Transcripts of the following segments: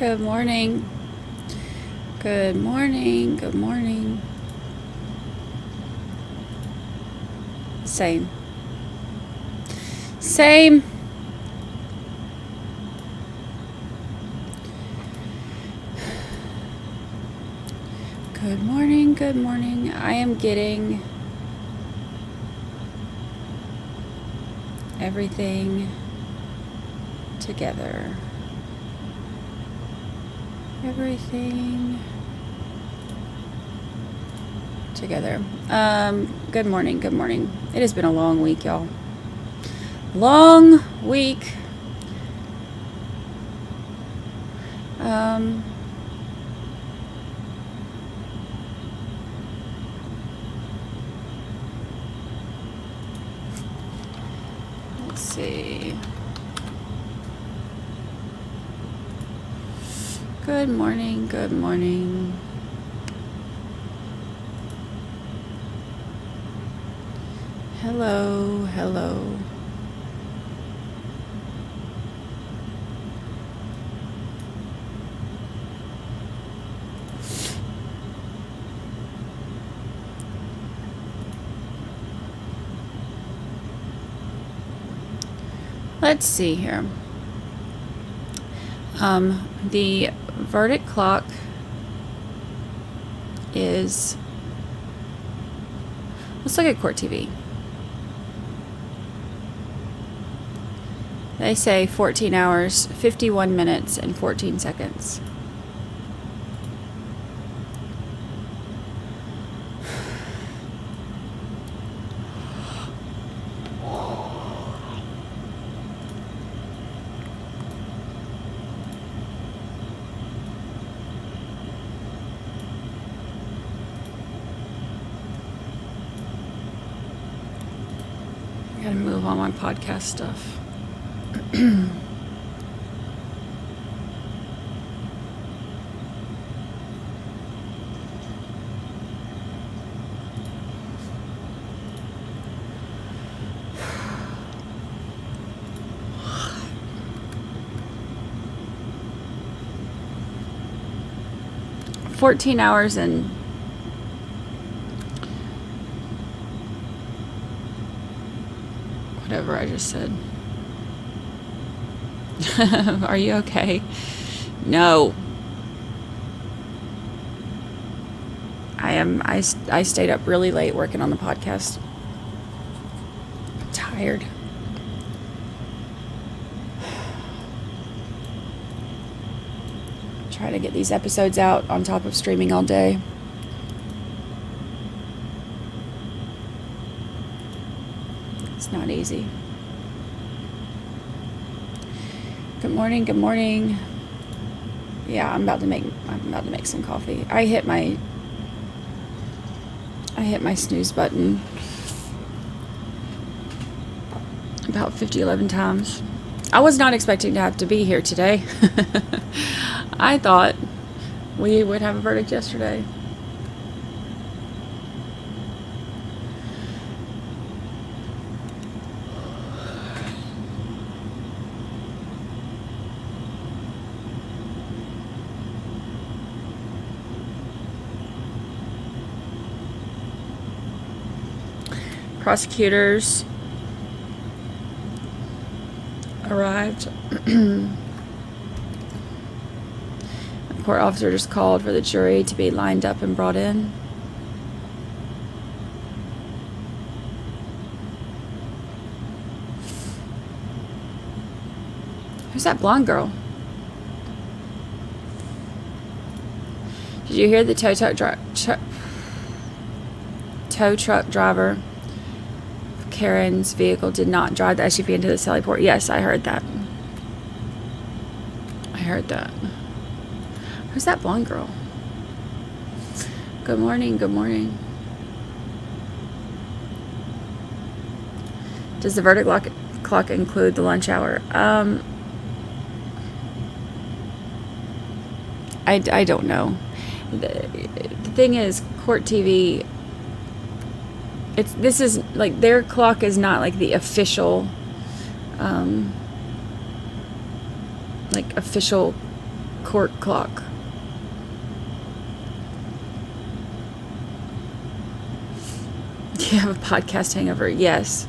Good morning. Good morning. Good morning. Same. Same. Good morning. Good morning. I am getting everything together. Everything together. Good morning. Good morning. It has been a long week, y'all. Long week. Let's see. Good morning. Good morning. Hello. Hello. Let's see here. The verdict clock is, let's look at court TV. They say 14 hours, 51 minutes, and 14 seconds. I gotta move on my podcast stuff. 14 hours and whatever I just said. Are you okay? No. I stayed up really late working on the podcast. I'm tired. Try to get these episodes out on top of streaming all day. It's not easy. Good morning. Good morning. Yeah, I'm about to make some coffee. I hit my snooze button about 11 times. I was not expecting to have to be here today. I thought we would have a verdict yesterday. Prosecutors arrived. A court officer just called for the jury to be lined up and brought in. Who's that blonde girl? Did you hear the tow truck driver? Karen's vehicle did not drive the SUV into the Sallyport. Yes, I heard that. Who's that blonde girl? Good morning. Good morning. Does the verdict clock include the lunch hour? I don't know. The thing is, court TV. This is like their clock is not like the official, official court clock. Do you have a podcast hangover? Yes.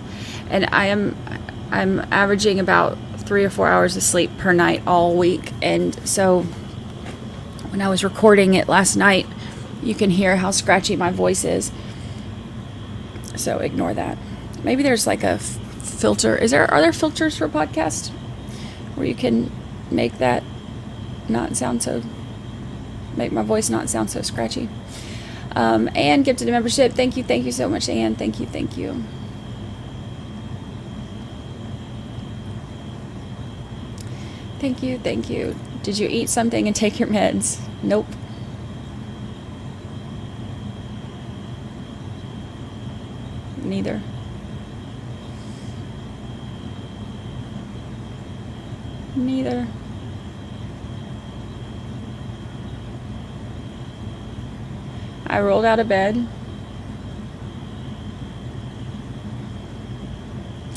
And I'm averaging about 3 or 4 hours of sleep per night all week. And so when I was recording it last night, you can hear how scratchy my voice is. So ignore that. Maybe there's like a filter. Are there filters for podcasts where you can make that make my voice not sound so scratchy? Anne gifted a membership. Thank you so much, Anne. Thank you. Thank you. Did you eat something and take your meds? Nope. Neither. I rolled out of bed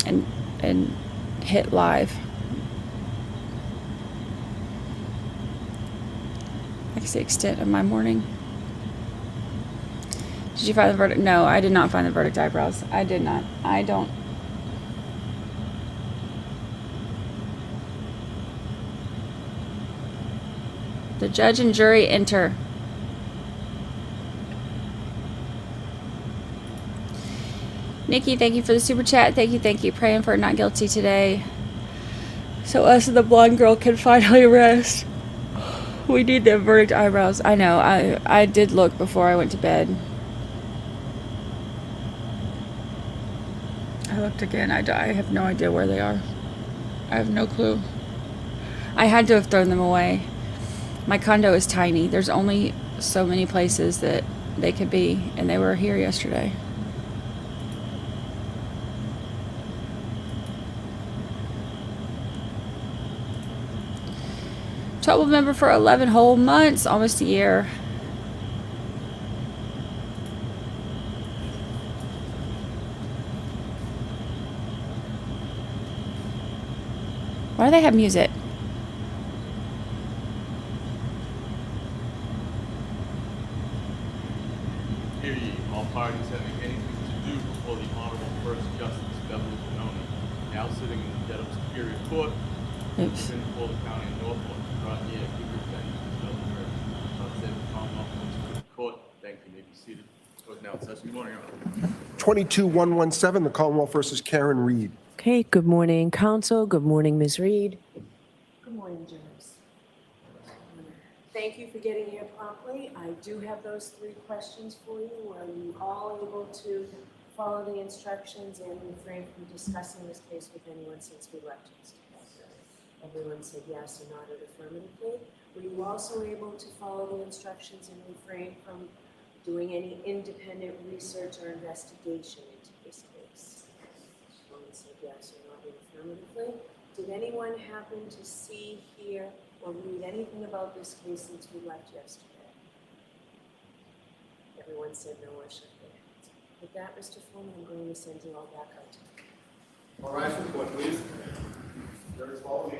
and hit live. That's the extent of my morning. Did you find the verdict? No, I did not find the verdict eyebrows. I did not. I don't. The judge and jury enter. Nikki, thank you for the super chat. Thank you. Praying for not guilty today, so us and the blonde girl can finally rest. We need the verdict eyebrows. I know. I did look before I went to bed. I looked again. I have no idea where they are. I have no clue. I had to have thrown them away. My condo is tiny. There's only so many places that they could be, and they were here yesterday. Trouble member for 11 whole months, almost a year. Why do they have music? Hear ye, all parties having anything to do before the Honorable First Justice Beverly Benoni, now sitting in the Dedham Superior Court, within Fuller County in Norfolk, brought ye a Higgins and Deliberations. Said the Commonwealth Court. Thank you. May be seated. Court now in session. Good morning, Your Honor. 22117, the Commonwealth versus Karen Reed. Okay, good morning, counsel. Good morning, Ms. Reed. Good morning, jurors. Thank you for getting here promptly. I do have those 3 questions for you. Are you all able to follow the instructions and refrain from discussing this case with anyone since we left yesterday? Everyone said yes or nodded affirmatively. Were you also able to follow the instructions and refrain from doing any independent research or investigation into this case? Everyone said yes or nodded affirmatively. Did anyone happen to see, hear, or read anything about this case since we left yesterday? Everyone said no or shook their heads. With that, Mr. Foreman, I'm going to send you all back out. All rise for the court, please. Jurors, follow me.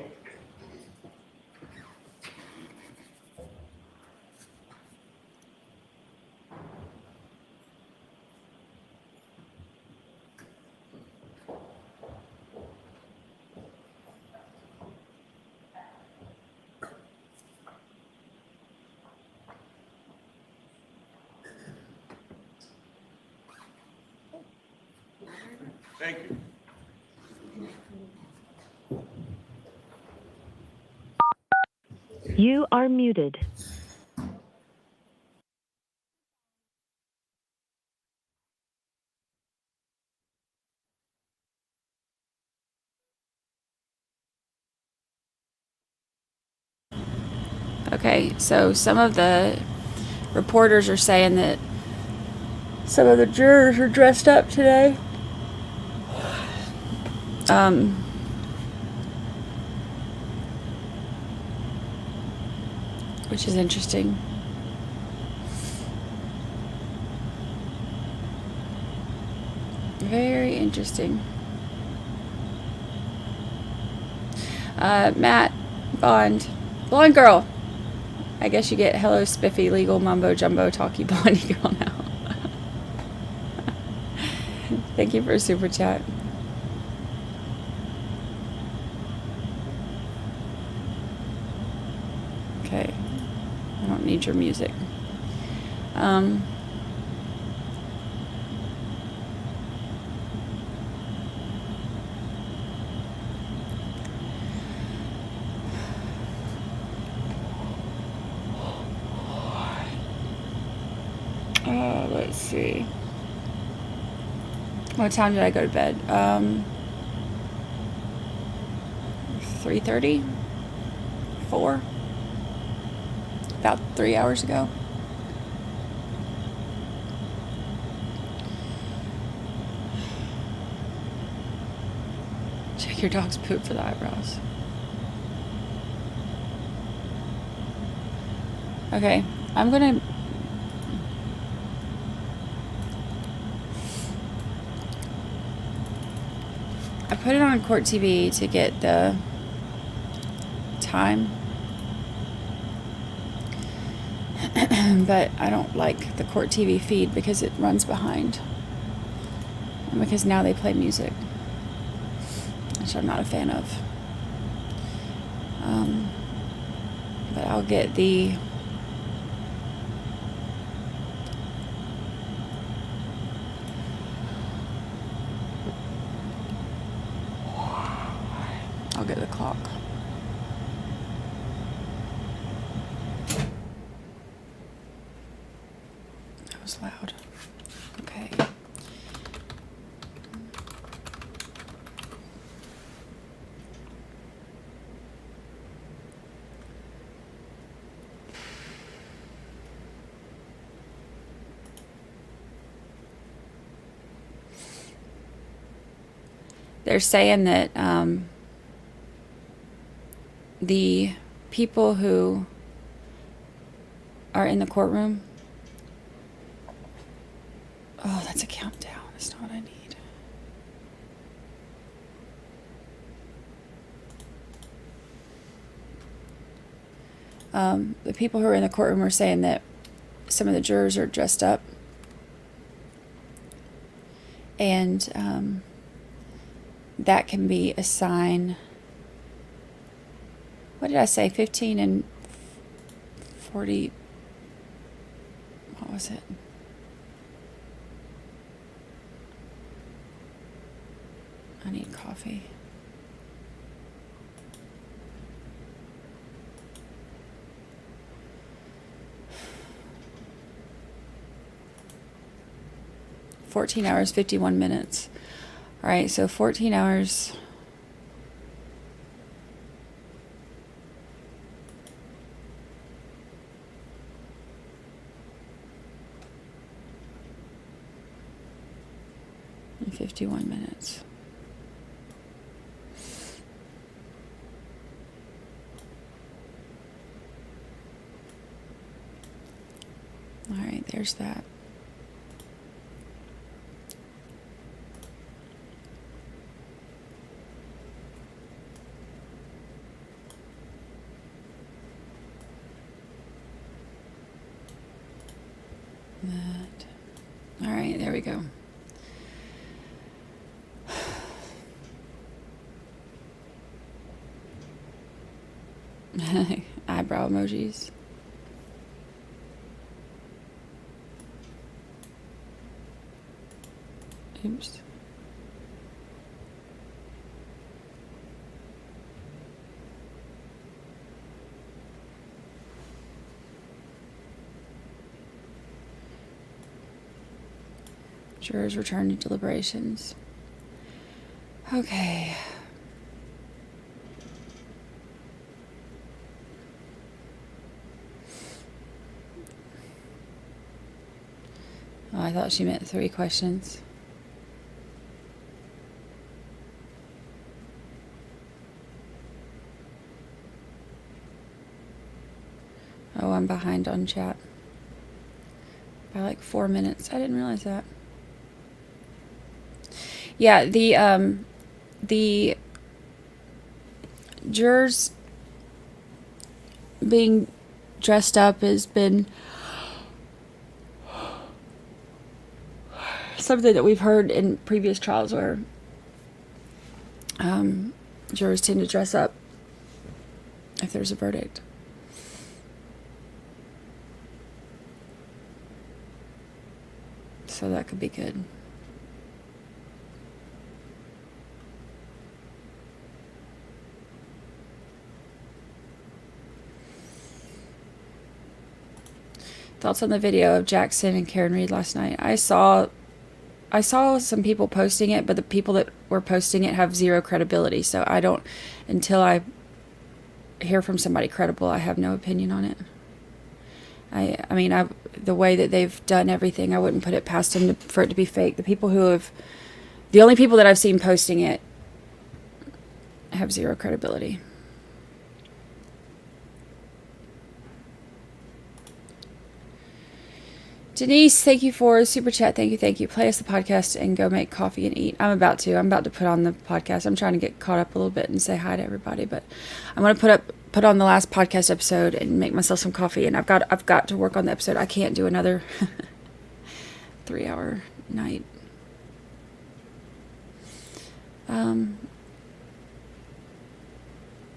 Thank you. You are muted. Okay, so some of the reporters are saying that some of the jurors are dressed up today. Which is interesting. Very interesting. Matt Bond, blonde girl. I guess you get hello spiffy legal mumbo jumbo talky blondie girl now. Thank you for a super chat. Okay. I don't need your music. Let's see. What time did I go to bed? 3:30? 4? About 3 hours ago. Check your dog's poop for the eyebrows. Okay, I'm gonna... I put it on court TV to get the time. But I don't like the court TV feed because it runs behind. And because now they play music, which I'm not a fan of. But I'll get the... I'll get the clock. That was loud. Okay. They're saying that the people who are in the courtroom... Oh, that's a countdown. That's not what I need. The people who are in the courtroom are saying that some of the jurors are dressed up. And that can be a sign... What did I say? 15 and 40... What was it? I need coffee. $14 hours, 51 minutes. All right, so 14 hours. And 51 minutes. All right, there's that. All right, there we go. Eyebrow emojis. Oops. Jurors return to deliberations. Okay. Oh, I thought she meant 3 questions. Oh, I'm behind on chat by like 4 minutes. I didn't realize that. Yeah, the jurors being dressed up has been something that we've heard in previous trials where jurors tend to dress up if there's a verdict. So that could be good. Thoughts on the video of Jackson and Karen Reed last night? I saw some people posting it, but the people that were posting it have zero credibility. So I don't, until I hear from somebody credible, I have no opinion on it. I mean, the way that they've done everything, I wouldn't put it past them for it to be fake. The only people that I've seen posting it have zero credibility. Denise, thank you for super chat. Thank you. Play us the podcast and go make coffee and eat. I'm about to put on the podcast. I'm trying to get caught up a little bit and say hi to everybody, but I'm going to put on the last podcast episode and make myself some coffee. And I've got to work on the episode. I can't do another 3-hour night.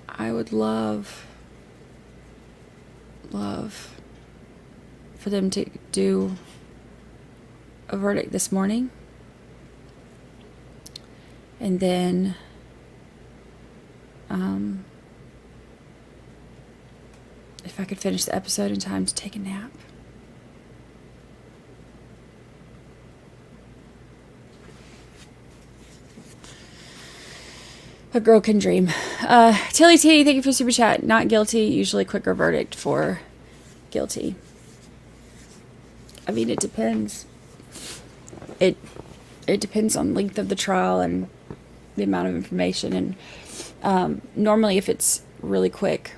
I would love for them to do a verdict this morning. And then if I could finish the episode in time to take a nap. A girl can dream. Tilly T, thank you for super chat. Not guilty, usually quicker verdict for guilty. I mean, it depends. It depends on length of the trial and the amount of information. And normally, if it's really quick,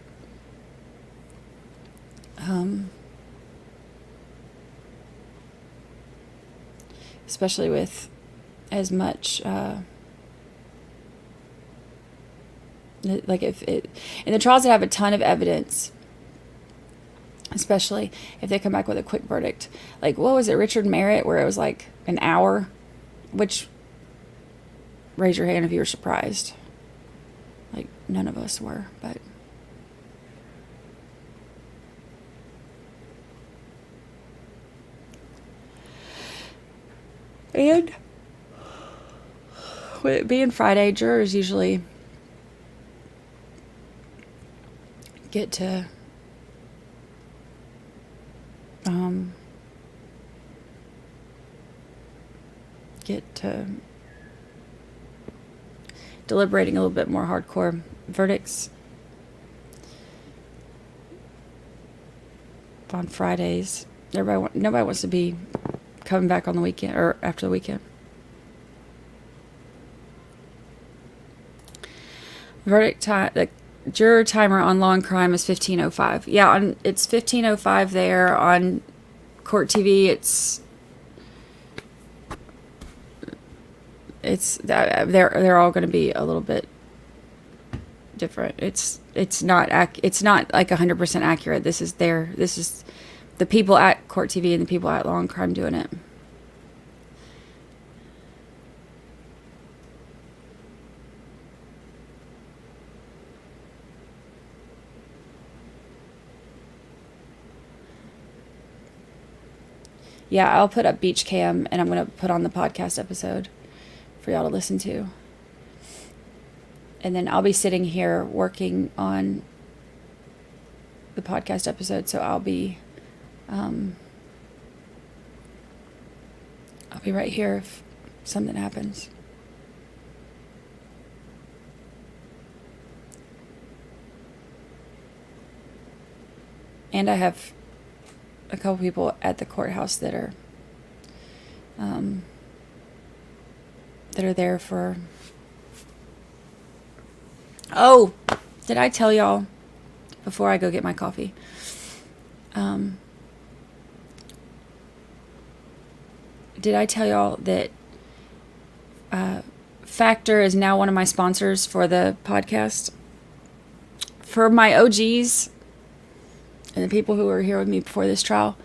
especially with as much, like if it in the trials that have a ton of evidence. Especially if they come back with a quick verdict. Like, what was it, Richard Merritt, where it was like an hour? Which, raise your hand if you were surprised. Like, none of us were, but. And with it being Friday, jurors usually get to deliberating a little bit more hardcore verdicts on Fridays. Nobody wants to be coming back on the weekend or after the weekend. Verdict time. The juror timer on law and crime is 15:05. Yeah, it's 15:05 there on Court TV. They're all going to be a little bit different. It's not like 100% accurate. This is the people at Court TV and the people at Law and Crime doing it. Yeah, I'll put up Beach Cam and I'm going to put on the podcast episode for y'all to listen to. And then I'll be sitting here working on the podcast episode, so I'll be right here if something happens. And I have a couple people at the courthouse that are there for. Oh, did I tell y'all before I go get my coffee? Did I tell y'all that Factor is now one of my sponsors for the podcast? For my OGs, And the people who were here with me before this trial,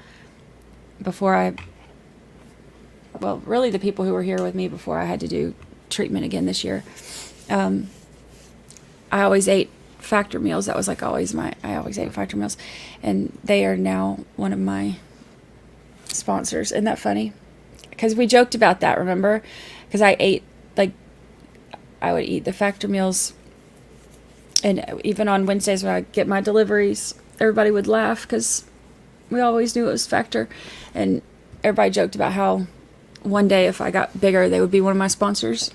really the people who were here with me before I had to do treatment again this year, I always ate Factor meals. That was like I always ate Factor meals. And they are now one of my sponsors. Isn't that funny? Because we joked about that, remember? Because I would eat the Factor meals. And even on Wednesdays when I get my deliveries, everybody would laugh because we always knew it was Factor. And everybody joked about how one day if I got bigger, they would be one of my sponsors.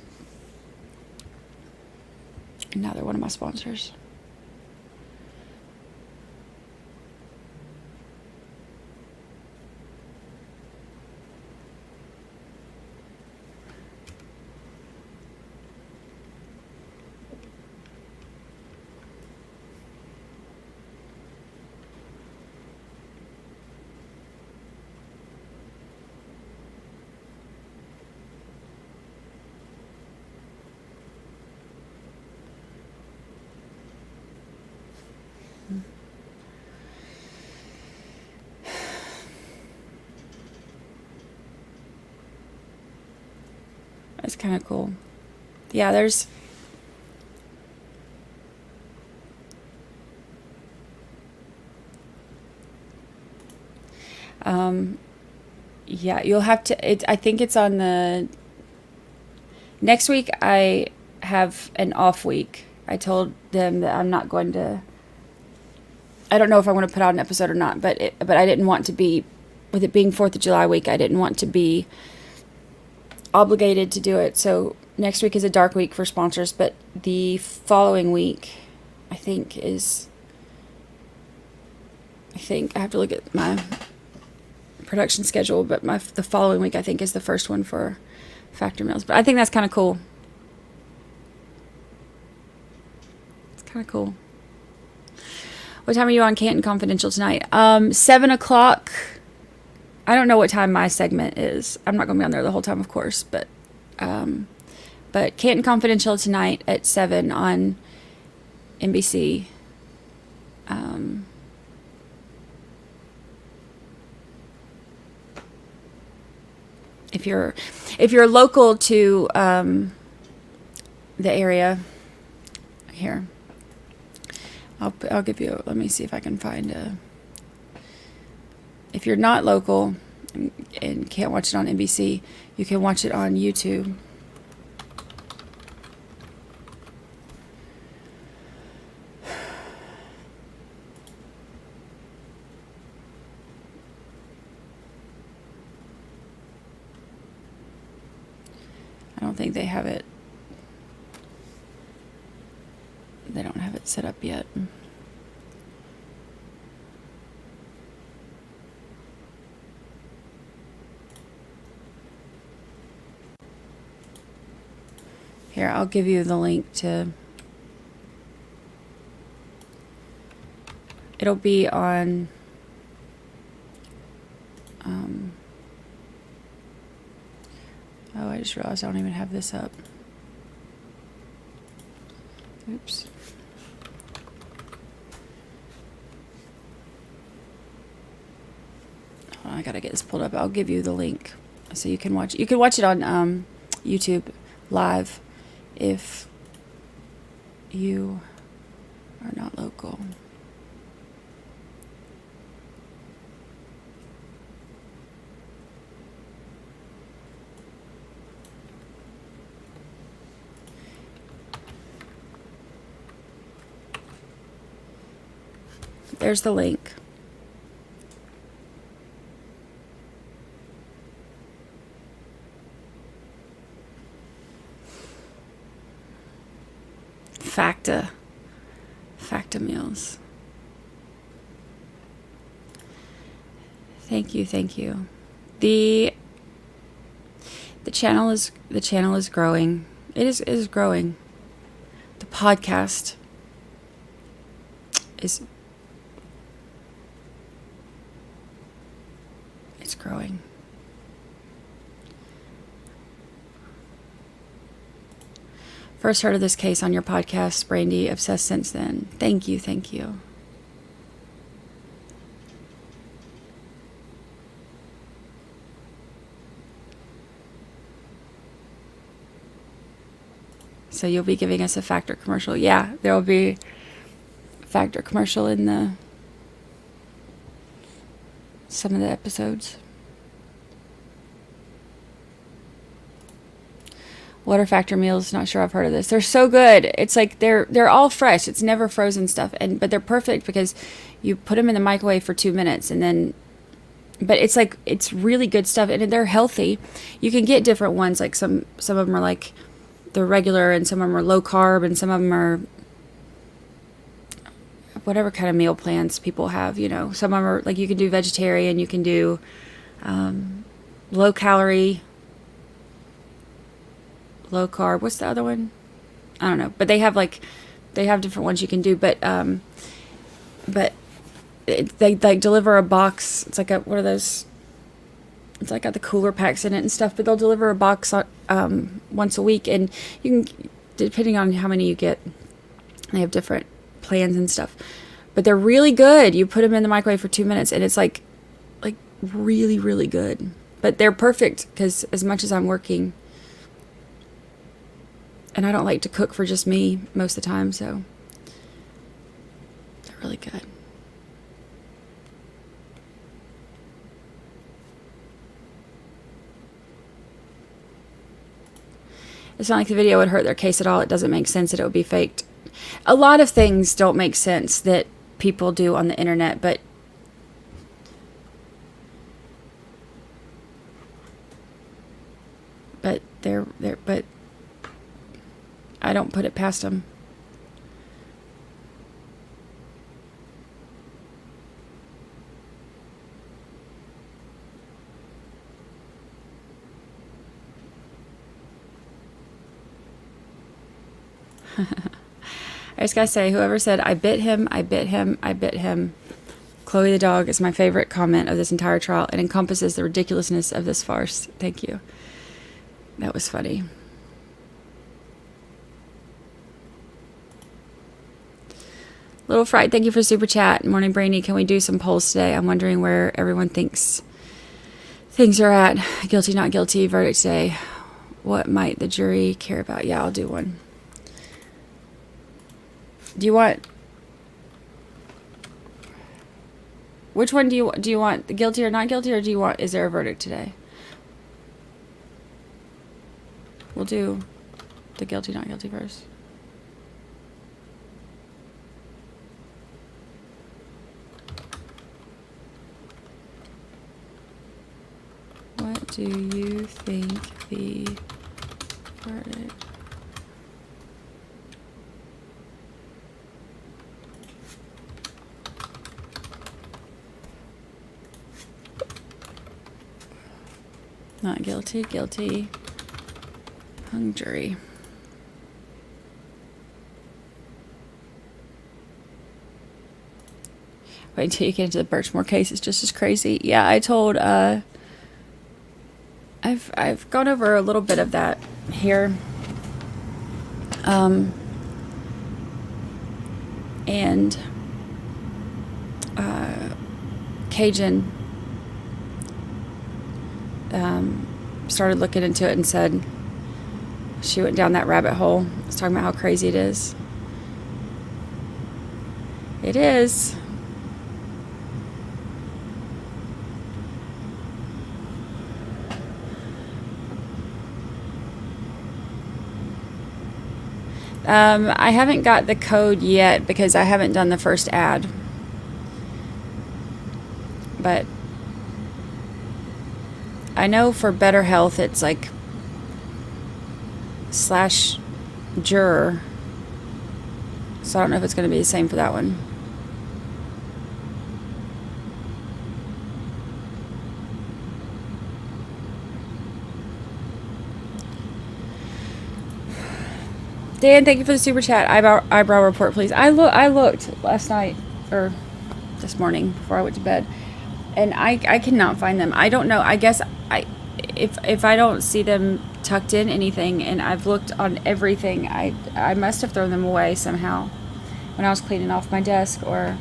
And now they're one of my sponsors. It's kind of cool. Yeah, there's... yeah, you'll have to... I think it's on the... Next week, I have an off week. I told them that I'm not going to... I don't know if I want to put out an episode or not, but I didn't want to be... With it being 4th of July week, I didn't want to be obligated to do it. So next week is a dark week for sponsors, but the following week I have to look at my production schedule, but the following week I think is the first one for Factor meals. But I think that's kind of cool. It's kind of cool. What time are you on Canton Confidential tonight? 7 o'clock. I don't know what time my segment is. I'm not going to be on there the whole time, of course, but Canton Confidential tonight at 7 on NBC. If you're local to the area, here, I'll give you. Let me see if I can find a. If you're not local and can't watch it on NBC, you can watch it on YouTube. I don't think they have it. They don't have it set up yet. Here, I'll give you the link to... It'll be on... Oh, I just realized I don't even have this up. Oops. Oh, I gotta get this pulled up. I'll give you the link so you can watch. You can watch it on YouTube live if you are not local. There's the link. Facta meals. Thank you. The channel is growing. It is growing. The podcast is growing. First heard of this case on your podcast, Brandi. Obsessed since then. Thank you. So you'll be giving us a Factor commercial. Yeah, there will be a Factor commercial in some of the episodes. Water Factor meals, not sure I've heard of this. They're so good. It's like they're all fresh. It's never frozen stuff, but they're perfect because you put them in the microwave for 2 minutes and then. But it's like it's really good stuff, and they're healthy. You can get different ones. Like some of them are like they're regular, and some of them are low carb, and some of them are whatever kind of meal plans people have. You know, some of them are like you can do vegetarian, you can do low calorie. Low carb. What's the other one? I don't know. But they have different ones you can do. But they like deliver a box. It's like what are those? It's like got the cooler packs in it and stuff. But they'll deliver a box once a week, and you can, depending on how many you get, they have different plans and stuff. But they're really good. You put them in the microwave for 2 minutes, and it's like really, really good. But they're perfect because as much as I'm working. And I don't like to cook for just me most of the time, so they're really good. It's not like the video would hurt their case at all. It doesn't make sense that it would be faked. A lot of things don't make sense that people do on the internet, but but I don't put it past them. I just gotta say, whoever said, I bit him, I bit him, I bit him. Chloe the dog is my favorite comment of this entire trial. It encompasses the ridiculousness of this farce. Thank you. That was funny. Little Fright, thank you for super chat. Morning, Brandi. Can we do some polls today? I'm wondering where everyone thinks things are at. Guilty, not guilty. Verdict today. What might the jury care about? Yeah, I'll do one. Do you want? Which one do you want? The guilty or not guilty, or do you want? Is there a verdict today? We'll do the guilty, not guilty first. What do you think the verdict? Not guilty, guilty. Hung jury. Wait until you get into the Birchmore case. It's just as crazy. Yeah, I told, I've gone over a little bit of that here. And Cajun started looking into it and said she went down that rabbit hole. It's talking about how crazy it is. It is. I haven't got the code yet because I haven't done the first ad. But I know for Better Health it's like /juror. So I don't know if it's going to be the same for that one. Dan, thank you for the super chat. Eyebrow report, please. I looked last night or this morning before I went to bed, and I cannot find them. I don't know. I guess if I don't see them tucked in anything, and I've looked on everything, I must have thrown them away somehow when I was cleaning off my desk or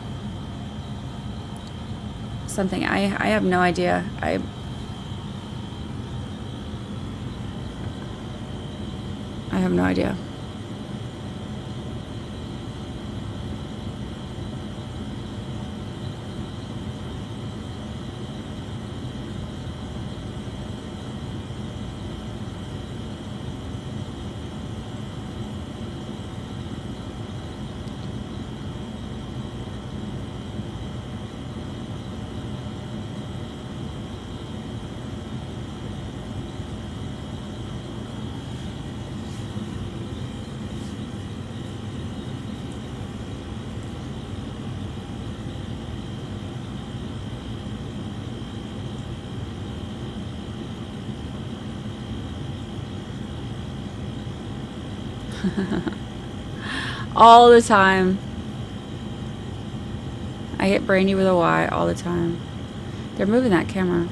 something. I have no idea. I have no idea. All the time. I hit Brandi with a Y all the time. They're moving that camera.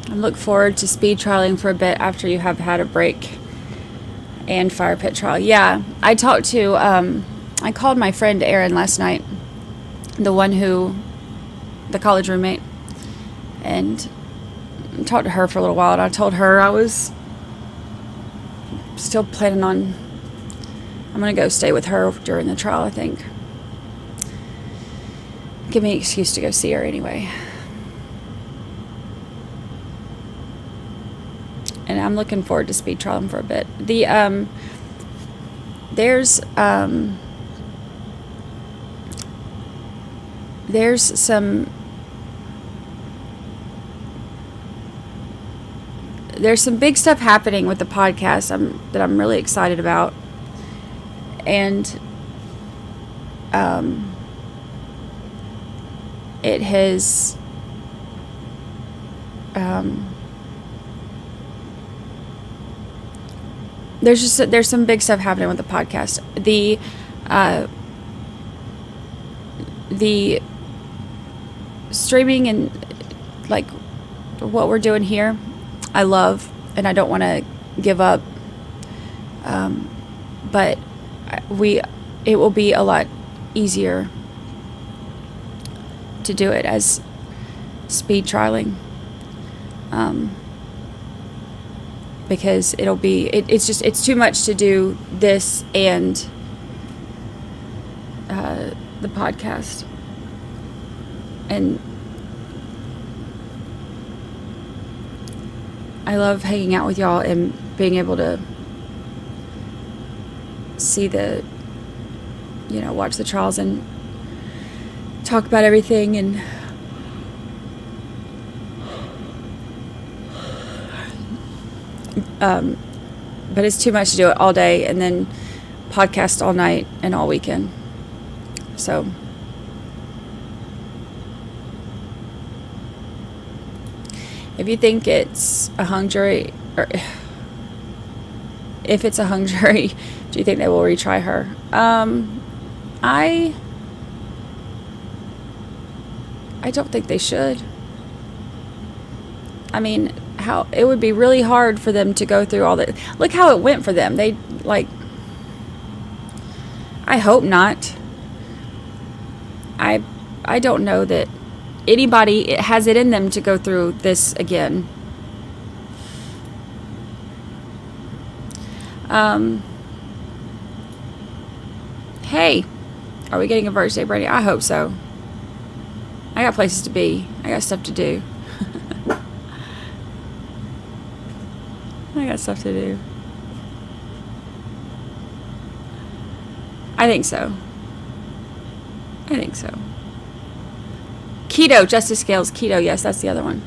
I look forward to speed trialing for a bit after you have had a break and fire pit trial. Yeah, I talked to, I called my friend Erin last night, the college roommate, and talked to her for a little while, and I told her I was still planning on, I'm going to go stay with her during the trial, I think. Give me an excuse to go see her anyway. And I'm looking forward to speed trialing for a bit. There's some big stuff happening with the podcast that I'm really excited about. And it has there's some big stuff happening with the podcast. The streaming and like what we're doing here, I love, and I don't want to give up. But it will be a lot easier to do it as speed trialing. Because it's too much to do this and the podcast. And I love hanging out with y'all and being able to see watch the trials and talk about everything. And but it's too much to do it all day and then podcast all night and all weekend. So if you think it's a hung jury, or if it's a hung jury, do you think they will retry her? I don't think they should. I mean, it would be really hard for them to go through all that. Look how it went for them. I hope not. I don't know that anybody has it in them to go through this again. Hey, are we getting a birthday, Brandi? I hope so. I got places to be. I got stuff to do. I got stuff to do. I think so. Keto, Justice Scales, keto. Yes, that's the other one.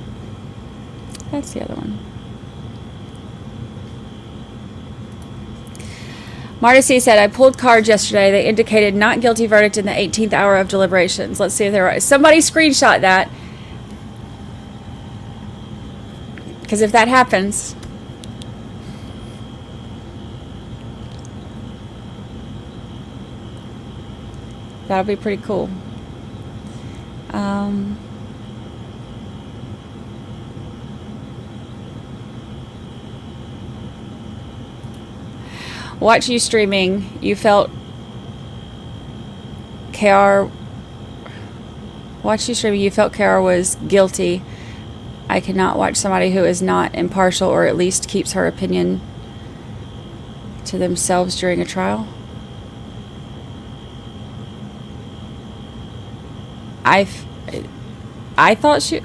Marta C. said, I pulled cards yesterday. They indicated not guilty verdict in the 18th hour of deliberations. Let's see if they're right. Somebody screenshot that. Because if that happens, that'll be pretty cool. Watch you streaming. You felt KR. Watch you streaming. You felt KR was guilty. I cannot watch somebody who is not impartial or at least keeps her opinion to themselves during a trial. I thought she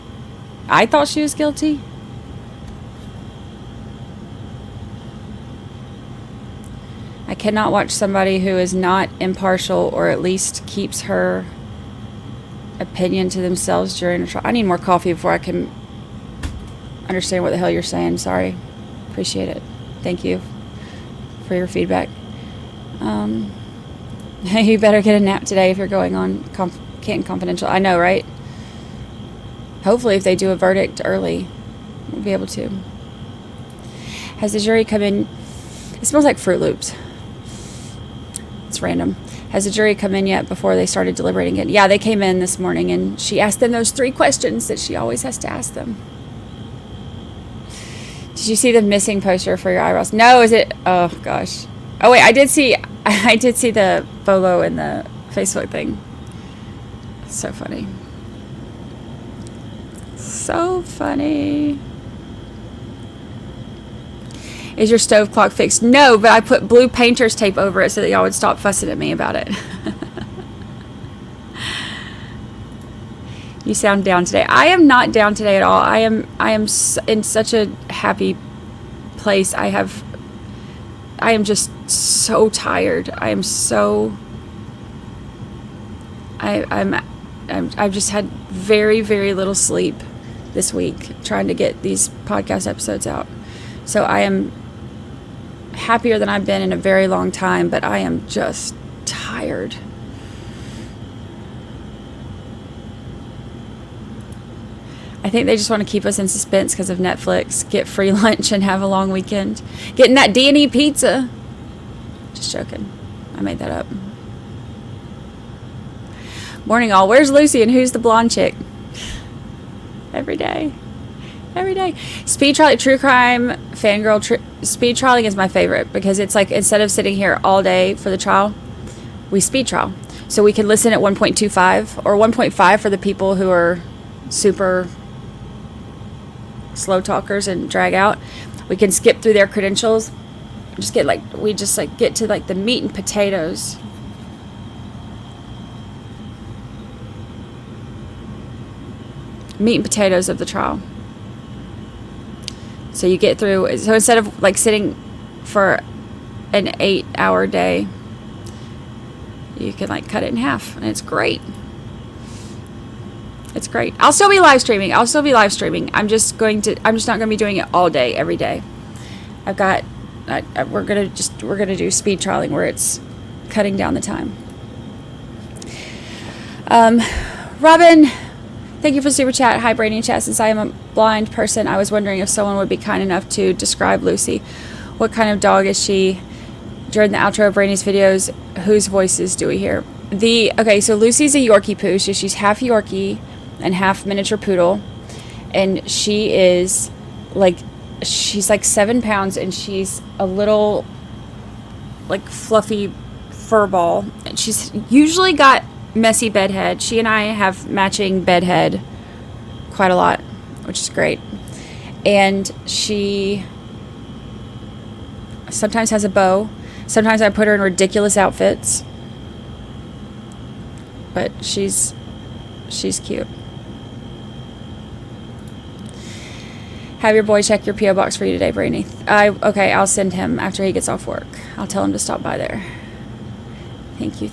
was guilty. I cannot watch somebody who is not impartial or at least keeps her opinion to themselves during a trial. I need more coffee before I can understand what the hell you're saying. Sorry. Appreciate it. Thank you for your feedback. You better get a nap today if you're going on can't confidential. I know, right? Hopefully if they do a verdict early, we'll be able to. Has the jury come in? It smells like Fruit Loops. It's random. Has the jury come in yet before they started deliberating it? Yeah, they came in this morning, and she asked them those 3 questions that she always has to ask them. Did you see the missing poster for your eyebrows? No, is it? Oh, gosh. Oh, wait, I did see the photo in the Facebook thing. So funny. So funny. Is your stove clock fixed? No, but I put blue painter's tape over it so that y'all would stop fussing at me about it. You sound down today. I am not down today at all. I am in such a happy place. I am just so tired. I've just had very, very little sleep this week trying to get these podcast episodes out. So I am happier than I've been in a very long time, but I am just tired. I think they just want to keep us in suspense because of Netflix. Get free lunch and have a long weekend. Getting that D&E pizza. Just joking. I made that up. Morning all. Where's Lucy and who's the blonde chick? Every day. Speed trial, true crime, fangirl. Speed trialing is my favorite because it's like instead of sitting here all day for the trial, we speed trial. So we can listen at 1.25 or 1.5 for the people who are super slow talkers and drag out. We can skip through their credentials. We just get to like the meat and potatoes. Meat and potatoes of the trial. So you get through, so instead of like sitting for an 8-hour day, you can like cut it in half, and it's great. It's great. I'll still be live streaming. I'm just not going to be doing it all day, every day. We're going to do speed trialing where it's cutting down the time. Robin, thank you for super chat. Hi, Brandi and chat. Since I am a blind person, I was wondering if someone would be kind enough to describe Lucy. What kind of dog is she? During the outro of Brandi's videos, whose voices do we hear? So Lucy's a Yorkie poo. So she's half Yorkie and half miniature poodle. And she's like 7 pounds, and she's a little like fluffy fur ball. And she's usually got messy bed head. She and I have matching bed head quite a lot, which is great. And she sometimes has a bow. Sometimes I put her in ridiculous outfits. But she's cute. Have your boy check your P.O. box for you today, Brandi. Okay, I'll send him after he gets off work. I'll tell him to stop by there. Thank you.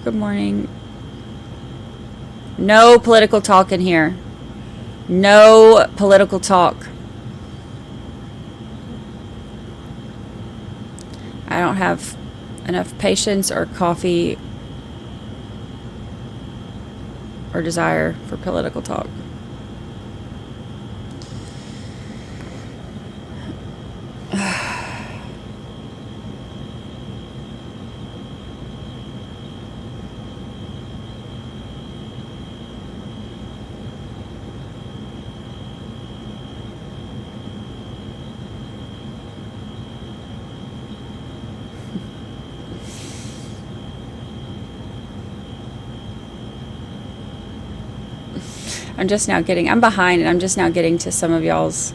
Good morning. No political talk in here. No political talk. I don't have enough patience or coffee or desire for political talk. I'm behind, and I'm just now getting to some of y'all's.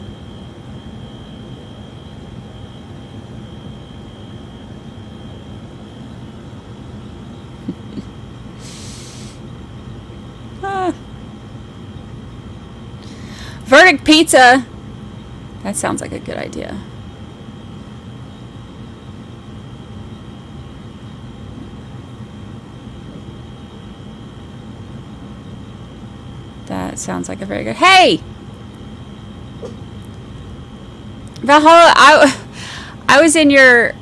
Verdict pizza. That sounds like a good idea. That sounds like a very good. Hey, Valhalla. I was in your.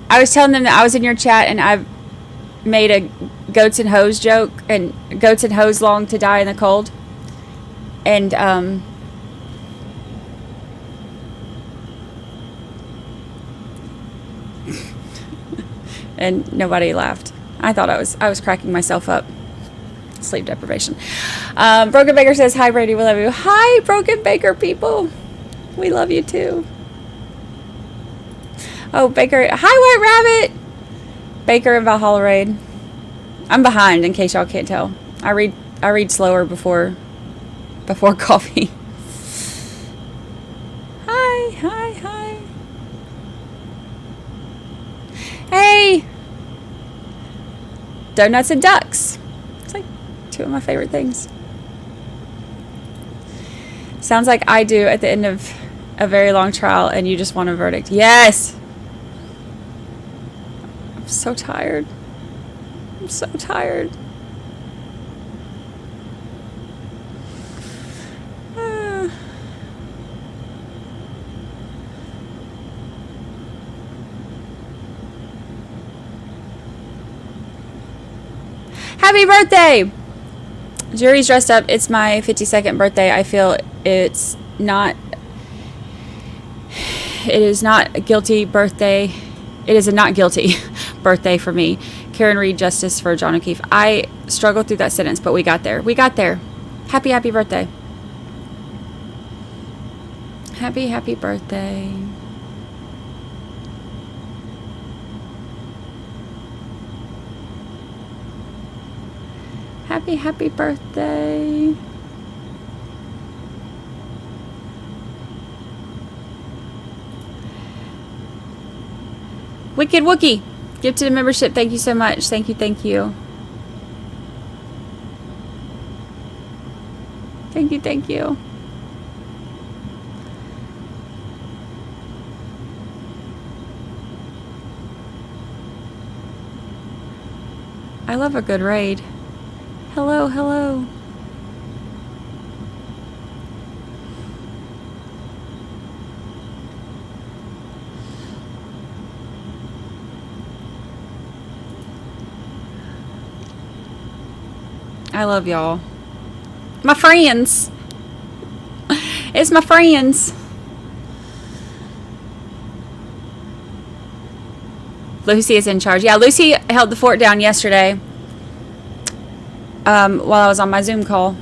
I was telling them that I was in your chat, and I've made a goats and hose joke, and goats and hose long to die in the cold, and and nobody laughed. I thought I was cracking myself up. Sleep deprivation. Broken Baker says, hi, Brady, we love you. Hi, Broken Baker people. We love you too. Oh, Baker. Hi, White Rabbit. Baker and Valhalla Raid. I'm behind in case y'all can't tell. I read slower before coffee. Hi. Hey. Donuts and ducks. It's like two of my favorite things. Sounds like I do at the end of a very long trial and you just want a verdict. Yes. I'm so tired. I'm so tired. Happy birthday! Jury's dressed up. It's my 52nd birthday. I feel it is not a guilty birthday. It is a not guilty birthday for me. Karen Reed, justice for John O'Keefe. I struggled through that sentence, but we got there. Happy birthday. Happy birthday. Happy birthday. Wicked Wookie, gifted a membership. Thank you so much. Thank you. Thank you. I love a good raid. Hello. I love y'all. My friends. It's my friends. Lucy is in charge. Yeah, Lucy held the fort down yesterday. While I was on my Zoom call.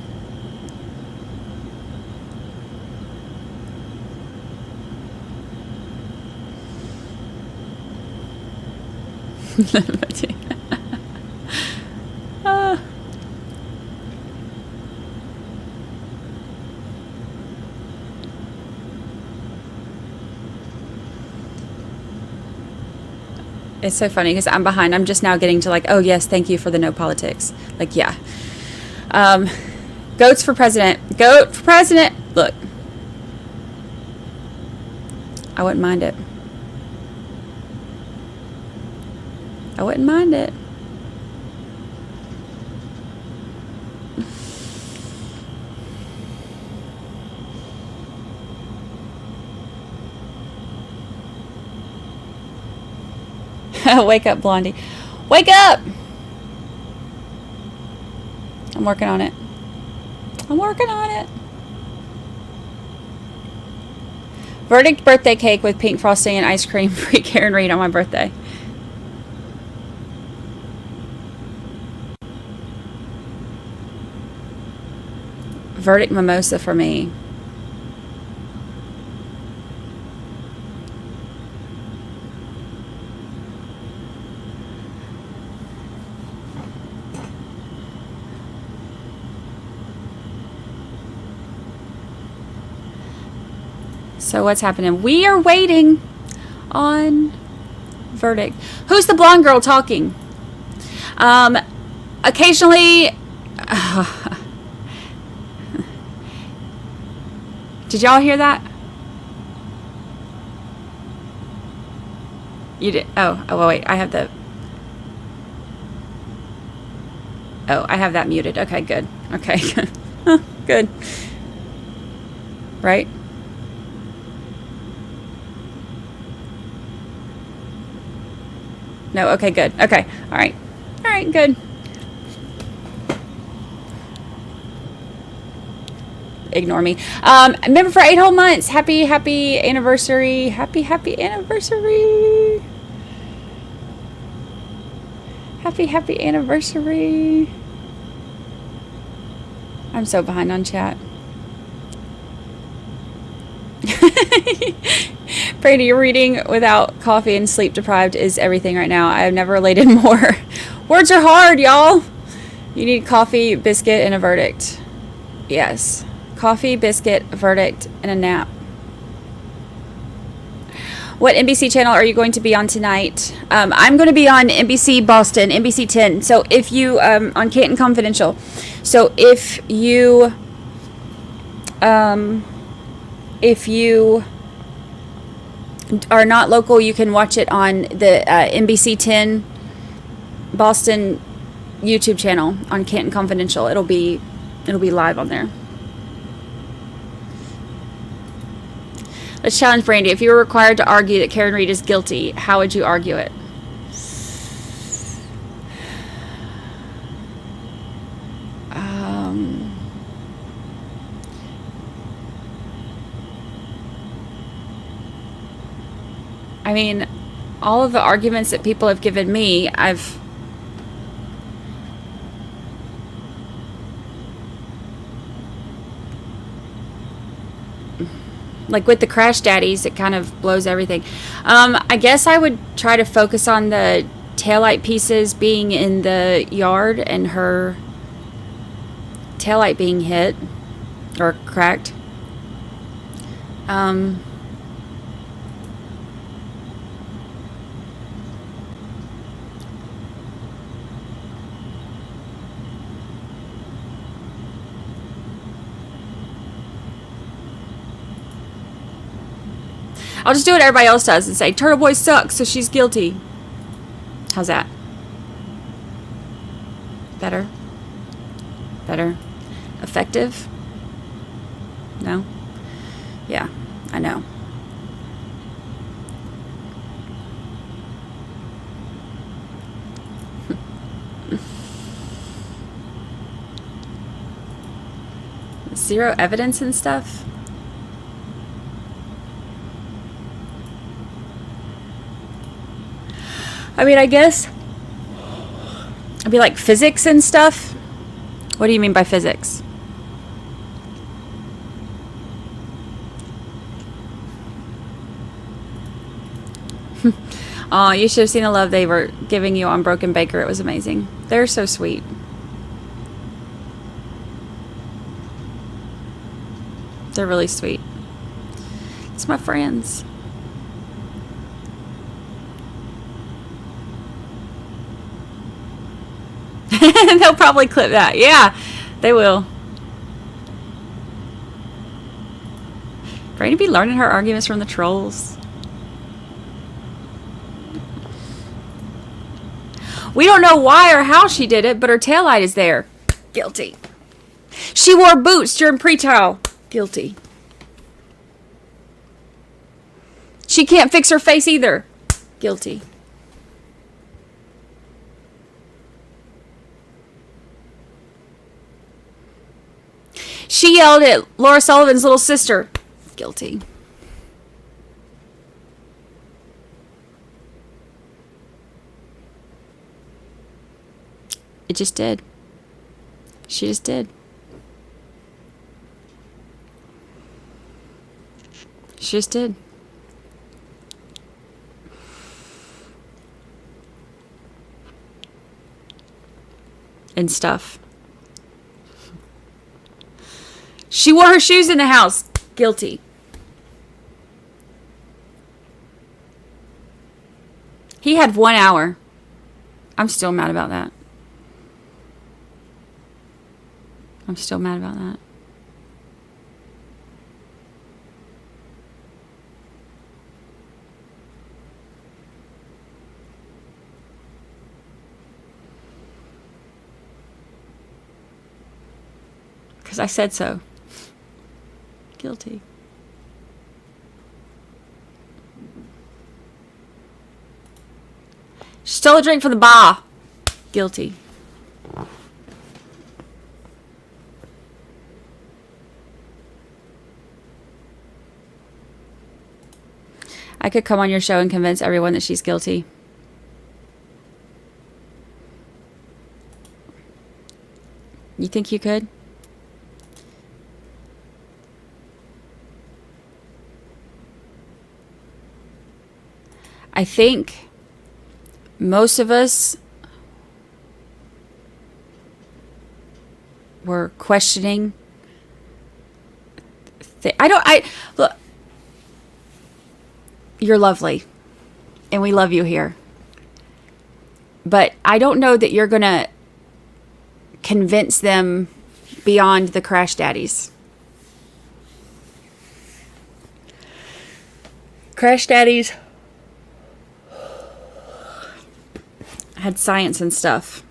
It's so funny because I'm behind. I'm just now getting to like, oh yes, thank you for the no politics. Like, yeah. Goats for president. Goat for president. Look. I wouldn't mind it. Wake up, Blondie. Wake up! I'm working on it. Verdict birthday cake with pink frosting and ice cream. Free Karen Reed on my birthday. Verdict mimosa for me. So what's happening? We are waiting on verdict. Who's the blonde girl talking? Occasionally. Did y'all hear that? You did. Oh, wait. I have the. Oh, I have that muted. Okay, good. Okay, good. Right? No, okay, good. Okay, all right. All right, good. Ignore me. Member for 8 whole months. Happy anniversary. Happy anniversary. Happy anniversary. I'm so behind on chat. Brandi, your reading without coffee and sleep deprived is everything right now. I have never related more. Words are hard, y'all. You need coffee, biscuit, and a verdict. Yes. Coffee, biscuit, verdict, and a nap. What NBC channel are you going to be on tonight? I'm going to be on NBC Boston, NBC 10. So if you, on Canton Confidential. So if you are not local, you can watch it on the NBC 10 Boston YouTube channel on Canton Confidential. It'll be live on there. Let's challenge Brandi. If you were required to argue that Karen Reed is guilty, how would you argue it? I mean, all of the arguments that people have given me, like with the crash daddies, it kind of blows everything. I guess I would try to focus on the taillight pieces being in the yard and her taillight being hit or cracked. I'll just do what everybody else does and say, Turtle Boy sucks, so she's guilty. How's that? Better? Better? Effective? No? Yeah, I know. Zero evidence and stuff? I mean, I guess it'd be like physics and stuff. What do you mean by physics? Oh, you should have seen the love they were giving you on Broken Baker. It was amazing. They're so sweet. They're really sweet. It's my friends. They'll probably clip that. Yeah, they will. Brandi be learning her arguments from the trolls. We don't know why or how she did it, but her taillight is there. Guilty. She wore boots during pretrial. Guilty. She can't fix her face either. Guilty. She yelled at Laura Sullivan's little sister. Guilty. It just did. She just did. She just did. And stuff. She wore her shoes in the house. Guilty. He had 1 hour. I'm still mad about that. I'm still mad about that. Because I said so. Guilty. She stole a drink from the bar. Guilty. I could come on your show and convince everyone that she's guilty. You think you could? I think most of us were questioning. Look, you're lovely, and we love you here. But I don't know that you're going to convince them beyond the crash daddies. Crash daddies had science and stuff.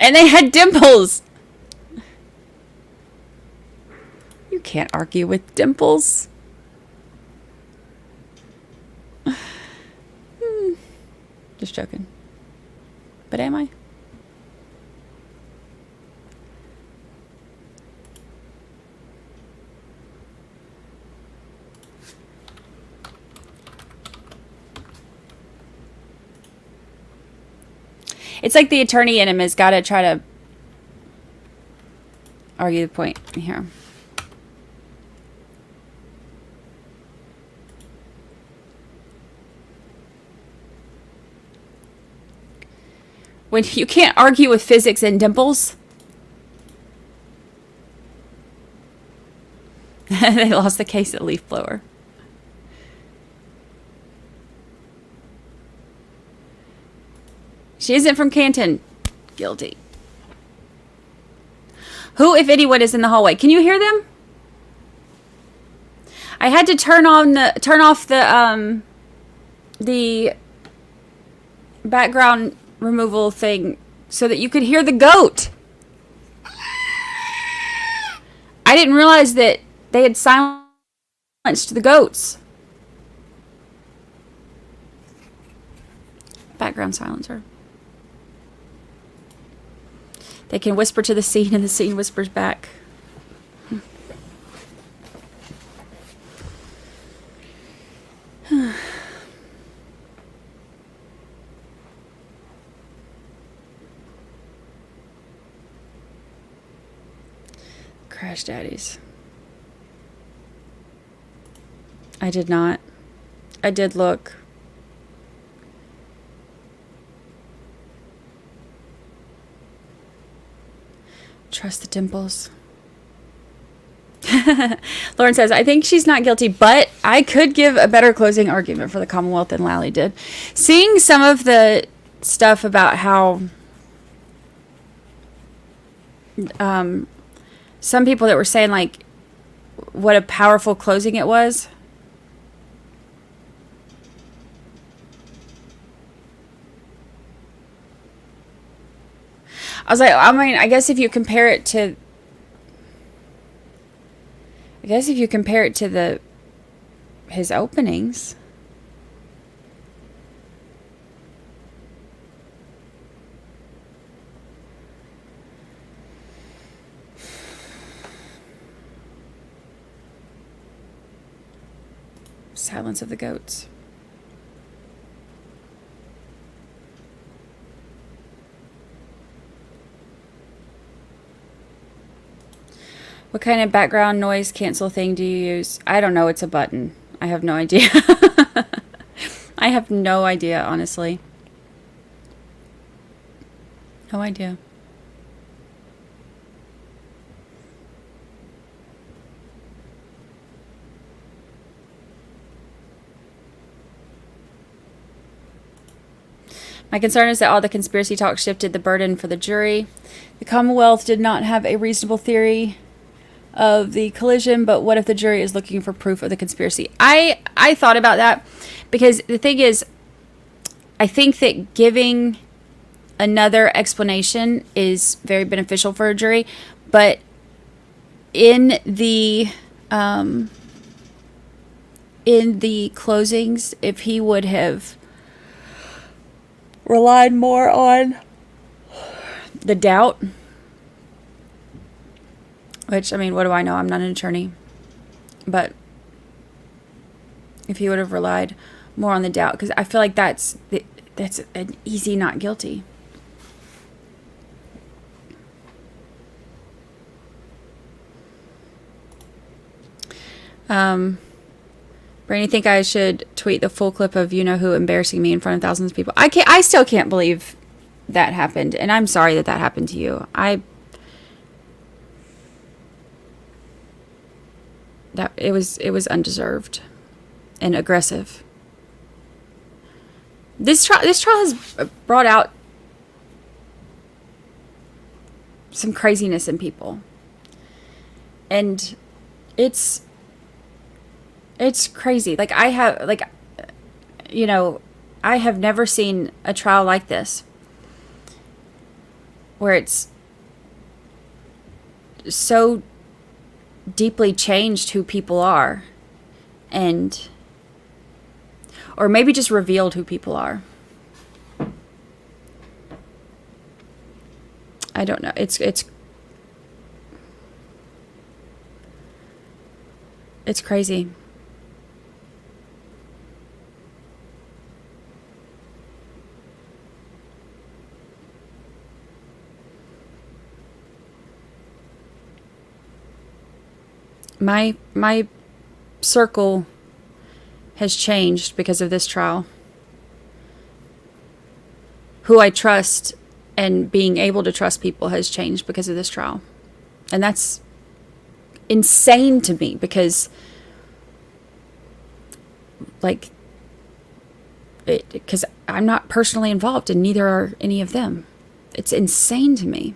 And they had dimples. You can't argue with dimples. Just joking. But am I? It's like the attorney in him has got to try to argue the point here. When you can't argue with physics and dimples, they lost the case at leaf blower. She isn't from Canton. Guilty. Who, if anyone, is in the hallway? Can you hear them? I had to turn off the background removal thing so that you could hear the goat. I didn't realize that they had silenced the goats. Background silencer. They can whisper to the scene and the scene whispers back. Crash daddies. I did not. I did look. Trust the dimples. Lauren says, I think she's not guilty, but I could give a better closing argument for the Commonwealth than Lally did. Seeing some of the stuff about how some people that were saying, like, what a powerful closing it was. I was like, I mean, I guess if you compare it to his openings. Silence of the goats. What kind of background noise cancel thing do you use? I don't know. It's a button. I have no idea. I have no idea, honestly. No idea. My concern is that all the conspiracy talk shifted the burden for the jury. The Commonwealth did not have a reasonable theory of the collision, but what if the jury is looking for proof of the conspiracy? I thought about that because the thing is, I think that giving another explanation is very beneficial for a jury, but in the closings, if he would have relied more on the doubt, which, I mean, what do I know? I'm not an attorney. But if he would have relied more on the doubt, because I feel like that's an easy not guilty. Brandi, think I should tweet the full clip of you-know-who embarrassing me in front of thousands of people? I still can't believe that happened, and I'm sorry that happened to you. It was undeserved and aggressive. This trial has brought out some craziness in people, and it's crazy. Like, I have never seen a trial like this where it's so deeply changed who people are, or maybe just revealed who people are. I don't know. It's crazy. My circle has changed because of this trial. Who I trust and being able to trust people has changed because of this trial. And that's insane to me because, because I'm not personally involved and neither are any of them. It's insane to me.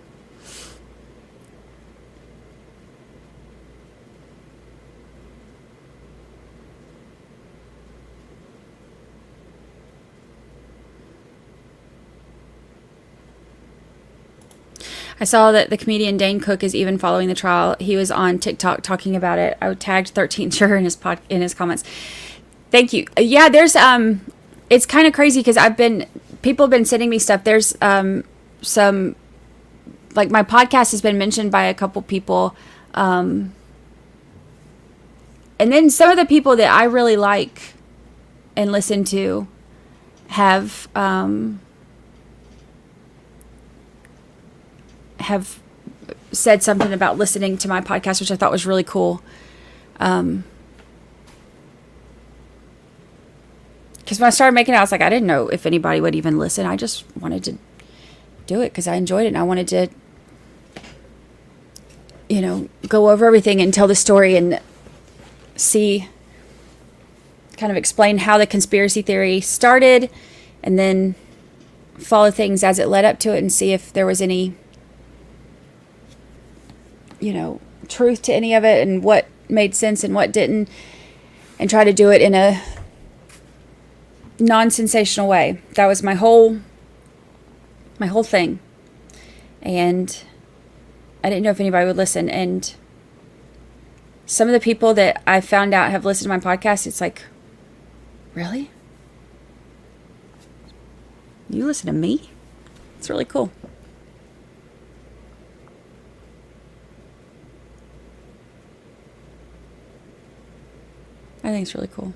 I saw that the comedian Dane Cook is even following the trial. He was on TikTok talking about it. I tagged 13 Sure in his comments. Thank you. Yeah, there's it's kind of crazy because people have been sending me stuff. There's some, like, my podcast has been mentioned by a couple people, and then some of the people that I really like and listen to have said something about listening to my podcast, which I thought was really cool. Because when I started making it, I was like, I didn't know if anybody would even listen. I just wanted to do it because I enjoyed it, and I wanted to, go over everything and tell the story and see, kind of explain how the conspiracy theory started, and then follow things as it led up to it and see if there was any truth to any of it and what made sense and what didn't, and try to do it in a non-sensational way. That was my whole thing. And I didn't know if anybody would listen. And some of the people that I found out have listened to my podcast, it's like, really? You listen to me? It's really cool. I think it's really cool.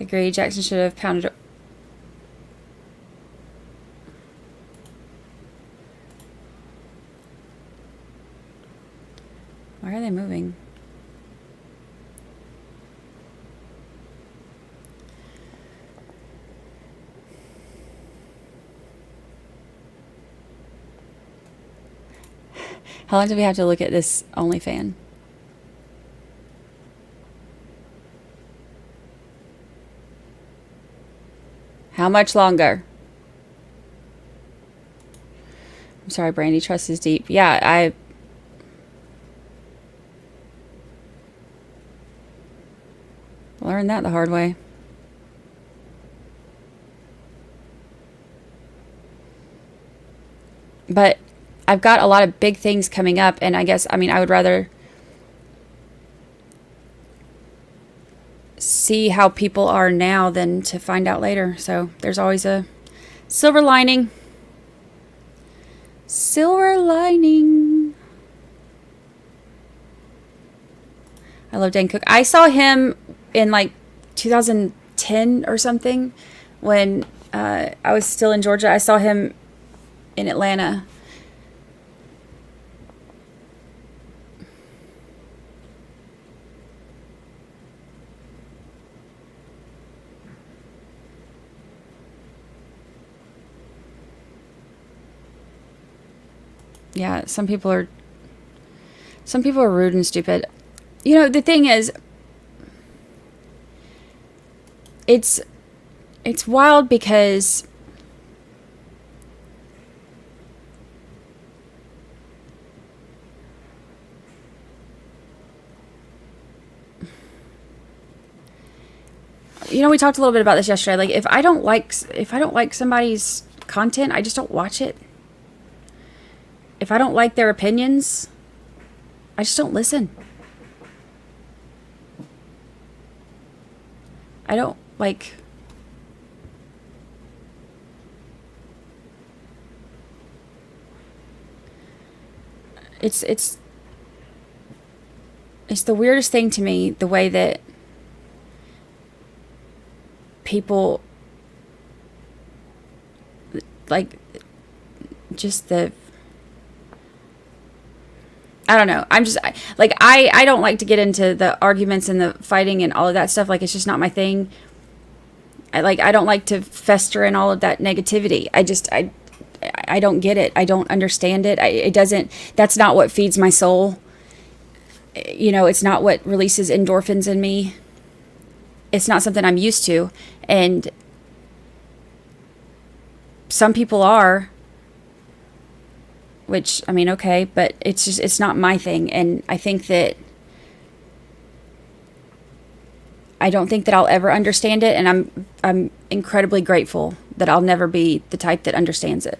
Agree. Jackson should have pounded. Why are they moving? How long do we have to look at this OnlyFans? How much longer? I'm sorry, Brandi. Trust is deep. Yeah, I learned that the hard way. But I've got a lot of big things coming up, and I guess, I mean, I would rather see how people are now than to find out later. So there's always a silver lining. Silver lining. I love Dan Cook. I saw him in like 2010 or something when I was still in Georgia. I saw him in Atlanta. Yeah, some people are rude and stupid. You know, the thing is, it's wild because you know, we talked a little bit about this yesterday. Like, if I don't like somebody's content, I just don't watch it. If I don't like their opinions, I just don't listen. I don't like. It's the weirdest thing to me, the way that people like just the I don't know. I don't like to get into the arguments and the fighting and all of that stuff. Like, it's just not my thing. I don't like to fester in all of that negativity. I don't get it. I don't understand it. That's not what feeds my soul. You know, it's not what releases endorphins in me. It's not something I'm used to. And some people are, which, I mean, okay, but it's not my thing. And I don't think that I'll ever understand it. And I'm incredibly grateful that I'll never be the type that understands it.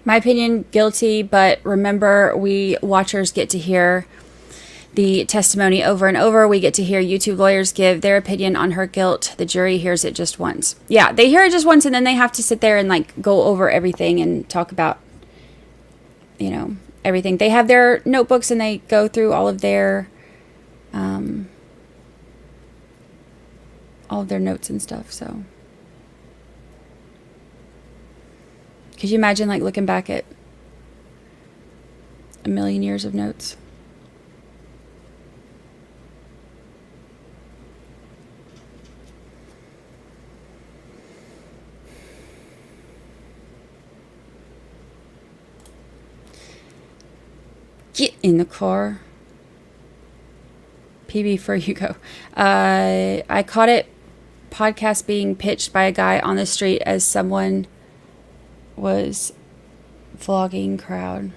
My opinion, guilty, but remember, we watchers get to hear the testimony over and over. We get to hear YouTube lawyers give their opinion on her guilt. The jury hears it just once. Yeah, they hear it just once, and then they have to sit there and like go over everything and talk about, you know, everything. They have their notebooks and they go through all of their notes and stuff. So could you imagine like looking back at a million years of notes? Get in the car. PB for you go. I caught it podcast being pitched by a guy on the street as someone was vlogging crowd.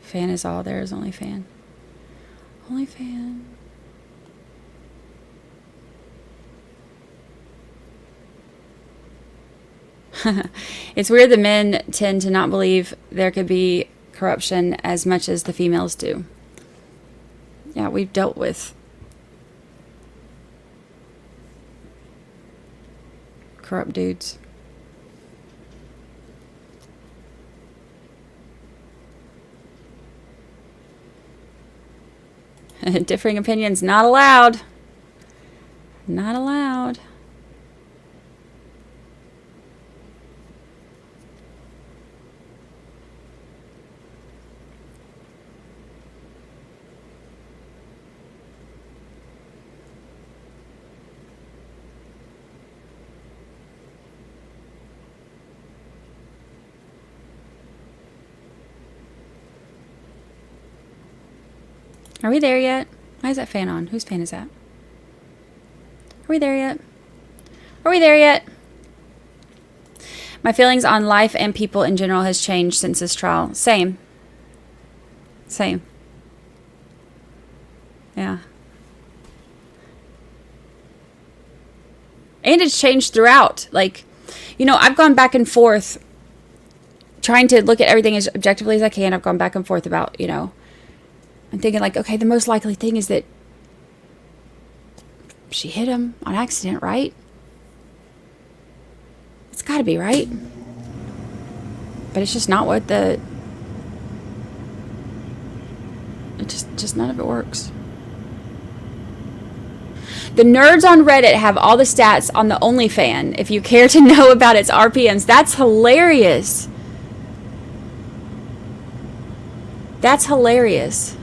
Fan is all there is only fan. Only fan. It's weird the men tend to not believe there could be corruption as much as the females do. Yeah, we've dealt with corrupt dudes. Differing opinions not allowed. Not allowed. Are we there yet? Why is that fan on? Whose fan is that? Are we there yet? Are we there yet? My feelings on life and people in general has changed since this trial. Same. Same. Yeah. And it's changed throughout. Like, you know, I've gone back and forth trying to look at everything as objectively as I can. I've gone back and forth about, you know, I'm thinking like, okay, the most likely thing is that she hit him on accident, right? It's got to be, right? But it's just not what the... It just none of it works. The nerds on Reddit have all the stats on the OnlyFan. If you care to know about its RPMs, that's hilarious. That's hilarious.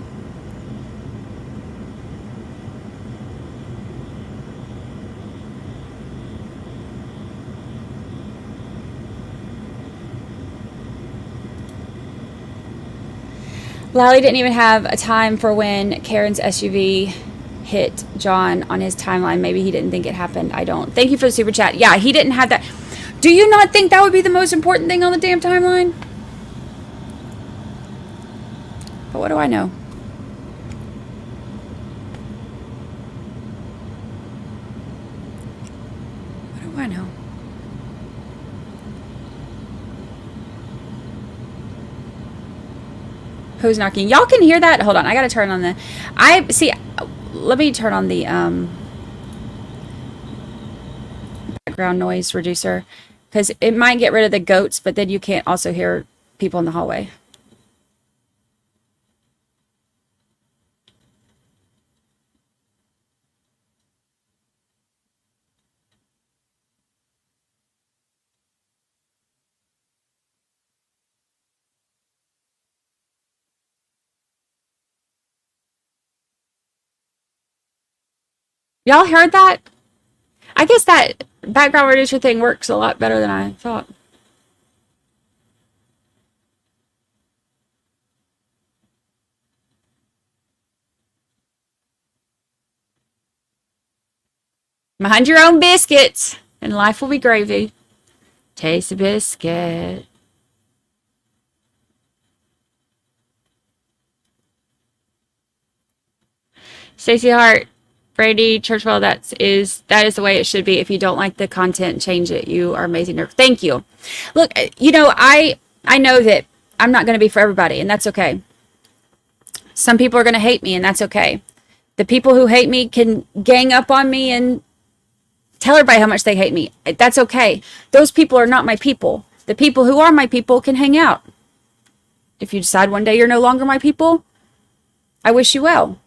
Lally didn't even have a time for when Karen's SUV hit John on his timeline. Maybe he didn't think it happened. I don't. Thank you for the super chat. Yeah, he didn't have that. Do you not think that would be the most important thing on the damn timeline? But what do I know? What do I know? Who's knocking? Y'all can hear that? Hold on, I gotta turn on the... let me turn on the background noise reducer, because it might get rid of the goats, but then you can't also hear people in the hallway. Y'all heard that? I guess that background reducer thing works a lot better than I thought. Mind your own biscuits, and life will be gravy. Taste a biscuit. Stacey Hart, BrandiChurchwell, that is the way it should be. If you don't like the content, change it. You are amazing. Thank you. Look, you know, I know that I'm not going to be for everybody, and that's okay. Some people are going to hate me, and that's okay. The people who hate me can gang up on me and tell everybody how much they hate me. That's okay. Those people are not my people. The people who are my people can hang out. If you decide one day you're no longer my people, I wish you well.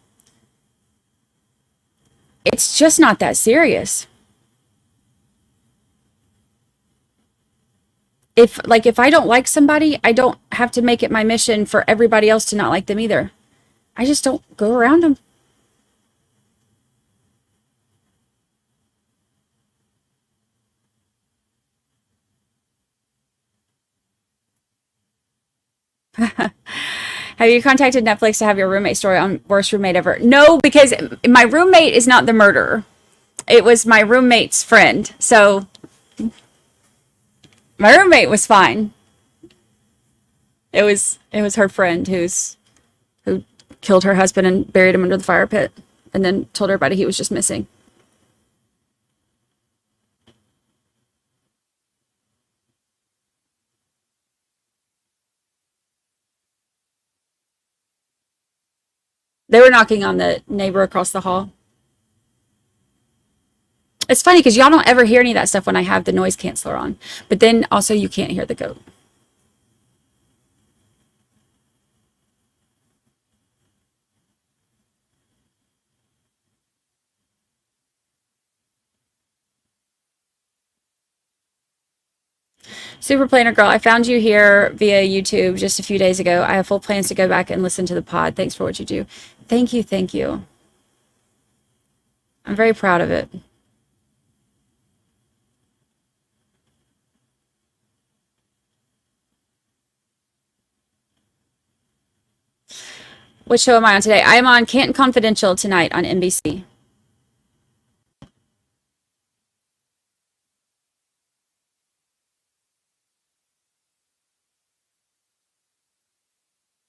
It's just not that serious. If I don't like somebody, I don't have to make it my mission for everybody else to not like them either. I just don't go around them. Have you contacted Netflix to have your roommate story on worst roommate ever? No, because my roommate is not the murderer. It was my roommate's friend. So my roommate was fine. It was her friend who killed her husband and buried him under the fire pit, and then told everybody he was just missing. They were knocking on the neighbor across the hall. It's funny because y'all don't ever hear any of that stuff when I have the noise canceller on. But then also you can't hear the goat. Super Planner Girl, I found you here via YouTube just a few days ago. I have full plans to go back and listen to the pod. Thanks for what you do. Thank you, thank you. I'm very proud of it. What show am I on today? I am on Canton Confidential tonight on NBC.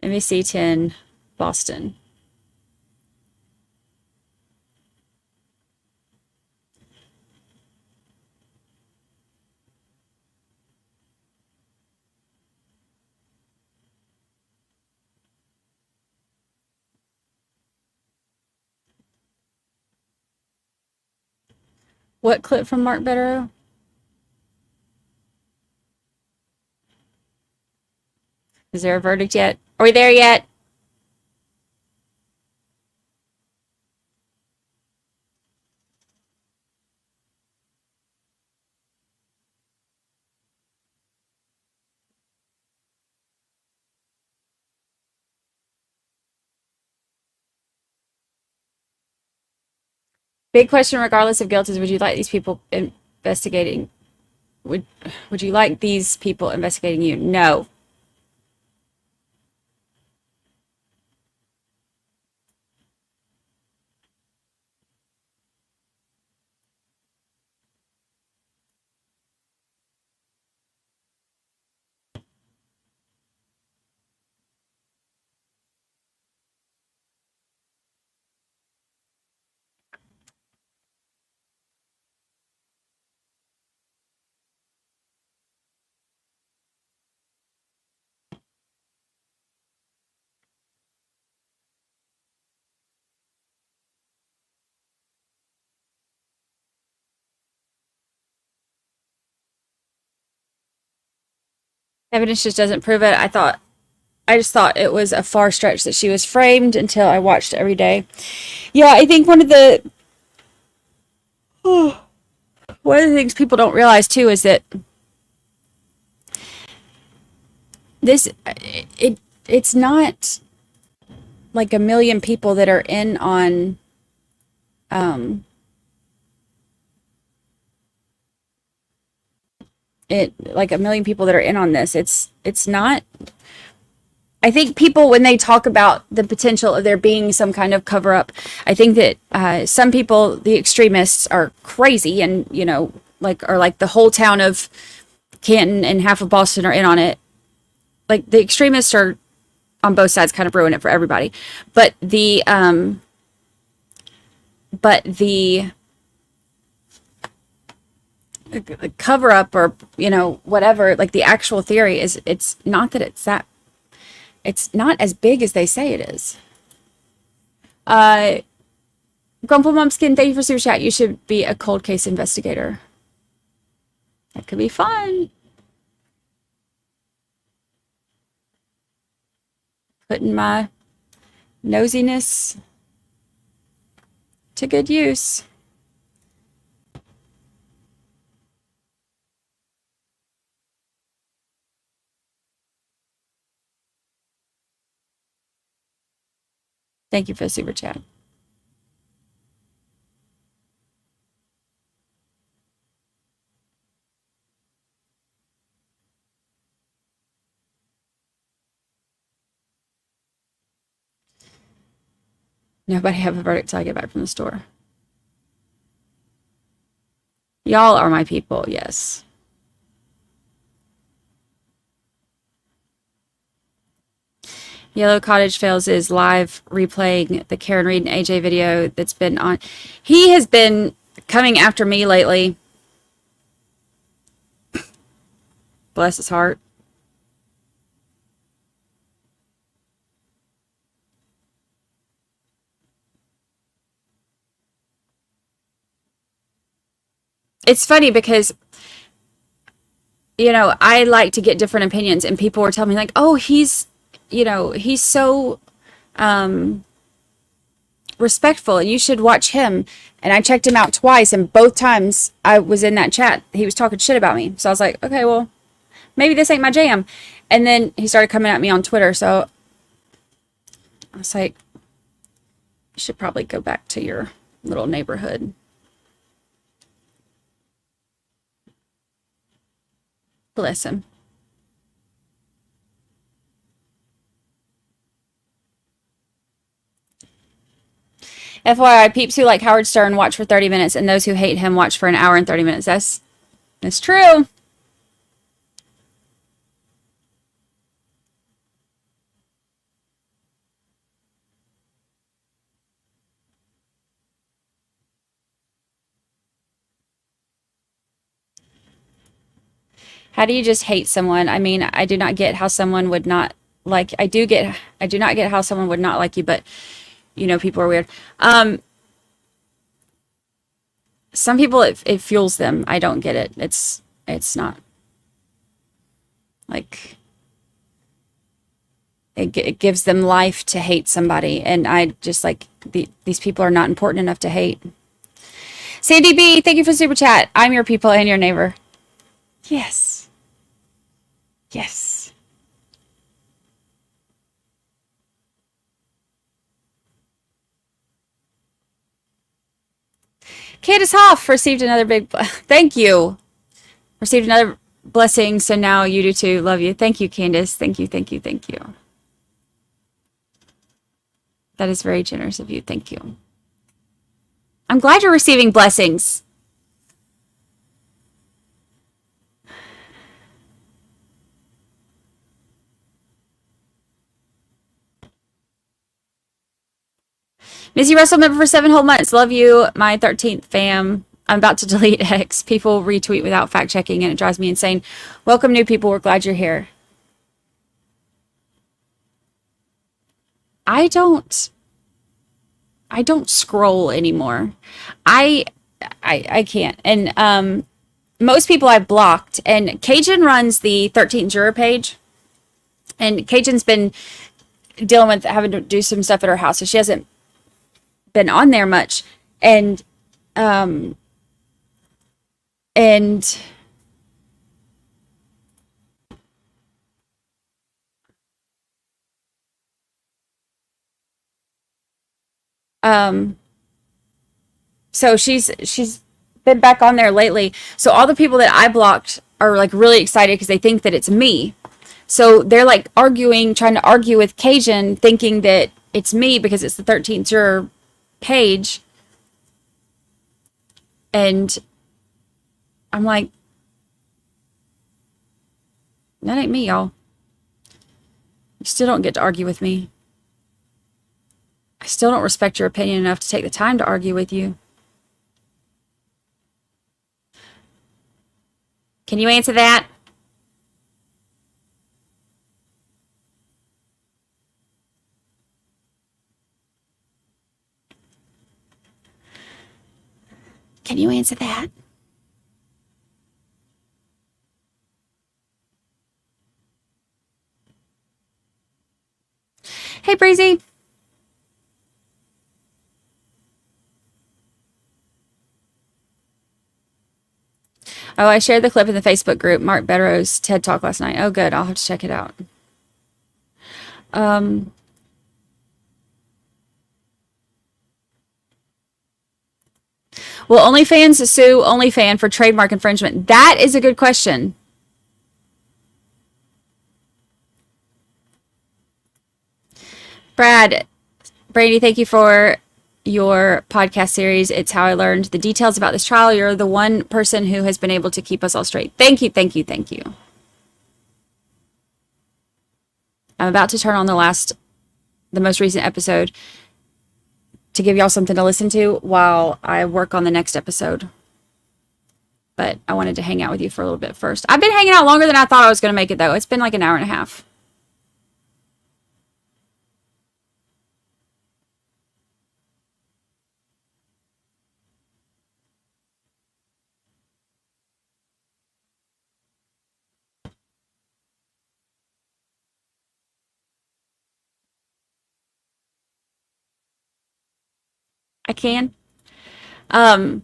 NBC 10, Boston. What clip from Mark Betterow? Is there a verdict yet? Are we there yet? Big question, regardless of guilt, is would you like these people investigating? Would you like these people investigating you? No. Evidence just doesn't prove it. I just thought it was a far stretch that she was framed until I watched every day. Yeah, I think one of the things people don't realize too is that it's not like a million people that are in on it, like a million people that are in on this. It's not. I think people, when they talk about the potential of there being some kind of cover up, I think that some people, the extremists, are crazy and, are like the whole town of Canton and half of Boston are in on it. Like the extremists are on both sides, kind of ruin it for everybody. But the cover up, or whatever, like the actual theory is, it's not that it's not as big as they say it is. Grumple Mumpskin, thank you for super chat. You should be a cold case investigator. That could be fun. Putting my nosiness to good use. Thank you for the super chat. Nobody have a verdict till I get back from the store. Y'all are my people, yes. Yellow Cottage Fails is live replaying the Karen Reed and AJ video that's been on. He has been coming after me lately. Bless his heart. It's funny because, you know, I like to get different opinions, and people were telling me like, oh, he's so respectful and you should watch him. And I checked him out twice, and both times I was in that chat, he was talking shit about me. So I was like, okay, well, maybe this ain't my jam. And then he started coming at me on Twitter. So I was like, you should probably go back to your little neighborhood. Bless him. FYI, peeps who like Howard Stern watch for 30 minutes, and those who hate him watch for an hour and 30 minutes. That's true. How do you just hate someone? I mean, I do not get how someone would not like, I do not get how someone would not like you, but you know, people are weird. Some people, it fuels them. I don't get it. It's not like, it gives them life to hate somebody. And I just like, these people are not important enough to hate. Sandy B, thank you for the super chat. I'm your people and your neighbor. Yes. Yes. Candace Hoff received another big, thank you. Received another blessing, so now you do too. Love you. Thank you, Candace. Thank you, thank you, thank you. That is very generous of you. Thank you. I'm glad you're receiving blessings. Missy Russell, member for 7 whole months. Love you, my 13th fam. I'm about to delete X. People retweet without fact checking, and it drives me insane. Welcome, new people. We're glad you're here. I don't scroll anymore. I can't. And most people I've blocked. And Cajun runs the 13th juror page. And Cajun's been dealing with having to do some stuff at her house, so she hasn't been on there much. And so she's been back on there lately. So all the people that I blocked are like really excited because they think that it's me. So they're like arguing, trying to argue with Cajun, thinking that it's me because it's the 13th juror page. And I'm like, that ain't me, y'all. You still don't get to argue with me. I still don't respect your opinion enough to take the time to argue with you. Can you answer that? Can you answer that? Hey, Breezy. Oh, I shared the clip in the Facebook group, Mark Bedrow's TED Talk last night. Oh, good. I'll have to check it out. Will OnlyFans sue OnlyFan for trademark infringement? That is a good question. Brandi, thank you for your podcast series. It's how I learned the details about this trial. You're the one person who has been able to keep us all straight. Thank you, thank you, thank you. I'm about to turn on the last the most recent episode to give y'all something to listen to while I work on the next episode. But I wanted to hang out with you for a little bit first. I've been hanging out longer than I thought I was going to make it, though. It's been like an hour and a half. I can. Um,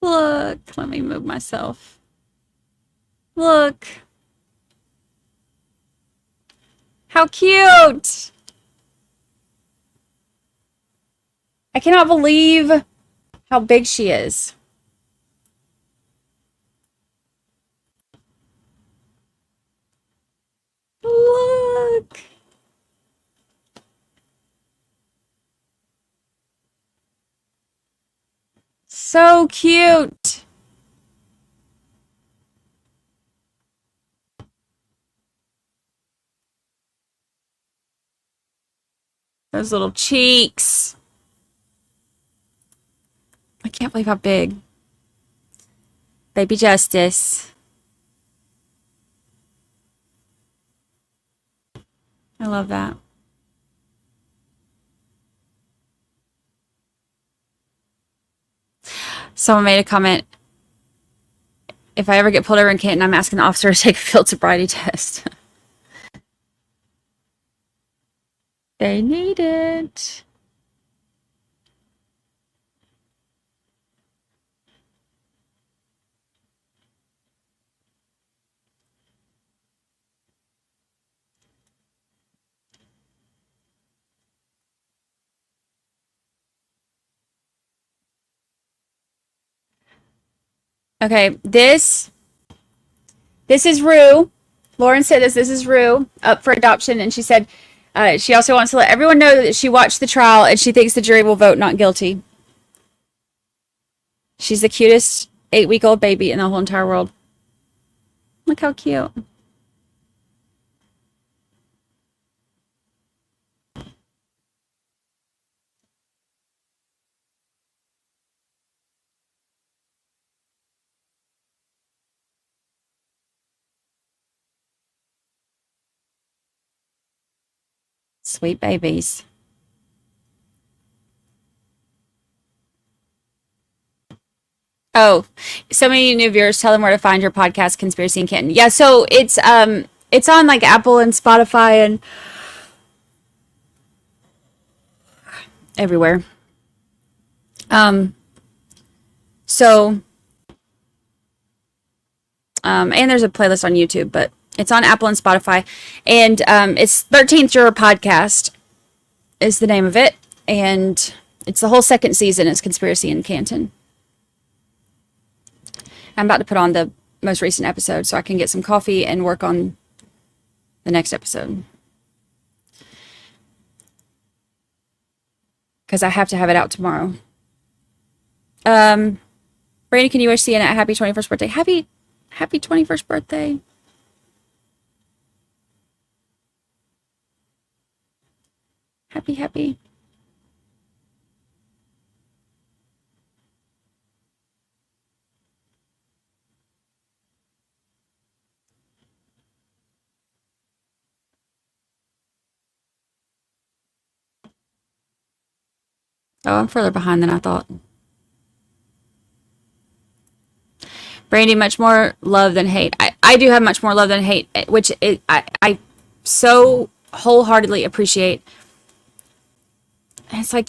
Look, let me move myself. Look. How cute. I cannot believe how big she is. Look. So cute. Those little cheeks. I can't believe how big. Baby Justice. I love that. Someone made a comment. If I ever get pulled over in Canton, I'm asking the officer to take a field sobriety test. They need it. Okay, this is Rue. Lauren said this is Rue up for adoption, and she said she also wants to let everyone know that she watched the trial and she thinks the jury will vote not guilty. She's the cutest 8-week-old baby in the whole entire world. Look how cute. Sweet babies. Oh, so many new viewers. Tell them where to find your podcast, Conspiracy and Kitten. Yeah, so it's on like Apple and Spotify and everywhere. So and there's a playlist on YouTube, but it's on Apple and Spotify, and it's 13th Juror Podcast is the name of it, and it's the whole second season. It's Conspiracy in Canton. I'm about to put on the most recent episode so I can get some coffee and work on the next episode. Because I have to have it out tomorrow. Brandi, can you wish Sienna a happy 21st birthday? Happy 21st birthday. Happy. Oh, I'm further behind than I thought. Brandi, much more love than hate. I do have much more love than hate, which I so wholeheartedly appreciate. It's like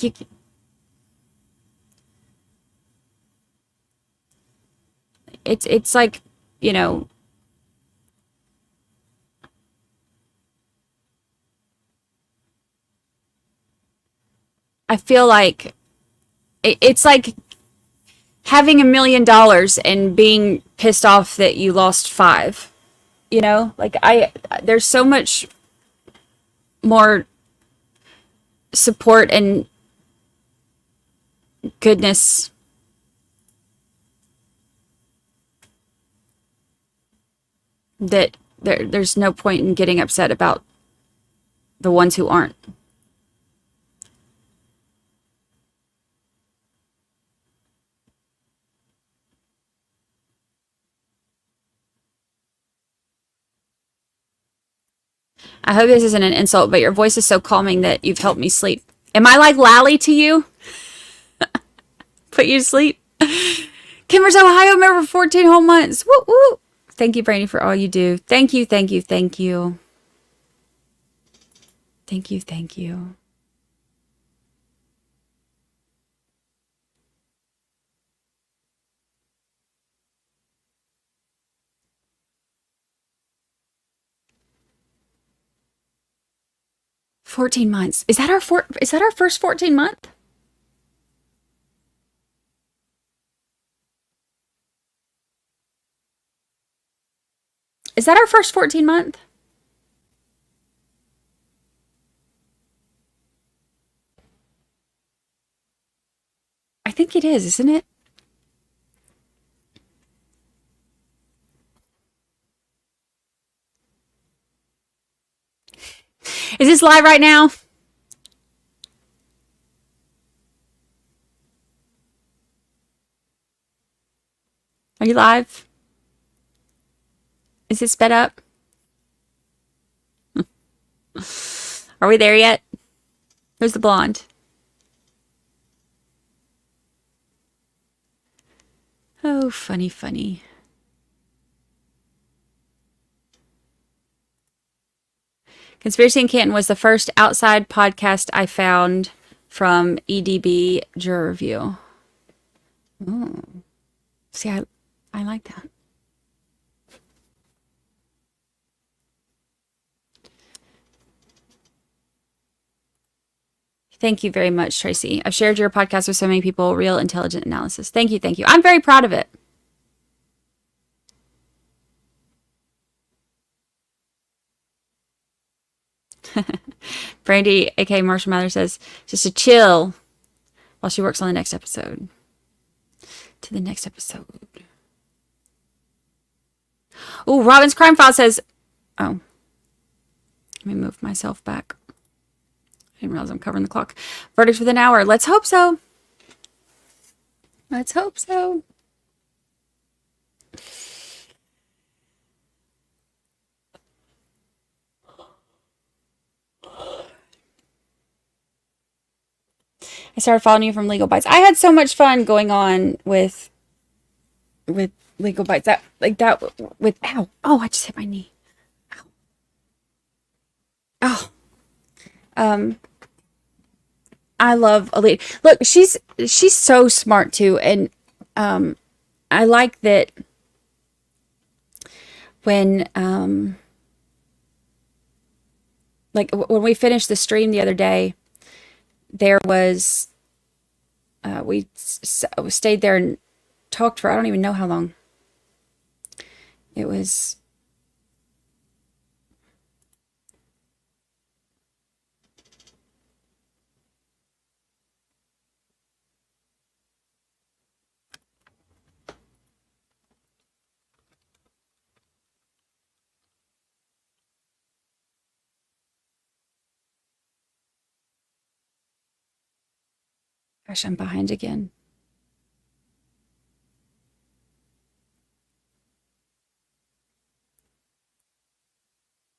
it's like, you know, I feel like it's like having $1 million and being pissed off that you lost 5. You know, like there's so much more support and goodness. That there's no point in getting upset about the ones who aren't. I hope this isn't an insult, but your voice is so calming that you've helped me sleep. Am I like Lally to you? Put you to sleep? Kimber's Ohio member for 14 whole months. Woo woo. Thank you, Brandi, for all you do. Thank you, thank you, thank you. Thank you, thank you. $14 months. Is that our first 14 month? Is that our first 14 month? I think it is, isn't it? Is this live right now? Are you live? Is it sped up? Are we there yet? Who's the blonde? Oh, funny, funny. Conspiracy in Canton was the first outside podcast I found from EDB Juror Review. Ooh. See, I like that. Thank you very much, Tracy. I've shared your podcast with so many people. Real intelligent analysis. Thank you, thank you. I'm very proud of it. Brandi, aka Marshall Mather, says just to chill while she works on the next episode. To the next episode. Oh, Robin's Crime File says, oh, let me move myself back. I didn't realize I'm covering the clock. Verdict within an hour. Let's hope so. Let's hope so. I started following you from Legal Bites. I had so much fun going on with Legal Bites. That with ow. Oh, I just hit my knee. Ow. Oh. I love Elite. Look, she's so smart too, and I like that when like when we finished the stream the other day, there was we stayed there and talked for I don't even know how long. It was gosh, I'm behind again.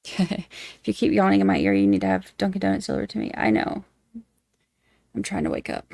If you keep yawning in my ear, you need to have Dunkin' Donuts delivered to me. I know. I'm trying to wake up.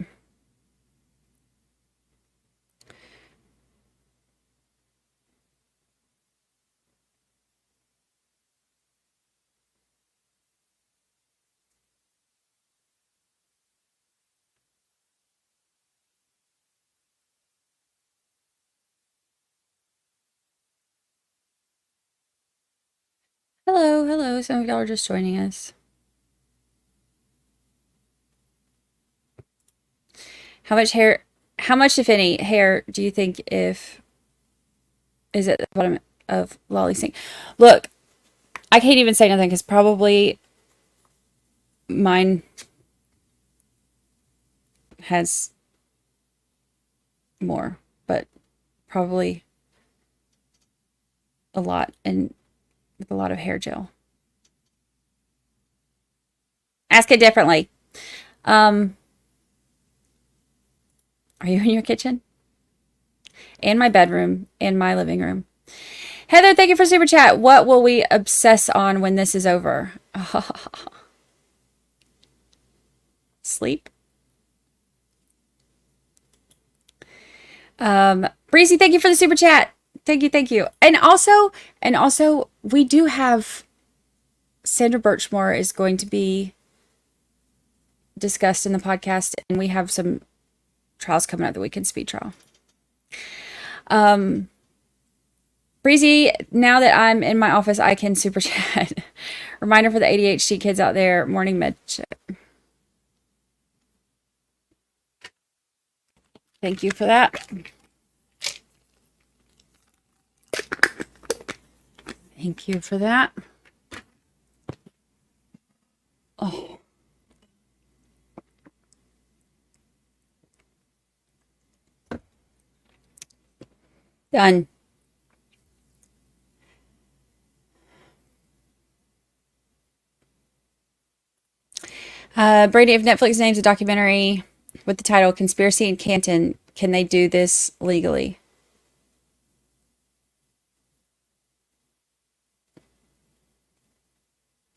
Hello, hello. Some of y'all are just joining us. How much, if any, hair do you think is at the bottom of Lolly's sink? Look, I can't even say nothing because probably mine has more, but probably a lot and with a lot of hair gel. Ask it differently. Are you in your kitchen? And my bedroom and my living room. Heather, thank you for super chat. What will we obsess on when this is over? Sleep. Breezy, thank you for the super chat. Thank you, thank you. And also, we do have Sandra Birchmore is going to be discussed in the podcast, and we have some trials coming up that we can speed trial. Breezy, now that I'm in my office, I can super chat. Reminder for the ADHD kids out there, morning med check. Thank you for that. Thank you for that. Oh. Done. Brady, if Netflix names a documentary with the title Conspiracy in Canton, can they do this legally?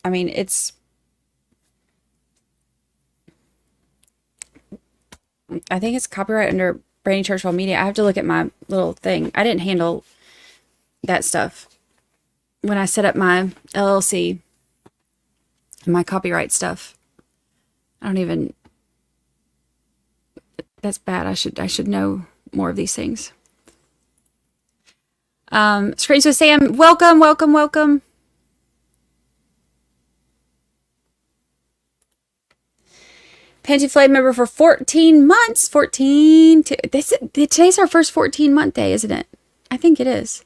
I mean, I think it's copyright under Brandi Churchwell Media. I have to look at my little thing. I didn't handle that stuff when I set up my LLC and my copyright stuff. I don't even, that's bad. I should know more of these things. Screams with Sam, welcome, welcome, welcome. Panty member for 14 months. 14. Today's our first 14-month day, isn't it? I think it is.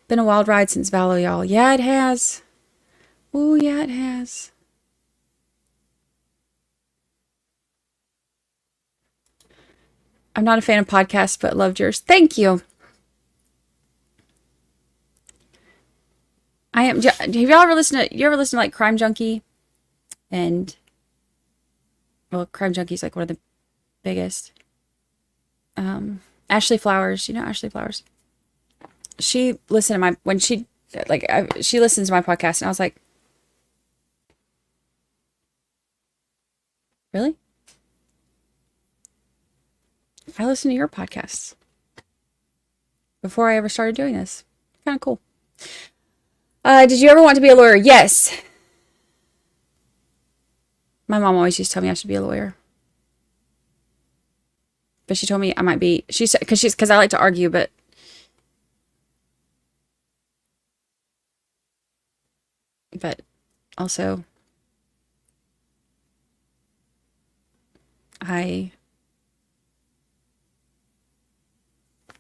Been a wild ride since Valo, y'all. Yeah, it has. Oh, yeah, it has. I'm not a fan of podcasts, but loved yours. Thank you. I am. Have y'all ever listened to? You ever listen to like Crime Junkie? And well, Crime Junkie's like one of the biggest. Ashley Flowers. You know Ashley Flowers. She listened to she listens to my podcast, and I was like, really? I listen to your podcasts before I ever started doing this. Kind of cool. Did you ever want to be a lawyer? Yes. My mom always used to tell me I should be a lawyer. But she told me I might be, she said, because I like to argue, but also I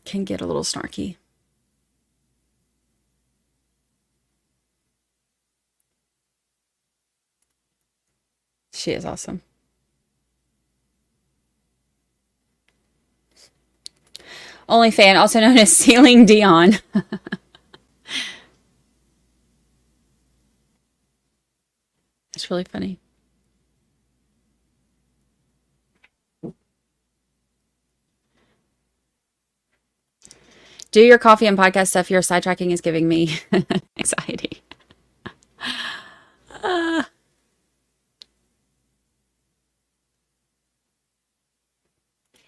can get a little snarky. She is awesome. Only fan, also known as Ceiling Dion. It's really funny. Do your coffee and podcast stuff. Your sidetracking is giving me anxiety.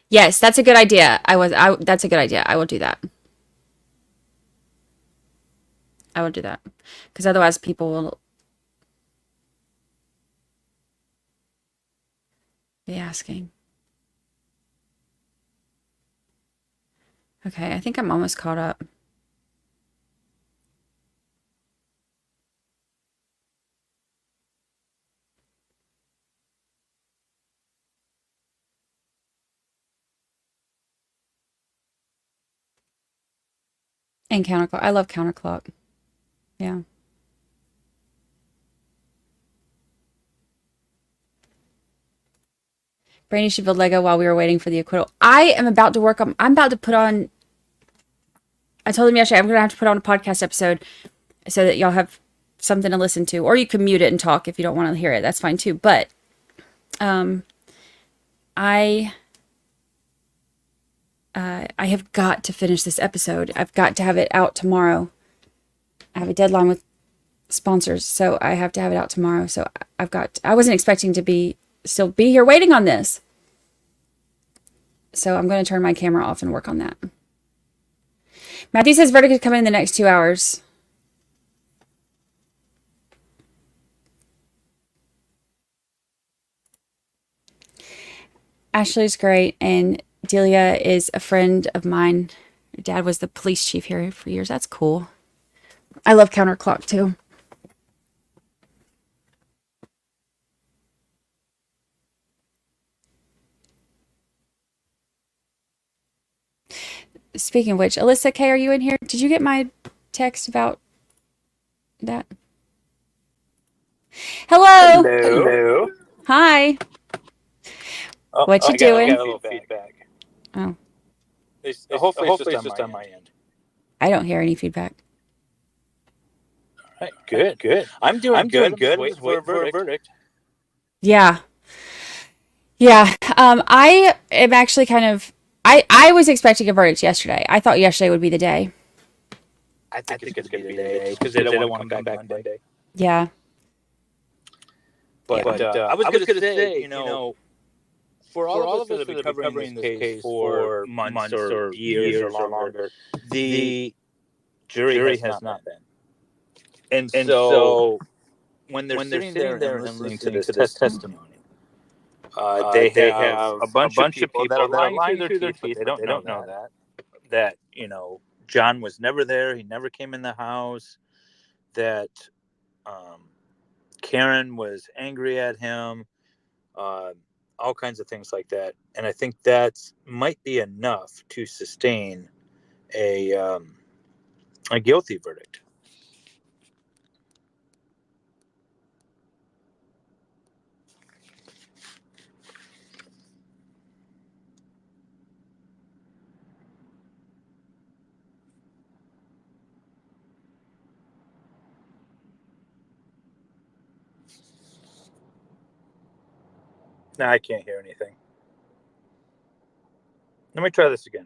Yes, that's a good idea. That's a good idea. I will do that. I will do that. Because otherwise people will be asking. Okay, I think I'm almost caught up. And counterclock. I love counterclock. Yeah. Brandi should build Lego while we were waiting for the acquittal. I'm about to put on, I told him yesterday, I'm going to have to put on a podcast episode so that y'all have something to listen to. Or you can mute it and talk if you don't want to hear it. That's fine too. But I have got to finish this episode. I've got to have it out tomorrow. I have a deadline with sponsors, so I have to have it out tomorrow. So I wasn't expecting to still be here waiting on this. So I'm going to turn my camera off and work on that. Matthew says verdict is coming in the next 2 hours. Ashley's great, and Delia is a friend of mine. Her dad was the police chief here for years. That's cool. I love Counterclock too. Speaking of which, Alyssa K, are you in here? Did you get my text about that? Hello. Hello. Hi. What you doing? I got a little feedback. Oh, Hopefully it's just on my end. I don't hear any feedback. All right, good. I'm doing good. I'm just waiting for a verdict. Yeah. I am actually kind of. I was expecting a verdict yesterday. I thought yesterday would be the day. I think it's going to be today because they don't want to come back Monday. Yeah. But I was going to say, for all of us that have been covering this case for months or years or longer, the jury has not been. And so when they're sitting there and listening to this testimony, they have a bunch of people that are lying through their teeth. They don't know that John was never there. He never came in the house. That Karen was angry at him. All kinds of things like that. And I think that might be enough to sustain a guilty verdict. Now I can't hear anything. Let me try this again.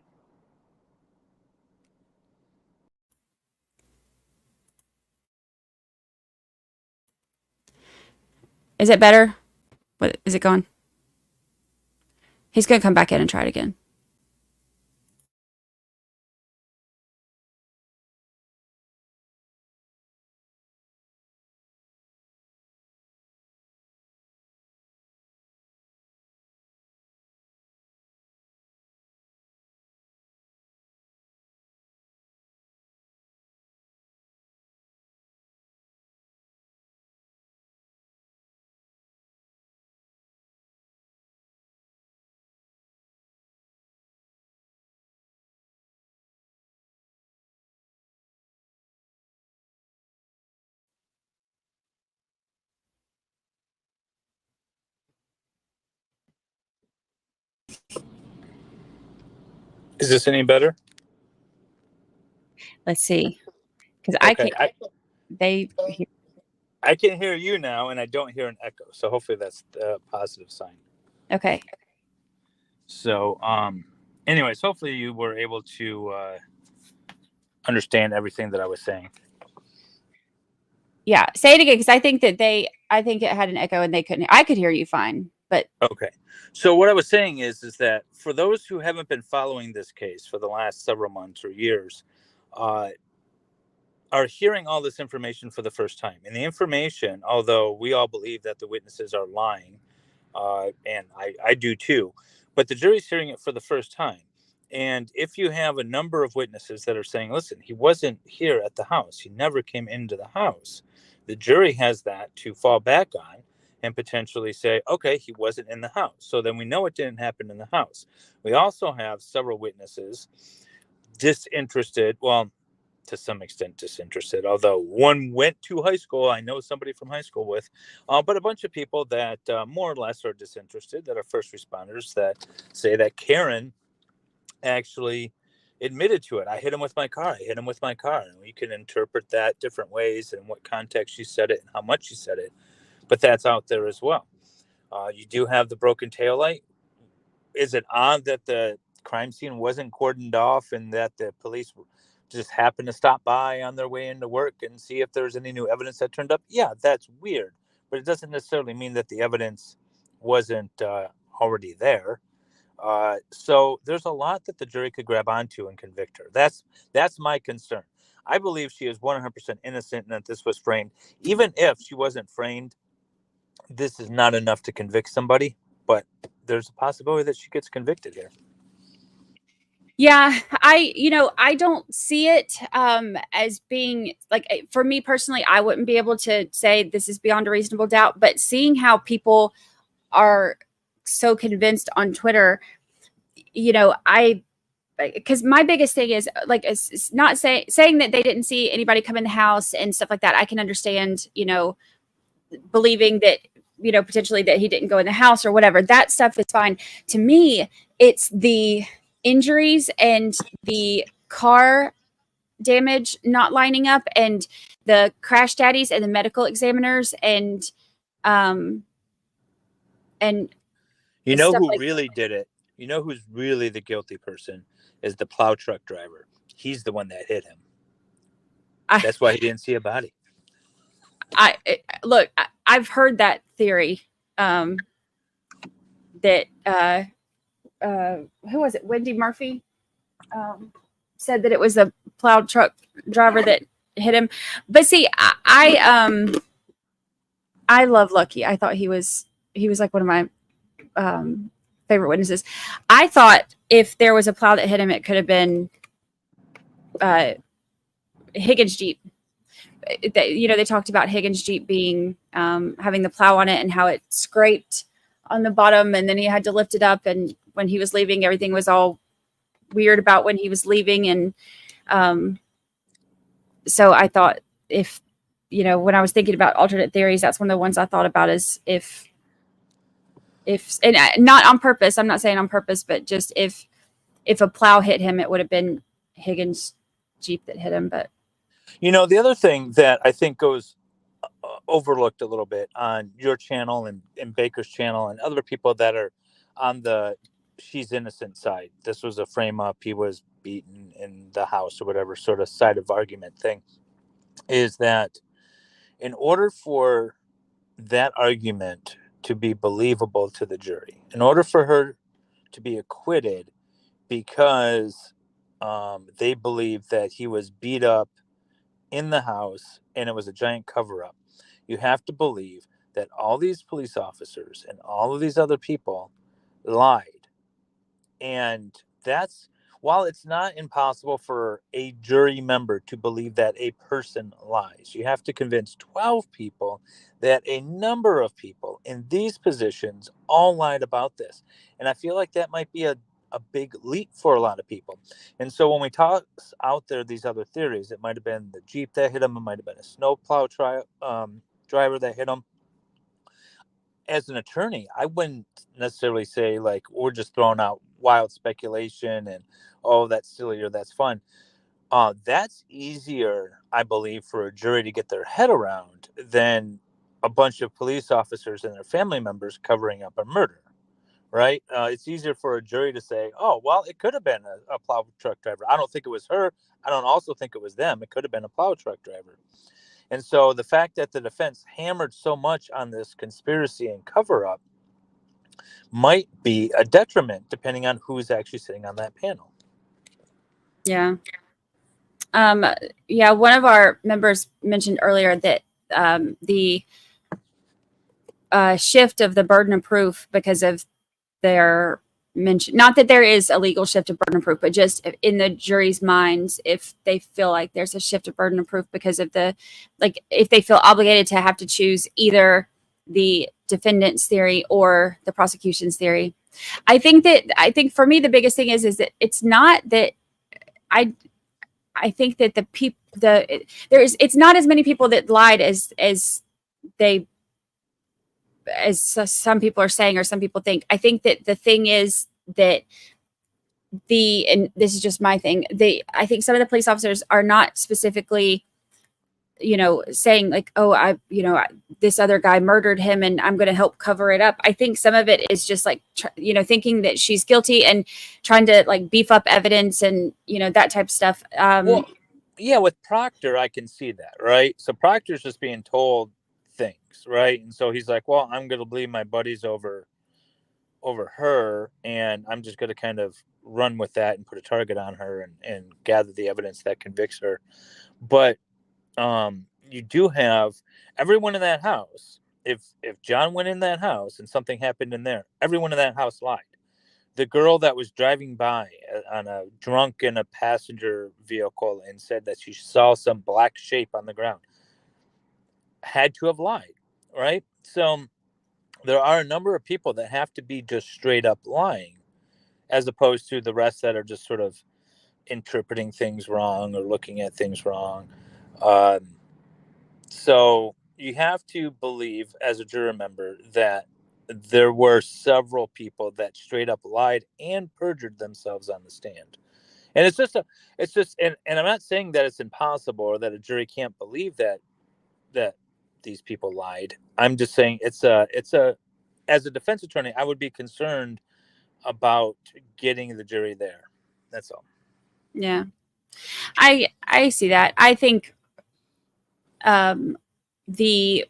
Is it better? What is it going? He's going to come back in and try it again. Is this any better? Let's see. Because Okay. I I can hear you now, and I don't hear an echo. So hopefully that's a positive sign. Okay. So, anyways, hopefully you were able to understand everything that I was saying. Yeah. Say it again, because I think it had an echo and they couldn't. I could hear you fine, but. Okay. So what I was saying is that for those who haven't been following this case for the last several months or years, are hearing all this information for the first time. And the information, although we all believe that the witnesses are lying, and I do too, but the jury's hearing it for the first time. And if you have a number of witnesses that are saying, listen, he wasn't here at the house, he never came into the house, the jury has that to fall back on and potentially say, okay, he wasn't in the house. So then we know it didn't happen in the house. We also have several witnesses disinterested. Well, to some extent disinterested, although one went to high school. I know somebody from high school with, but a bunch of people that more or less are disinterested, that are first responders, that say that Karen actually admitted to it. I hit him with my car. I hit him with my car. And we can interpret that different ways and what context she said it and how much she said it. But that's out there as well. You do have the broken taillight. Is it odd that the crime scene wasn't cordoned off and that the police just happened to stop by on their way into work and see if there's any new evidence that turned up? Yeah, that's weird. But it doesn't necessarily mean that the evidence wasn't already there. So there's a lot that the jury could grab onto and convict her. That's my concern. I believe she is 100% innocent and that this was framed. Even if she wasn't framed, this is not enough to convict somebody, but there's a possibility that she gets convicted here. Yeah, I don't see it as being like, for me personally, I wouldn't be able to say this is beyond a reasonable doubt, but seeing how people are so convinced on Twitter, because my biggest thing is like, it's not saying that they didn't see anybody come in the house and stuff like that. I can understand, believing that, potentially that he didn't go in the house or whatever. That stuff is fine. To me, it's the injuries and the car damage not lining up and the crash daddies and the medical examiners and you know who like really did it? You know who's really the guilty person is the plow truck driver. He's the one that hit him. That's why he didn't see a body. I've heard that theory that who was it? Wendy Murphy said that it was a plow truck driver that hit him. But see, I love Lucky. I thought he was like one of my favorite witnesses. I thought if there was a plow that hit him, it could have been Higgins' Jeep. They talked about Higgins' Jeep being having the plow on it and how it scraped on the bottom, and then he had to lift it up. And when he was leaving, everything was all weird about when he was leaving. And so I thought if, when I was thinking about alternate theories, that's one of the ones I thought about is if, and not on purpose, I'm not saying on purpose, but just if a plow hit him, it would have been Higgins' Jeep that hit him. But the other thing that I think goes overlooked a little bit on your channel and Baker's channel and other people that are on the she's innocent side. This was a frame up. He was beaten in the house or whatever sort of side of argument thing, is that in order for that argument to be believable to the jury, in order for her to be acquitted because they believe that he was beat up in the house and it was a giant cover-up, you have to believe that all these police officers and all of these other people lied. And that's, while it's not impossible for a jury member to believe that a person lies, you have to convince 12 people that a number of people in these positions all lied about this. And I feel like that might be a big leap for a lot of people. And so when we toss out there these other theories, it might have been the Jeep that hit him, it might have been a snowplow driver that hit him. As an attorney, I wouldn't necessarily say like we're just throwing out wild speculation and that's silly or that's fun. That's easier, I believe, for a jury to get their head around than a bunch of police officers and their family members covering up a murder. Right? It's easier for a jury to say, oh, well, it could have been a plow truck driver. I don't think it was her. I don't also think it was them. It could have been a plow truck driver. And so the fact that the defense hammered so much on this conspiracy and cover-up might be a detriment depending on who's actually sitting on that panel. Yeah. One of our members mentioned earlier that the shift of the burden of proof because of their mention, not that there is a legal shift of burden of proof, but just in the jury's minds, if they feel like there's a shift of burden of proof because of if they feel obligated to have to choose either the defendant's theory or the prosecution's theory. I think for me, the biggest thing is that it's not that I think that it's not as many people that lied as some people are saying, or some people think. I think that the thing is that and this is just my thing, I think some of the police officers are not specifically, saying like, oh, this other guy murdered him and I'm going to help cover it up. I think some of it is just like, thinking that she's guilty and trying to like beef up evidence and, that type of stuff. Well, yeah, with Proctor, I can see that, right? So Proctor's just being told things, right? And so he's like, well, I'm going to believe my buddies over her, and I'm just going to kind of run with that and put a target on her and gather the evidence that convicts her. But you do have everyone in that house. If John went in that house and something happened in there, everyone in that house lied. The girl that was driving by on a drunk in a passenger vehicle and said that she saw some black shape on the ground had to have lied, right? So there are a number of people that have to be just straight up lying, as opposed to the rest that are just sort of interpreting things wrong or looking at things wrong. So you have to believe as a jury member that there were several people that straight up lied and perjured themselves on the stand. And and I'm not saying that it's impossible or that a jury can't believe that these people lied. I'm just saying as a defense attorney, I would be concerned about getting the jury there. That's all. Yeah, I see that. I think the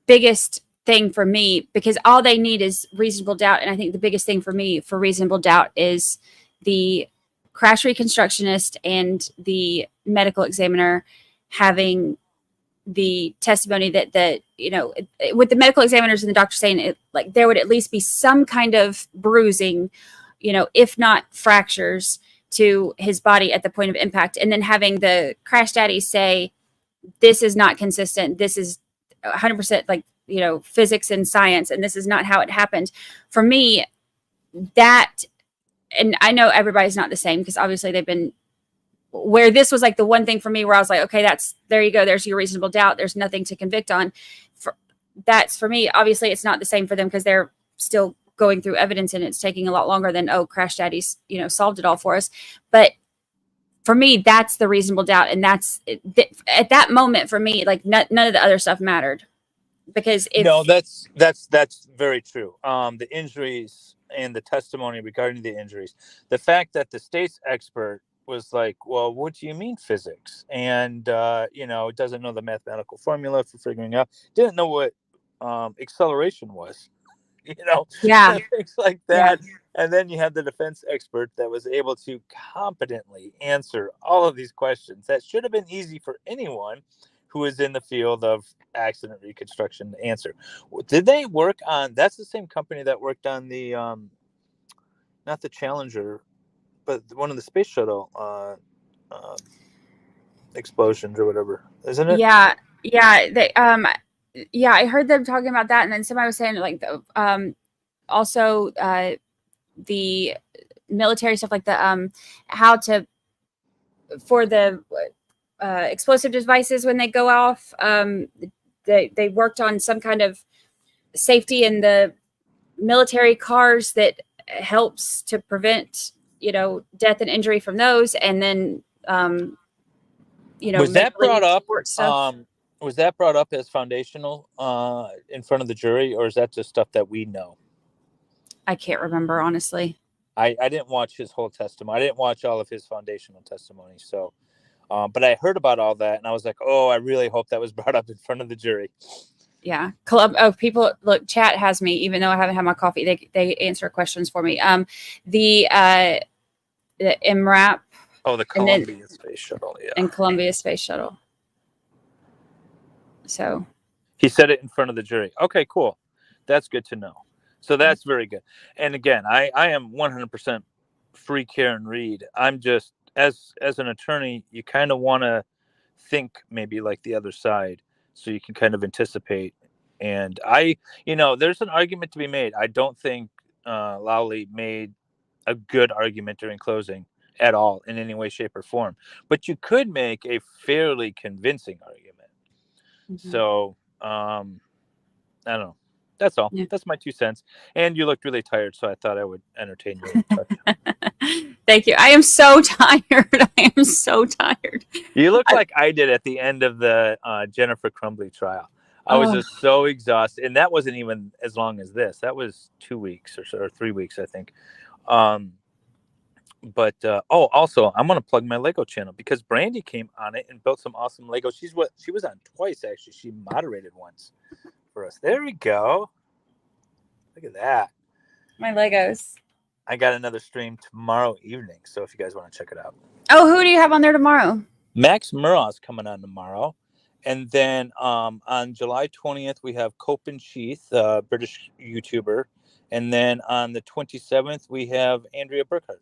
biggest thing for me, because all they need is reasonable doubt, and I think the biggest thing for me for reasonable doubt is the crash reconstructionist and the medical examiner having the testimony that with the medical examiners and the doctor saying like there would at least be some kind of bruising, if not fractures to his body at the point of impact, and then having the crash daddy say this is not consistent, this is 100% like physics and science, and this is not how it happened. For me, that, and I know everybody's not the same, because obviously they've been, where this was like the one thing for me where I was like, okay, there you go, there's your reasonable doubt, there's nothing to convict on. That's for me. Obviously it's not the same for them because they're still going through evidence and it's taking a lot longer than, crash daddy's solved it all for us. But for me, that's the reasonable doubt, and that's at that moment for me, like none of the other stuff mattered. Because that's very true. The injuries and the testimony regarding the injuries, the fact that the state's expert was like, well, what do you mean physics? And doesn't know the mathematical formula for figuring out, didn't know what acceleration was, yeah, things like that. Yeah. And then you had the defense expert that was able to competently answer all of these questions that should have been easy for anyone who is in the field of accident reconstruction to answer. Did they work on, that's the same company that worked on the, not the Challenger, but one of the space shuttle explosions or whatever, isn't it? Yeah. They, I heard them talking about that. And then somebody was saying like, also, the military stuff, like the, how to, for the, explosive devices when they go off, they worked on some kind of safety in the military cars that helps to prevent death and injury from those. And then was that brought up was that brought up as foundational in front of the jury, or is that just stuff that we know? I can't remember, honestly. I didn't watch his whole testimony. I didn't watch all of his foundational testimony, so but I heard about all that, and I was like, oh, I really hope that was brought up in front of the jury. Yeah. People, look, chat has me, even though I haven't had my coffee. They answer questions for me. The MRAP. Oh, the Columbia Space Shuttle, yeah. And Columbia Space Shuttle. So. He said it in front of the jury. Okay, cool. That's good to know. So that's very good. And again, I am 100% free Karen Reed. I'm just, as an attorney, you kind of want to think maybe like the other side, so you can kind of anticipate. And there's an argument to be made. I don't think Lowley made a good argument during closing. at all in any way, shape, or form. But you could make a fairly convincing argument. So I don't know. That's all. Yeah. That's my 2 cents. And you looked really tired, so I thought I would entertain you a touch. Thank you. I am so tired. I am so tired. You look like I did at the end of the Jennifer Crumbly trial. I was just so exhausted, and that wasn't even as long as this. That was 2 weeks or so, or 3 weeks, I think. But also, I'm gonna plug my Lego channel because Brandi came on it and built some awesome Lego. She was on twice actually. She moderated once for us. There we go. Look at that. My Legos. I got another stream tomorrow evening, so if you guys want to check it out. Oh, who do you have on there tomorrow? Max Murrah's coming on tomorrow. And then on July 20th, we have Copen Sheath, British YouTuber. And then on the 27th, we have Andrea Burkhardt.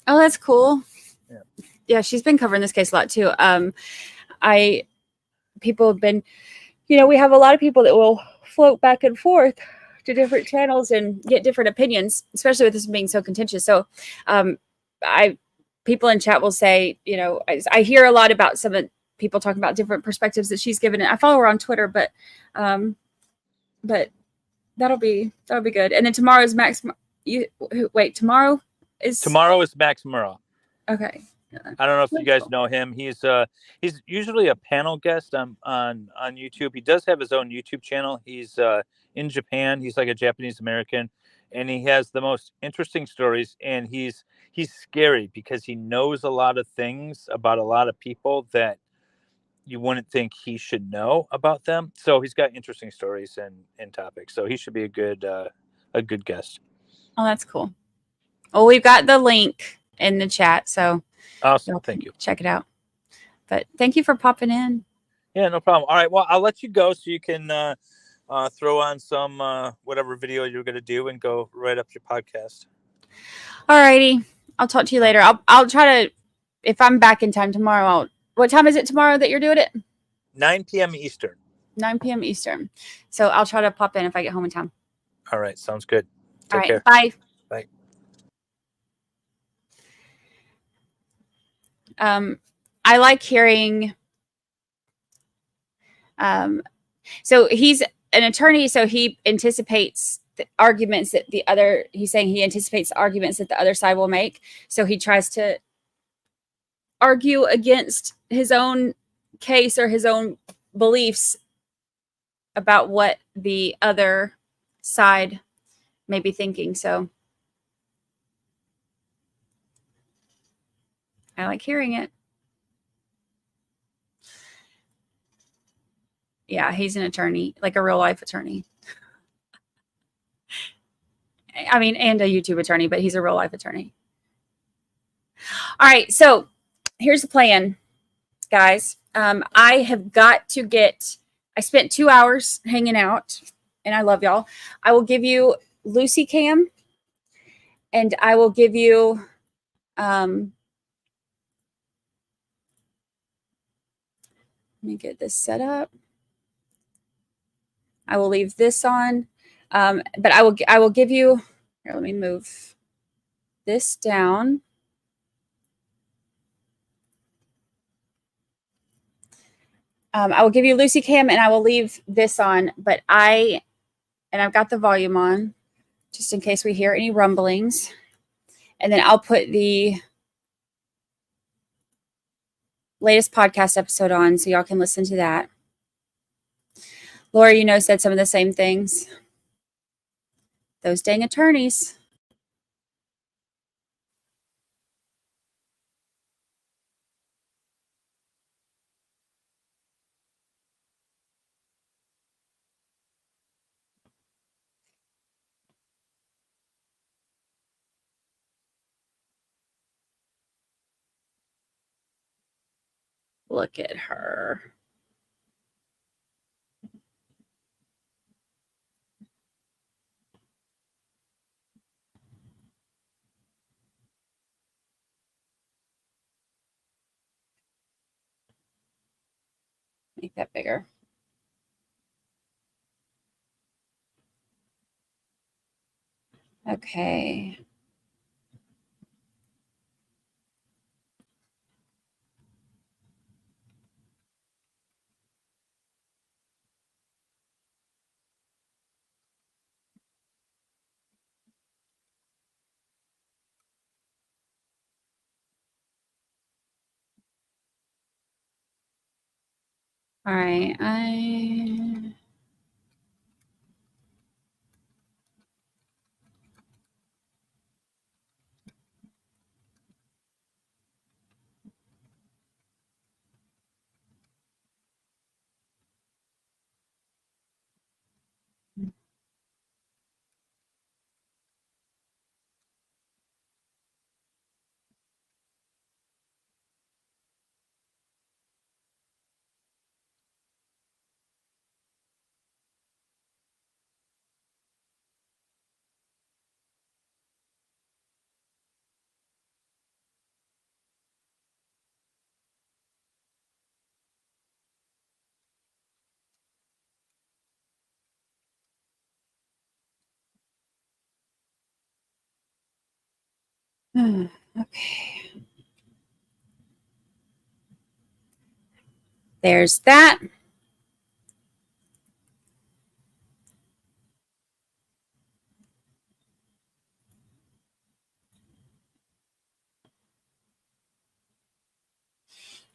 Oh, that's cool. Yeah. Yeah, she's been covering this case a lot too. People have been, we have a lot of people that will float back and forth to different channels and get different opinions, especially with this being so contentious. So, people in chat will say, I hear a lot about some of people talking about different perspectives that she's given. I follow her on Twitter, but that'll be good. And then tomorrow's Max. Tomorrow is Max Murrah. Okay. I don't know if you guys know him. He's usually a panel guest on YouTube. He does have his own YouTube channel. He's in Japan. He's like a Japanese American, and he has the most interesting stories. And he's scary because he knows a lot of things about a lot of people that you wouldn't think he should know about them. So he's got interesting stories and topics. So he should be a good guest. Oh, that's cool. Well, we've got the link in the chat, so awesome. Thank you. Check it out. But thank you for popping in. Yeah, no problem. All right. Well, I'll let you go so you can throw on some whatever video you're going to do and go write up your podcast. All righty. I'll talk to you later. I'll try to, if I'm back in time tomorrow, what time is it tomorrow that you're doing it? 9 p.m. Eastern. 9 p.m. Eastern. So I'll try to pop in if I get home in time. All right. Sounds good. Take care. Bye. Bye. I like hearing, so he's an attorney, so he anticipates the arguments that he's saying he anticipates the arguments that the other side will make. So he tries to argue against his own case or his own beliefs about what the other side may be thinking. So I like hearing it. Yeah, he's an attorney, like a real life attorney. I mean, and a YouTube attorney, but he's a real life attorney. All right, so here's the plan, guys. I have got to I spent 2 hours hanging out, and I love y'all. I will give you Lucy Cam, and I will give you, let me get this set up. I will leave this on, but I will give you, here, let me move this down. I will give you Lucy Cam and I will leave this on, but I've got the volume on just in case we hear any rumblings. And then I'll put the latest podcast episode on so y'all can listen to that. Laura, said some of the same things. Those dang attorneys. Look at her. Make that bigger. Okay. All right. I okay. There's that.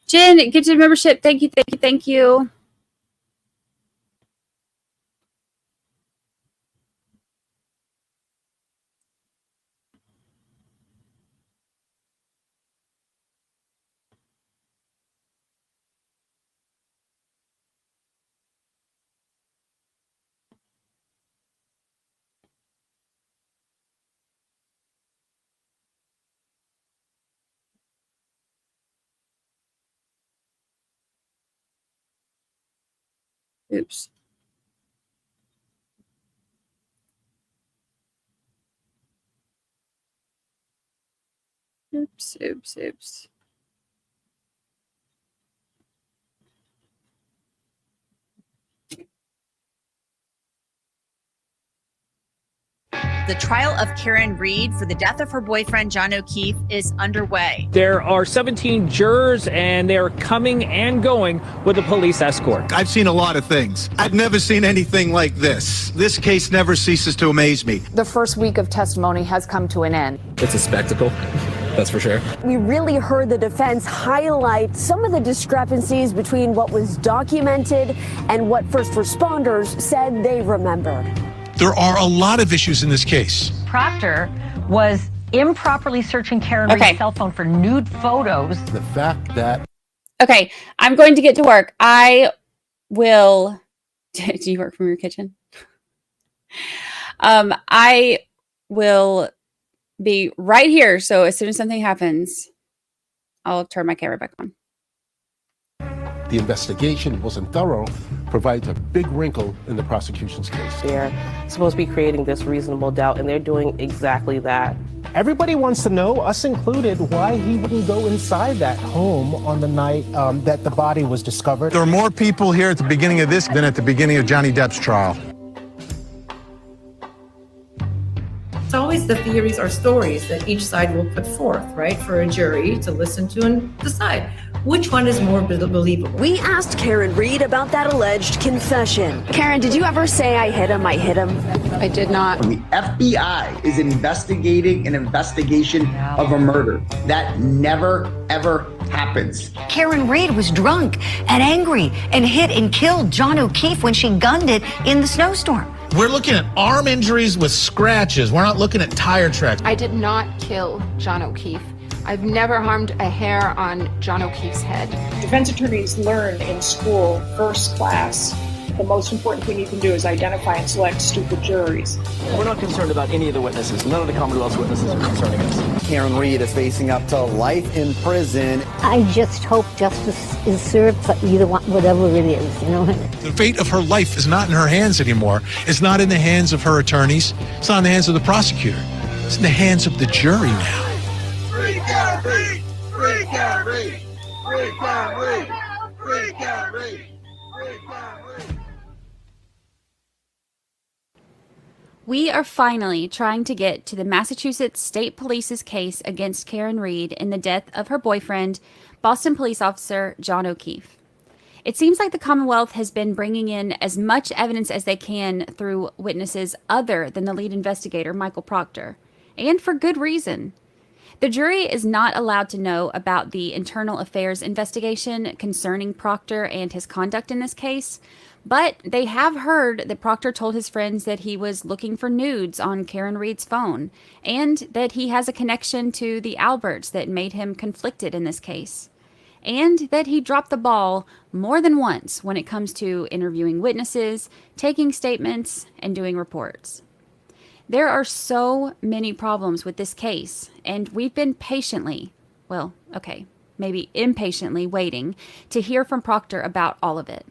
Jen, get your membership. Thank you, thank you, thank you. Oops. Oops, oops, oops. The trial of Karen Reed for the death of her boyfriend, John O'Keefe, is underway. There are 17 jurors, and they're coming and going with a police escort. I've seen a lot of things. I've never seen anything like this. This case never ceases to amaze me. The first week of testimony has come to an end. It's a spectacle, that's for sure. We really heard the defense highlight some of the discrepancies between what was documented and what first responders said they remembered. There are a lot of issues in this case. Proctor was improperly searching Karen Reed's cell phone for nude photos. The fact that... Okay, I'm going to get to work. I will... Do you work from your kitchen? I will be right here. So as soon as something happens, I'll turn my camera back on. The investigation wasn't thorough provides a big wrinkle in the prosecution's case. They're supposed to be creating this reasonable doubt, and they're doing exactly that. Everybody wants to know, us included, why he wouldn't go inside that home on the night that the body was discovered. There are more people here at the beginning of this than at the beginning of Johnny Depp's trial. It's always the theories or stories that each side will put forth, right, for a jury to listen to and decide which one is more believable. We asked Karen Reed about that alleged confession. Karen, did you ever say I hit him? I did not. The FBI is investigating an investigation of a murder. That never, ever happens. Karen Reed was drunk and angry and hit and killed John O'Keefe when she gunned it in the snowstorm. We're looking at arm injuries with scratches. We're not looking at tire tracks. I did not kill John O'Keefe. I've never harmed a hair on John O'Keefe's head. Defense attorneys learn in school, first class, the most important thing you can do is identify and select stupid juries. We're not concerned about any of the witnesses. None of the Commonwealth's witnesses are concerning us. Karen Reed is facing up to life in prison. I just hope justice is served for either one, whatever it is, you know. The fate of her life is not in her hands anymore. It's not in the hands of her attorneys. It's not in the hands of the prosecutor. It's in the hands of the jury now. Free Karen Reed! Free Karen Reed! Free Karen Reed! Free Karen Reed! Free Karen Reed! We are finally trying to get to the Massachusetts State Police's case against Karen Reed in the death of her boyfriend, Boston police officer John O'Keefe. It seems like the Commonwealth has been bringing in as much evidence as they can through witnesses other than the lead investigator, Michael Proctor, and for good reason. The jury is not allowed to know about the internal affairs investigation concerning Proctor and his conduct in this case, but they have heard that Proctor told his friends that he was looking for nudes on Karen Reed's phone, and that he has a connection to the Alberts that made him conflicted in this case, and that he dropped the ball more than once when it comes to interviewing witnesses, taking statements, and doing reports. There are so many problems with this case, and we've been impatiently waiting to hear from Proctor about all of it.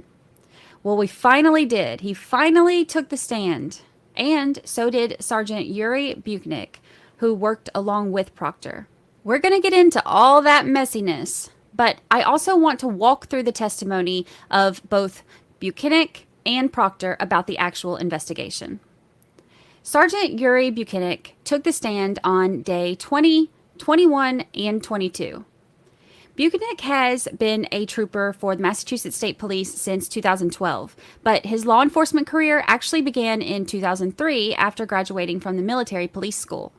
Well, we finally did. He finally took the stand, and so did Sergeant Yuri Buchnick, who worked along with Proctor. We're going to get into all that messiness, but I also want to walk through the testimony of both Buchnick and Proctor about the actual investigation. Sergeant Yuri Buchnick took the stand on day 20, 21, and 22. Buchnick has been a trooper for the Massachusetts State Police since 2012, but his law enforcement career actually began in 2003 after graduating from the military police school.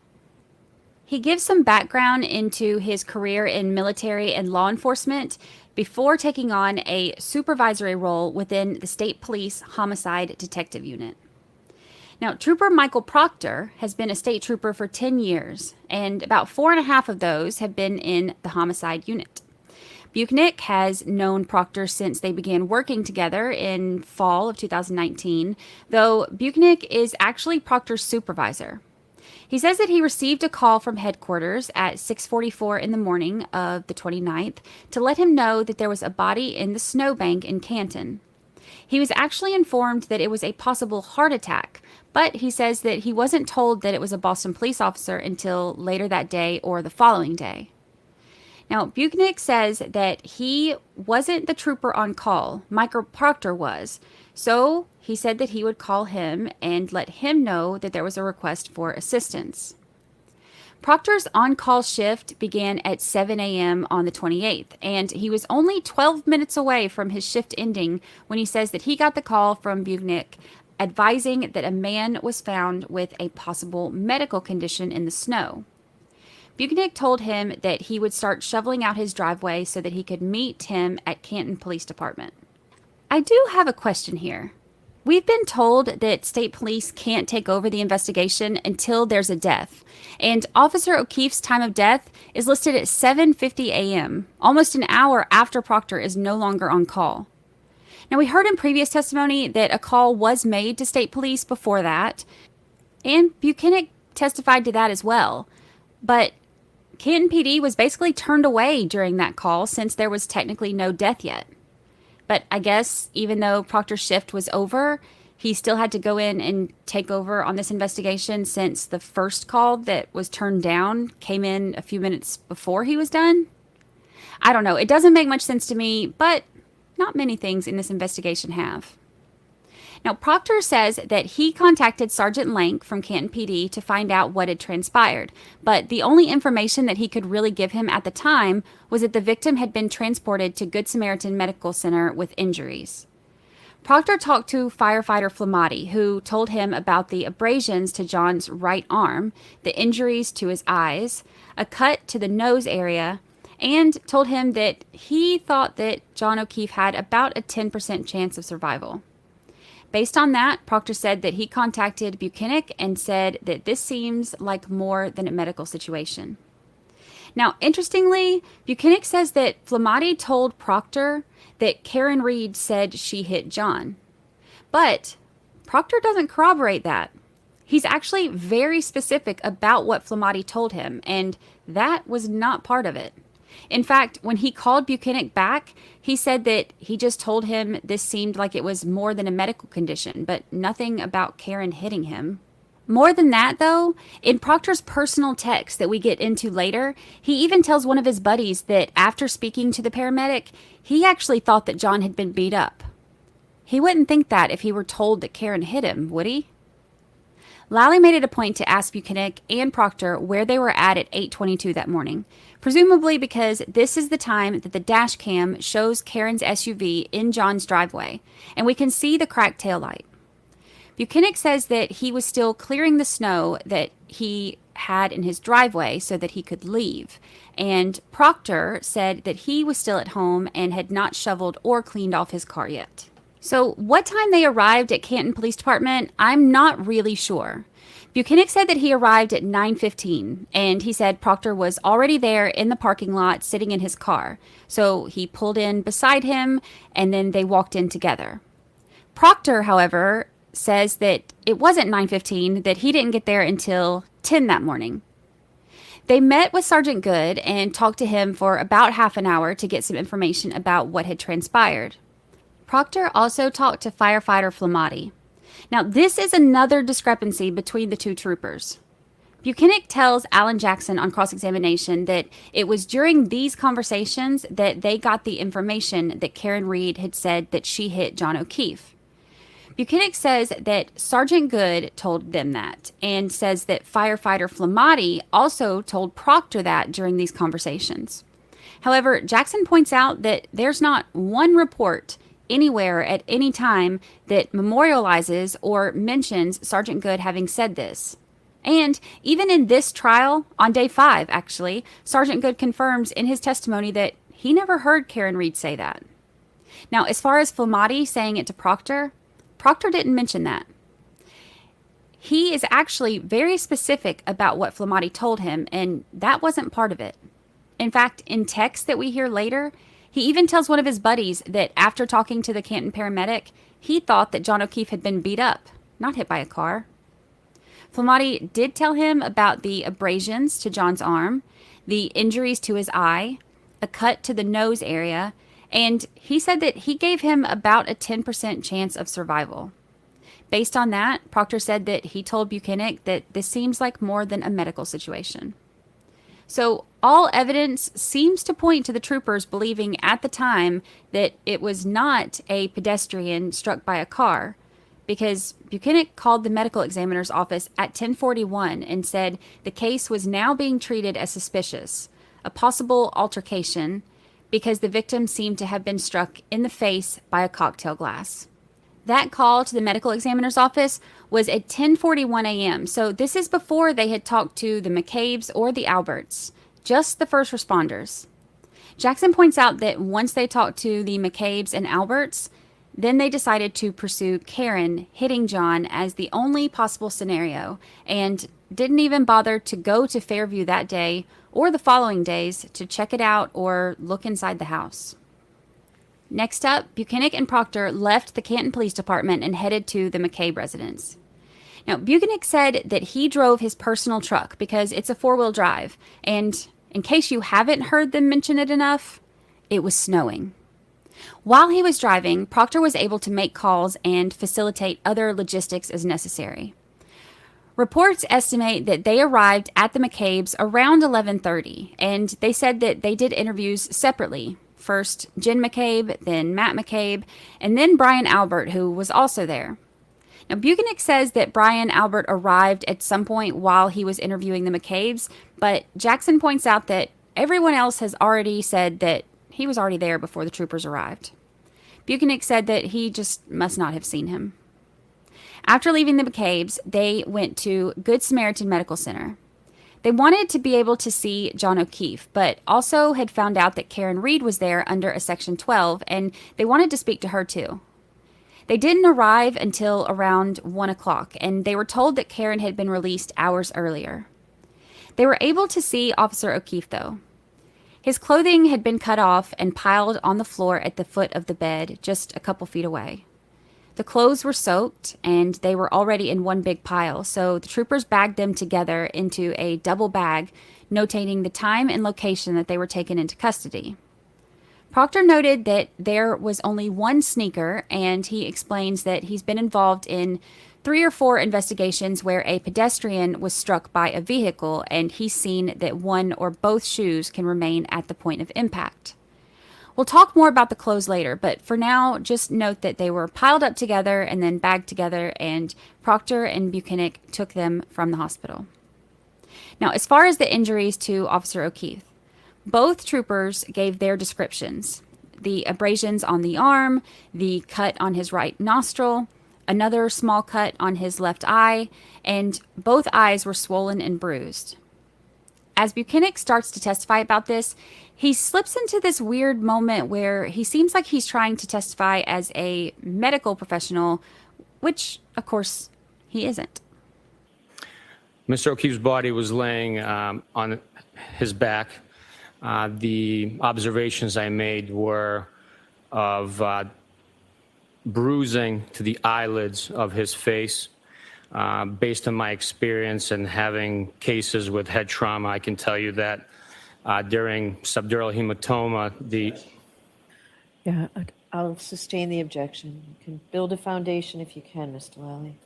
He gives some background into his career in military and law enforcement before taking on a supervisory role within the State Police Homicide Detective Unit. Now, Trooper Michael Proctor has been a state trooper for 10 years, and about 4.5 of those have been in the homicide unit. Buchnick has known Proctor since they began working together in fall of 2019, though Buchnick is actually Proctor's supervisor. He says that he received a call from headquarters at 6:44 in the morning of the 29th to let him know that there was a body in the snowbank in Canton. He was actually informed that it was a possible heart attack, but he says that he wasn't told that it was a Boston police officer until later that day or the following day. Now, Buchnick says that he wasn't the trooper on call. Michael Proctor was. So he said that he would call him and let him know that there was a request for assistance. Proctor's on-call shift began at 7 a.m. on the 28th, and he was only 12 minutes away from his shift ending when he says that he got the call from Buchnick advising that a man was found with a possible medical condition in the snow. Buchnick told him that he would start shoveling out his driveway so that he could meet him at Canton Police Department. I do have a question here. We've been told that state police can't take over the investigation until there's a death, and Officer O'Keefe's time of death is listed at 7:50 a.m., almost an hour after Proctor is no longer on call. Now, we heard in previous testimony that a call was made to state police before that, and Buchnick testified to that as well, but Canton PD was basically turned away during that call since there was technically no death yet. But I guess even though Proctor's shift was over, he still had to go in and take over on this investigation since the first call that was turned down came in a few minutes before he was done. I don't know. It doesn't make much sense to me, but not many things in this investigation have. Now, Proctor says that he contacted Sergeant Lank from Canton PD to find out what had transpired, but the only information that he could really give him at the time was that the victim had been transported to Good Samaritan Medical Center with injuries. Proctor talked to firefighter Flamati, who told him about the abrasions to John's right arm, the injuries to his eyes, a cut to the nose area, and told him that he thought that John O'Keefe had about a 10% chance of survival. Based on that, Proctor said that he contacted Buchnick and said that this seems like more than a medical situation. Now, interestingly, Buchnick says that Flamati told Proctor that Karen Reed said she hit John. But Proctor doesn't corroborate that. He's actually very specific about what Flamati told him, and that was not part of it. In fact, when he called Buchnick back, he said that he just told him this seemed like it was more than a medical condition, but nothing about Karen hitting him. More than that, though, in Proctor's personal text that we get into later, he even tells one of his buddies that after speaking to the paramedic, he actually thought that John had been beat up. He wouldn't think that if he were told that Karen hit him, would he? Lally made it a point to ask Buchnick and Proctor where they were at 8:22 that morning, presumably because this is the time that the dash cam shows Karen's SUV in John's driveway, and we can see the cracked taillight. Buchanan says that he was still clearing the snow that he had in his driveway so that he could leave. And Proctor said that he was still at home and had not shoveled or cleaned off his car yet. So what time they arrived at Canton Police Department, I'm not really sure. Buchanan said that he arrived at 9:15, and he said Proctor was already there in the parking lot sitting in his car. So he pulled in beside him, and then they walked in together. Proctor, however, says that it wasn't 9:15, that he didn't get there until 10 that morning. They met with Sergeant Good and talked to him for about half an hour to get some information about what had transpired. Proctor also talked to firefighter Flamati. Now, this is another discrepancy between the two troopers. Buchanan tells Alan Jackson on cross-examination that it was during these conversations that they got the information that Karen Reed had said that she hit John O'Keefe. Buchanan says that Sergeant Good told them that, and says that firefighter Flamati also told Proctor that during these conversations. However, Jackson points out that there's not one report anywhere at any time that memorializes or mentions Sergeant Good having said this. And even in this trial, on day 5 actually, Sergeant Good confirms in his testimony that he never heard Karen Reed say that. Now, as far as Flamati saying it to Proctor, Proctor didn't mention that. He is actually very specific about what Flamati told him, and that wasn't part of it. In fact, in text that we hear later, he even tells one of his buddies that after talking to the Canton paramedic, he thought that John O'Keefe had been beat up, not hit by a car. Flamati did tell him about the abrasions to John's arm, the injuries to his eye, a cut to the nose area, and he said that he gave him about a 10% chance of survival. Based on that, Proctor said that he told Buchanan that this seems like more than a medical situation. So all evidence seems to point to the troopers believing at the time that it was not a pedestrian struck by a car, because Buchanan called the medical examiner's office at 10:41 and said the case was now being treated as suspicious, a possible altercation, because the victim seemed to have been struck in the face by a cocktail glass. That call to the medical examiner's office was at 10:41 a.m., so this is before they had talked to the McCabe's or the Alberts, just the first responders. Jackson points out that once they talked to the McCabe's and Alberts, then they decided to pursue Karen hitting John as the only possible scenario, and didn't even bother to go to Fairview that day or the following days to check it out or look inside the house. Next up, Buchanan and Proctor left the Canton Police Department and headed to the McCabe residence. Now, Buchanan said that he drove his personal truck because it's a 4-wheel drive, and in case you haven't heard them mention it enough, it was snowing. While he was driving, Proctor was able to make calls and facilitate other logistics as necessary. Reports estimate that they arrived at the McCabe's around 11:30, and they said that they did interviews separately. First Jen McCabe, then Matt McCabe, and then Brian Albert, who was also there. Now, Buchanan says that Brian Albert arrived at some point while he was interviewing the McCabe's, but Jackson points out that everyone else has already said that he was already there before the troopers arrived. Buchanan said that he just must not have seen him. After leaving the McCabe's, they went to Good Samaritan Medical Center. They wanted to be able to see John O'Keefe, but also had found out that Karen Reed was there under a Section 12, and they wanted to speak to her too. They didn't arrive until around 1 o'clock, and they were told that Karen had been released hours earlier. They were able to see Officer O'Keefe, though. His clothing had been cut off and piled on the floor at the foot of the bed, just a couple feet away. The clothes were soaked, and they were already in one big pile, so the troopers bagged them together into a double bag, notating the time and location that they were taken into custody. Proctor noted that there was only one sneaker, and he explains that he's been involved in 3 or 4 investigations where a pedestrian was struck by a vehicle, and he's seen that one or both shoes can remain at the point of impact. We'll talk more about the clothes later, but for now, just note that they were piled up together and then bagged together, and Proctor and Buchanan took them from the hospital. Now, as far as the injuries to Officer O'Keefe, both troopers gave their descriptions. The abrasions on the arm, the cut on his right nostril, another small cut on his left eye, and both eyes were swollen and bruised. As Buchanan starts to testify about this, he slips into this weird moment where he seems like he's trying to testify as a medical professional, which, of course, he isn't. Mr. O'Keefe's body was laying on his back. The observations I made were of bruising to the eyelids of his face. Based on my experience and having cases with head trauma, I can tell you that during subdural hematoma, Yeah, I'll sustain the objection. You can build a foundation if you can, Mr. Lally.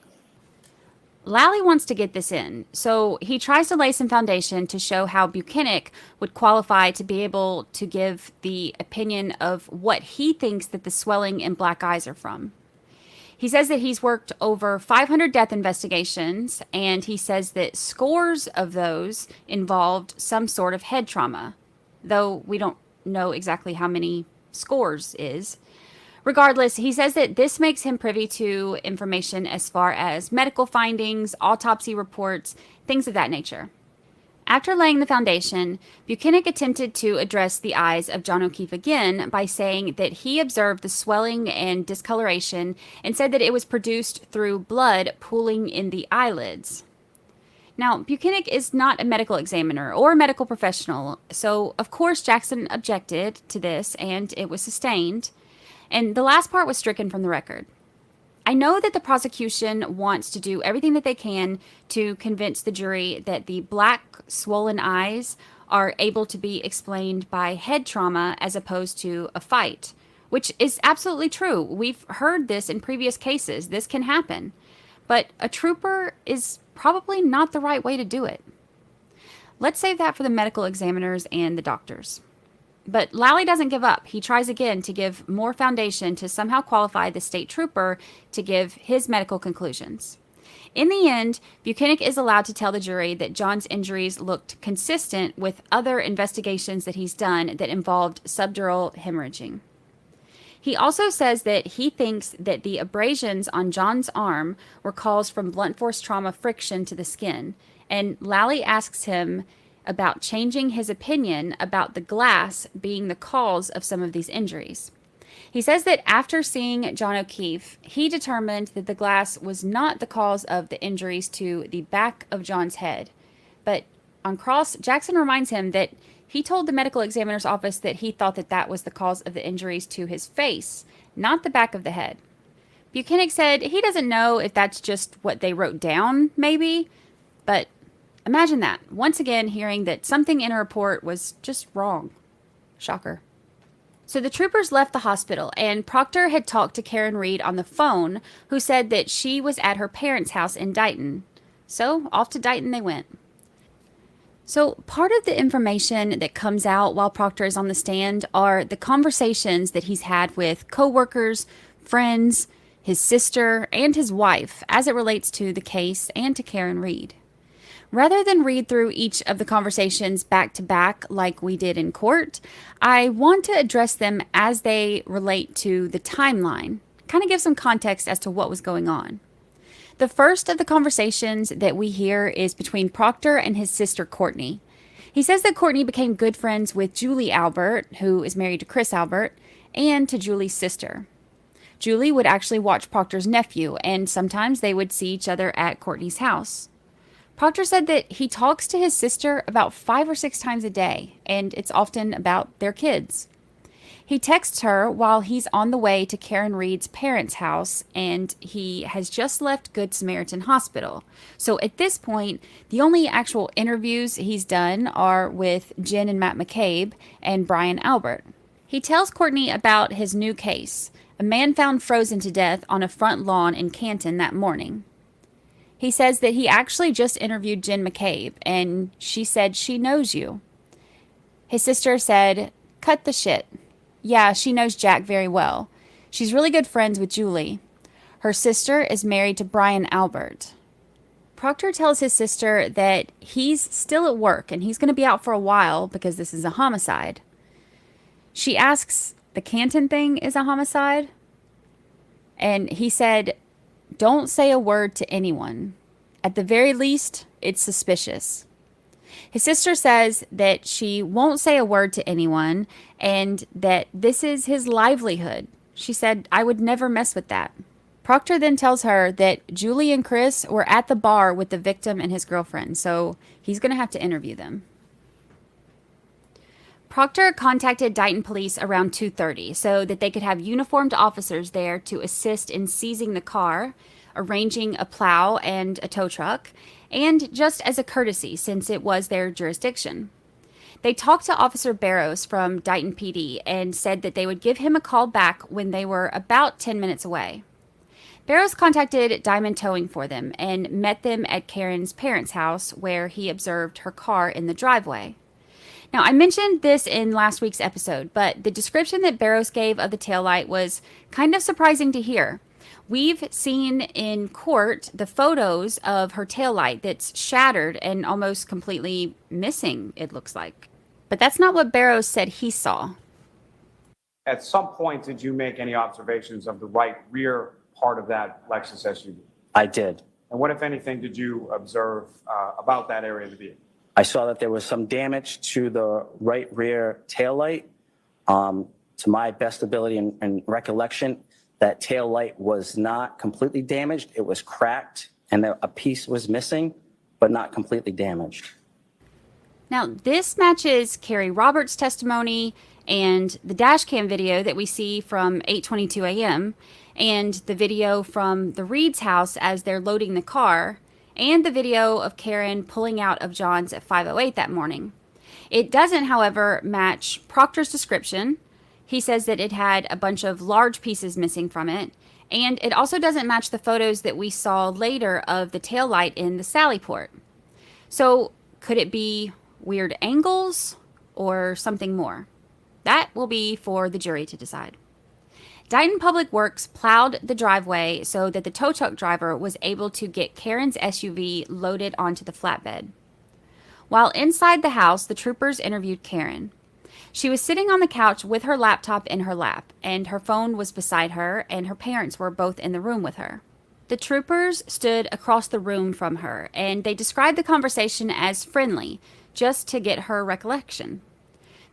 Lally wants to get this in, so he tries to lay some foundation to show how Buchanan would qualify to be able to give the opinion of what he thinks that the swelling and black eyes are from. He says that he's worked over 500 death investigations, and he says that scores of those involved some sort of head trauma, though we don't know exactly how many scores is. Regardless, he says that this makes him privy to information as far as medical findings, autopsy reports, things of that nature. After laying the foundation, Buchanan attempted to address the eyes of John O'Keefe again by saying that he observed the swelling and discoloration and said that it was produced through blood pooling in the eyelids. Now, Buchanan is not a medical examiner or a medical professional, so of course Jackson objected to this and it was sustained. And the last part was stricken from the record. I know that the prosecution wants to do everything that they can to convince the jury that the black, swollen eyes are able to be explained by head trauma as opposed to a fight, which is absolutely true. We've heard this in previous cases. This can happen. But a trooper is probably not the right way to do it. Let's save that for the medical examiners and the doctors. But Lally doesn't give up. He tries again to give more foundation to somehow qualify the state trooper to give his medical conclusions. In the end, Buchanan is allowed to tell the jury that John's injuries looked consistent with other investigations that he's done that involved subdural hemorrhaging. He also says that he thinks that the abrasions on John's arm were caused from blunt force trauma friction to the skin, and Lally asks him about changing his opinion about the glass being the cause of some of these injuries. He says that after seeing John O'Keefe, he determined that the glass was not the cause of the injuries to the back of John's head. But on cross, Jackson reminds him that he told the medical examiner's office that he thought that that was the cause of the injuries to his face, not the back of the head. Buchanan said he doesn't know if that's just what they wrote down, maybe, but imagine that, once again hearing that something in a report was just wrong. Shocker. So the troopers left the hospital, and Proctor had talked to Karen Reed on the phone, who said that she was at her parents' house in Dighton. So off to Dighton they went. So part of the information that comes out while Proctor is on the stand are the conversations that he's had with coworkers, friends, his sister, and his wife as it relates to the case and to Karen Reed. Rather than read through each of the conversations back to back like we did in court, I want to address them as they relate to the timeline, kind of give some context as to what was going on. The first of the conversations that we hear is between Proctor and his sister Courtney. He says that Courtney became good friends with Julie Albert, who is married to Chris Albert, and to Julie's sister. Julie would actually watch Proctor's nephew, and sometimes they would see each other at Courtney's house. Proctor said that he talks to his sister about 5 or 6 times a day, and it's often about their kids. He texts her while he's on the way to Karen Reed's parents' house, and he has just left Good Samaritan Hospital. So at this point, the only actual interviews he's done are with Jen and Matt McCabe and Brian Albert. He tells Courtney about his new case, a man found frozen to death on a front lawn in Canton that morning. He says that he actually just interviewed Jen McCabe, and she said she knows you. His sister said, "Cut the shit. Yeah, she knows Jack very well. She's really good friends with Julie. Her sister is married to Brian Albert." Proctor tells his sister that he's still at work and he's going to be out for a while because this is a homicide. She asks, "The Canton thing is a homicide?" And he said, don't say a word to anyone. At the very least, it's suspicious. His sister says that she won't say a word to anyone and that this is his livelihood. She said, I would never mess with that. Proctor then tells her that Julie and Chris were at the bar with the victim and his girlfriend, so he's going to have to interview them. Proctor contacted Dighton police around 2:30 so that they could have uniformed officers there to assist in seizing the car, arranging a plow and a tow truck, and just as a courtesy since it was their jurisdiction. They talked to Officer Barrows from Dighton PD and said that they would give him a call back when they were about 10 minutes away. Barrows contacted Diamond Towing for them and met them at Karen's parents' house where he observed her car in the driveway. Now, I mentioned this in last week's episode, but the description that Barrows gave of the taillight was kind of surprising to hear. We've seen in court the photos of her taillight that's shattered and almost completely missing, it looks like. But that's not what Barrows said he saw. At some point, did you make any observations of the right rear part of that Lexus SUV? I did. And what, if anything, did you observe about that area of the vehicle? I saw that there was some damage to the right rear taillight. To my best ability and recollection, that taillight was not completely damaged. It was cracked and a piece was missing, but not completely damaged. Now, this matches Carrie Roberts' testimony and the dash cam video that we see from 8:22 a.m. and the video from the Reed's house as they're loading the car and the video of Karen pulling out of John's at 5:08 that morning. It doesn't, however, match Proctor's description. He says that it had a bunch of large pieces missing from it, and it also doesn't match the photos that we saw later of the taillight in the Sallyport. So could it be weird angles or something more? That will be for the jury to decide. Dighton Public Works plowed the driveway so that the tow truck driver was able to get Karen's SUV loaded onto the flatbed. While inside the house, the troopers interviewed Karen. She was sitting on the couch with her laptop in her lap, and her phone was beside her, and her parents were both in the room with her. The troopers stood across the room from her, and they described the conversation as friendly, just to get her recollection.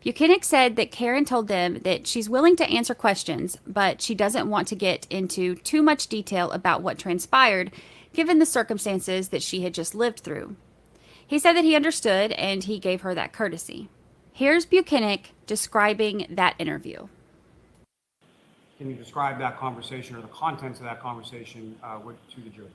Buchanan said that Karen told them that she's willing to answer questions, but she doesn't want to get into too much detail about what transpired, given the circumstances that she had just lived through. He said that he understood, and he gave her that courtesy. Here's Buchanan describing that interview. Can you describe that conversation or the contents of that conversation to the jury?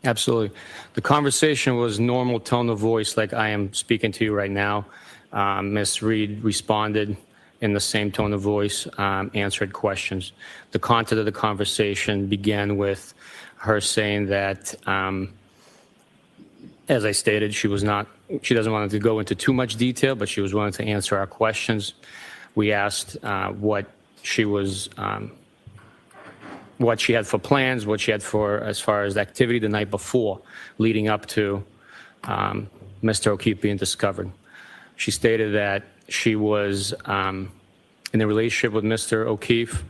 Absolutely. The conversation was normal tone of voice like I am speaking to you right now. Ms. Reed responded in the same tone of voice, answered questions. The content of the conversation began with her saying that, as I stated, she doesn't want to go into too much detail, but she was willing to answer our questions. We asked what she had for plans, what she had for as far as activity the night before, leading up to Mr. O'Keefe being discovered. She stated that she was in a relationship with Mr. O'Keefe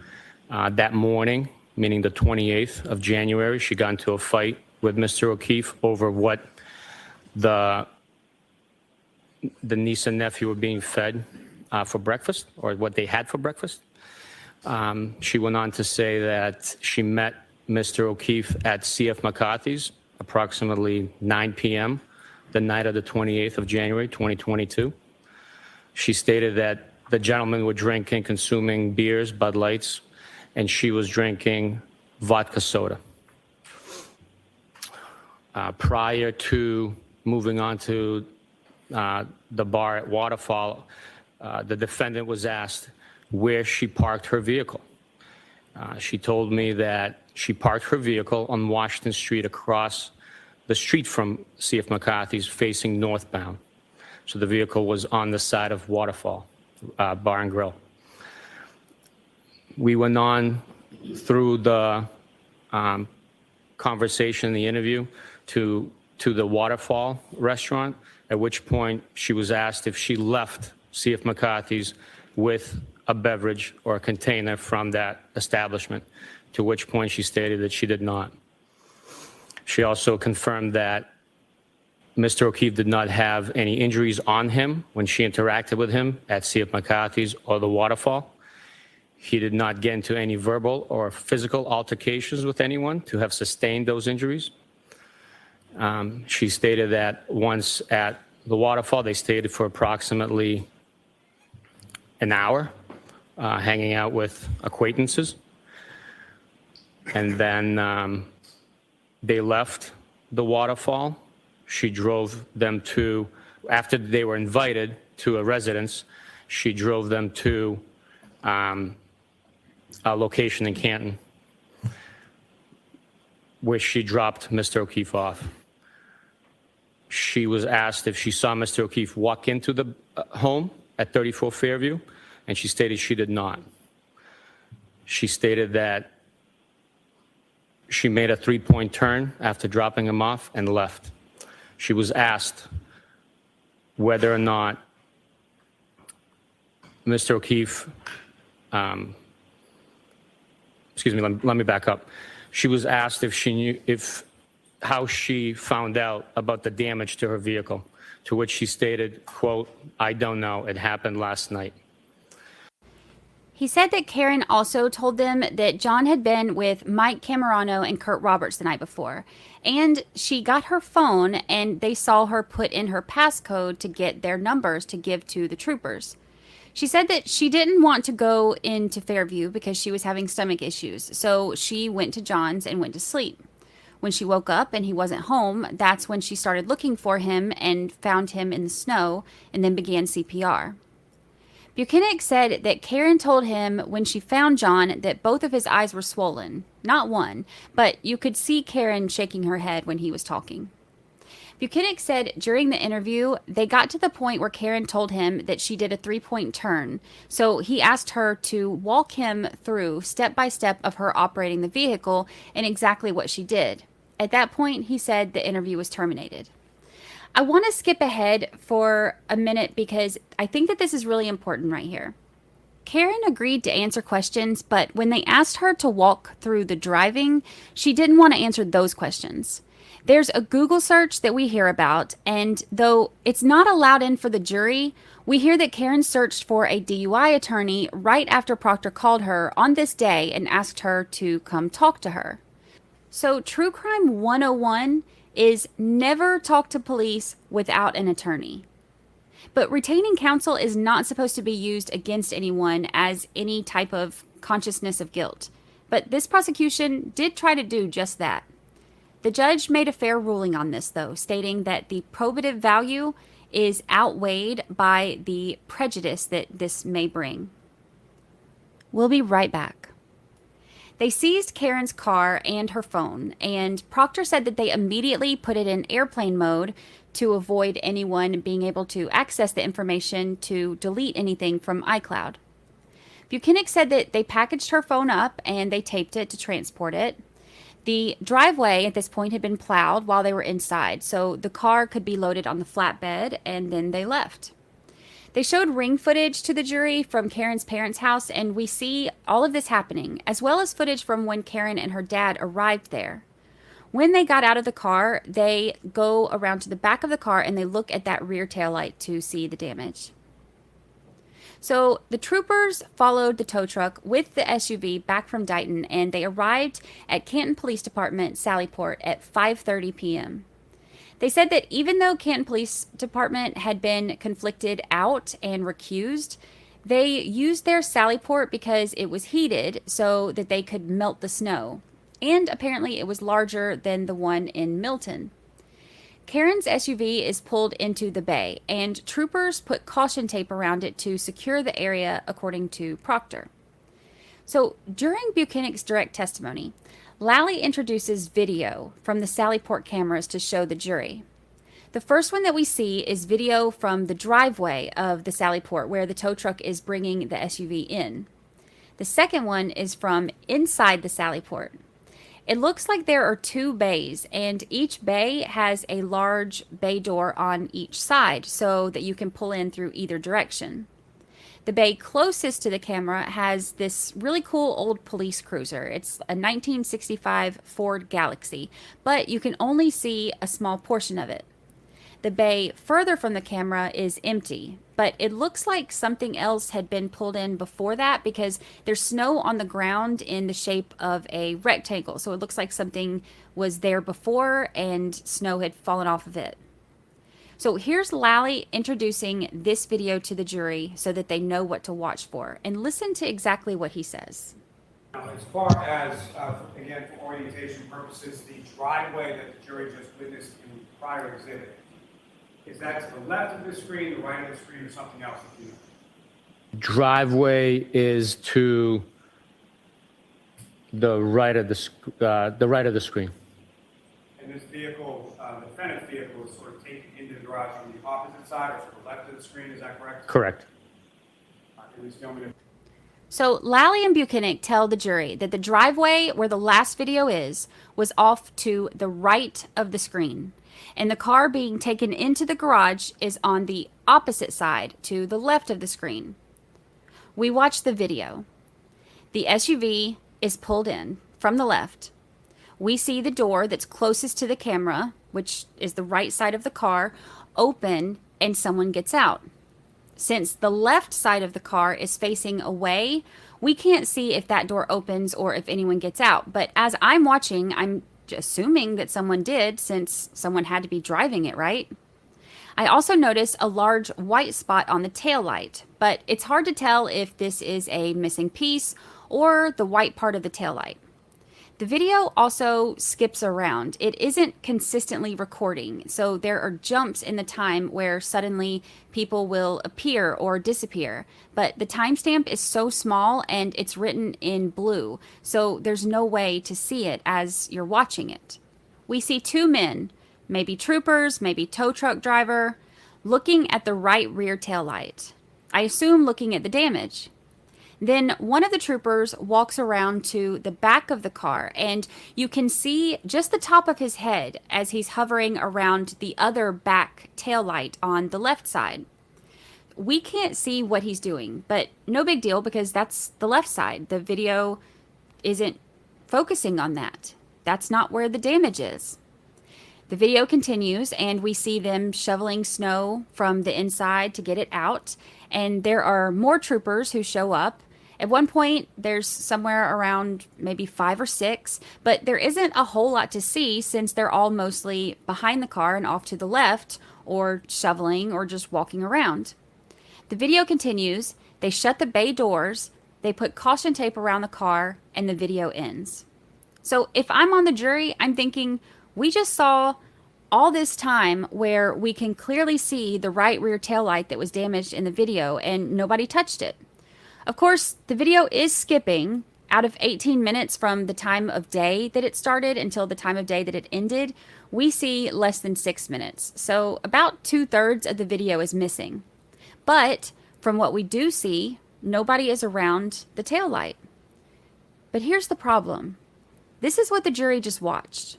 that morning, meaning the 28th of January. She got into a fight with Mr. O'Keefe over what the niece and nephew were being fed for breakfast, or what they had for breakfast. She went on to say that she met Mr. O'Keefe at C.F. McCarthy's approximately 9 p.m. the night of the 28th of January, 2022. She stated that the gentlemen were drinking, consuming beers, Bud Lights, and she was drinking vodka soda. Prior to moving on to the bar at Waterfall, the defendant was asked where she parked her vehicle. She told me that she parked her vehicle on Washington Street across the street from C.F. McCarthy's, facing northbound. So the vehicle was on the side of Waterfall Bar and Grill. We went on through the conversation, the interview, to the Waterfall restaurant, at which point she was asked if she left C.F. McCarthy's with a beverage or a container from that establishment, to which point she stated that she did not. She also confirmed that Mr. O'Keefe did not have any injuries on him when she interacted with him at C.F. McCarthy's or the waterfall. He did not get into any verbal or physical altercations with anyone to have sustained those injuries. She stated that once at the waterfall, they stayed for approximately an hour, hanging out with acquaintances. And then they left the waterfall. She drove them to, after they were invited to a residence, she drove them to a location in Canton where she dropped Mr. O'Keefe off. She was asked if she saw Mr. O'Keefe walk into the home at 34 Fairview, and she stated she did not. She stated that she made a 3-point turn after dropping him off and left. She was asked whether or not Mr. O'Keefe, excuse me, let me back up. She was asked if she knew, how she found out about the damage to her vehicle, to which she stated, quote, "I don't know, it happened last night." He said that Karen also told them that John had been with Mike Camerano and Kurt Roberts the night before, and she got her phone and they saw her put in her passcode to get their numbers to give to the troopers. She said that she didn't want to go into Fairview because she was having stomach issues, so she went to John's and went to sleep. When she woke up and he wasn't home, that's when she started looking for him and found him in the snow and then began CPR. Buchanan said that Karen told him when she found John that both of his eyes were swollen. Not one, but you could see Karen shaking her head when he was talking. Buchanan said during the interview, they got to the point where Karen told him that she did a 3-point turn. So he asked her to walk him through step by step of her operating the vehicle and exactly what she did. At that point, he said the interview was terminated. I want to skip ahead for a minute because I think that this is really important right here. Karen agreed to answer questions, but when they asked her to walk through the driving, she didn't want to answer those questions. There's a Google search that we hear about, and though it's not allowed in for the jury, we hear that Karen searched for a DUI attorney right after Proctor called her on this day and asked her to come talk to her. So True Crime 101 is never talk to police without an attorney. But retaining counsel is not supposed to be used against anyone as any type of consciousness of guilt. But this prosecution did try to do just that. The judge made a fair ruling on this, though, stating that the probative value is outweighed by the prejudice that this may bring. We'll be right back. They seized Karen's car and her phone, and Proctor said that they immediately put it in airplane mode to avoid anyone being able to access the information to delete anything from iCloud. Buchanan said that they packaged her phone up and they taped it to transport it. The driveway at this point had been plowed while they were inside, so the car could be loaded on the flatbed, and then they left. They showed ring footage to the jury from Karen's parents' house, and we see all of this happening, as well as footage from when Karen and her dad arrived there. When they got out of the car, they go around to the back of the car and they look at that rear taillight to see the damage. So the troopers followed the tow truck with the SUV back from Dighton, and they arrived at Canton Police Department, Sallyport at 5:30 p.m. They said that even though Canton Police Department had been conflicted out and recused, they used their Sallyport because it was heated so that they could melt the snow. And apparently it was larger than the one in Milton. Karen's SUV is pulled into the bay, and troopers put caution tape around it to secure the area, according to Proctor. So during Buchanan's direct testimony, Lally introduces video from the Sallyport cameras to show the jury. The first one that we see is video from the driveway of the Sallyport where the tow truck is bringing the SUV in. The second one is from inside the Sallyport. It looks like there are 2 bays, and each bay has a large bay door on each side so that you can pull in through either direction. The bay closest to the camera has this really cool old police cruiser. It's a 1965 Ford Galaxy, but you can only see a small portion of it. The bay further from the camera is empty, but it looks like something else had been pulled in before that because there's snow on the ground in the shape of a rectangle. So it looks like something was there before and snow had fallen off of it. So here's Lally introducing this video to the jury so that they know what to watch for. And listen to exactly what he says. As far as, again, for orientation purposes, the driveway that the jury just witnessed in the prior exhibit, is that to the left of the screen, the right of the screen, or something else? Driveway is to the right of the screen. And this vehicle, the defendant's vehicle, is sort of taken into the garage on the opposite side or to the left of the screen. Is that correct? Correct. So Lally and Buchanan tell the jury that the driveway where the last video is was off to the right of the screen, and the car being taken into the garage is on the opposite side to the left of the screen. We watch the video. The SUV is pulled in from the left. We see the door that's closest to the camera, which is the right side of the car, open, and someone gets out. Since the left side of the car is facing away, we can't see if that door opens or if anyone gets out. But as I'm watching, I'm assuming that someone did, since someone had to be driving it, right? I also notice a large white spot on the taillight, but it's hard to tell if this is a missing piece or the white part of the taillight. The video also skips around. It isn't consistently recording, so there are jumps in the time where suddenly people will appear or disappear. But the timestamp is so small and it's written in blue, so there's no way to see it as you're watching it. We see two men, maybe troopers, maybe tow truck driver, looking at the right rear taillight. I assume looking at the damage. Then one of the troopers walks around to the back of the car, and you can see just the top of his head as he's hovering around the other back taillight on the left side. We can't see what he's doing, but no big deal because that's the left side. The video isn't focusing on that. That's not where the damage is. The video continues, and we see them shoveling snow from the inside to get it out, and there are more troopers who show up. At one point, there's somewhere around maybe 5 or 6, but there isn't a whole lot to see since they're all mostly behind the car and off to the left, or shoveling, or just walking around. The video continues, they shut the bay doors, they put caution tape around the car, and the video ends. So if I'm on the jury, I'm thinking, we just saw all this time where we can clearly see the right rear taillight that was damaged in the video, and nobody touched it. Of course, the video is skipping. Out of 18 minutes from the time of day that it started until the time of day that it ended, we see less than 6 minutes. So about 2/3 of the video is missing. But from what we do see, nobody is around the taillight. But here's the problem. This is what the jury just watched.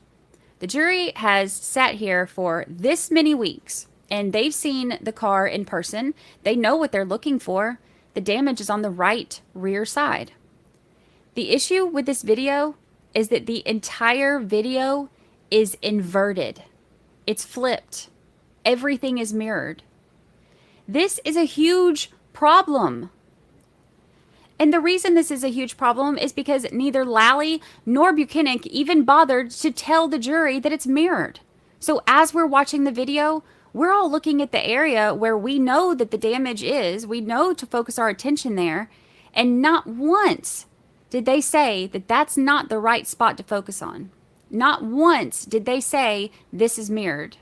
The jury has sat here for this many weeks, and they've seen the car in person. They know what they're looking for. The damage is on the right rear side. The issue with this video is that the entire video is inverted. It's flipped. Everything is mirrored. This is a huge problem. And the reason this is a huge problem is because neither Lally nor Buchanan even bothered to tell the jury that it's mirrored. So as we're watching the video, we're all looking at the area where we know that the damage is. We know to focus our attention there. And not once did they say that that's not the right spot to focus on. Not once did they say this is mirrored.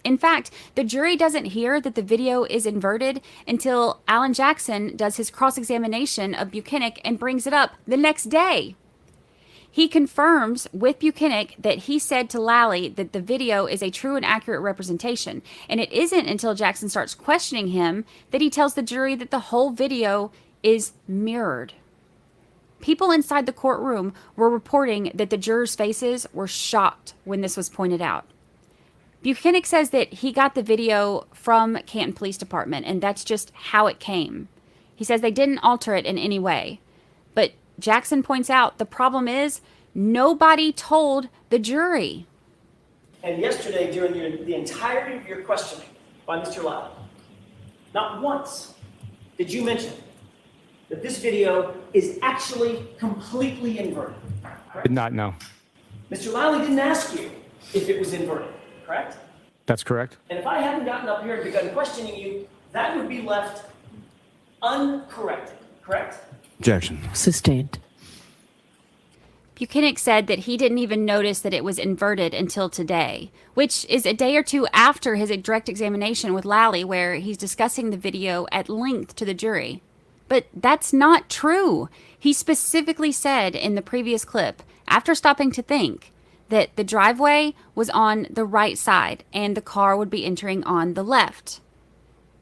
In fact, the jury doesn't hear that the video is inverted until Alan Jackson does his cross-examination of Buchanan and brings it up the next day. He confirms with Buchanan that he said to Lally that the video is a true and accurate representation. And it isn't until Jackson starts questioning him that he tells the jury that the whole video is mirrored. People inside the courtroom were reporting that the jurors' faces were shocked when this was pointed out. Buchanan says that he got the video from Canton Police Department, and that's just how it came. He says they didn't alter it in any way. But Jackson points out the problem is nobody told the jury. And yesterday, during the entirety of your questioning by Mr. Lally, not once did you mention that this video is actually completely inverted. Did not know. Mr. Lally didn't ask you if it was inverted, correct? That's correct. And if I hadn't gotten up here and begun questioning you, that would be left uncorrected, correct? Objection. Sustained. Buchanan said that he didn't even notice that it was inverted until today, which is a day or two after his direct examination with Lally, where he's discussing the video at length to the jury. But that's not true. He specifically said in the previous clip, after stopping to think, that the driveway was on the right side and the car would be entering on the left.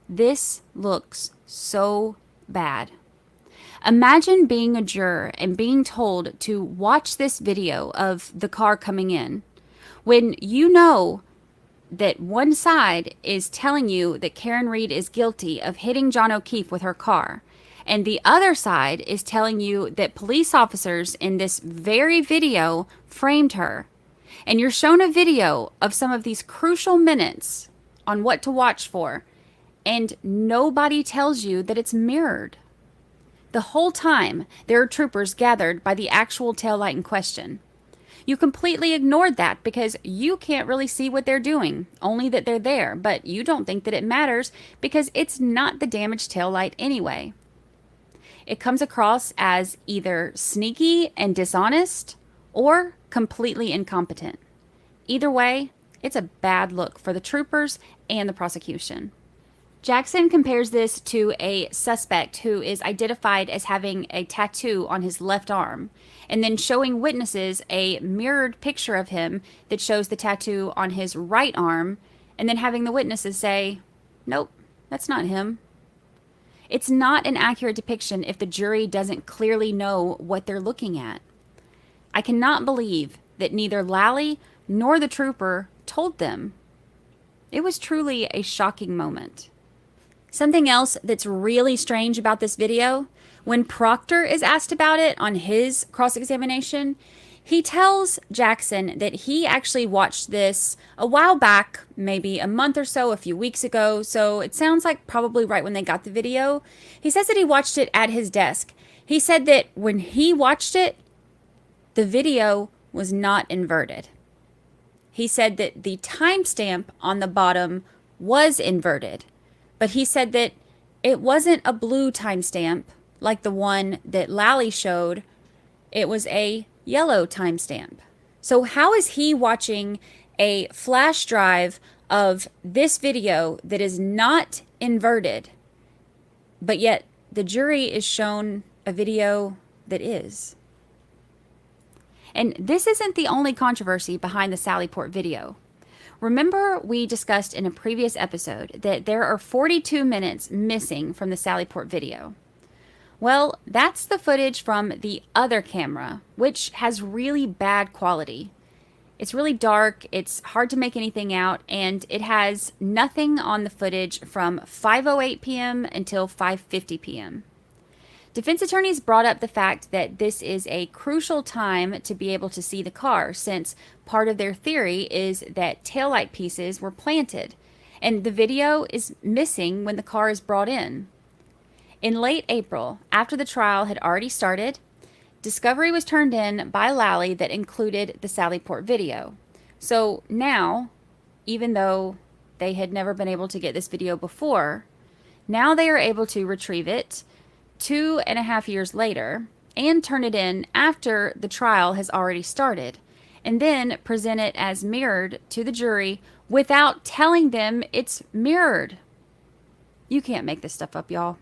This looks so bad. Imagine being a juror and being told to watch this video of the car coming in when you know that one side is telling you that Karen Reed is guilty of hitting John O'Keefe with her car, and the other side is telling you that police officers in this very video framed her. And you're shown a video of some of these crucial minutes on what to watch for, and nobody tells you that it's mirrored. The whole time, there are troopers gathered by the actual taillight in question. You completely ignored that because you can't really see what they're doing, only that they're there, but you don't think that it matters because it's not the damaged taillight anyway. It comes across as either sneaky and dishonest or completely incompetent. Either way, it's a bad look for the troopers and the prosecution. Jackson compares this to a suspect who is identified as having a tattoo on his left arm, and then showing witnesses a mirrored picture of him that shows the tattoo on his right arm, and then having the witnesses say, nope, that's not him. It's not an accurate depiction if the jury doesn't clearly know what they're looking at. I cannot believe that neither Lally nor the trooper told them. It was truly a shocking moment. Something else that's really strange about this video, when Proctor is asked about it on his cross-examination, he tells Jackson that he actually watched this a while back, maybe a month or so, a few weeks ago, so it sounds like probably right when they got the video. He says that he watched it at his desk. He said that when he watched it, the video was not inverted. He said that the timestamp on the bottom was inverted. But he said that it wasn't a blue timestamp like the one that Lally showed. It was a yellow timestamp. So how is he watching a flash drive of this video that is not inverted, but yet the jury is shown a video that is? And this isn't the only controversy behind the Sallyport video. Remember, we discussed in a previous episode that there are 42 minutes missing from the Sallyport video. Well, that's the footage from the other camera, which has really bad quality. It's really dark, it's hard to make anything out, and it has nothing on the footage from 5:08 p.m. until 5:50 p.m. Defense attorneys brought up the fact that this is a crucial time to be able to see the car, since part of their theory is that taillight pieces were planted, and the video is missing when the car is brought in. In late April, after the trial had already started, discovery was turned in by Lally that included the Sallyport video. So now, even though they had never been able to get this video before, now they are able to retrieve it 2.5 years later and turn it in after the trial has already started, and then present it as mirrored to the jury without telling them it's mirrored. You can't make this stuff up, y'all.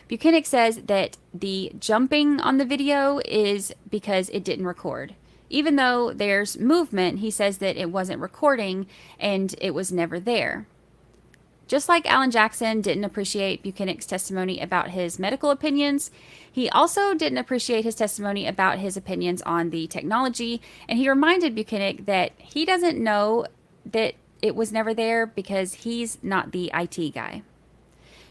Buchanan says that the jumping on the video is because it didn't record. Even though there's movement, he says that it wasn't recording and it was never there. Just like Alan Jackson didn't appreciate Buchanan's testimony about his medical opinions, he also didn't appreciate his testimony about his opinions on the technology, and he reminded Buchanan that he doesn't know that it was never there because he's not the IT guy.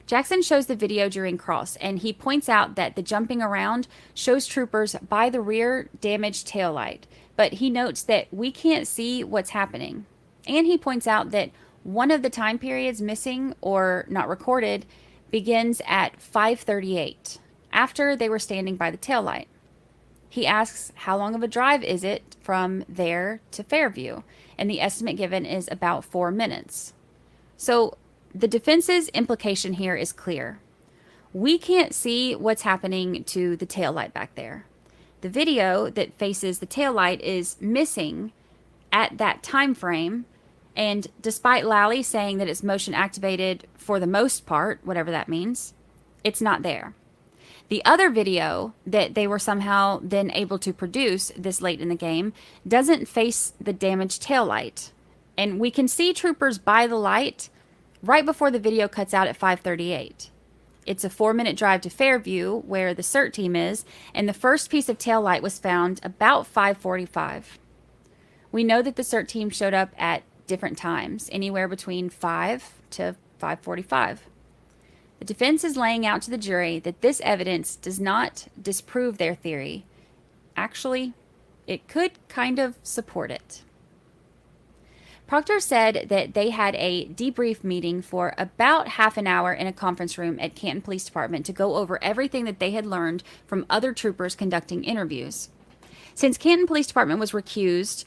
Jackson shows the video during cross, and he points out that the jumping around shows troopers by the rear damaged taillight, but he notes that we can't see what's happening. And he points out that one of the time periods missing or not recorded begins at 5:38, after they were standing by the taillight. He asks how long of a drive is it from there to Fairview, and the estimate given is about 4 minutes. So the defense's implication here is clear. We can't see what's happening to the taillight back there. The video that faces the taillight is missing at that time frame, and despite Lally saying that it's motion activated for the most part, whatever that means, it's not there. The other video that they were somehow then able to produce this late in the game doesn't face the damaged taillight, and we can see troopers by the light right before the video cuts out at 5:38. It's a 4-minute drive to Fairview, where the CERT team is, and the first piece of taillight was found about 5:45. We know that the CERT team showed up at different times, anywhere between 5 to 5:45. The defense is laying out to the jury that this evidence does not disprove their theory. Actually, it could kind of support it. Proctor said that they had a debrief meeting for about half an hour in a conference room at Canton Police Department to go over everything that they had learned from other troopers conducting interviews. Since Canton Police Department was recused,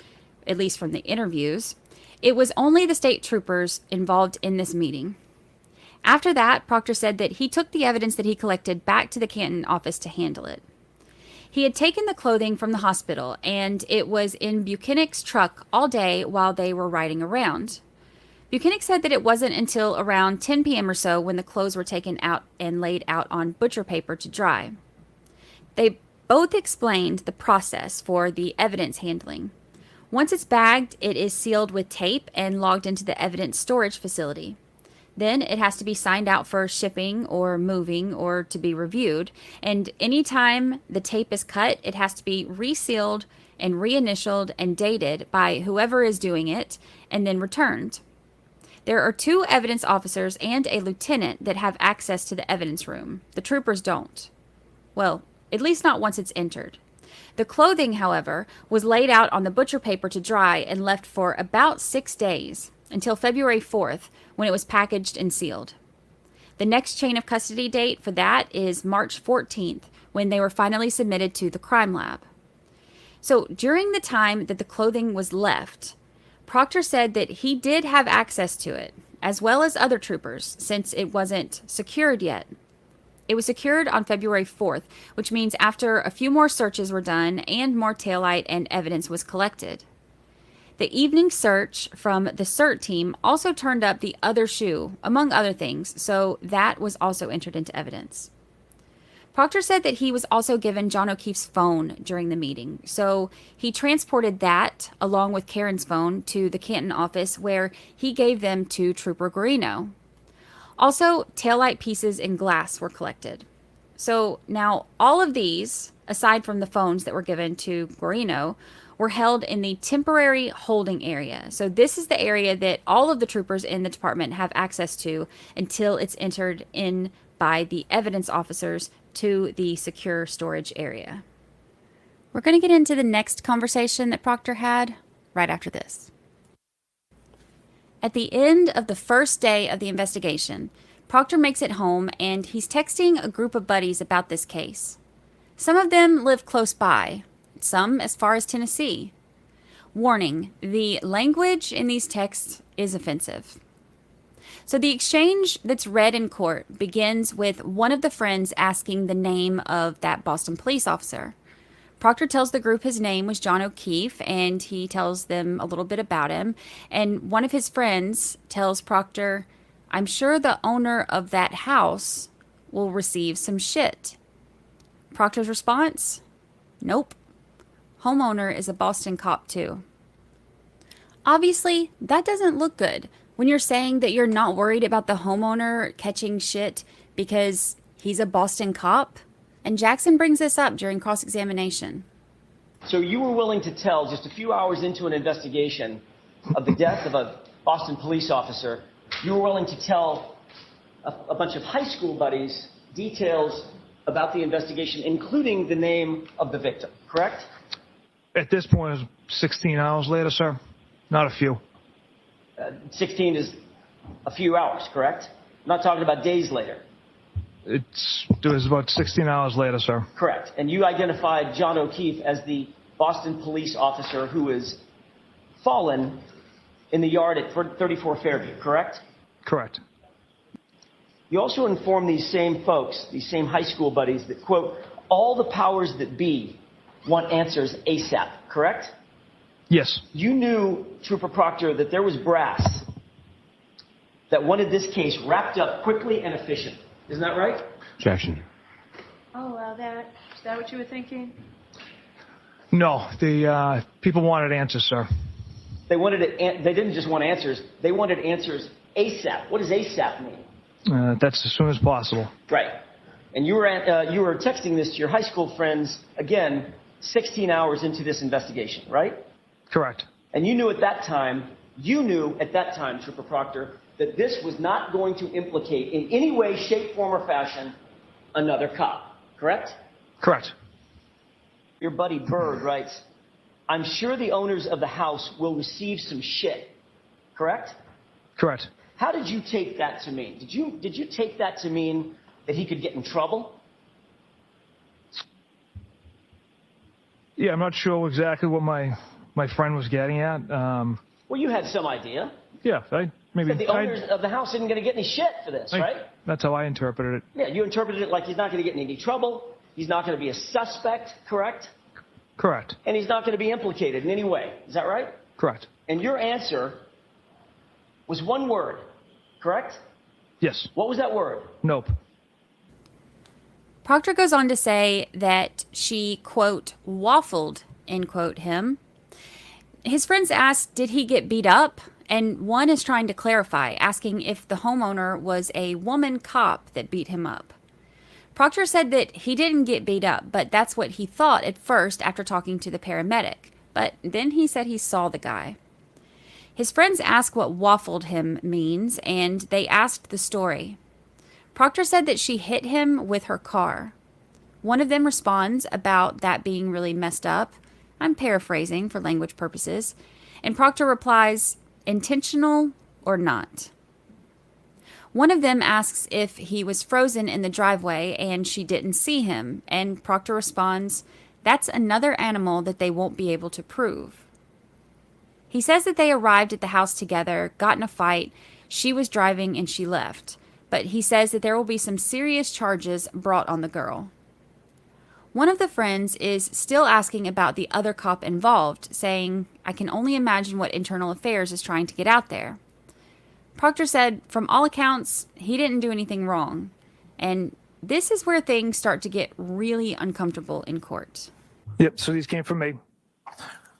at least from the interviews, it was only the state troopers involved in this meeting. After that, Proctor said that he took the evidence that he collected back to the Canton office to handle it. He had taken the clothing from the hospital, and it was in Buchanan's truck all day while they were riding around. Buchanan said that it wasn't until around 10 p.m. or so when the clothes were taken out and laid out on butcher paper to dry. They both explained the process for the evidence handling. Once it's bagged, it is sealed with tape and logged into the evidence storage facility. Then it has to be signed out for shipping or moving or to be reviewed. And anytime the tape is cut, it has to be resealed and reinitialed and dated by whoever is doing it and then returned. There are 2 evidence officers and a lieutenant that have access to the evidence room. The troopers don't. Well, at least not once it's entered. The clothing, however, was laid out on the butcher paper to dry and left for about 6 days, until February 4th, when it was packaged and sealed. The next chain of custody date for that is March 14th, when they were finally submitted to the crime lab. So during the time that the clothing was left, Proctor said that he did have access to it, as well as other troopers, since it wasn't secured yet. It was secured on February 4th, which means after a few more searches were done and more taillight and evidence was collected. The evening search from the CERT team also turned up the other shoe, among other things, so that was also entered into evidence. Proctor said that he was also given John O'Keefe's phone during the meeting, so he transported that, along with Karen's phone, to the Canton office, where he gave them to Trooper Guarino. Also, taillight pieces and glass were collected. So now all of these, aside from the phones that were given to Guarino, were held in the temporary holding area. So this is the area that all of the troopers in the department have access to until it's entered in by the evidence officers to the secure storage area. We're going to get into the next conversation that Proctor had right after this. At the end of the first day of the investigation, Proctor makes it home and he's texting a group of buddies about this case. Some of them live close by, some as far as Tennessee. Warning, the language in these texts is offensive. So the exchange that's read in court begins with one of the friends asking the name of that Boston police officer. Proctor tells the group his name was John O'Keefe, and he tells them a little bit about him. And one of his friends tells Proctor, "I'm sure the owner of that house will receive some shit." Proctor's response? Nope. Homeowner is a Boston cop too. Obviously, that doesn't look good when you're saying that you're not worried about the homeowner catching shit because he's a Boston cop. And Jackson brings this up during cross-examination. So you were willing to tell, just a few hours into an investigation of the death of a Boston police officer, you were willing to tell a bunch of high school buddies details about the investigation, including the name of the victim, correct? At this point, it's 16 hours later, sir. Not a few. 16 is a few hours, correct? I'm not talking about days later. It was about 16 hours later, sir. Correct. And you identified John O'Keefe as the Boston police officer who is fallen in the yard at 34 Fairview, correct? Correct. You also informed these same folks, these same high school buddies, that, quote, all the powers that be want answers ASAP, correct? Yes. You knew, Trooper Proctor, that there was brass that wanted this case wrapped up quickly and efficient. Isn't that right? Objection. Oh, well, is that what you were thinking? No, the people wanted answers, sir. They didn't just want answers. They wanted answers ASAP. What does ASAP mean? That's as soon as possible. Right. And you were texting this to your high school friends, again, 16 hours into this investigation, right? Correct. And you knew at that time, Trooper Proctor, that this was not going to implicate in any way, shape, form, or fashion another cop, correct? Correct. Your buddy Bird writes, I'm sure the owners of the house will receive some shit, correct? Correct. How did you take that to mean? Did you take that to mean that he could get in trouble? Yeah, I'm not sure exactly what my friend was getting at. Well, you had some idea. Yeah, maybe. The owners of the house isn't going to get any shit for this, right? That's how I interpreted it. Yeah, you interpreted it like he's not going to get in any trouble. He's not going to be a suspect, correct? Correct. And he's not going to be implicated in any way. Is that right? Correct. And your answer was one word, correct? Yes. What was that word? Nope. Proctor goes on to say that she, quote, waffled, end quote, him. His friends asked, did he get beat up? And one is trying to clarify, asking if the homeowner was a woman cop that beat him up. Proctor said that he didn't get beat up, but that's what he thought at first after talking to the paramedic. But then he said he saw the guy. His friends asked what waffled him means, and they asked the story. Proctor said that she hit him with her car. One of them responds about that being really messed up. I'm paraphrasing for language purposes. And Proctor replies, intentional or not. One of them asks if he was frozen in the driveway and she didn't see him, and Proctor responds, that's another animal that they won't be able to prove. He says that they arrived at the house together, got in a fight, she was driving and she left, but he says that there will be some serious charges brought on the girl. One of the friends is still asking about the other cop involved, saying, I can only imagine what Internal Affairs is trying to get out there. Proctor said, from all accounts, he didn't do anything wrong. And this is where things start to get really uncomfortable in court. Yep, so these came from me.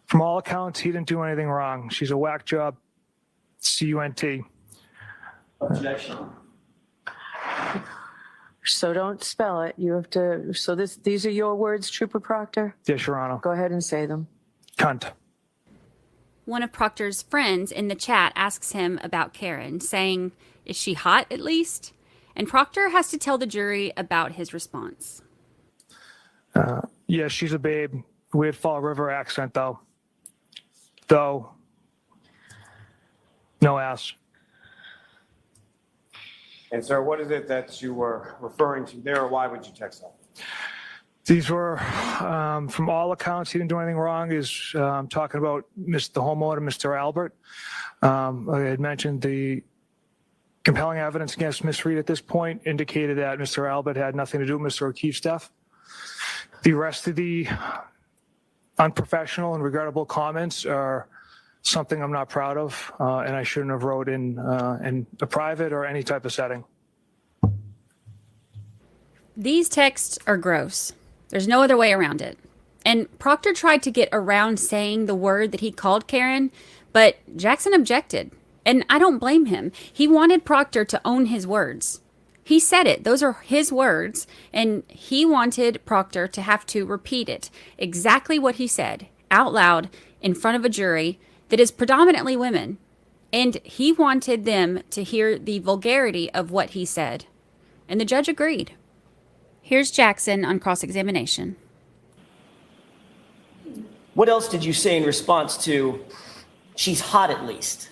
From all accounts, he didn't do anything wrong. She's a whack job. C-U-N-T. Objection. So don't spell it. You have to. So these are your words, Trooper Proctor? Yes, Your Honor. Go ahead and say them. Cunt. One of Proctor's friends in the chat asks him about Karen, saying, is she hot at least? And Proctor has to tell the jury about his response. Yeah, she's a babe. Weird Fall River accent, though. No ass. And sir, what is it that you were referring to there, or why would you text that? These were, from all accounts, he didn't do anything wrong. Is talking about the homeowner, Mr. Albert. I had mentioned the compelling evidence against Miss Reed at this point indicated that Mr. Albert had nothing to do with Mr. O'Keefe's death. The rest of the unprofessional and regrettable comments are something I'm not proud of, and I shouldn't have wrote in a private or any type of setting. These texts are gross. There's no other way around it. And Proctor tried to get around saying the word that he called Karen, but Jackson objected. And I don't blame him. He wanted Proctor to own his words. He said it. Those are his words. And he wanted Proctor to have to repeat it. Exactly what he said, out loud, in front of a jury that is predominantly women. And he wanted them to hear the vulgarity of what he said. And the judge agreed. Here's Jackson on cross-examination. What else did you say in response to, she's hot at least?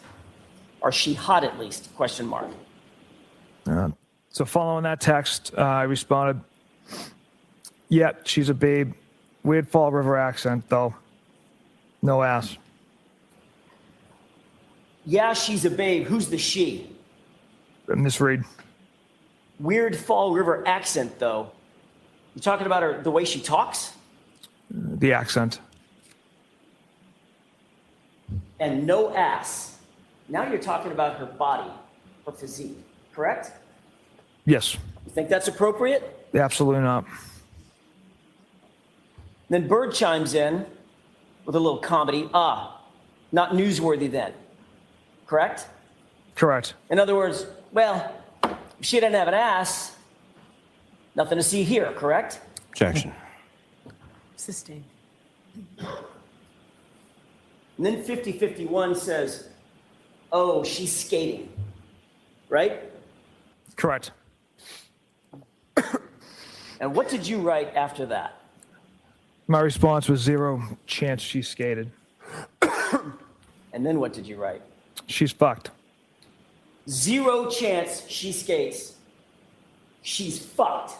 Or she hot at least, question mark? So following that text, I responded, yeah, she's a babe. Weird Fall River accent, though. No ass. Yeah, she's a babe. Who's the she? Miss Reed. Weird Fall River accent, though. You talking about her, the way she talks? The accent. And no ass. Now you're talking about her body, her physique, correct? Yes. You think that's appropriate? Absolutely not. Then Bird chimes in with a little comedy. Not newsworthy then, correct? Correct. In other words, well, if she didn't have an ass, nothing to see here, correct? Objection. Sustain. And then 5051 says, oh, she's skating, right? Correct. And what did you write after that? My response was zero chance she skated. And then what did you write? She's fucked. Zero chance she skates. She's fucked,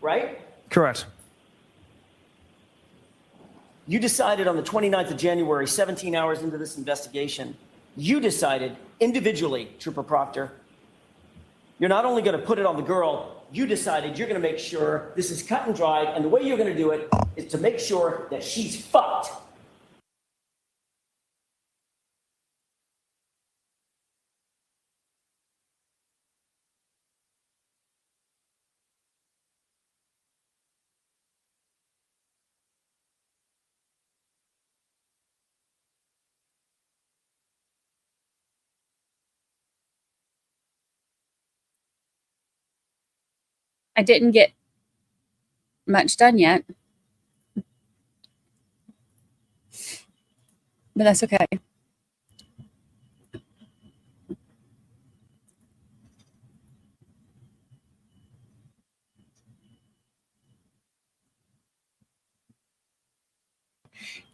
right? Correct. You decided on the 29th of January, 17 hours into this investigation, you decided individually, Trooper Proctor, you're not only going to put it on the girl, you decided you're going to make sure this is cut and dried, and the way you're going to do it is to make sure that she's fucked. I didn't get much done yet, but that's okay.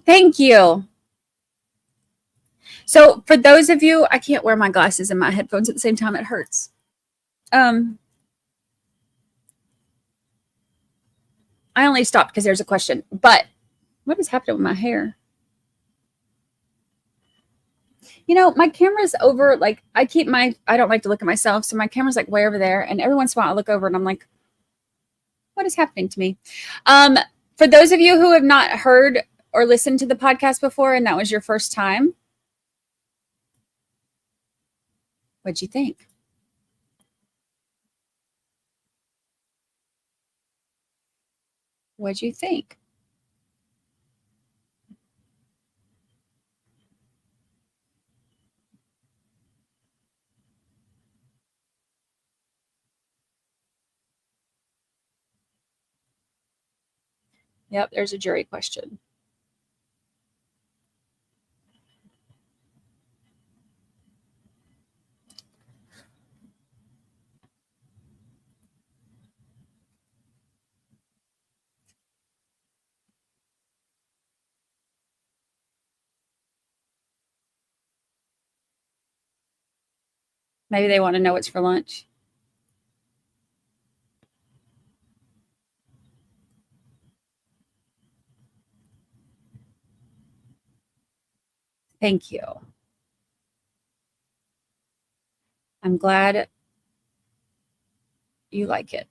Thank you. So for those of you, I can't wear my glasses and my headphones at the same time. It hurts. I only stopped because there's a question, but what is happening with my hair? You know, my camera's over, like I don't like to look at myself. So my camera's like way over there. And every once in a while I look over and I'm like, what is happening to me? For those of you who have not heard or listened to the podcast before, and that was your first time, what'd you think? What'd you think? Yep, there's a jury question. Maybe they want to know what's for lunch. Thank you. I'm glad you like it.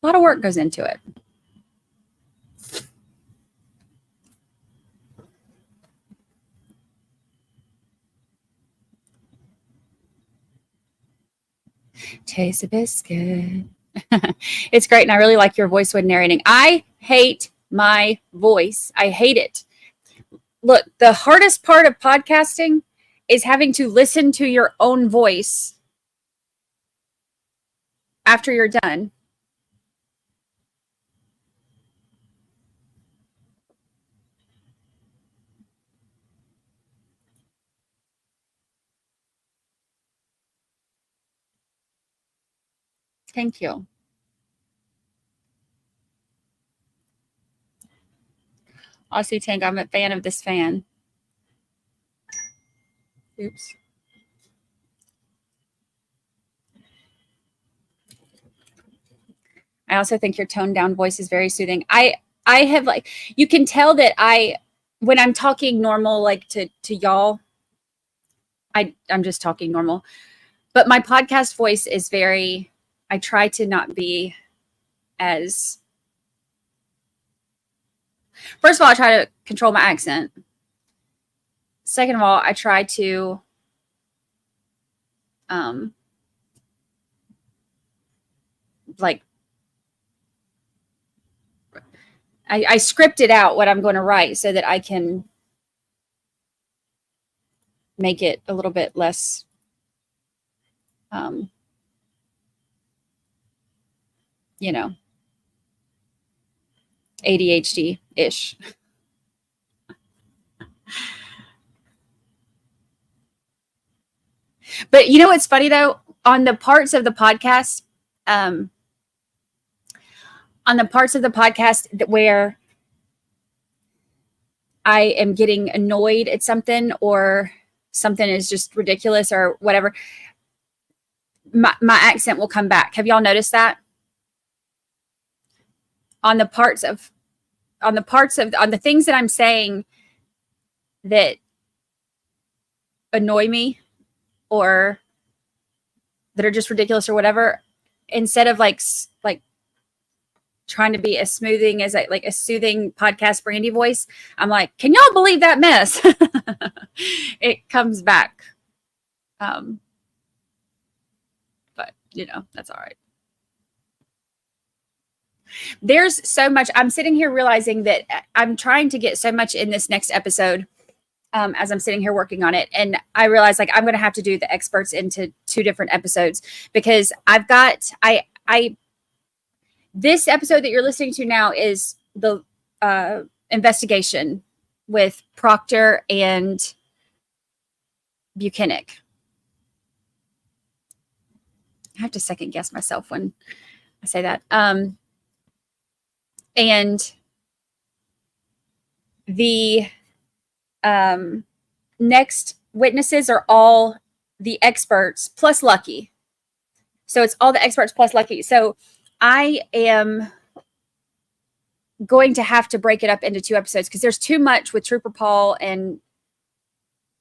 A lot of work goes into it. Taste a biscuit. It's great. And I really like your voice when narrating. I hate my voice. I hate it. Look, the hardest part of podcasting is having to listen to your own voice after you're done. Thank you. Aussie Tank, I'm a fan of this fan. Oops. I also think your toned down voice is very soothing. I have like, you can tell that when I'm talking normal, like to y'all, I'm just talking normal, but my podcast voice is very, I try to not be as, first of all, I try to control my accent. Second of all, I try to, like, I scripted out what I'm going to write so that I can make it a little bit less you know, ADHD-ish. But you know what's funny though? On the parts of the podcast, where I am getting annoyed at something or something is just ridiculous or whatever, my accent will come back. Have y'all noticed that? On the things that I'm saying that annoy me or that are just ridiculous or whatever, instead of like trying to be as smoothing as like a soothing podcast Brandi voice, I'm like, can y'all believe that mess? It comes back. But you know, that's all right. There's so much. I'm sitting here realizing that I'm trying to get so much in this next episode as I'm sitting here working on it. And I realize like I'm going to have to do the experts into 2 different episodes because I've got, this episode that you're listening to now is the investigation with Proctor and Buchanan. I have to second guess myself when I say that. And the next witnesses are all the experts plus Lucky. So it's all the experts plus Lucky. So I am going to have to break it up into 2 episodes because there's too much with Trooper Paul. And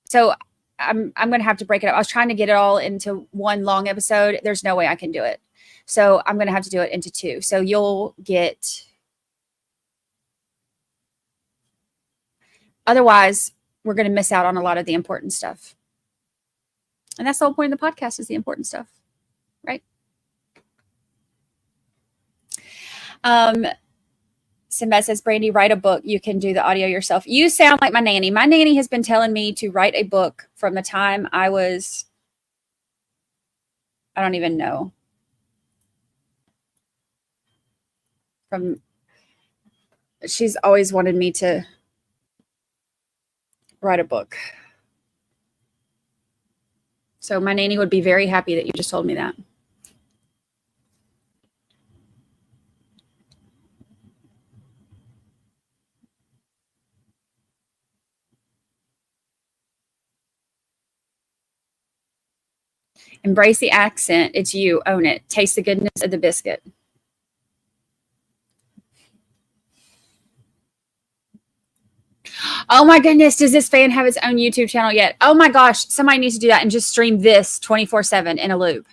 so I'm going to have to break it up. I was trying to get it all into 1 long episode. There's no way I can do it. So I'm going to have to do it into 2. So you'll get, otherwise we're going to miss out on a lot of the important stuff. And that's the whole point of the podcast, is the important stuff, right? Sinbad says, Brandi, write a book. You can do the audio yourself. You sound like my nanny. My nanny has been telling me to write a book from the time I was, I don't even know. She's always wanted me to write a book. So my nanny would be very happy that you just told me that. Embrace the accent. It's you. Own it. Taste the goodness of the biscuit. Oh my goodness. Does this fan have its own YouTube channel yet? Oh my gosh. Somebody needs to do that and just stream this 24/7 in a loop.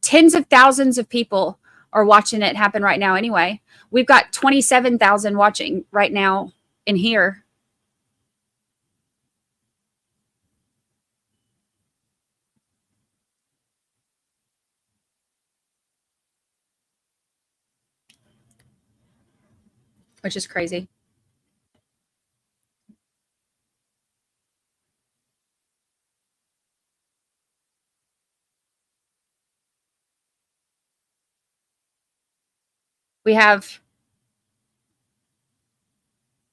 Tens of thousands of people are watching it happen right now anyway. We've got 27,000 watching right now in here. Which is crazy. We have,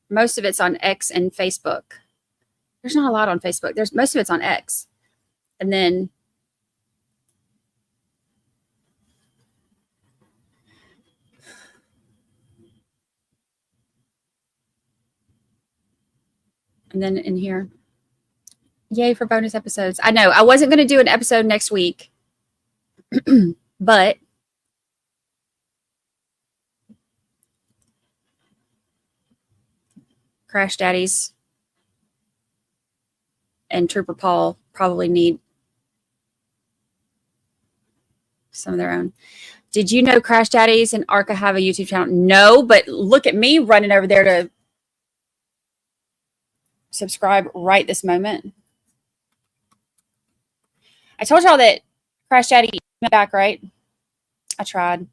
most of it's on X and Facebook. There's not a lot on Facebook. Most of it's on X. And then And then in here, yay for bonus episodes. I know I wasn't going to do an episode next week, but Crash Daddies and Trooper Paul probably need some of their own. Did you know Crash Daddies and Arca have a YouTube channel? No, but look at me running over there to subscribe right this moment. I told y'all that Crash Daddy emailed back, right? I tried.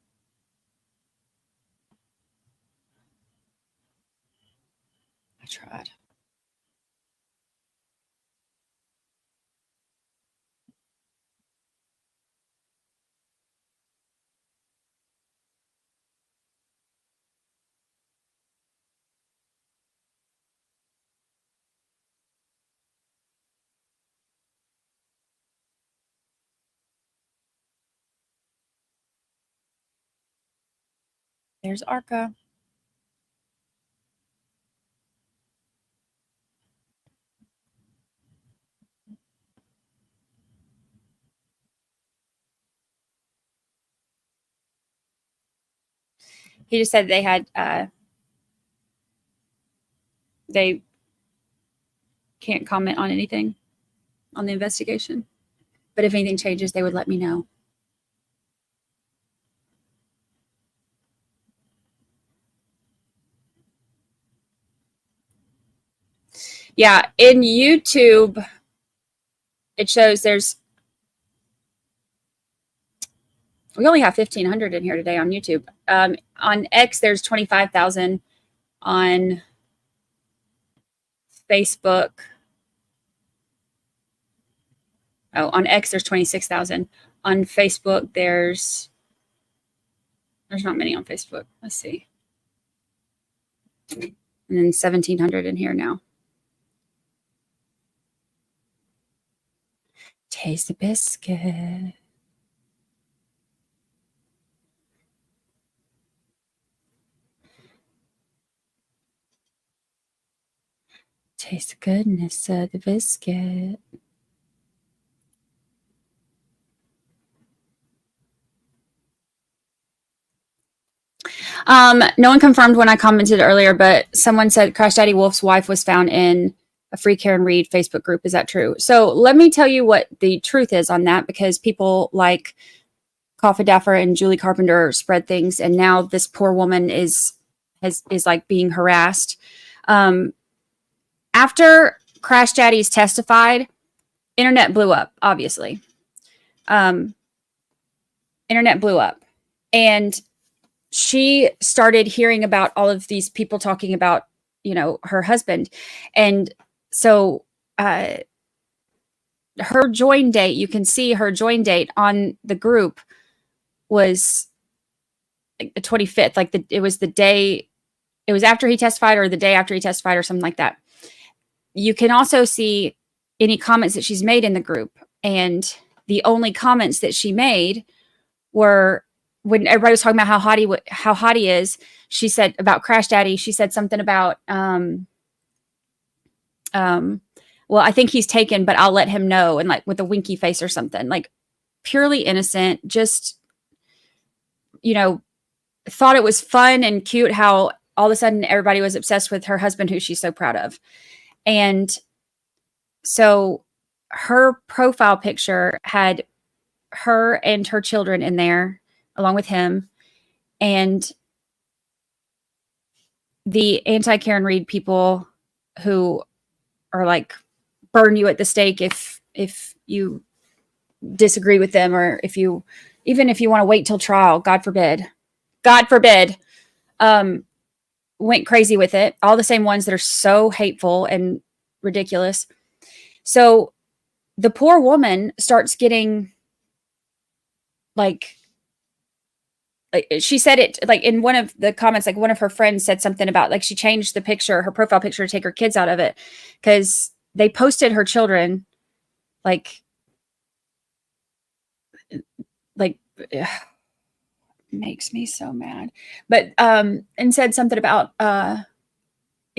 There's Arca. He just said they had they can't comment on anything on the investigation, but if anything changes, they would let me know. Yeah, in YouTube, it shows we only have 1,500 in here today on YouTube. On X, there's 25,000. On Facebook, on X, there's 26,000. On Facebook, there's not many on Facebook. Let's see. And then 1,700 in here now. Taste the biscuit. Taste the goodness of the biscuit. No one confirmed when I commented earlier, but someone said Crash Daddy Wolf's wife was found in a Free Karen Reed Facebook group. Is that true? So let me tell you what the truth is on that, because people like Coffee Daffer and Julie Carpenter spread things, and now this poor woman is like being harassed. After Crash Daddies testified, internet blew up, obviously. Internet blew up. And she started hearing about all of these people talking about, her husband. And so her join date, you can see her join date on the group was like the 25th. Like it was the day, it was after he testified or the day after he testified or something like that. You can also see any comments that she's made in the group. And the only comments that she made were when everybody was talking about how hot he is. She said about Crash Daddy, she said something about, well, I think he's taken, but I'll let him know. And like with a winky face or something, like purely innocent, just, thought it was fun and cute how all of a sudden everybody was obsessed with her husband, who she's so proud of. And so her profile picture had her and her children in there along with him. And the anti-Karen Reed people who are like, burn you at the stake if you disagree with them, or even if you want to wait till trial, God forbid, went crazy with it. All the same ones that are so hateful and ridiculous. So the poor woman starts getting like she said it like in one of the comments, like one of her friends said something about like she changed the picture, her profile picture, to take her kids out of it because they posted her children like ugh, makes me so mad. But and said something about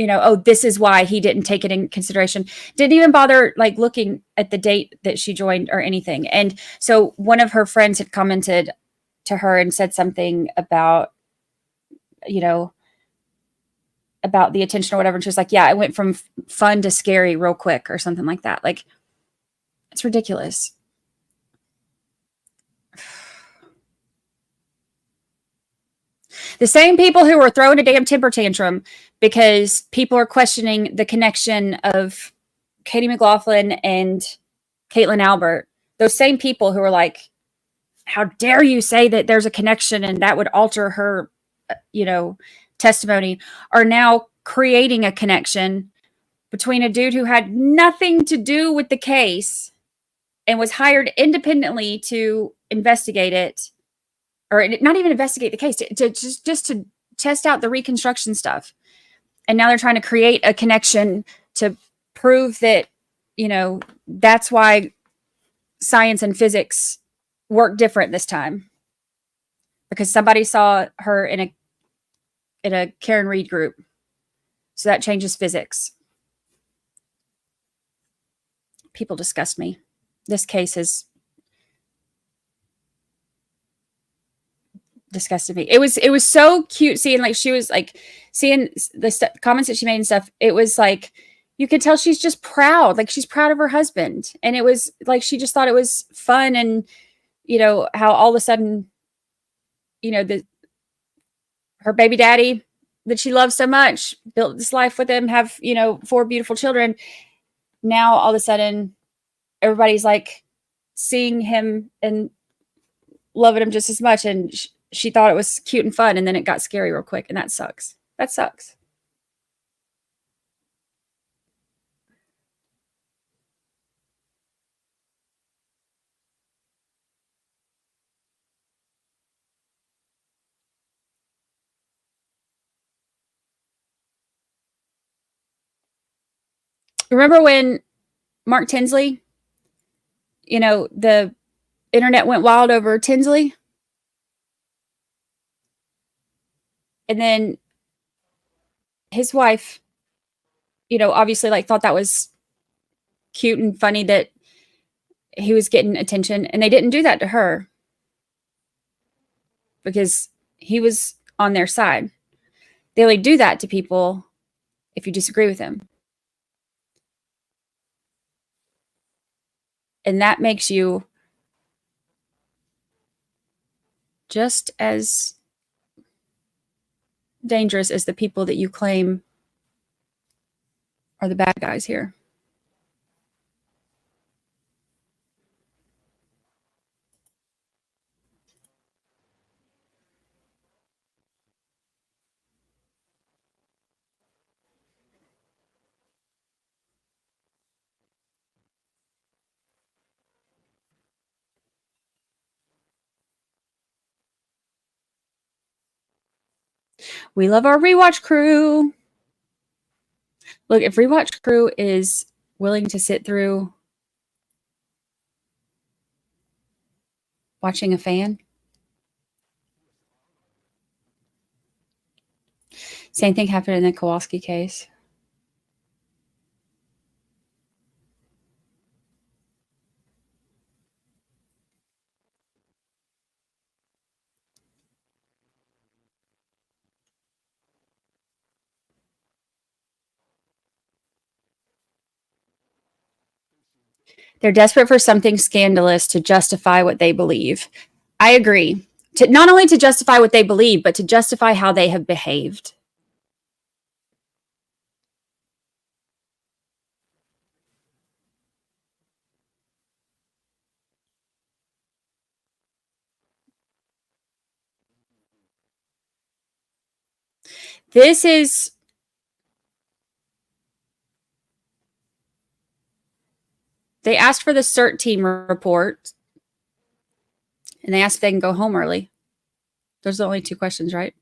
oh, this is why he didn't take it in consideration. Didn't even bother like looking at the date that she joined or anything. And so one of her friends had commented to her and said something about, about the attention or whatever. And she was like, yeah, it went from fun to scary real quick or something like that. Like, it's ridiculous. The same people who were throwing a damn temper tantrum because people are questioning the connection of Katie McLaughlin and Caitlin Albert, those same people who are like, how dare you say that there's a connection and that would alter her, testimony, are now creating a connection between a dude who had nothing to do with the case and was hired independently to investigate it, or not even investigate the case, to just to test out the reconstruction stuff. And now they're trying to create a connection to prove that, that's why science and physics work different this time, because somebody saw her in a Karen Reed group. So that changes physics. People disgust me. This case has disgusted me. It was so cute seeing, like, she was like seeing the comments that she made and stuff. It was like, you could tell she's just proud. Like, she's proud of her husband. And it was like, she just thought it was fun. And, how all of a sudden, her baby daddy that she loves so much, built this life with him, have, 4 beautiful children. Now, all of a sudden, everybody's like seeing him and loving him just as much. And she thought it was cute and fun. And then it got scary real quick. And that sucks. That sucks. Remember when Mark Tinsley, the internet went wild over Tinsley? And then his wife, obviously like thought that was cute and funny that he was getting attention, and they didn't do that to her because he was on their side. They only do that to people if you disagree with him. And that makes you just as dangerous as the people that you claim are the bad guys here. We love our rewatch crew. Look, if rewatch crew is willing to sit through watching a fan. Same thing happened in the Kowalski case. They're desperate for something scandalous to justify what they believe. I agree. Not only to justify what they believe, but to justify how they have behaved. This is... They asked for the CERT team report, and they asked if they can go home early. Those are the only 2 questions, right?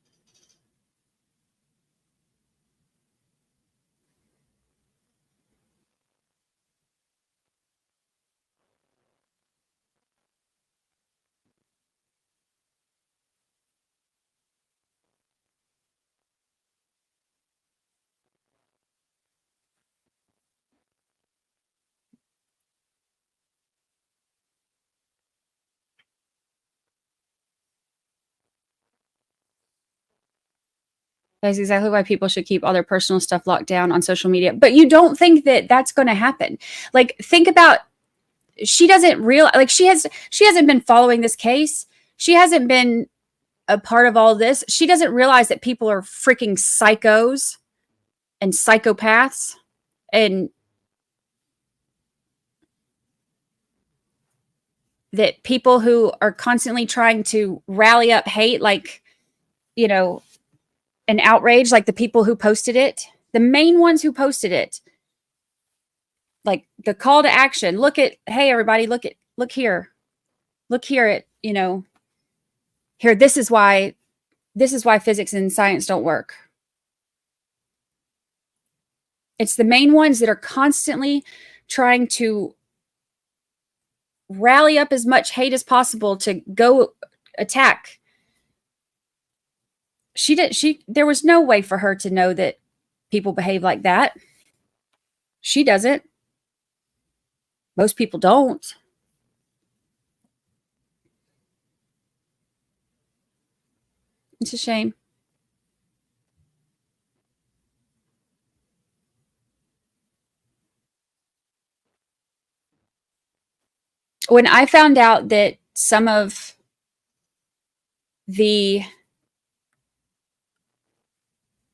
That's exactly why people should keep all their personal stuff locked down on social media. But you don't think that that's going to happen. Like, think about, she doesn't realize, like, she hasn't been following this case. She hasn't been a part of all this. She doesn't realize that people are freaking psychos and psychopaths, and that people who are constantly trying to rally up hate, like, you know, an outrage, like the people who posted it, the main ones who posted it, like the call to action, look at, hey, everybody, look here at, you know, here, this is why physics and science don't work. It's the main ones that are constantly trying to rally up as much hate as possible to go attack. There was no way for her to know that people behave like that. She doesn't. Most people don't. It's a shame. When I found out that some of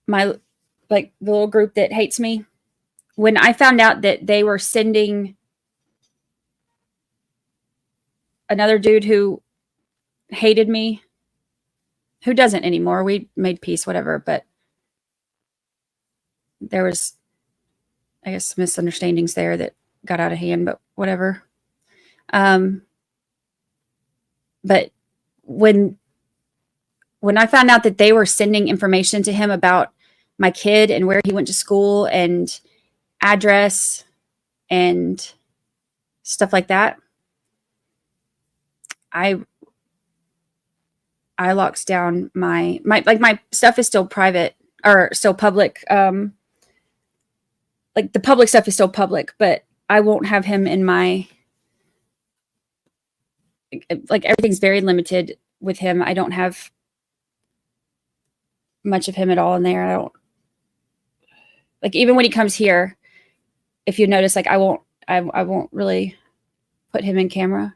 my, like, the little group that hates me, when I found out that they were sending another dude who hated me, who doesn't anymore, we made peace, whatever, but there was, I guess, misunderstandings there that got out of hand, but whatever. But when I found out that they were sending information to him about my kid and where he went to school and address and stuff like that, I locks down my stuff is still private or still public. Like, the public stuff is still public, but I won't have him in my, like, everything's very limited with him. I don't have much of him at all in there. I don't, like, even when he comes here, if you notice, like, I won't really put him in camera.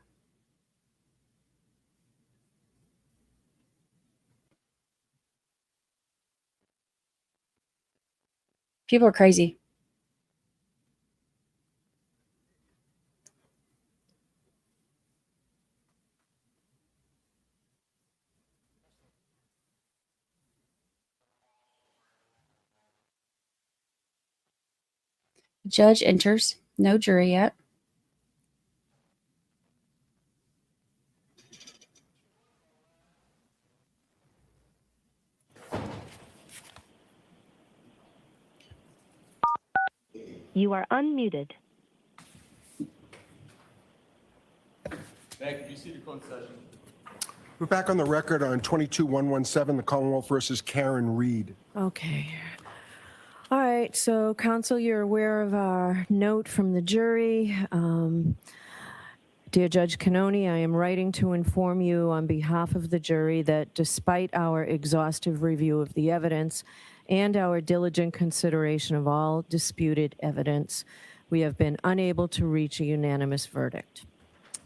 People are crazy. Judge enters. No jury yet. You are unmuted. Thank you. You see the closed session. We're back on the record on 22-117, the Commonwealth versus Karen Reed. Okay. All right, so counsel, you're aware of our note from the jury. Dear Judge Cannoni, I am writing to inform you on behalf of the jury that despite our exhaustive review of the evidence and our diligent consideration of all disputed evidence, we have been unable to reach a unanimous verdict,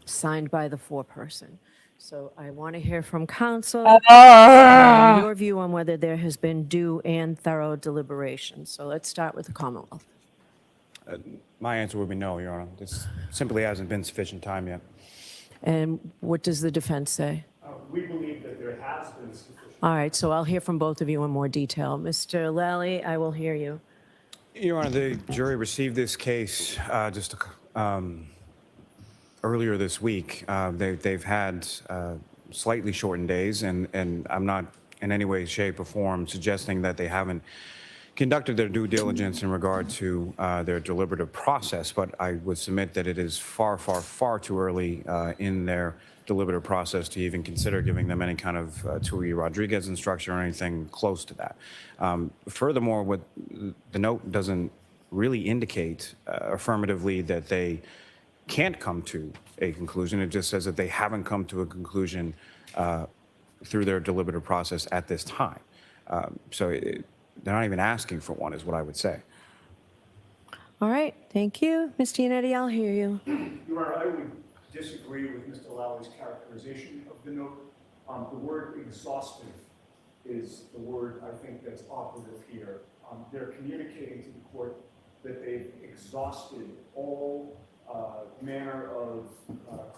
signed by the foreperson. So I want to hear from counsel your view on whether there has been due and thorough deliberation. So let's start with the Commonwealth. My answer would be no, Your Honor. This simply hasn't been sufficient time yet. And what does the defense say? We believe that there has been sufficient. All right, so I'll hear from both of you in more detail. Mr. Lally, I will hear you. Your Honor, the jury received this case just earlier this week. They've had slightly shortened days, and I'm not in any way, shape, or form suggesting that they haven't conducted their due diligence in regard to their deliberative process, but I would submit that it is far, far, far too early in their deliberative process to even consider giving them any kind of Tui Rodriguez instruction or anything close to that. Furthermore, what the note doesn't really indicate affirmatively that they can't come to a conclusion. It just says that they haven't come to a conclusion through their deliberative process at this time. So asking for one, is what I would say. All right, thank you. Ms. Giannetti, I'll hear you. Your Honor, I would disagree with Mr. Lowry's characterization of the note. The word exhaustive is the word I think that's operative here. They're communicating to the court that they've exhausted all manner of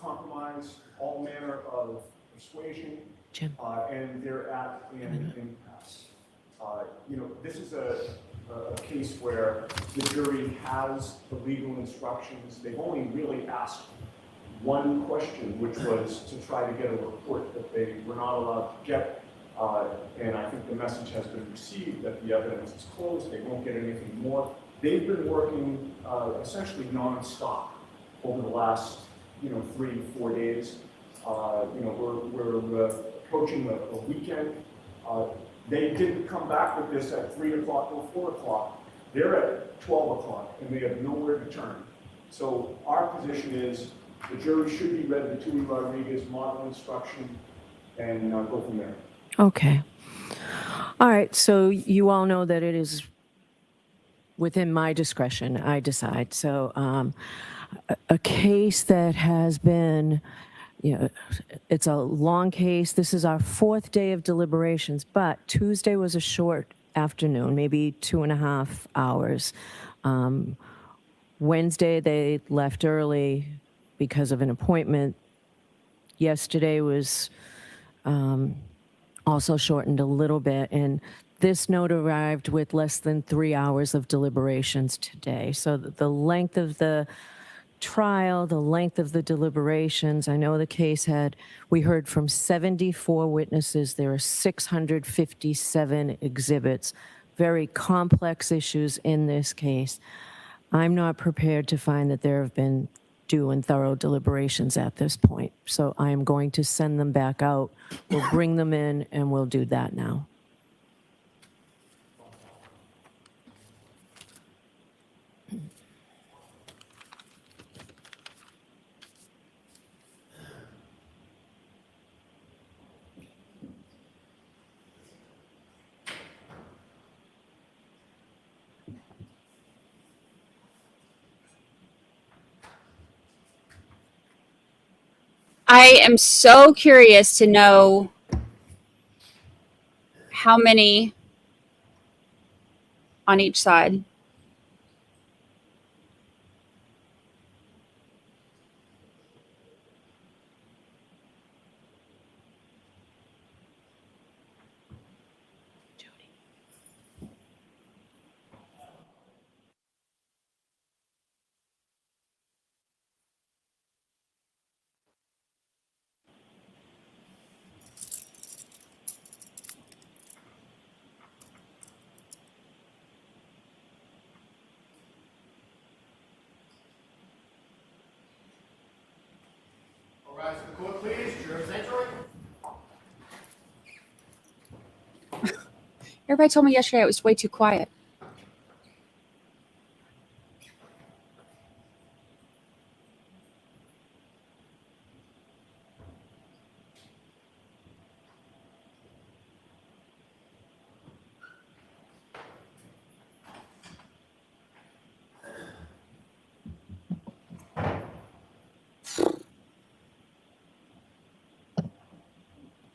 compromise, all manner of persuasion, and they're at an impasse. This is a case where the jury has the legal instructions. They've only really asked one question, which was to try to get a report that they were not allowed to get. And I think the message has been received that the evidence is closed. They won't get anything more. They've been working essentially nonstop over the last 3-4 days. We're approaching a weekend. They didn't come back with this at 3 o'clock or 4 o'clock. They're at 12 o'clock and they have nowhere to turn. So our position is the jury should be read the Tui Rodriguez model instruction and go from there. Okay. All right, so you all know that it is within my discretion, I decide. So a case that has been, it's a long case. This is our 4th day of deliberations, but Tuesday was a short afternoon, maybe 2.5 hours. Wednesday, they left early because of an appointment. Yesterday was also shortened a little bit, and this note arrived with less than 3 hours of deliberations today. So the length of the trial, the length of the deliberations, I know the case we heard from 74 witnesses. There are 657 exhibits, very complex issues in this case. I'm not prepared to find that there have been due and thorough deliberations at this point. So I am going to send them back out. We'll bring them in and we'll do that now. I am so curious to know how many on each side. All rise to the court, please. Jurors entering. Everybody told me yesterday it was way too quiet.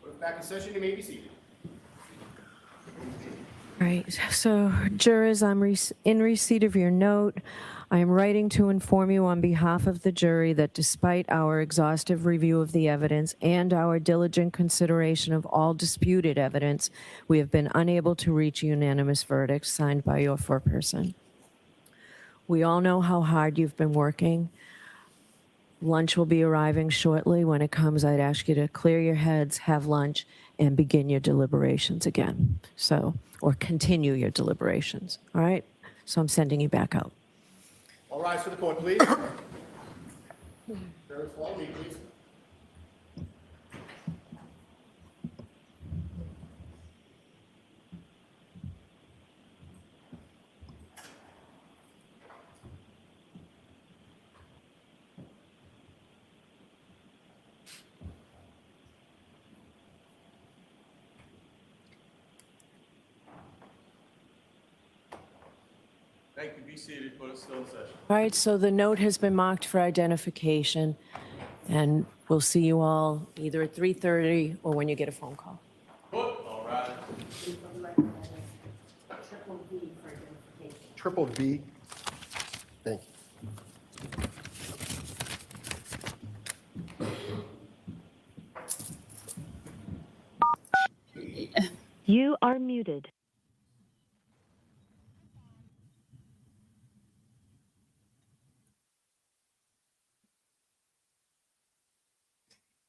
Court back in session. You may be seated. All right, so jurors, I'm in receipt of your note. I am writing to inform you on behalf of the jury that despite our exhaustive review of the evidence and our diligent consideration of all disputed evidence, we have been unable to reach a unanimous verdict signed by your foreperson. We all know how hard you've been working. Lunch will be arriving shortly. When it comes, I'd ask you to clear your heads, have lunch, and begin your deliberations again. Or continue your deliberations, all right? So I'm sending you back out. All rise to the court, please. Jurors, follow me, please. Thank you. Be seated. Court is still in session. All right, so the note has been marked for identification, and we'll see you all either at 3:30 or when you get a phone call. Court, all rise. Triple V. Thank you. You are muted.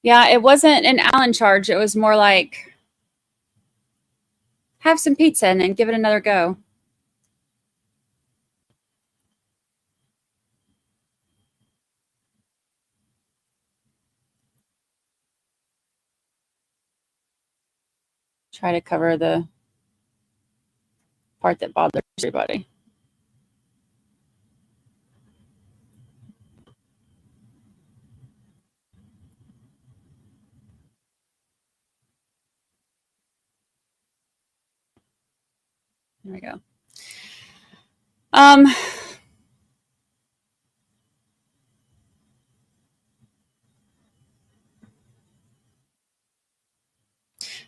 Yeah, it wasn't an Allen charge. It was more like have some pizza and then give it another go. Try to cover the part that bothers everybody. There we go.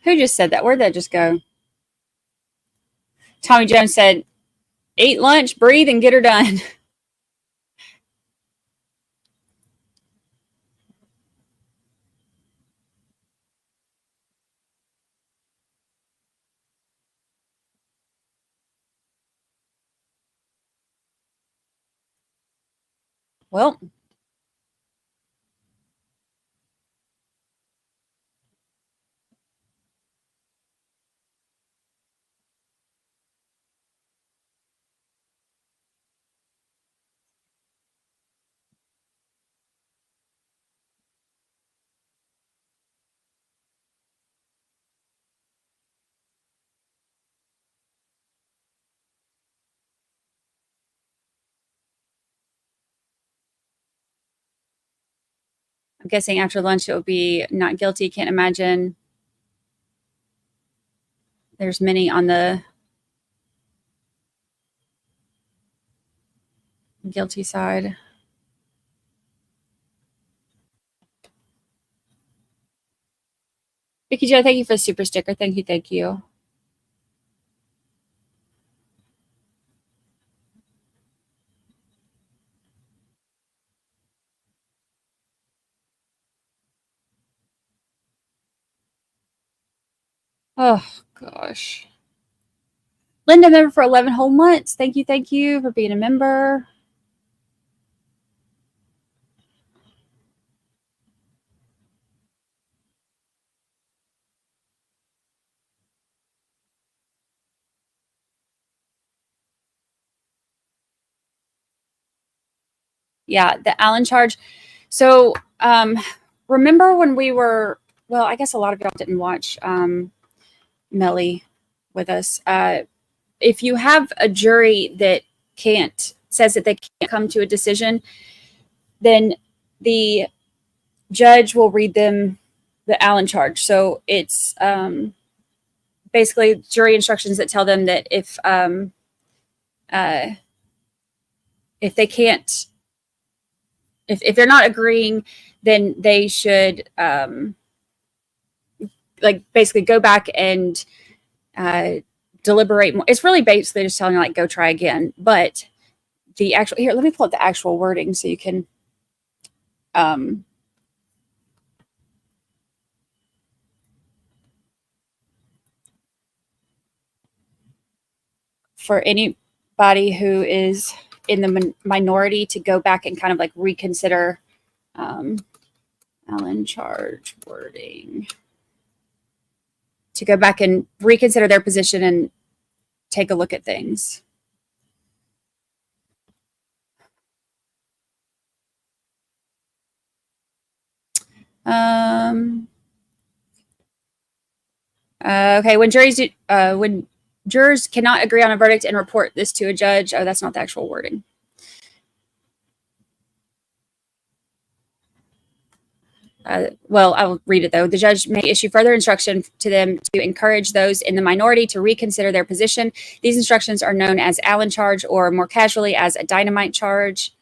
Who just said that? Where'd that just go? Tommy Jones said, eat lunch, breathe, and get her done. Well, I'm guessing after lunch it will be not guilty. Can't imagine there's many on the guilty side. Vicky Joe, thank you for the super sticker. Thank you. Thank you. Oh, gosh. Linda, member for 11 whole months. Thank you. Thank you for being a member. Yeah, the Allen charge. So remember when we were, well, I guess a lot of y'all didn't watch Melly with us. If you have a jury that says that they can't come to a decision, then the judge will read them the Allen charge. So it's basically jury instructions that tell them that if they can't, if they're not agreeing, then they should like basically go back and deliberate more. It's really basically just telling you like go try again. But the actual here, let me pull up the actual wording so you can for anybody who is in the minority to go back and kind of like reconsider Allen charge wording, to go back and reconsider their position and take a look at things. Okay, when jurors cannot agree on a verdict and report this to a judge. Oh, that's not the actual wording. Well, I'll read it though. The judge may issue further instruction to them to encourage those in the minority to reconsider their position. These instructions are known as Allen charge, or more casually as a dynamite charge.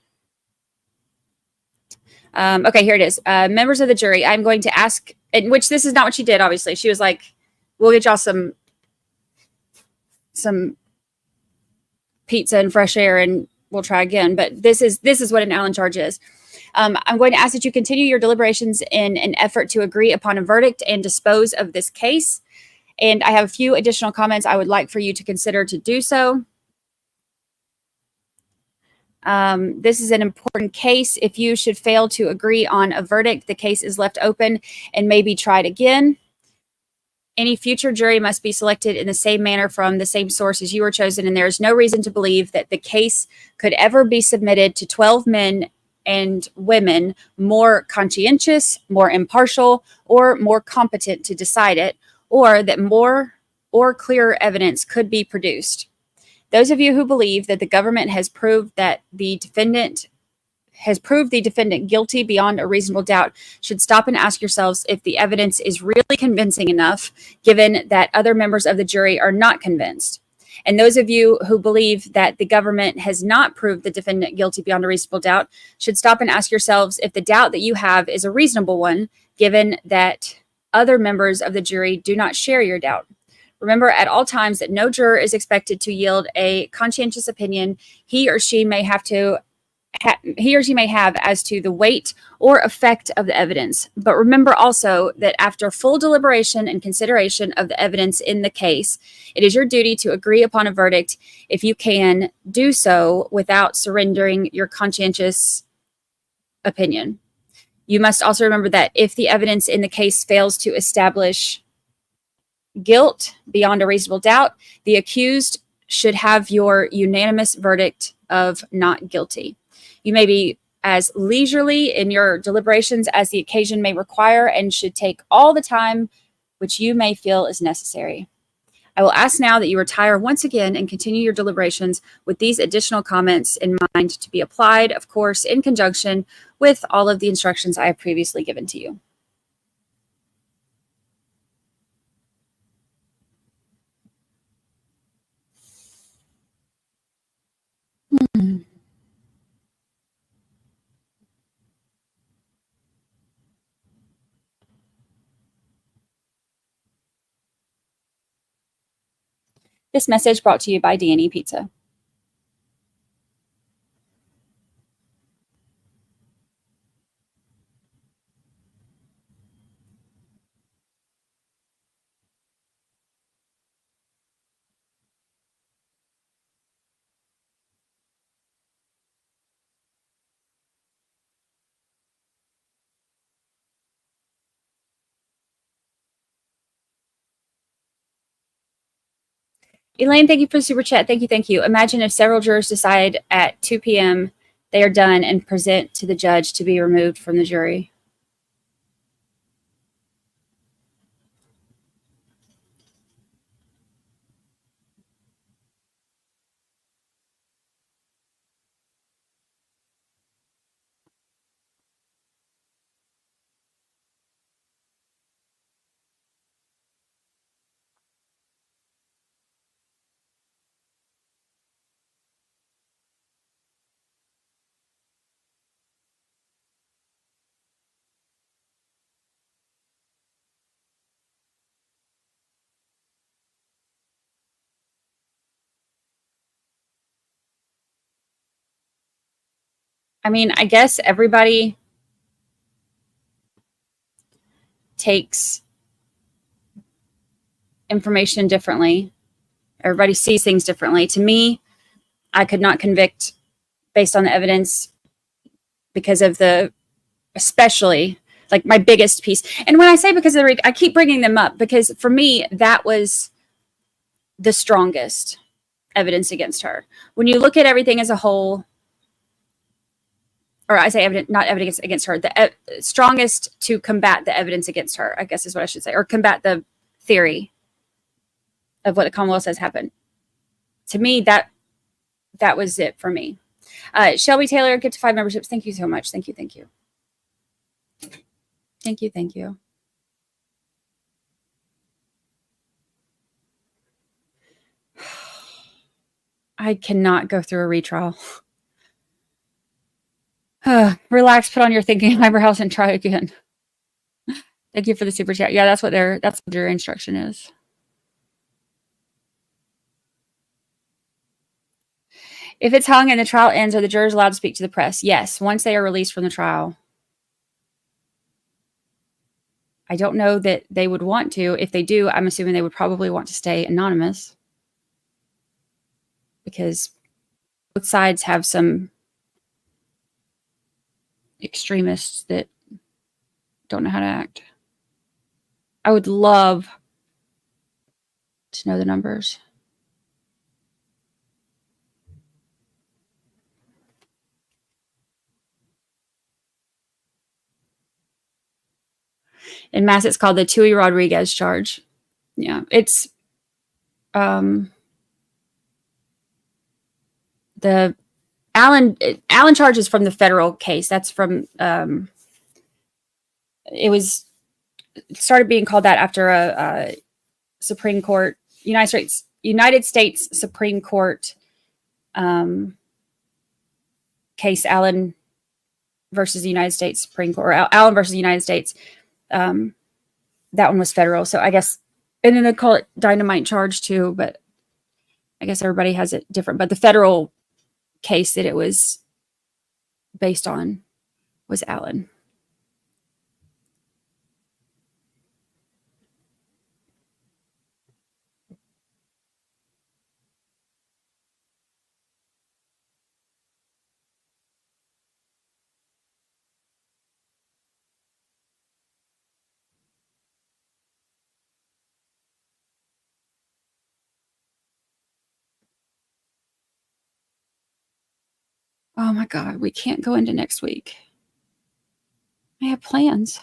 Okay, here it is. Members of the jury, I'm going to ask, in which this is not what she did, obviously. She was like, we'll get y'all some pizza and fresh air and we'll try again. But this is what an Allen charge is. I'm going to ask that you continue your deliberations in an effort to agree upon a verdict and dispose of this case. And I have a few additional comments I would like for you to consider to do so. This is an important case. If you should fail to agree on a verdict, the case is left open and may be tried again. Any future jury must be selected in the same manner from the same source as you were chosen, and there is no reason to believe that the case could ever be submitted to 12 men and women more conscientious, more impartial, or more competent to decide it, or that more or clearer evidence could be produced. Those of you who believe that the government has proved the defendant guilty beyond a reasonable doubt should stop and ask yourselves if the evidence is really convincing enough, given that other members of the jury are not convinced. And those of you who believe that the government has not proved the defendant guilty beyond a reasonable doubt should stop and ask yourselves if the doubt that you have is a reasonable one, given that other members of the jury do not share your doubt. Remember at all times that no juror is expected to yield a conscientious opinion he or she may have as to the weight or effect of the evidence. But remember also that after full deliberation and consideration of the evidence in the case, it is your duty to agree upon a verdict if you can do so without surrendering your conscientious opinion. You must also remember that if the evidence in the case fails to establish guilt beyond a reasonable doubt, the accused should have your unanimous verdict of not guilty. You may be as leisurely in your deliberations as the occasion may require and should take all the time which you may feel is necessary. I will ask now that you retire once again and continue your deliberations with these additional comments in mind to be applied, of course, in conjunction with all of the instructions I have previously given to you. This message brought to you by D&E Pizza. Elaine, thank you for the super chat. Thank you, thank you. Imagine if several jurors decide at 2 p.m. they are done and present to the judge to be removed from the jury. I mean, I guess everybody takes information differently. Everybody sees things differently. To me, I could not convict based on the evidence because of especially like my biggest piece. And when I say because of I keep bringing them up because for me, that was the strongest evidence against her. When you look at everything as a whole, or I say not evidence against her, the strongest to combat the evidence against her, I guess is what I should say, or combat the theory of what the Commonwealth says happened. To me, that was it for me. Shelby Taylor, get to 5 memberships. Thank you so much. Thank you. Thank you. Thank you. Thank you. I cannot go through a retrial. Relax, put on your thinking eyebrows and try again. Thank you for the super chat. Yeah, that's what their instruction is. If it's hung and the trial ends, are the jurors allowed to speak to the press? Yes, once they are released from the trial. I don't know that they would want to. If they do, I'm assuming they would probably want to stay anonymous because both sides have some extremists that don't know how to act. I would love to know the numbers. In Mass, it's called the Tui Rodriguez charge. Yeah, it's the Allen charge is from the federal case. That's from it started being called that after a Supreme Court United States Supreme Court case, Allen versus the United States Supreme Court, or Allen versus the United States. That one was federal, so I guess, and then they call it dynamite charge too, but I guess everybody has it different. But the federal case that it was based on was Allen. Oh my God, we can't go into next week. I have plans.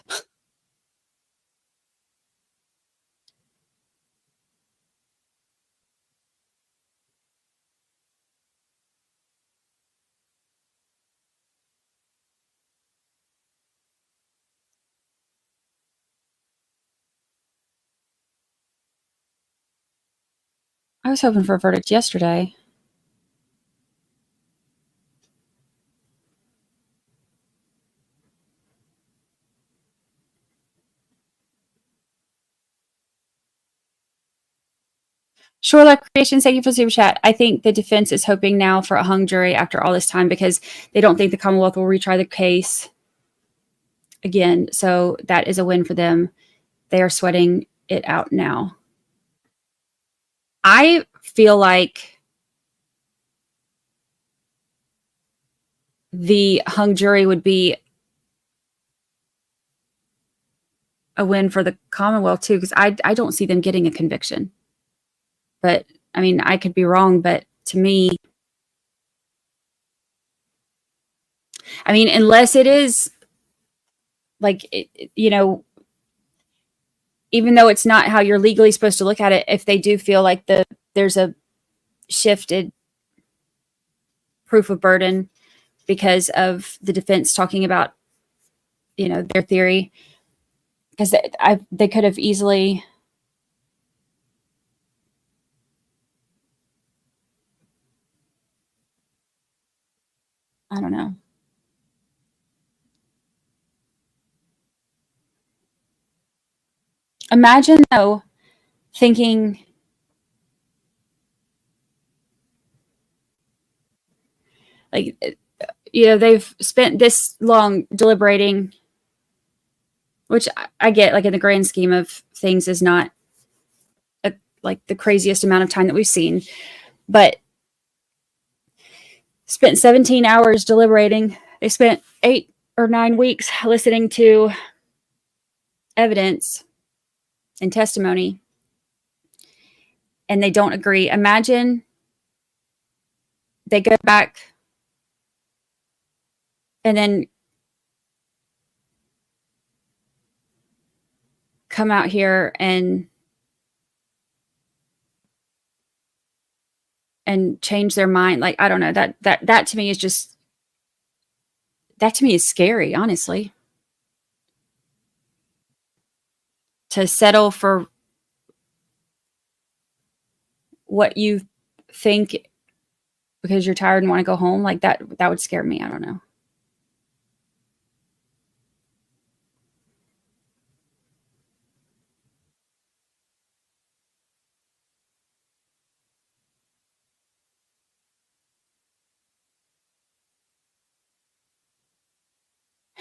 I was hoping for a verdict yesterday. Shoreline Creations, thank you for the super chat. I think the defense is hoping now for a hung jury after all this time because they don't think the Commonwealth will retry the case again. So that is a win for them. They are sweating it out now. I feel like the hung jury would be a win for the Commonwealth too, because I don't see them getting a conviction. But I mean, I could be wrong, but to me, I mean, unless it is like, even though it's not how you're legally supposed to look at it, if they do feel like there's a shifted proof of burden because of the defense talking about, their theory, because they could have easily. I don't know. Imagine though, thinking like, they've spent this long deliberating, which I get, like in the grand scheme of things is not like the craziest amount of time that we've seen, but spent 17 hours deliberating. They spent 8 or 9 weeks listening to evidence and testimony, and they don't agree. Imagine they go back and then come out here and change their mind. Like, I don't know, that to me is just, that to me is scary, honestly. to settle for what you think because you're tired and want to go home, like that would scare me. I don't know.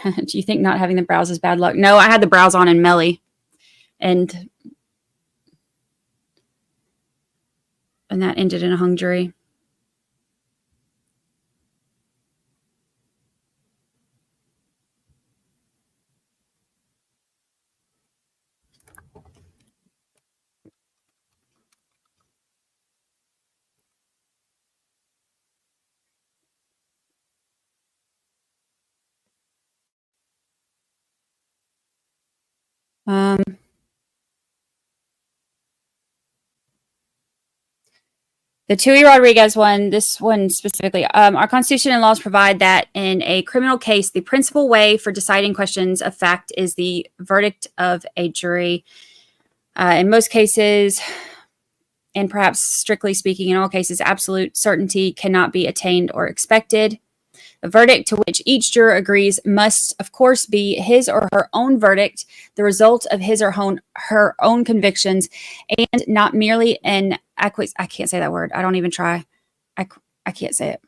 Do you think not having the brows is bad luck? No, I had the brows on in Melly, and that ended in a hung jury. The Tui Rodriguez one, this one specifically, our Constitution and laws provide that in a criminal case, the principal way for deciding questions of fact is the verdict of a jury. In most cases, and perhaps strictly speaking, in all cases, absolute certainty cannot be attained or expected. The verdict to which each juror agrees must, of course, be his or her own verdict, the result of his or her own convictions, and not merely an I can't say that word. I don't even try. I can't say it.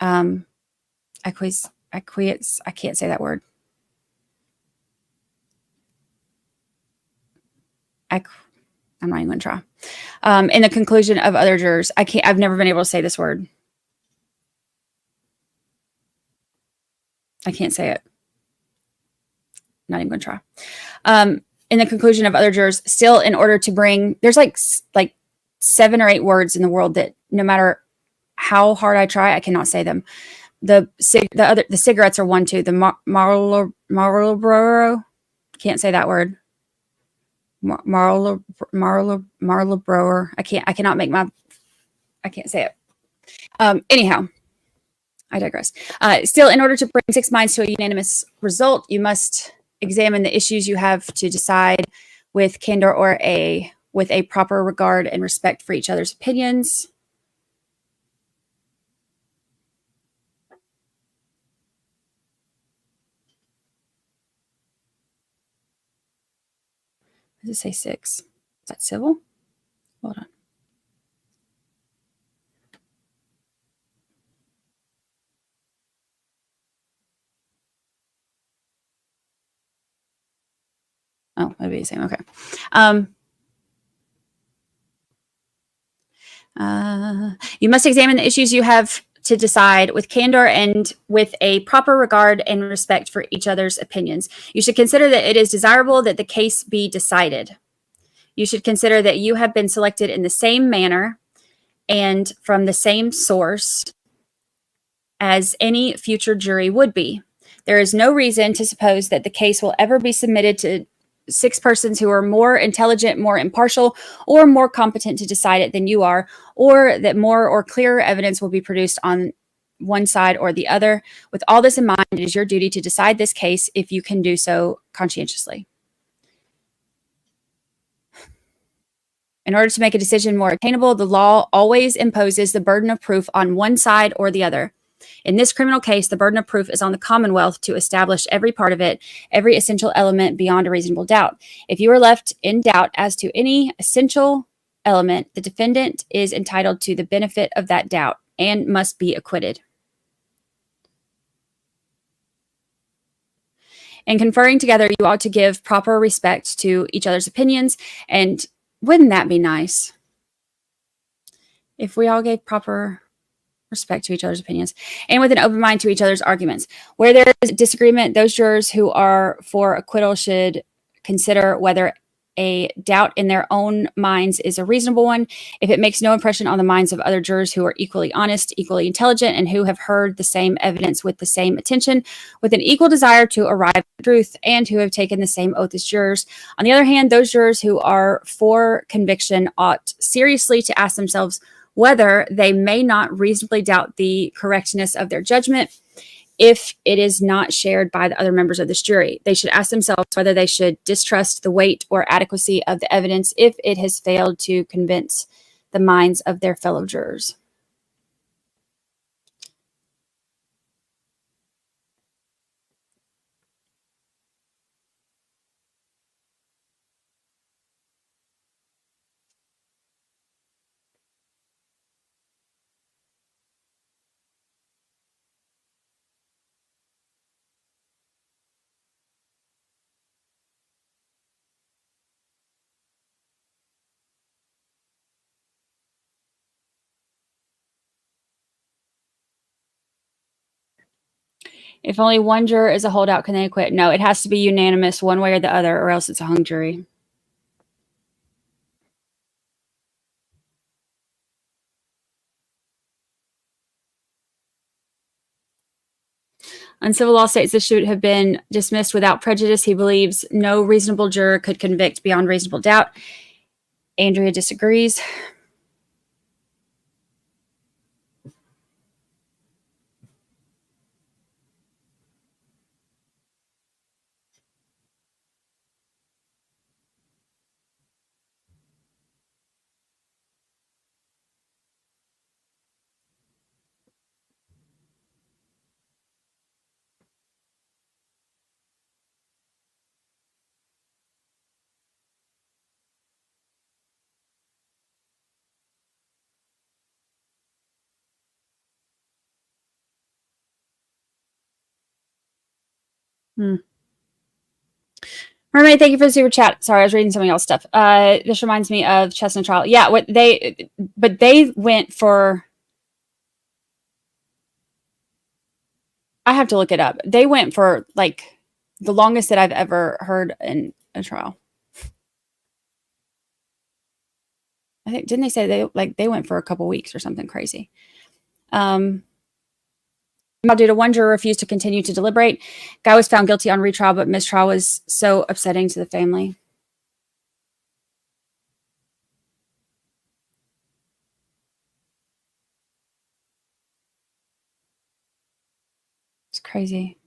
I can't say that word. I'm not even going to try. In the conclusion of other jurors, I've never been able to say this word. I can't say it. Not even going to try. In the conclusion of other jurors, still, in order to bring, there's like 7 or 8 words in the world that no matter how hard I try, I cannot say them. The cigarettes are one too. The Marlboro, can't say that word. Marlboro. I can't say it. Anyhow, I digress. Still, in order to bring 6 minds to a unanimous result, you must examine the issues you have to decide with candor or with a proper regard and respect for each other's opinions. Does it say 6? Is that civil? Hold on. Oh, that'd be the same. Okay. You must examine the issues you have to decide with candor and with a proper regard and respect for each other's opinions. You should consider that it is desirable that the case be decided. You should consider that you have been selected in the same manner and from the same source as any future jury would be. There is no reason to suppose that the case will ever be submitted to 6 persons who are more intelligent, more impartial, or more competent to decide it than you are, or that more or clearer evidence will be produced on one side or the other. With all this in mind, it is your duty to decide this case if you can do so conscientiously. In order to make a decision more attainable, the law always imposes the burden of proof on one side or the other. In this criminal case, the burden of proof is on the Commonwealth to establish every part of it, every essential element beyond a reasonable doubt. If you are left in doubt as to any essential element, the defendant is entitled to the benefit of that doubt and must be acquitted. In conferring together, you ought to give proper respect to each other's opinions, and wouldn't that be nice if we all gave proper respect to each other's opinions, and with an open mind to each other's arguments. Where there is disagreement, those jurors who are for acquittal should consider whether a doubt in their own minds is a reasonable one. If it makes no impression on the minds of other jurors who are equally honest, equally intelligent, and who have heard the same evidence with the same attention, with an equal desire to arrive at truth, and who have taken the same oath as jurors. On the other hand, those jurors who are for conviction ought seriously to ask themselves whether they may not reasonably doubt the correctness of their judgment. if it is not shared by the other members of this jury. They should ask themselves whether they should distrust the weight or adequacy of the evidence if it has failed to convince the minds of their fellow jurors. If only one juror is a holdout, can they acquit? No, it has to be unanimous one way or the other, or else it's a hung jury. On civil law states this should have been dismissed without prejudice. He believes no reasonable juror could convict beyond reasonable doubt. Andrea disagrees. Mermaid, thank you for the super chat. Sorry, I was reading something else stuff. This reminds me of Chestnut trial. Yeah, but they went for, I have to look it up. They went for like the longest that I've ever heard in a trial. I think, didn't they say they went for a couple weeks or something crazy? Due to one juror refused to continue to deliberate. Guy was found guilty on retrial, but mistrial was so upsetting to the family. It's crazy.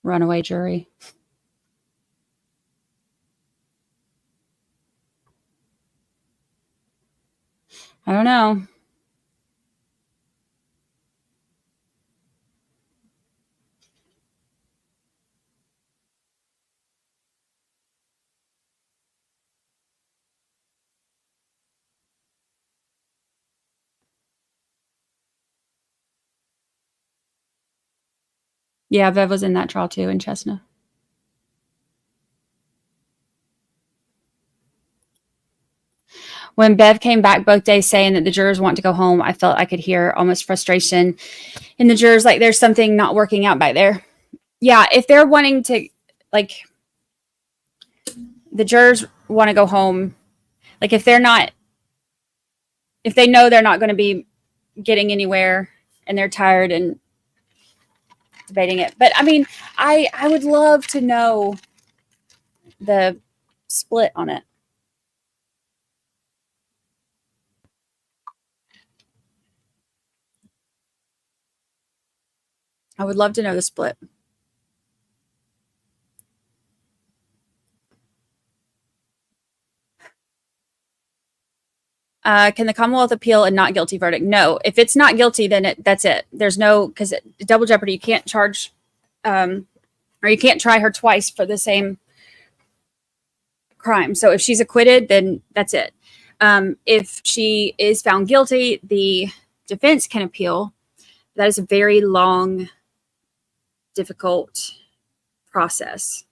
Runaway jury. I don't know. Yeah, Bev was in that trial too in Chestnut. When Bev came back both days saying that the jurors want to go home, I felt I could hear almost frustration in the jurors, like there's something not working out back there. Yeah, if they're wanting to, like, the jurors want to go home, like if they know they're not going to be getting anywhere and they're tired and debating it. But I mean, I would love to know the split on it. I would love to know the split. Can the Commonwealth appeal a not guilty verdict? No. If it's not guilty, then that's it. There's no, because double jeopardy, you can't charge, or you can't try her twice for the same crime. So if she's acquitted, then that's it. If she is found guilty, the defense can appeal. That is a very long, difficult process.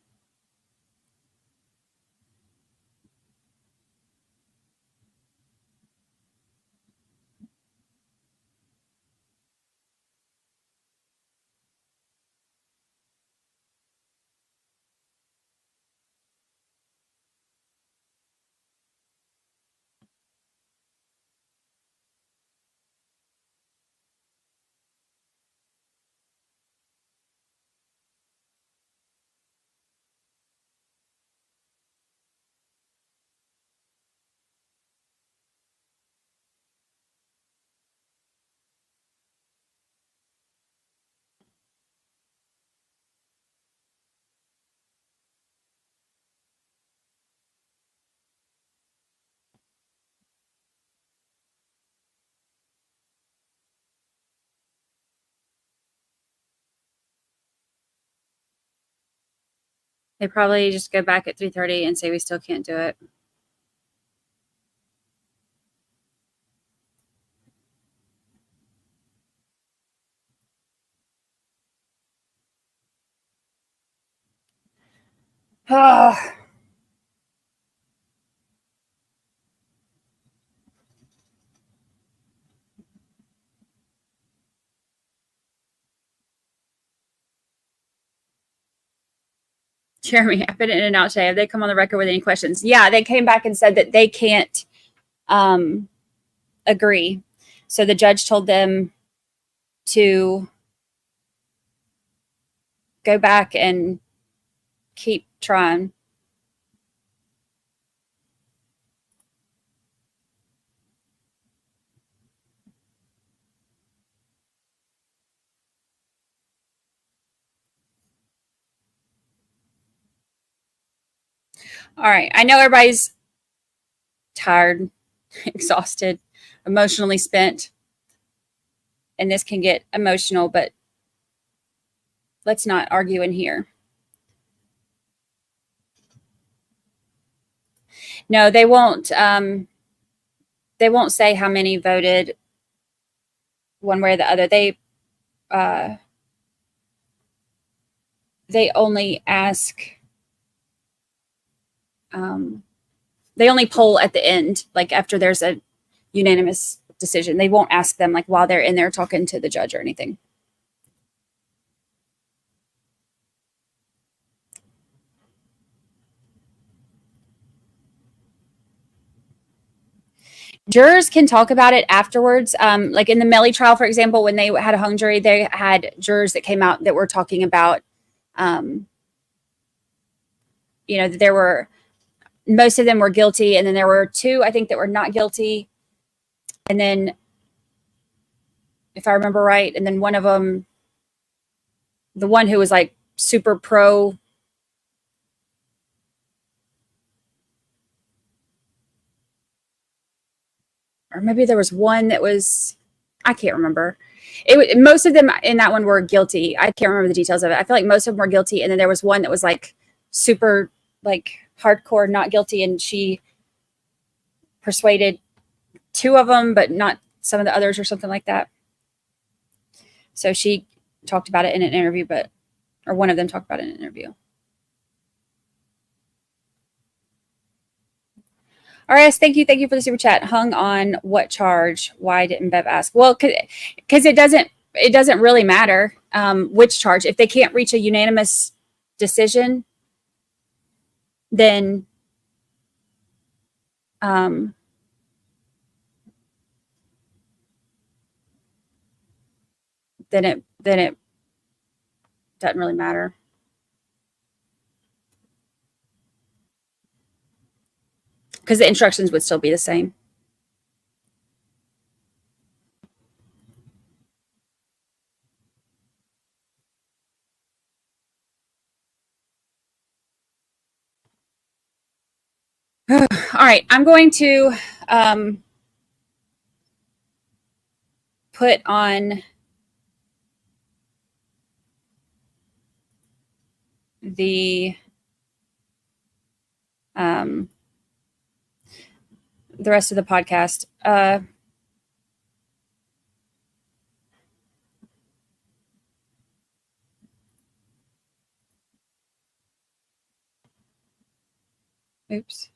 They probably just go back at 3:30 and say we still can't do it. Oh. Jeremy, I've been in and out today. Have they come on the record with any questions? Yeah, they came back and said that they can't agree. So the judge told them to go back and keep trying. All right. I know everybody's tired, exhausted, emotionally spent, and this can get emotional, but let's not argue in here. No, they won't say how many voted one way or the other. They only ask they only poll at the end, like after there's a unanimous decision. They won't ask them like while they're in there talking to the judge or anything. Jurors can talk about it afterwards. Like in the Melly trial, for example, when they had a hung jury, they had jurors that came out that were talking about, there were, most of them were guilty. And then there were 2, I think, that were not guilty. And then, if I remember right, and then one of them, the one who was like super pro, or maybe there was one that was, I can't remember. Most of them in that one were guilty. I can't remember the details of it. I feel like most of them were guilty. And then there was one that was like super like hardcore not guilty. And she persuaded 2 of them, but not some of the others or something like that. So she talked about it in an interview, or one of them talked about it in an interview. All right, thank you for the super chat. Hung on what charge? Why didn't Bev ask? Well, because it doesn't really matter which charge. If they can't reach a unanimous decision, then it doesn't really matter. Because the instructions would still be the same. All right, I'm going to put on the rest of the podcast. Oops.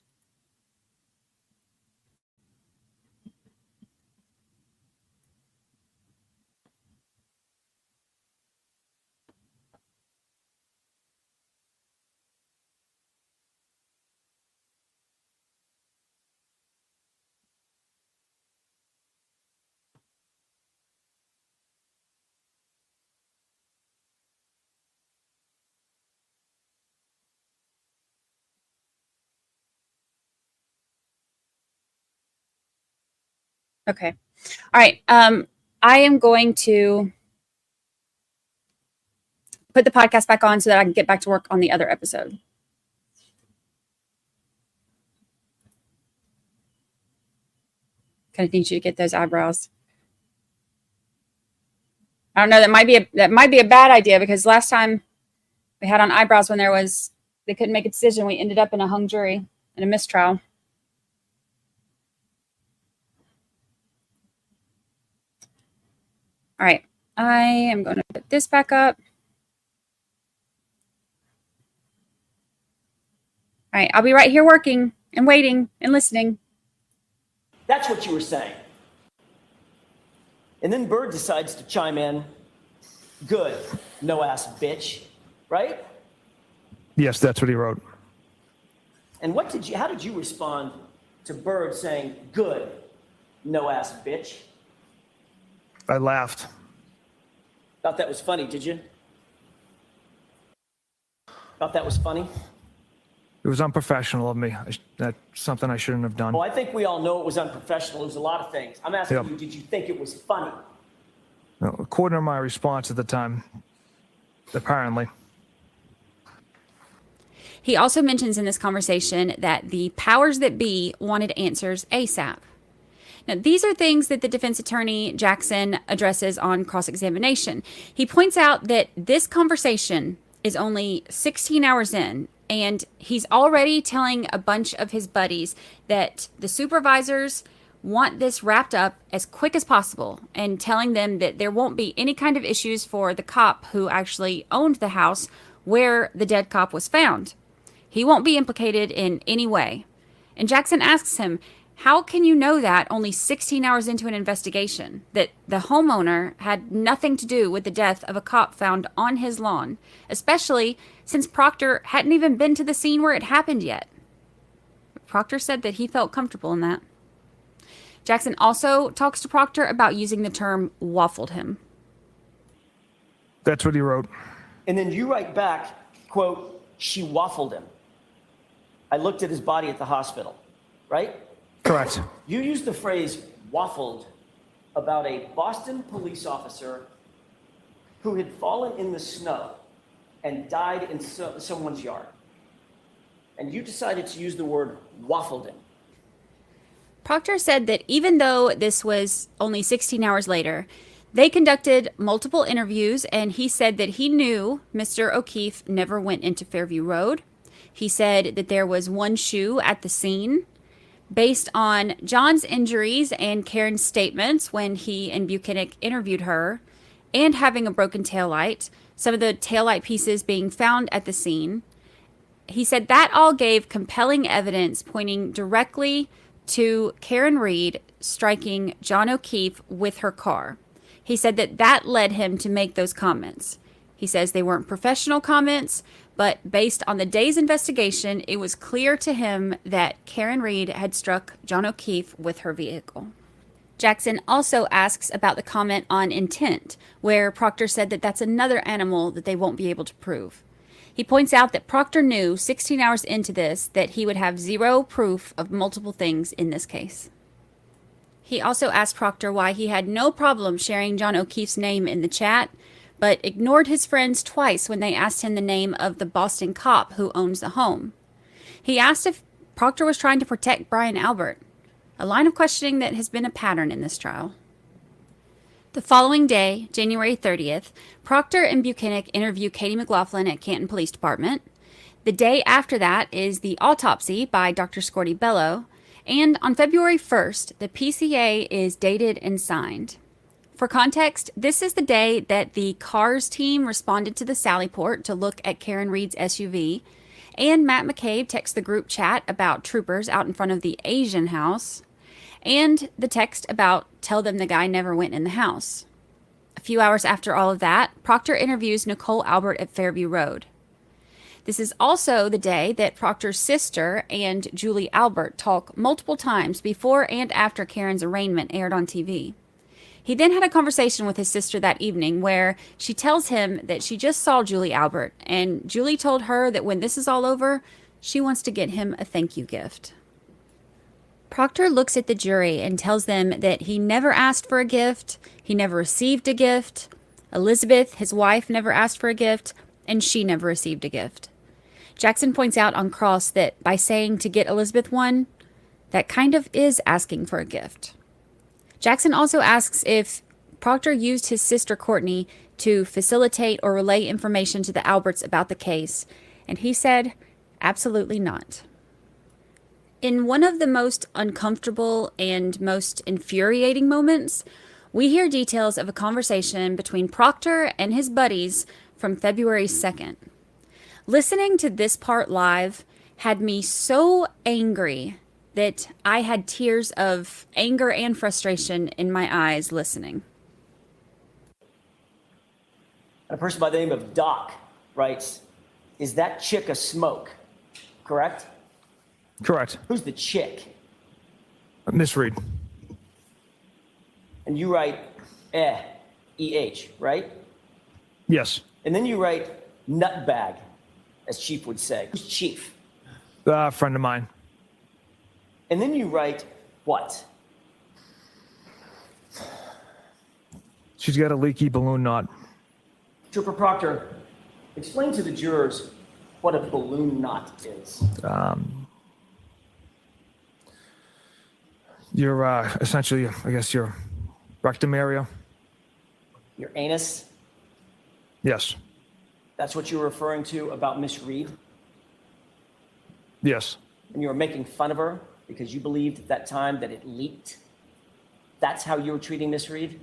Okay. All right. I am going to put the podcast back on so that I can get back to work on the other episode. Kind of need you to get those eyebrows. I don't know. That might be a bad idea because last time we had on eyebrows when there was They couldn't make a decision. We ended up in a hung jury and a mistrial. All right. I am going to put this back up. All right. I'll be right here working and waiting and listening. That's what you were saying. And then Bird decides to chime in. Good, no ass bitch, right? Yes, that's what he wrote. And how did you respond to Bird saying, good, no ass bitch? I laughed. Thought that was funny, did you? Thought that was funny? It was unprofessional of me. That's something I shouldn't have done. Well, I think we all know it was unprofessional. It was a lot of things. I'm asking you, did you think it was funny? No, according to my response at the time, apparently. He also mentions in this conversation that the powers that be wanted answers ASAP. Now, these are things that the defense attorney Jackson addresses on cross-examination. He points out that this conversation is only 16 hours in, and he's already telling a bunch of his buddies that the supervisors want this wrapped up as quick as possible, and telling them that there won't be any kind of issues for the cop who actually owned the house where the dead cop was found. He won't be implicated in any way. And Jackson asks him, how can you know that only 16 hours into an investigation, that the homeowner had nothing to do with the death of a cop found on his lawn, especially since Proctor hadn't even been to the scene where it happened yet? Proctor said that he felt comfortable in that. Jackson also talks to Proctor about using the term waffled him. That's what he wrote. And then you write back, quote, she waffled him. I looked at his body at the hospital, right? Correct. You used the phrase waffled about a Boston police officer who had fallen in the snow and died in someone's yard. And you decided to use the word waffled him. Proctor said that even though this was only 16 hours later, they conducted multiple interviews, and he said that he knew Mr. O'Keefe never went into Fairview Road. He said that there was one shoe at the scene. Based on John's injuries and Karen's statements when he and Buchanan interviewed her, and having a broken taillight, some of the taillight pieces being found at the scene, he said that all gave compelling evidence pointing directly to Karen Reed striking John O'Keefe with her car. He said that that led him to make those comments. He says they weren't professional comments, but based on the day's investigation, it was clear to him that Karen Reed had struck John O'Keefe with her vehicle. Jackson also asks about the comment on intent, where Proctor said that that's another animal that they won't be able to prove. He points out that Proctor knew 16 hours into this that he would have zero proof of multiple things in this case. He also asked Proctor why he had no problem sharing John O'Keefe's name in the chat, but ignored his friends twice when they asked him the name of the Boston cop who owns the home. He asked if Proctor was trying to protect Brian Albert, a line of questioning that has been a pattern in this trial. The following day, January 30th, Proctor and Buchanan interview Katie McLaughlin at Canton Police Department. The day after that is the autopsy by Dr. Scorty Bello, and on February 1st, the PCA is dated and signed. For context, this is the day that the CARS team responded to the Sallyport to look at Karen Reed's SUV, and Matt McCabe texts the group chat about troopers out in front of the Asian house, and the text about tell them the guy never went in the house. A few hours after all of that, Proctor interviews Nicole Albert at Fairview Road. This is also the day that Proctor's sister and Julie Albert talk multiple times before and after Karen's arraignment aired on TV. He then had a conversation with his sister that evening where she tells him that she just saw Julie Albert, and Julie told her that when this is all over, she wants to get him a thank you gift. Proctor looks at the jury and tells them that he never asked for a gift, he never received a gift, Elizabeth, his wife, never asked for a gift, and she never received a gift. Jackson points out on cross that by saying to get Elizabeth one, that kind of is asking for a gift. Jackson also asks if Proctor used his sister Courtney to facilitate or relay information to the Alberts about the case, and he said Absolutely not. In one of the most uncomfortable and most infuriating moments, we hear details of a conversation between Proctor and his buddies from February 2nd. Listening to this part live had me so angry that I had tears of anger and frustration in my eyes listening. A person by the name of Doc writes, "Is that chick a smoke?" Correct? Correct. Who's the chick? Miss Reed. And you write E-H, right? Yes. And then you write nutbag, as Chief would say. Who's Chief? A friend of mine. And then you write what? She's got a leaky balloon knot. Trooper Proctor, explain to the jurors what a balloon knot is. Your essentially, I guess, your rectum area. Your anus? Yes. That's what you were referring to about Miss Reed? Yes. And you were making fun of her because you believed at that time that it leaked? That's how you were treating Miss Reed?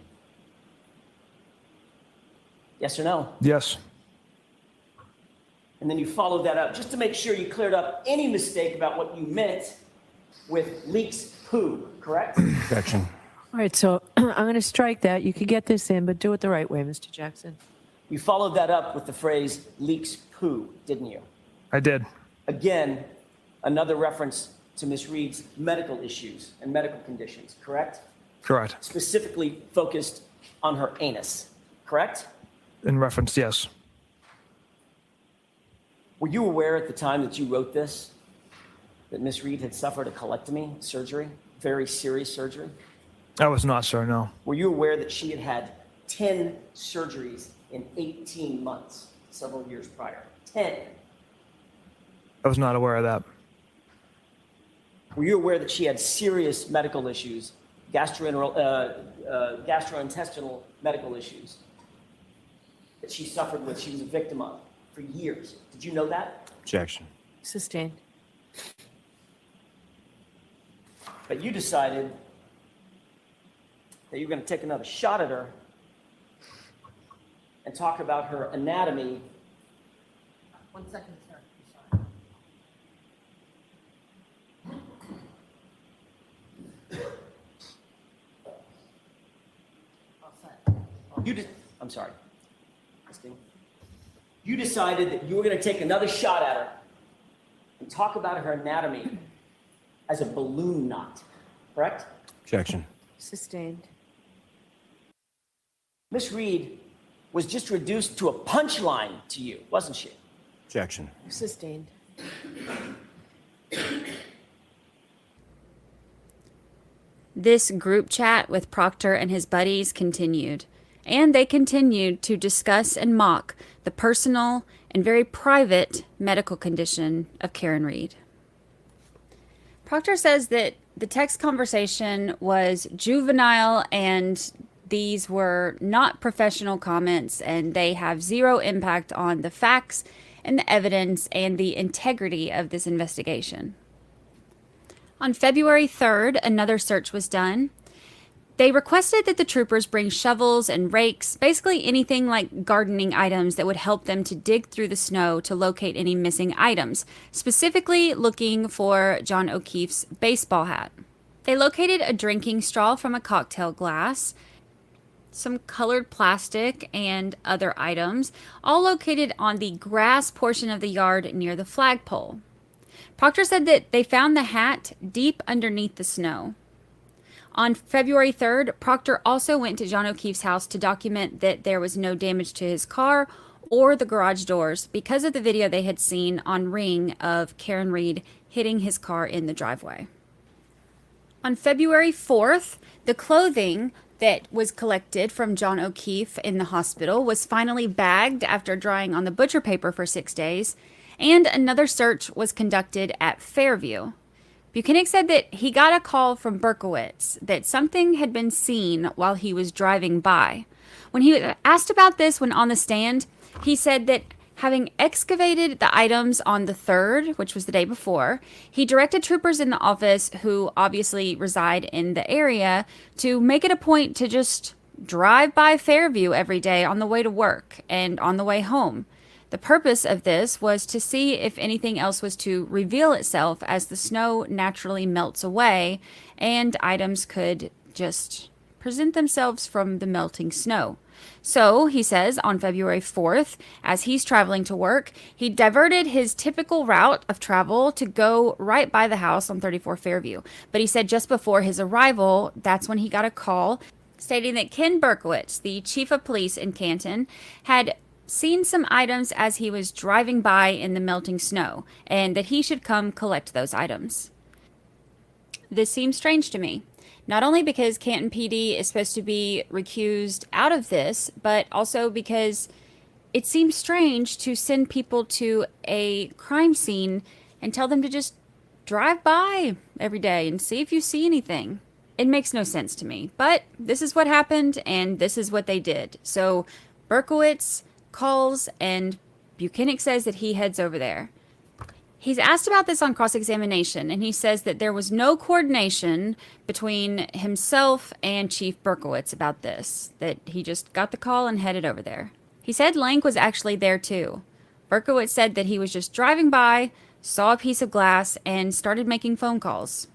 Yes or no? Yes. And then you followed that up just to make sure you cleared up any mistake about what you meant with leaks poo, correct? Objection. All right, so I'm going to strike that. You could get this in, but do it the right way, Mr. Jackson. You followed that up with the phrase leaks poo, didn't you? I did. Again, another reference to Miss Reed's medical issues and medical conditions, correct? Correct. Specifically focused on her anus, correct? In reference, yes. Were you aware at the time that you wrote this that Miss Reed had suffered a colectomy surgery, very serious surgery? I was not, sir, no. Were you aware that she had had 10 surgeries in 18 months, several years prior? 10. I was not aware of that. Were you aware that she had serious medical issues, gastrointestinal medical issues that she suffered with, she was a victim of for years? Did you know that? Objection. Sustained. But you decided that you were going to take another shot at her and talk about her anatomy. 1 second, sir. I'm sorry. I'm sorry. Christine. You decided that you were going to take another shot at her and talk about her anatomy as a balloon knot, correct? Objection. Sustained. Miss Reed was just reduced to a punchline to you, wasn't she? Objection. Sustained. This group chat with Proctor and his buddies continued, and they continued to discuss and mock the personal and very private medical condition of Karen Reed. Proctor says that the text conversation was juvenile and these were not professional comments and they have zero impact on the facts and the evidence and the integrity of this investigation. On February 3rd, another search was done. They requested that the troopers bring shovels and rakes, basically anything like gardening items that would help them to dig through the snow to locate any missing items, specifically looking for John O'Keefe's baseball hat. They located a drinking straw from a cocktail glass, some colored plastic, and other items, all located on the grass portion of the yard near the flagpole. Proctor said that they found the hat deep underneath the snow. On February 3rd, Proctor also went to John O'Keefe's house to document that there was no damage to his car or the garage doors because of the video they had seen on Ring of Karen Reed hitting his car in the driveway. On February 4th, the clothing that was collected from John O'Keefe in the hospital was finally bagged after drying on the butcher paper for 6 days, and another search was conducted at Fairview. Buchanan said that he got a call from Berkowitz that something had been seen while he was driving by. When he was asked about this when on the stand, he said that Having excavated the items on the 3rd, which was the day before, he directed troopers in the office, who obviously reside in the area, to make it a point to just drive by Fairview every day on the way to work and on the way home. The purpose of this was to see if anything else was to reveal itself as the snow naturally melts away and items could just present themselves from the melting snow. So, he says, on February 4th, as he's traveling to work, he diverted his typical route of travel to go right by the house on 34 Fairview. But he said just before his arrival, that's when he got a call stating that Ken Berkowitz, the chief of police in Canton, had seen some items as he was driving by in the melting snow, and that he should come collect those items. This seems strange to me. Not only because Canton PD is supposed to be recused out of this, but also because it seems strange to send people to a crime scene and tell them to just drive by every day and see if you see anything. It makes no sense to me, but this is what happened and this is what they did. So Berkowitz calls and Buchanan says that he heads over there. He's asked about this on cross-examination, and he says that there was no coordination between himself and Chief Berkowitz about this, that he just got the call and headed over there. He said Lank was actually there too. Berkowitz said that he was just driving by, saw a piece of glass, and started making phone calls.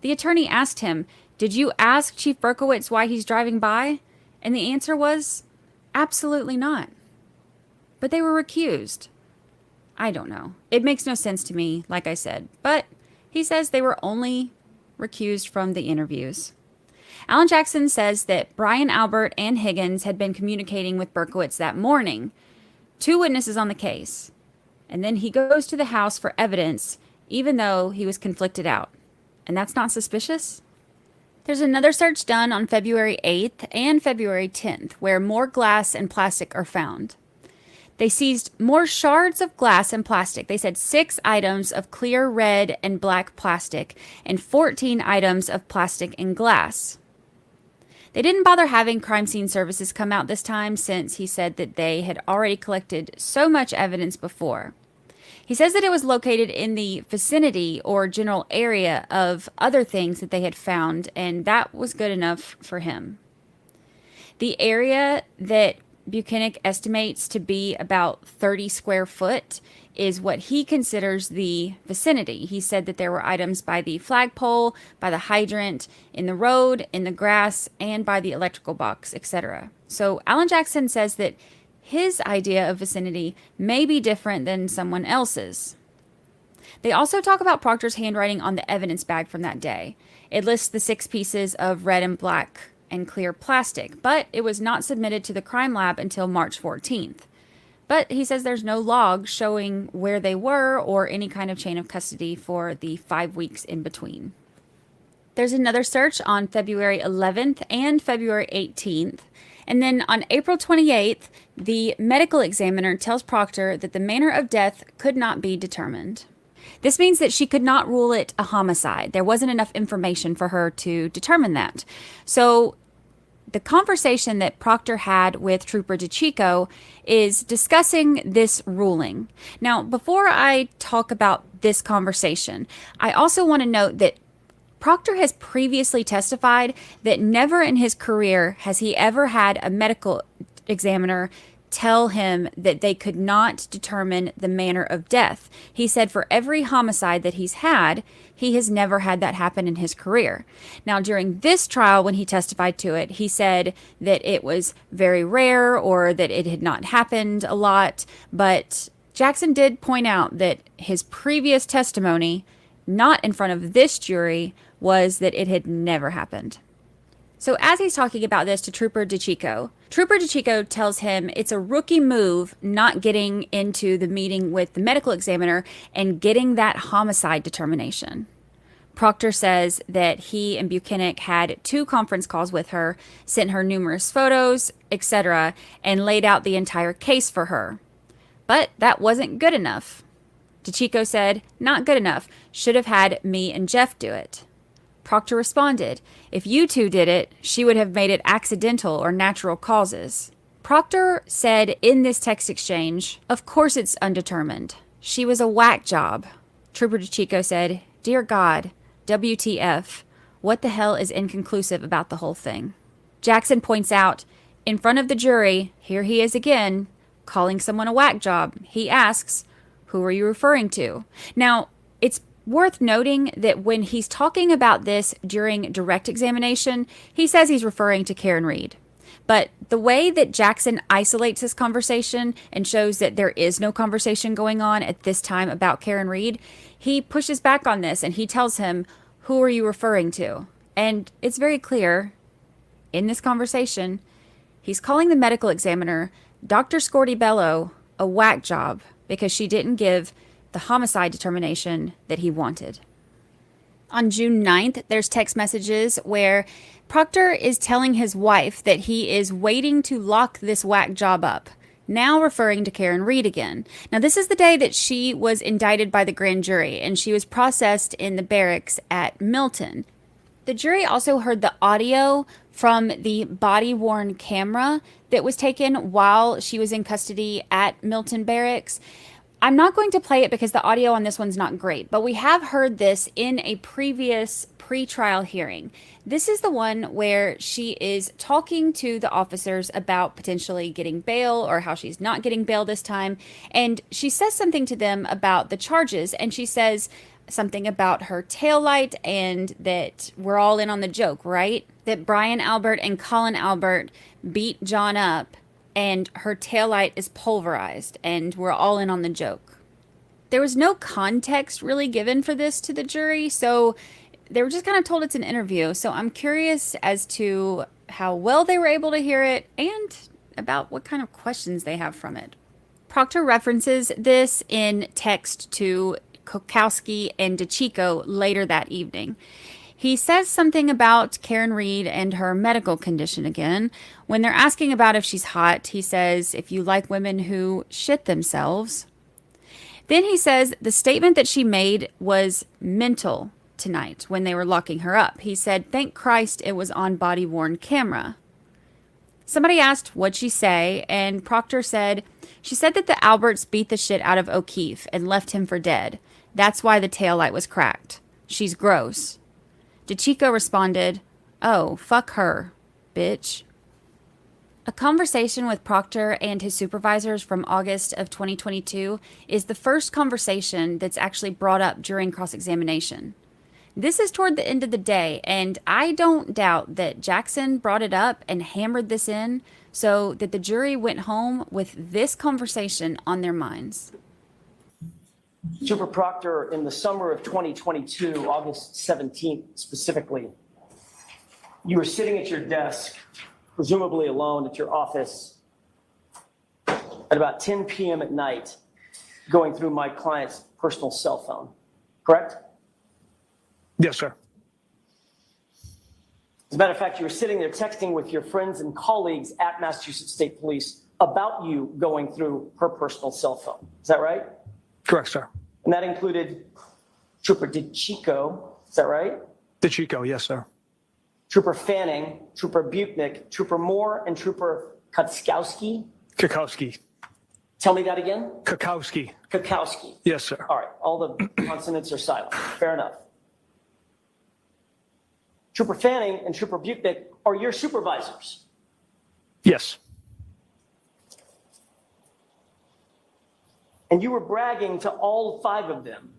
The attorney asked him, "Did you ask Chief Berkowitz why he's driving by?" And the answer was, absolutely not. But they were recused. I don't know. It makes no sense to me, like I said. But he says they were only recused from the interviews. Alan Jackson says that Brian Albert and Higgins had been communicating with Berkowitz that morning, 2 witnesses on the case. And then he goes to the house for evidence, even though he was conflicted out. And that's not suspicious? There's another search done on February 8th and February 10th, where more glass and plastic are found. They seized more shards of glass and plastic. They said 6 items of clear red and black plastic and 14 items of plastic and glass. They didn't bother having crime scene services come out this time, since he said that they had already collected so much evidence before. He says that it was located in the vicinity or general area of other things that they had found, and that was good enough for him. The area that Buchanan estimates to be about 30 square foot is what he considers the vicinity. He said that there were items by the flagpole, by the hydrant, in the road, in the grass, and by the electrical box, etc. So Alan Jackson says that his idea of vicinity may be different than someone else's. They also talk about Proctor's handwriting on the evidence bag from that day. It lists the 6 pieces of red and black and clear plastic, but it was not submitted to the crime lab until March 14th. But he says there's no log showing where they were or any kind of chain of custody for the 5 weeks in between. There's another search on February 11th and February 18th. And then on April 28th, the medical examiner tells Proctor that the manner of death could not be determined. This means that she could not rule it a homicide. There wasn't enough information for her to determine that. So the conversation that Proctor had with Trooper DeChico is discussing this ruling. Now, before I talk about this conversation, I also want to note that Proctor has previously testified that never in his career has he ever had a medical examiner tell him that they could not determine the manner of death. He said for every homicide that he's had, he has never had that happen in his career. Now, during this trial, when he testified to it, he said that it was very rare or that it had not happened a lot. But Jackson did point out that his previous testimony, not in front of this jury, was that it had never happened. So as he's talking about this to Trooper DeChico tells him it's a rookie move not getting into the meeting with the medical examiner and getting that homicide determination. Proctor says that he and Buchanan had 2 conference calls with her, sent her numerous photos, etc., and laid out the entire case for her. But that wasn't good enough. DeChico said, "Not good enough. Should have had me and Jeff do it." Proctor responded, "If you 2 did it, she would have made it accidental or natural causes." Proctor said in this text exchange, "Of course it's undetermined. She was a whack job." Trooper DeChico said, "Dear God, WTF, what the hell is inconclusive about the whole thing?" Jackson points out, in front of the jury, here he is again, calling someone a whack job. He asks, "Who are you referring to?" Now, it's worth noting that when he's talking about this during direct examination, he says he's referring to Karen Reed. But the way that Jackson isolates this conversation and shows that there is no conversation going on at this time about Karen Reed, he pushes back on this and he tells him, "Who are you referring to?" And it's very clear in this conversation, he's calling the medical examiner, Dr. Scorti-Bello, a whack job because she didn't give the homicide determination that he wanted. On June 9th, there's text messages where Proctor is telling his wife that he is waiting to lock this whack job up, now referring to Karen Reed again. Now, this is the day that she was indicted by the grand jury, and she was processed in the barracks at Milton. The jury also heard the audio from the body-worn camera that was taken while she was in custody at Milton Barracks. I'm not going to play it because the audio on this one's not great, but we have heard this in a previous pre-trial hearing. This is the one where she is talking to the officers about potentially getting bail or how she's not getting bail this time. And she says something to them about the charges, and she says something about her taillight and that we're all in on the joke, right? That Brian Albert and Colin Albert beat John up and her taillight is pulverized, and we're all in on the joke. There was no context really given for this to the jury, so they were just kind of told it's an interview. So I'm curious as to how well they were able to hear it and about what kind of questions they have from it. Proctor references this in text to Kokowski and DeChico later that evening. He says something about Karen Reed and her medical condition again. When they're asking about if she's hot, he says, "If you like women who shit themselves." Then he says the statement that she made was mental tonight when they were locking her up. He said, "Thank Christ it was on body-worn camera." Somebody asked, "What'd she say?" And Proctor said, "She said that the Alberts beat the shit out of O'Keefe and left him for dead. That's why the taillight was cracked. She's gross." DeChico responded, "Oh, fuck her, bitch." A conversation with Proctor and his supervisors from August of 2022 is the first conversation that's actually brought up during cross-examination. This is toward the end of the day, and I don't doubt that Jackson brought it up and hammered this in so that the jury went home with this conversation on their minds. Super Proctor, in the summer of 2022, August 17th specifically, you were sitting at your desk, presumably alone at your office, at about 10 p.m. at night, going through my client's personal cell phone, correct? Yes, sir. As a matter of fact, you were sitting there texting with your friends and colleagues at Massachusetts State Police about you going through her personal cell phone. Is that right? Correct, sir. And that included Trooper DeChico, is that right? DeChico, yes, sir. Trooper Fanning, Trooper Butnick, Trooper Moore, and Trooper Kutzkowski. Kokowski. Tell me that again? Kokowski. Kokowski. Yes, sir. All right, all the consonants are silent. Fair enough. Trooper Fanning and Trooper Butnick are your supervisors. Yes. And you were bragging to all 5 of them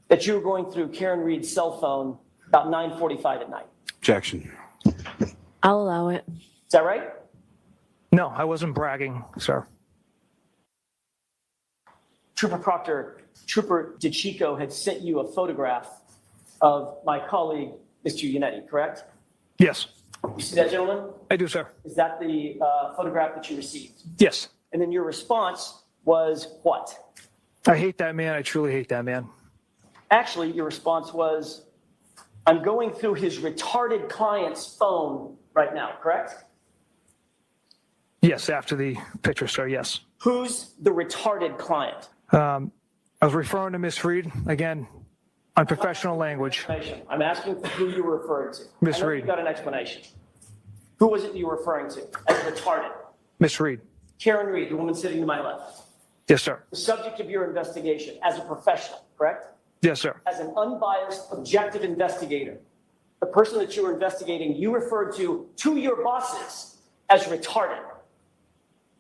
that you were going through Karen Reed's cell phone about 9:45 at night. Objection. I'll allow it. Is that right? No, I wasn't bragging, sir. Trooper Proctor, Trooper DeChico had sent you a photograph of my colleague, Mr. Unetti, correct? Yes. You see that, gentleman? I do, sir. Is that the photograph that you received? Yes. And then your response was what? I hate that man. I truly hate that man. Actually, your response was, "I'm going through his retarded client's phone right now," correct? Yes, after the picture, sir, yes. Who's the retarded client? I was referring to Miss Reed, again, unprofessional language. I'm asking for who you were referring to. Miss I know Reed. you've got an explanation. Who was it you were referring to as retarded? Ms. Reed? Karen Reed, the woman sitting to my left. Yes, sir. The subject of your investigation as a professional, correct? Yes, sir. As an unbiased, objective investigator, the person that you were investigating, you referred to your bosses as retarded,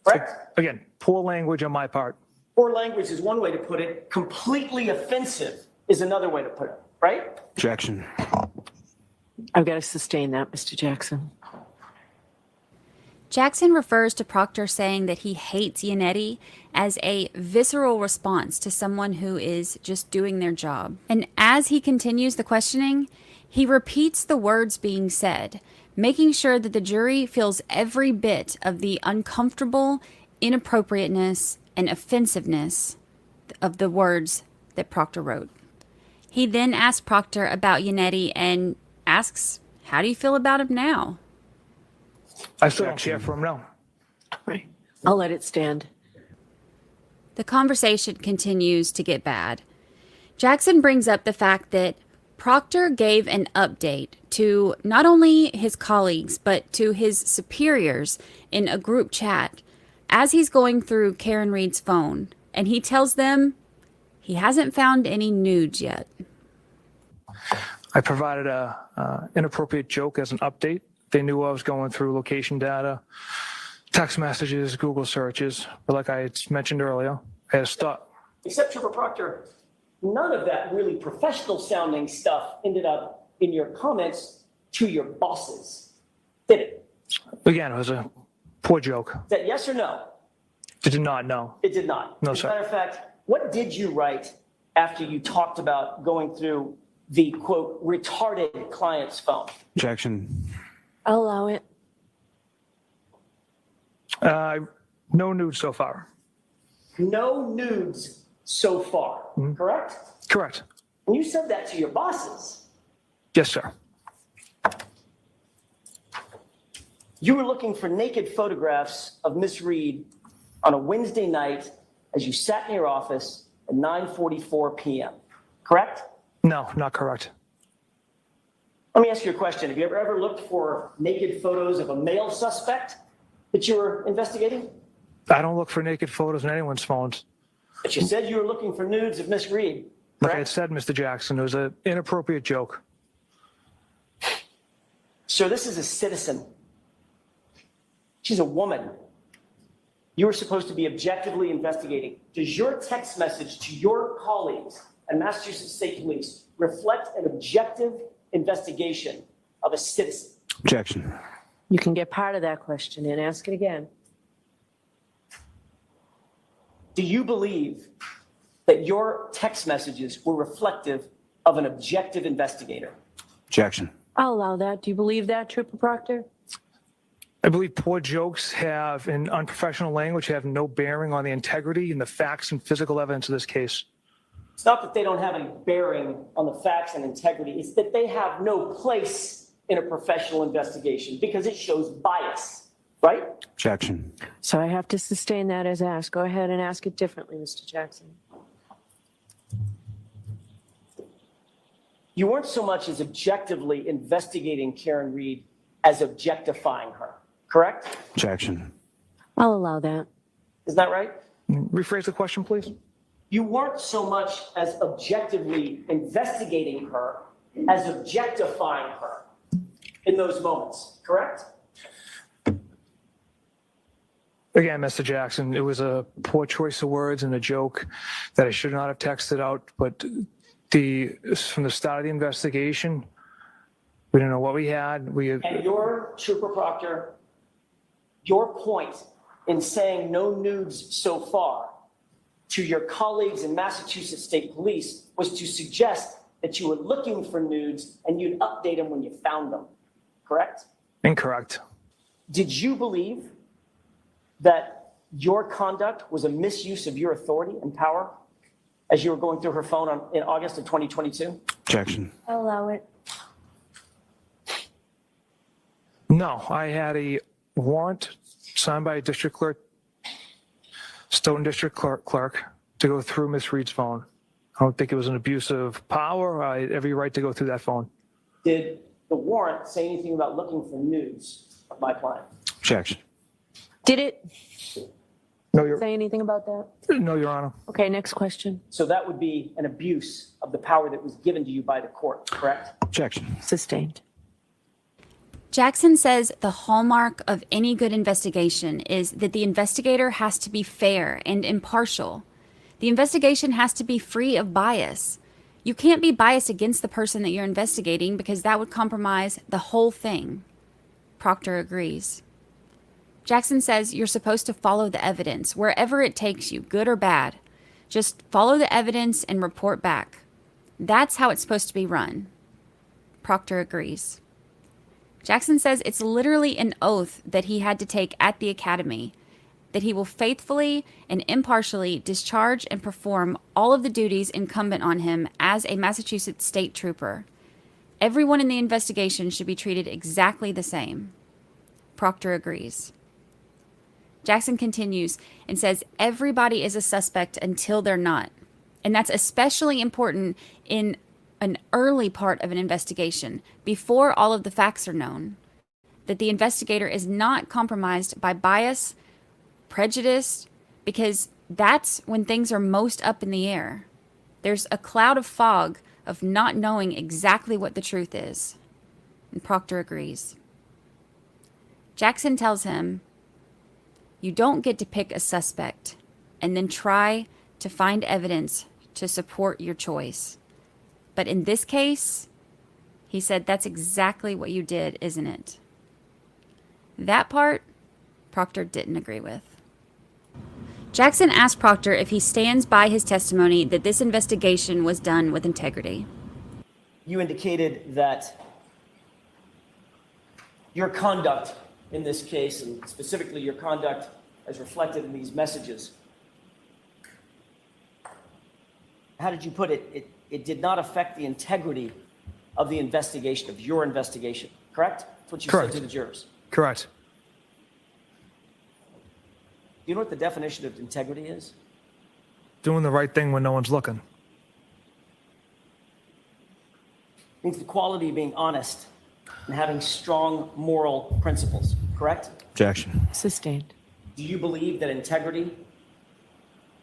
correct? Again, poor language on my part. Poor language is one way to put it. Completely offensive is another way to put it, right? Objection. I've got to sustain that, Mr. Jackson. Jackson refers to Proctor saying that he hates Yannetti as a visceral response to someone who is just doing their job. And as he continues the questioning, he repeats the words being said, making sure that the jury feels every bit of the uncomfortable inappropriateness and offensiveness of the words that Proctor wrote. He then asks Proctor about Yannetti and asks, how do you feel about him now? I still don't care for him now. Right. I'll let it stand. The conversation continues to get bad. Jackson brings up the fact that Proctor gave an update to not only his colleagues, but to his superiors in a group chat as he's going through Karen Reed's phone. And he tells them he hasn't found any nudes yet. I provided a inappropriate joke as an update. They knew I was going through location data, text messages, Google searches. But like I had mentioned earlier, I had to stop. Except for Proctor, none of that really professional sounding stuff ended up in your comments to your bosses, did it? Again, it was a poor joke. Is that yes or no? It did not, no. It did not. No, As a sir. matter of fact, what did you write after you talked about going through the, quote, retarded client's phone? Objection. I'll allow it. No nudes so far. No nudes so far, correct? Correct. And you said that to your bosses. Yes, sir. You were looking for naked photographs of Miss Reed on a Wednesday night as you sat in your office at 9:44 p.m., correct? No, not correct. Let me ask you a question. Have you ever looked for naked photos of a male suspect that you were investigating? I don't look for naked photos on anyone's phones. But you said you were looking for nudes of Miss Reed, Like I correct? said, Mr. Jackson, it was an inappropriate joke. Sir, this is a citizen. She's a woman. You were supposed to be objectively investigating. Does your text message to your colleagues at Massachusetts State Police reflect an objective investigation of a citizen? Objection. You can get part of that question and ask it again. Do you believe that your text messages were reflective of an objective investigator? Objection. I'll allow that. Do you believe that, Trooper Proctor? I believe poor jokes have, in unprofessional language, have no bearing on the integrity and the facts and physical evidence of this case. It's not that they don't have any bearing on the facts and integrity. It's that they have no place in a professional investigation because it shows bias, right? Objection. So I have to sustain that as asked. Go ahead and ask it differently, Mr. Jackson. You weren't so much as objectively investigating Karen Reed as objectifying her, correct? Objection. I'll allow that. Isn't that right? Rephrase the question, please. You weren't so much as objectively investigating her as objectifying her in those moments, correct? Again, Mr. Jackson, it was a poor choice of words and a joke that I should not have texted out. But from the start of the investigation, we didn't know what we had. And your, Trooper Proctor, your point in saying no nudes so far to your colleagues in Massachusetts State Police was to suggest that you were looking for nudes and you'd update them when you found them, correct? Incorrect. Did you believe that your conduct was a misuse of your authority and power as you were going through her phone in August of 2022? Objection. I'll allow it. No, I had a warrant signed by a district clerk, Stoughton district clerk, to go through Miss Reed's phone. I don't think it was an abuse of power. I had every right to go through that phone. Did the warrant say anything about looking for nudes of my client? Objection. Did it No, Your, say anything about that? no, Your Honor. Okay, next question. So that would be an abuse of the power that was given to you by the court, correct? Objection. Sustained. Jackson says the hallmark of any good investigation is that the investigator has to be fair and impartial. The investigation has to be free of bias. You can't be biased against the person that you're investigating because that would compromise the whole thing. Proctor agrees. Jackson says you're supposed to follow the evidence wherever it takes you, good or bad. Just follow the evidence and report back. That's how it's supposed to be run. Proctor agrees. Jackson says it's literally an oath that he had to take at the academy, that he will faithfully and impartially discharge and perform all of the duties incumbent on him as a Massachusetts state trooper. Everyone in the investigation should be treated exactly the same. Proctor agrees. Jackson continues and says everybody is a suspect until they're not. And that's especially important in an early part of an investigation, before all of the facts are known, that the investigator is not compromised by bias, prejudice, because that's when things are most up in the air. There's a cloud of fog of not knowing exactly what the truth is. And Proctor agrees. Jackson tells him, you don't get to pick a suspect and then try to find evidence to support your choice. But in this case, he said, that's exactly what you did, isn't it? That part, Proctor didn't agree with. Jackson asked Proctor if he stands by his testimony that this investigation was done with integrity. You indicated that your conduct in this case, and specifically your conduct as reflected in these messages, how did you put it? It did not affect the integrity of the investigation, of your investigation, correct? That's what you Correct. said to the jurors. Correct. Do you know what the definition of integrity is? Doing the right thing when no one's looking. It means the quality of being honest and having strong moral principles, correct? Objection. Sustained. Do you believe that integrity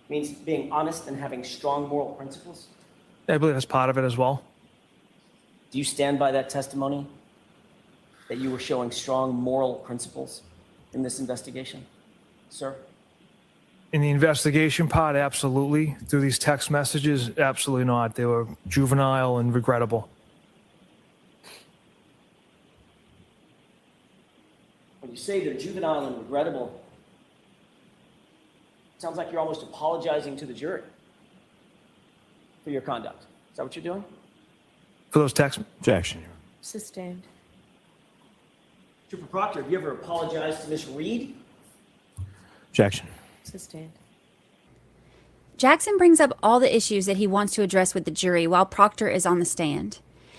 means being honest and having strong moral principles? I believe that's part of it as well. Do you stand by that testimony that you were showing strong moral principles in this investigation, sir? In the investigation part, absolutely. Through these text messages, absolutely not. They were juvenile and regrettable. When you say they're juvenile and regrettable, it sounds like you're almost apologizing to the jury for your conduct. Is that what you're doing? For those text, Objection. Sustained. Trooper Proctor, have you ever apologized to Miss Reed? Objection. Sustained. Jackson brings up all the issues that he wants to address with the jury while Proctor is on the stand.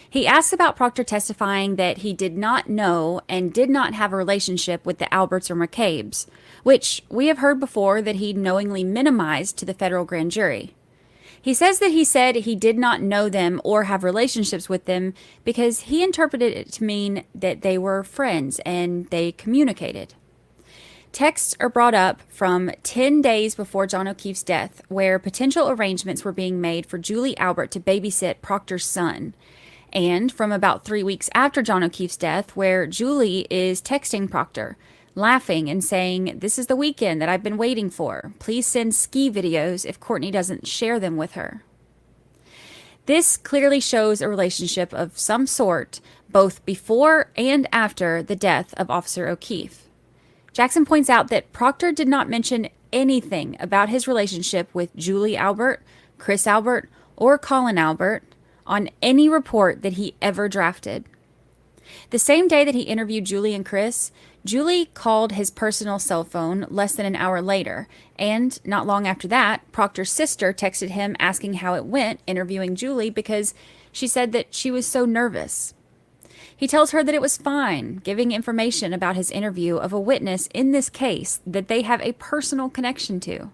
He asks about Proctor testifying that he did not know and did not have a relationship with the Alberts or McCabe's, which we have heard before that he knowingly minimized to the federal grand jury. He says that he said he did not know them or have relationships with them because he interpreted it to mean that they were friends and they communicated. Texts are brought up from 10 days before John O'Keefe's death, where potential arrangements were being made for Julie Albert to babysit Proctor's son, and from about 3 weeks after John O'Keefe's death, where Julie is texting Proctor, laughing and saying, "This is the weekend that I've been waiting for. Please send ski videos if Courtney doesn't share them with her." This clearly shows a relationship of some sort, both before and after the death of Officer O'Keefe. Jackson points out that Proctor did not mention anything about his relationship with Julie Albert, Chris Albert, or Colin Albert on any report that he ever drafted. The same day that he interviewed Julie and Chris, Julie called his personal cell phone less than an hour later, and not long after that, Proctor's sister texted him asking how it went interviewing Julie because she said that she was so nervous. He tells her that it was fine, giving information about his interview of a witness in this case that they have a personal connection to.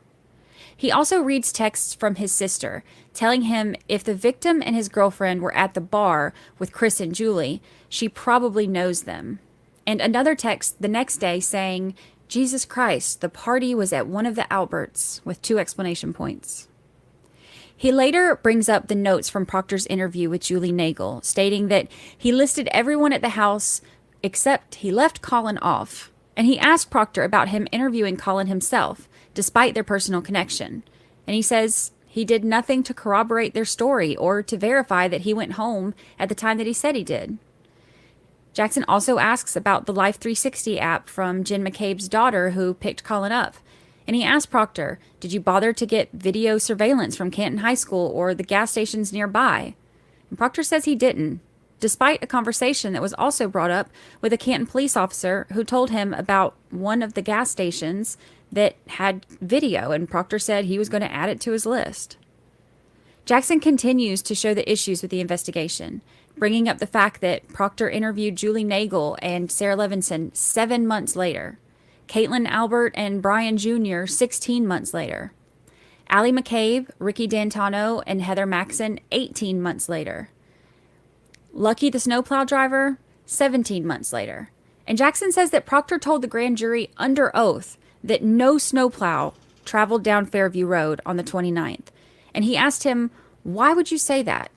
He also reads texts from his sister, telling him if the victim and his girlfriend were at the bar with Chris and Julie, she probably knows them. And another text the next day saying Jesus Christ, the party was at one of the Alberts, with 2 exclamation points. He later brings up the notes from Proctor's interview with Julie Nagel, stating that he listed everyone at the house except he left Colin off, and he asked Proctor about him interviewing Colin himself, despite their personal connection. And he says he did nothing to corroborate their story or to verify that he went home at the time that he said he did. Jackson also asks about the Life 360 app from Jen McCabe's daughter who picked Colin up. And he asked Proctor, did you bother to get video surveillance from Canton High School or the gas stations nearby? And Proctor says he didn't, despite a conversation that was also brought up with a Canton police officer who told him about one of the gas stations that had video, and Proctor said he was going to add it to his list. Jackson continues to show the issues with the investigation, bringing up the fact that Proctor interviewed Julie Nagel and Sarah Levinson 7 months later, Caitlin Albert and Brian Jr. 16 months later, Allie McCabe, Ricky D'Antano, and Heather Maxson 18 months later, Lucky the snowplow driver 17 months later. And Jackson says that Proctor told the grand jury under oath that no snowplow traveled down Fairview Road on the 29th. And he asked him, why would you say that?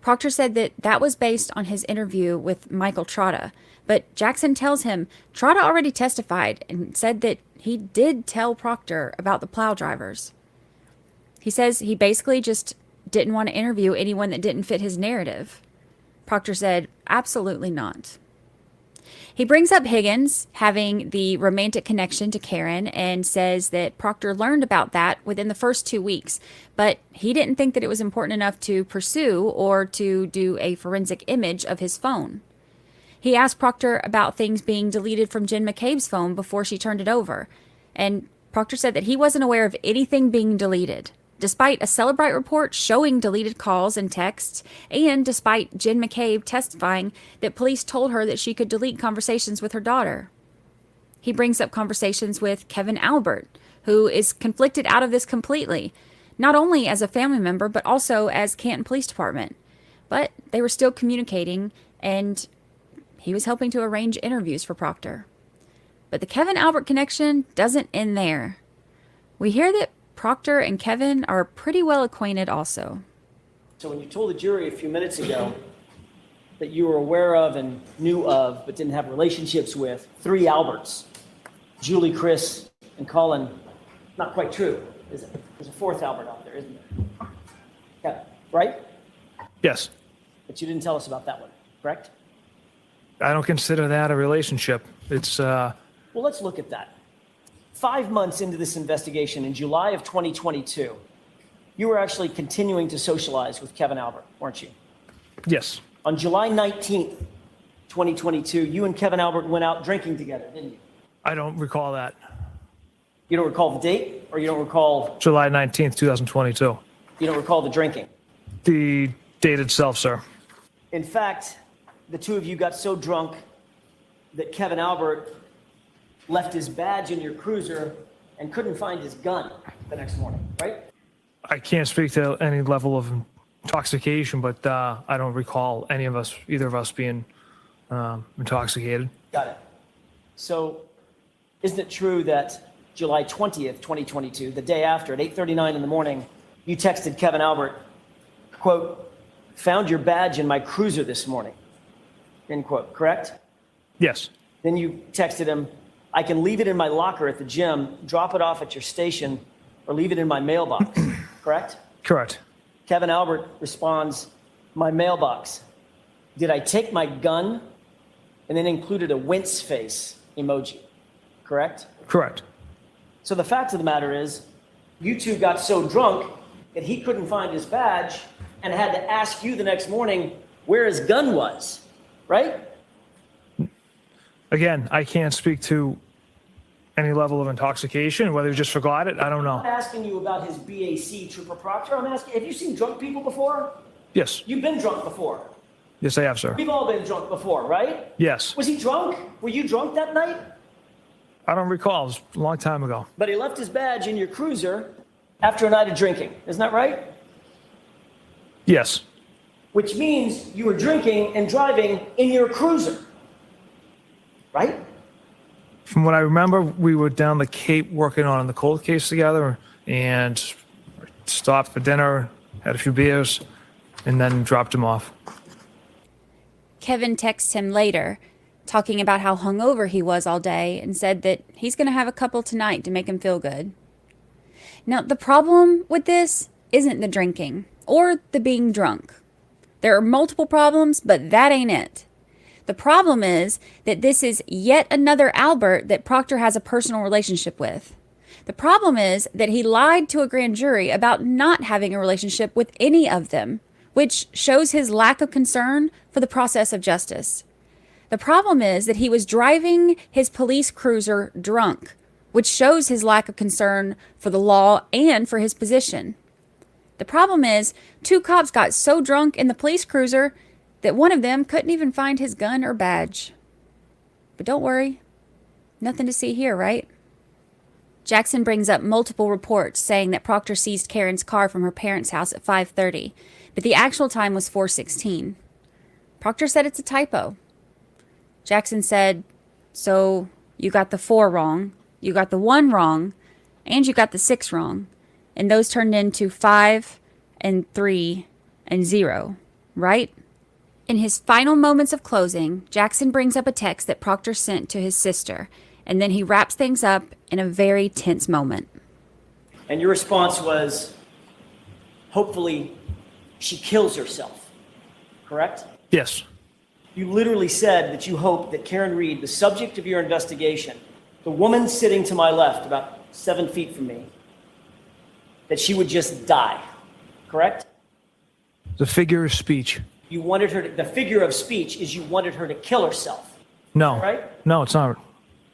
Proctor said that that was based on his interview with Michael Trotta, but Jackson tells him Trotta already testified and said that he did tell Proctor about the plow drivers. He says he basically just didn't want to interview anyone that didn't fit his narrative. Proctor said, absolutely not. He brings up Higgins having the romantic connection to Karen and says that Proctor learned about that within the first 2 weeks, but he didn't think that it was important enough to pursue or to do a forensic image of his phone. He asked Proctor about things being deleted from Jen McCabe's phone before she turned it over, and Proctor said that he wasn't aware of anything being deleted, despite a Celebrite report showing deleted calls and texts, and despite Jen McCabe testifying that police told her that she could delete conversations with her daughter. He brings up conversations with Kevin Albert, who is conflicted out of this completely, not only as a family member, but also as Canton Police Department. But they were still communicating, and he was helping to arrange interviews for Proctor. But the Kevin Albert connection doesn't end there. We hear that Proctor and Kevin are pretty well acquainted also. So when you told the jury a few minutes ago that you were aware of and knew of, but didn't have relationships with 3 Alberts, Julie, Chris, and Colin, not quite true, is it? There's a 4th Albert out there, isn't there? Yeah, right? Yes. But you didn't tell us about that one, correct? I don't consider that a relationship. It's, Well, let's look at that. 5 months into this investigation, in July of 2022, you were actually continuing to socialize with Kevin Albert, weren't you? yes, On July 19th, 2022, you and Kevin Albert went out drinking together, didn't you? I don't recall that. You don't recall the date, or you don't recall, July 19th, 2022. you don't recall the drinking? The date itself, sir. In fact, the 2 of you got so drunk that Kevin Albert left his badge in your cruiser and couldn't find his gun the next morning, right? I can't speak to any level of intoxication, but I don't recall either of us being intoxicated. Got it. So isn't it true that July 20th, 2022, the day after, at 8:39 in the morning, you texted Kevin Albert, quote, found your badge in my cruiser this morning, end quote, correct? Yes, Then you texted him, I can leave it in my locker at the gym, drop it off at your station, or leave it in my mailbox, correct? correct. Kevin Albert responds, my mailbox. Did I take my gun? And then included a wince face emoji, correct? Correct. So the fact of the matter is, you 2 got so drunk that he couldn't find his badge and had to ask you the next morning where his gun was, right? Again, I can't speak to any level of intoxication, whether he just forgot it, I don't I'm know. not asking you about his BAC, Trooper Proctor. I'm asking, have you seen drunk people before? Yes, You've been drunk before. yes, I have, sir. We've all been drunk before, right? Yes, Was he drunk? Were you drunk that night? I don't recall. It was a long time ago. But he left his badge in your cruiser after a night of drinking. Isn't that right? Yes, Which means you were drinking and driving in your cruiser. Right? From what I remember, we were down the Cape working on the cold case together and stopped for dinner, had a few beers, and then dropped him off. Kevin texts him later, talking about how hungover he was all day, and said that he's going to have a couple tonight to make him feel good. Now, the problem with this isn't the drinking or the being drunk. There are multiple problems, but that ain't it. The problem is that this is yet another Albert that Proctor has a personal relationship with. The problem is that he lied to a grand jury about not having a relationship with any of them, which shows his lack of concern for the process of justice. The problem is that he was driving his police cruiser drunk, which shows his lack of concern for the law and for his position. The problem is 2 cops got so drunk in the police cruiser that one of them couldn't even find his gun or badge. But don't worry, nothing to see here, right? Jackson brings up multiple reports saying that Proctor seized Karen's car from her parents' house at 5:30, but the actual time was 4:16. Proctor said it's a typo. Jackson said, so you got the 4 wrong, you got the 1 wrong, and you got the 6 wrong. And those turned into 5 and 3 and 0, right? In his final moments of closing, Jackson brings up a text that Proctor sent to his sister, and then he wraps things up in a very tense moment. And your response was, hopefully she kills herself, correct? Yes. You literally said that you hope that Karen Reed, the subject of your investigation, the woman sitting to my left, about 7 feet from me, that she would just die, correct? The figure of speech. You wanted her to, the figure of speech is you wanted her to kill herself, No. right? No, it's not.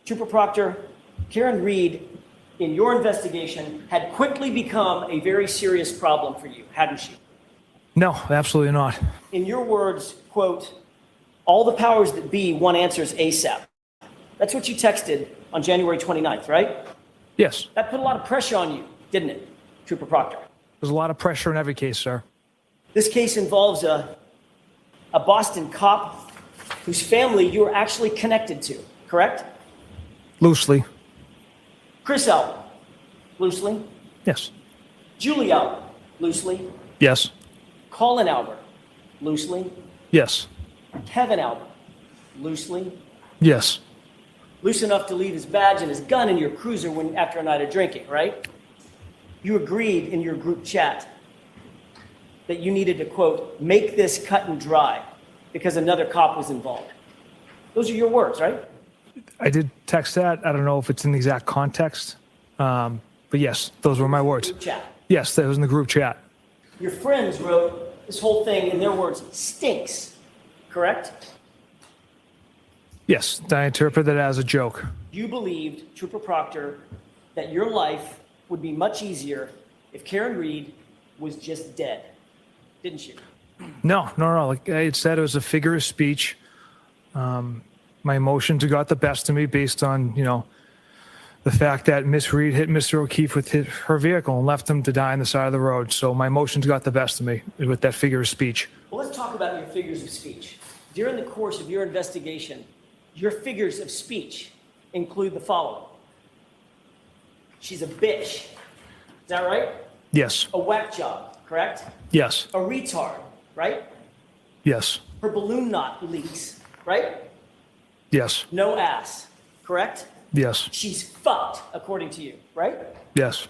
Trooper Proctor, Karen Reed, in your investigation, had quickly become a very serious problem for you, hadn't she? No, absolutely not. In your words, quote, all the powers that be want answers ASAP. That's what you texted on January 29th, right? Yes. That put a lot of pressure on you, didn't it, Trooper Proctor? There's a lot of pressure in every case, sir. This case involves a Boston cop whose family you are actually connected to, correct? Loosely. Chris Albert, loosely. Yes. Julie Albert, loosely. Yes. Colin Albert, loosely. Yes. Kevin Albert, loosely. Yes. Loose enough to leave his badge and his gun in your cruiser after a night of drinking, right? You agreed in your group chat that you needed to, quote, make this cut and dry because another cop was involved. Those are your words, right? I did text that. I don't know if it's in the exact context. But yes, those were my words. Group chat. Yes, that was in the group chat. Your friends wrote this whole thing, in their words, stinks, correct? Yes, I interpret that as a joke. You believed, Trooper Proctor, that your life would be much easier if Karen Reed was just dead, didn't you? No. Like I had said, it was a figure of speech. My emotions got the best of me based on, the fact that Miss Reed hit Mr. O'Keefe with her vehicle and left him to die on the side of the road. So my emotions got the best of me with that figure of speech. Well, let's talk about your figures of speech. During the course of your investigation, your figures of speech include the following. She's a bitch. Is that right? Yes. A whack job, correct? Yes. A retard, right? Yes. Her balloon knot leaks, right? Yes. No ass, correct? Yes. She's fucked, according to you, right? Yes.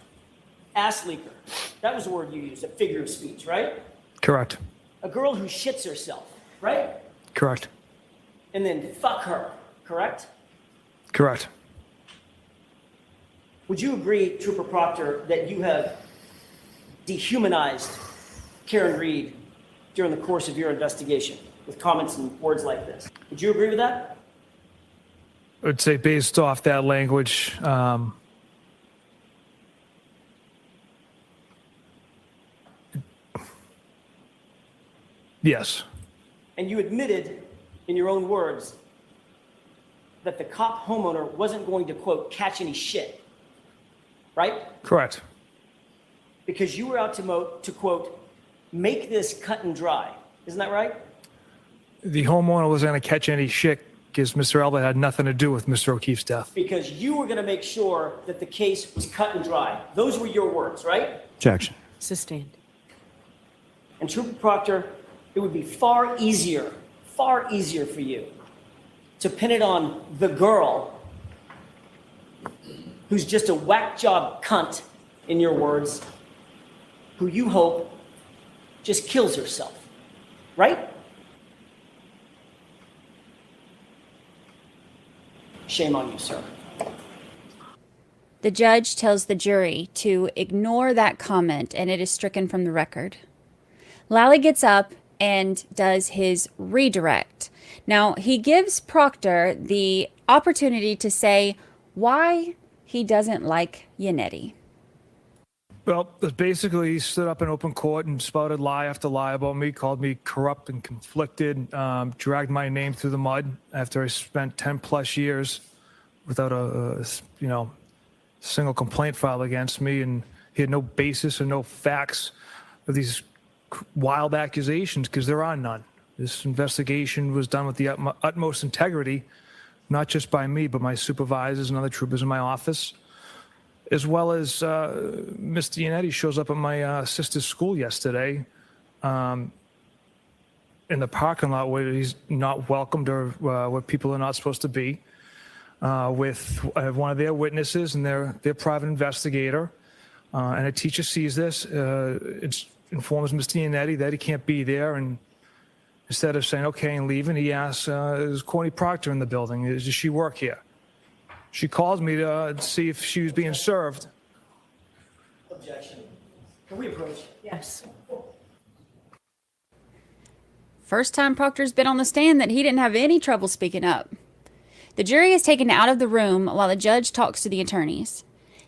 Ass leaker. That was the word you used, a figure of speech, right? Correct. A girl who shits herself, right? Correct. And then fuck her, correct? Correct. Would you agree, Trooper Proctor, that you have dehumanized Karen Reed during the course of your investigation with comments and words like this? Would you agree with that? I would say based off that language, yes. And you admitted, in your own words, that the cop homeowner wasn't going to, quote, catch any shit, right? Correct. Because you were out to quote, make this cut and dry. Isn't that right? The homeowner wasn't going to catch any shit because Mr. Albert had nothing to do with Mr. O'Keefe's death. Because you were going to make sure that the case was cut and dry. Those were your words, right? Objection. Sustained. And Trooper Proctor, it would be far easier for you to pin it on the girl who's just a whack job cunt, in your words, who you hope just kills herself, right? Shame on you, sir. The judge tells the jury to ignore that comment, and it is stricken from the record. Lally gets up and does his redirect. Now, he gives Proctor the opportunity to say why he doesn't like Yannetti. Well, basically, he stood up in open court and spouted lie after lie about me, called me corrupt and conflicted, dragged my name through the mud after I spent 10 plus years without a single complaint filed against me, and he had no basis or no facts of these wild accusations because there are none. This investigation was done with the utmost integrity, not just by me, but my supervisors and other troopers in my office, as well as Mr. Yannetti shows up at my sister's school yesterday in the parking lot where he's not welcomed or where people are not supposed to be, with one of their witnesses and their private investigator. And a teacher sees this, informs Mr. Yannetti that he can't be there, and instead of saying okay and leaving, he asks, is Courtney Proctor in the building? Does she work here? She calls me to see if she was being served. Objection. Can we approach? Yes. First time Proctor's been on the stand that he didn't have any trouble speaking up. The jury is taken out of the room while the judge talks to the attorneys.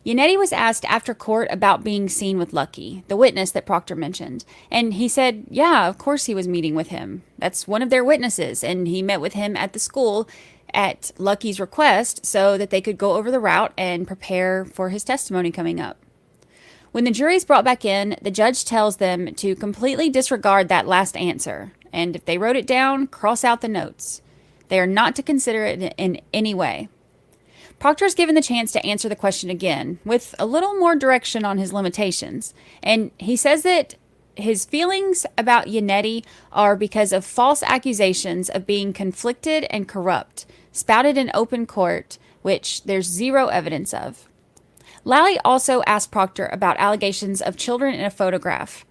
Yannetti was asked after court about being seen with Lucky, the witness that Proctor mentioned, and he said, yeah, of course he was meeting with him. That's one of their witnesses, and he met with him at the school at Lucky's request so that they could go over the route and prepare for his testimony coming up. When the jury's brought back in, the judge tells them to completely disregard that last answer, and if they wrote it down, cross out the notes. They are not to consider it in any way. Proctor's given the chance to answer the question again, with a little more direction on his limitations, and he says that his feelings about Yannetti are because of false accusations of being conflicted and corrupt, spouted in open court, which there's zero evidence of. Lally also asked Proctor about allegations of children in a photograph.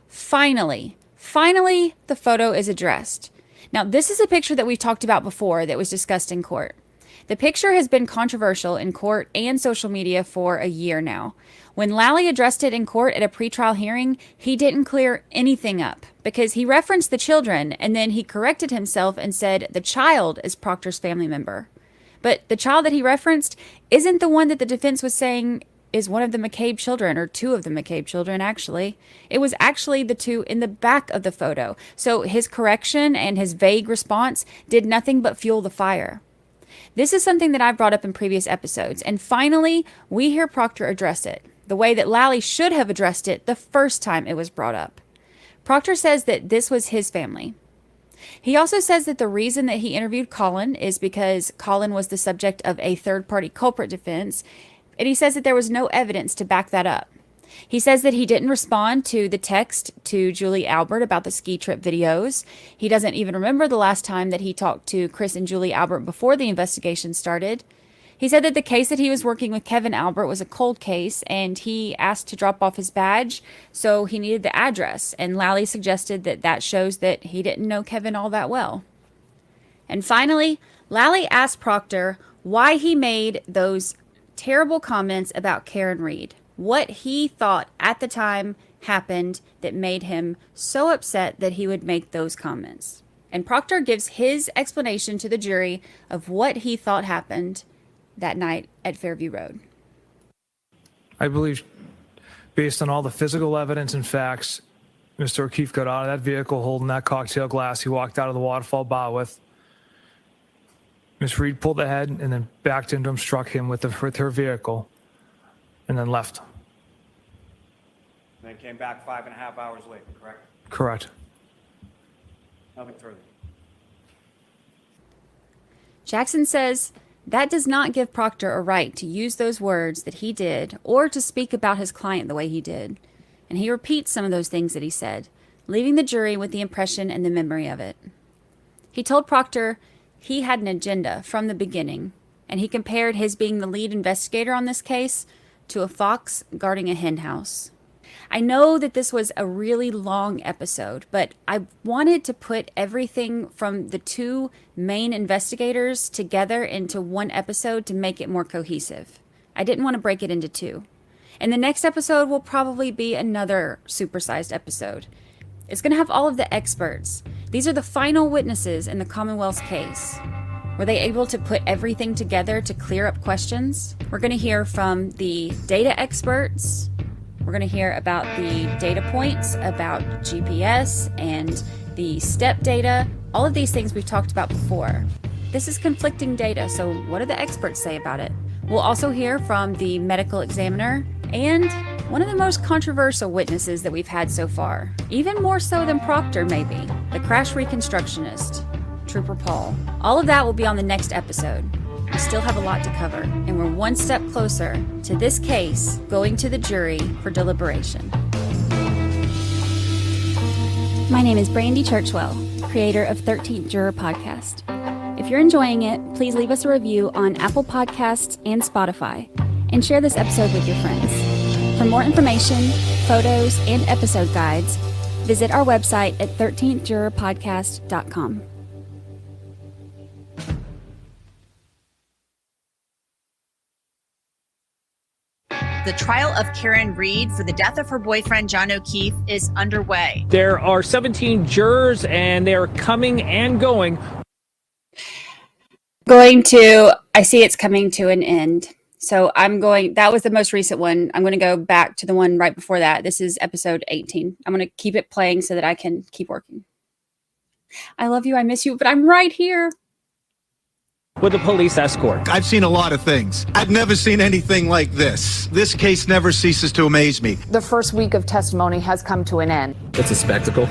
Finally, the photo is addressed. Now, this is a picture that we've talked about before that was discussed in court. The picture has been controversial in court and social media for a year now. When Lally addressed it in court at a pretrial hearing, he didn't clear anything up because he referenced the children and then he corrected himself and said the child is Proctor's family member. But the child that he referenced isn't the one that the defense was saying is one of the McCabe children, or two of the McCabe children, actually. It was actually the two in the back of the photo. So his correction and his vague response did nothing but fuel the fire. This is something that I've brought up in previous episodes, and finally, we hear Proctor address it, the way that Lally should have addressed it the first time it was brought up. Proctor says that this was his family. He also says that the reason that he interviewed Colin is because Colin was the subject of a third-party culprit defense, and he says that there was no evidence to back that up. He says that he didn't respond to the text to Julie Albert about the ski trip videos. He doesn't even remember the last time that he talked to Chris and Julie Albert before the investigation started. He said that the case that he was working with Kevin Albert was a cold case, and he asked to drop off his badge, so he needed the address, and Lally suggested that that shows that he didn't know Kevin all that well. And finally, Lally asked Proctor why he made those terrible comments about Karen Reed. What he thought at the time happened that made him so upset that he would make those comments. And Proctor gives his explanation to the jury of what he thought happened that night at Fairview Road. I believe, based on all the physical evidence and facts, Mr. O'Keefe got out of that vehicle holding that cocktail glass he walked out of the Waterfall bar with. Ms. Reed pulled ahead and then backed into him, struck him with her vehicle, and then left. Then came back 5.5 hours later, correct? Correct. Nothing further. Jackson says that does not give Proctor a right to use those words that he did or to speak about his client the way he did. And he repeats some of those things that he said, leaving the jury with the impression and the memory of it. He told Proctor he had an agenda from the beginning, and he compared his being the lead investigator on this case to a fox guarding a hen house. I know that this was a really long episode, but I wanted to put everything from the two main investigators together into one episode to make it more cohesive. I didn't want to break it into two. And the next episode will probably be another supersized episode. It's going to have all of the experts. These are the final witnesses in the Commonwealth's case. Were they able to put everything together to clear up questions? We're going to hear from the data experts. We're going to hear about the data points, about GPS and the step data, all of these things we've talked about before. This is conflicting data, so what do the experts say about it? We'll also hear from the medical examiner and one of the most controversial witnesses that we've had so far, even more so than Proctor maybe, the crash reconstructionist, Trooper Paul. All of that will be on the next episode. We still have a lot to cover, and we're one step closer to this case going to the jury for deliberation. My name is Brandi Churchwell, creator of 13th Juror Podcast. If you're enjoying it, please leave us a review on Apple Podcasts and Spotify, and share this episode with your friends. For more information, photos, and episode guides, visit our website at 13thjurorpodcast.com. The trial of Karen Reed for the death of her boyfriend, John O'Keefe, is underway. There are 17 jurors, and they are coming and going. I see it's coming to an end. So that was the most recent one. I'm going to go back to the one right before that. This is episode 18. I'm going to keep it playing so that I can keep working. I love you. I miss you, but I'm right here. With a police escort. I've seen a lot of things. I've never seen anything like this. This case never ceases to amaze me. The first week of testimony has come to an end. It's a spectacle,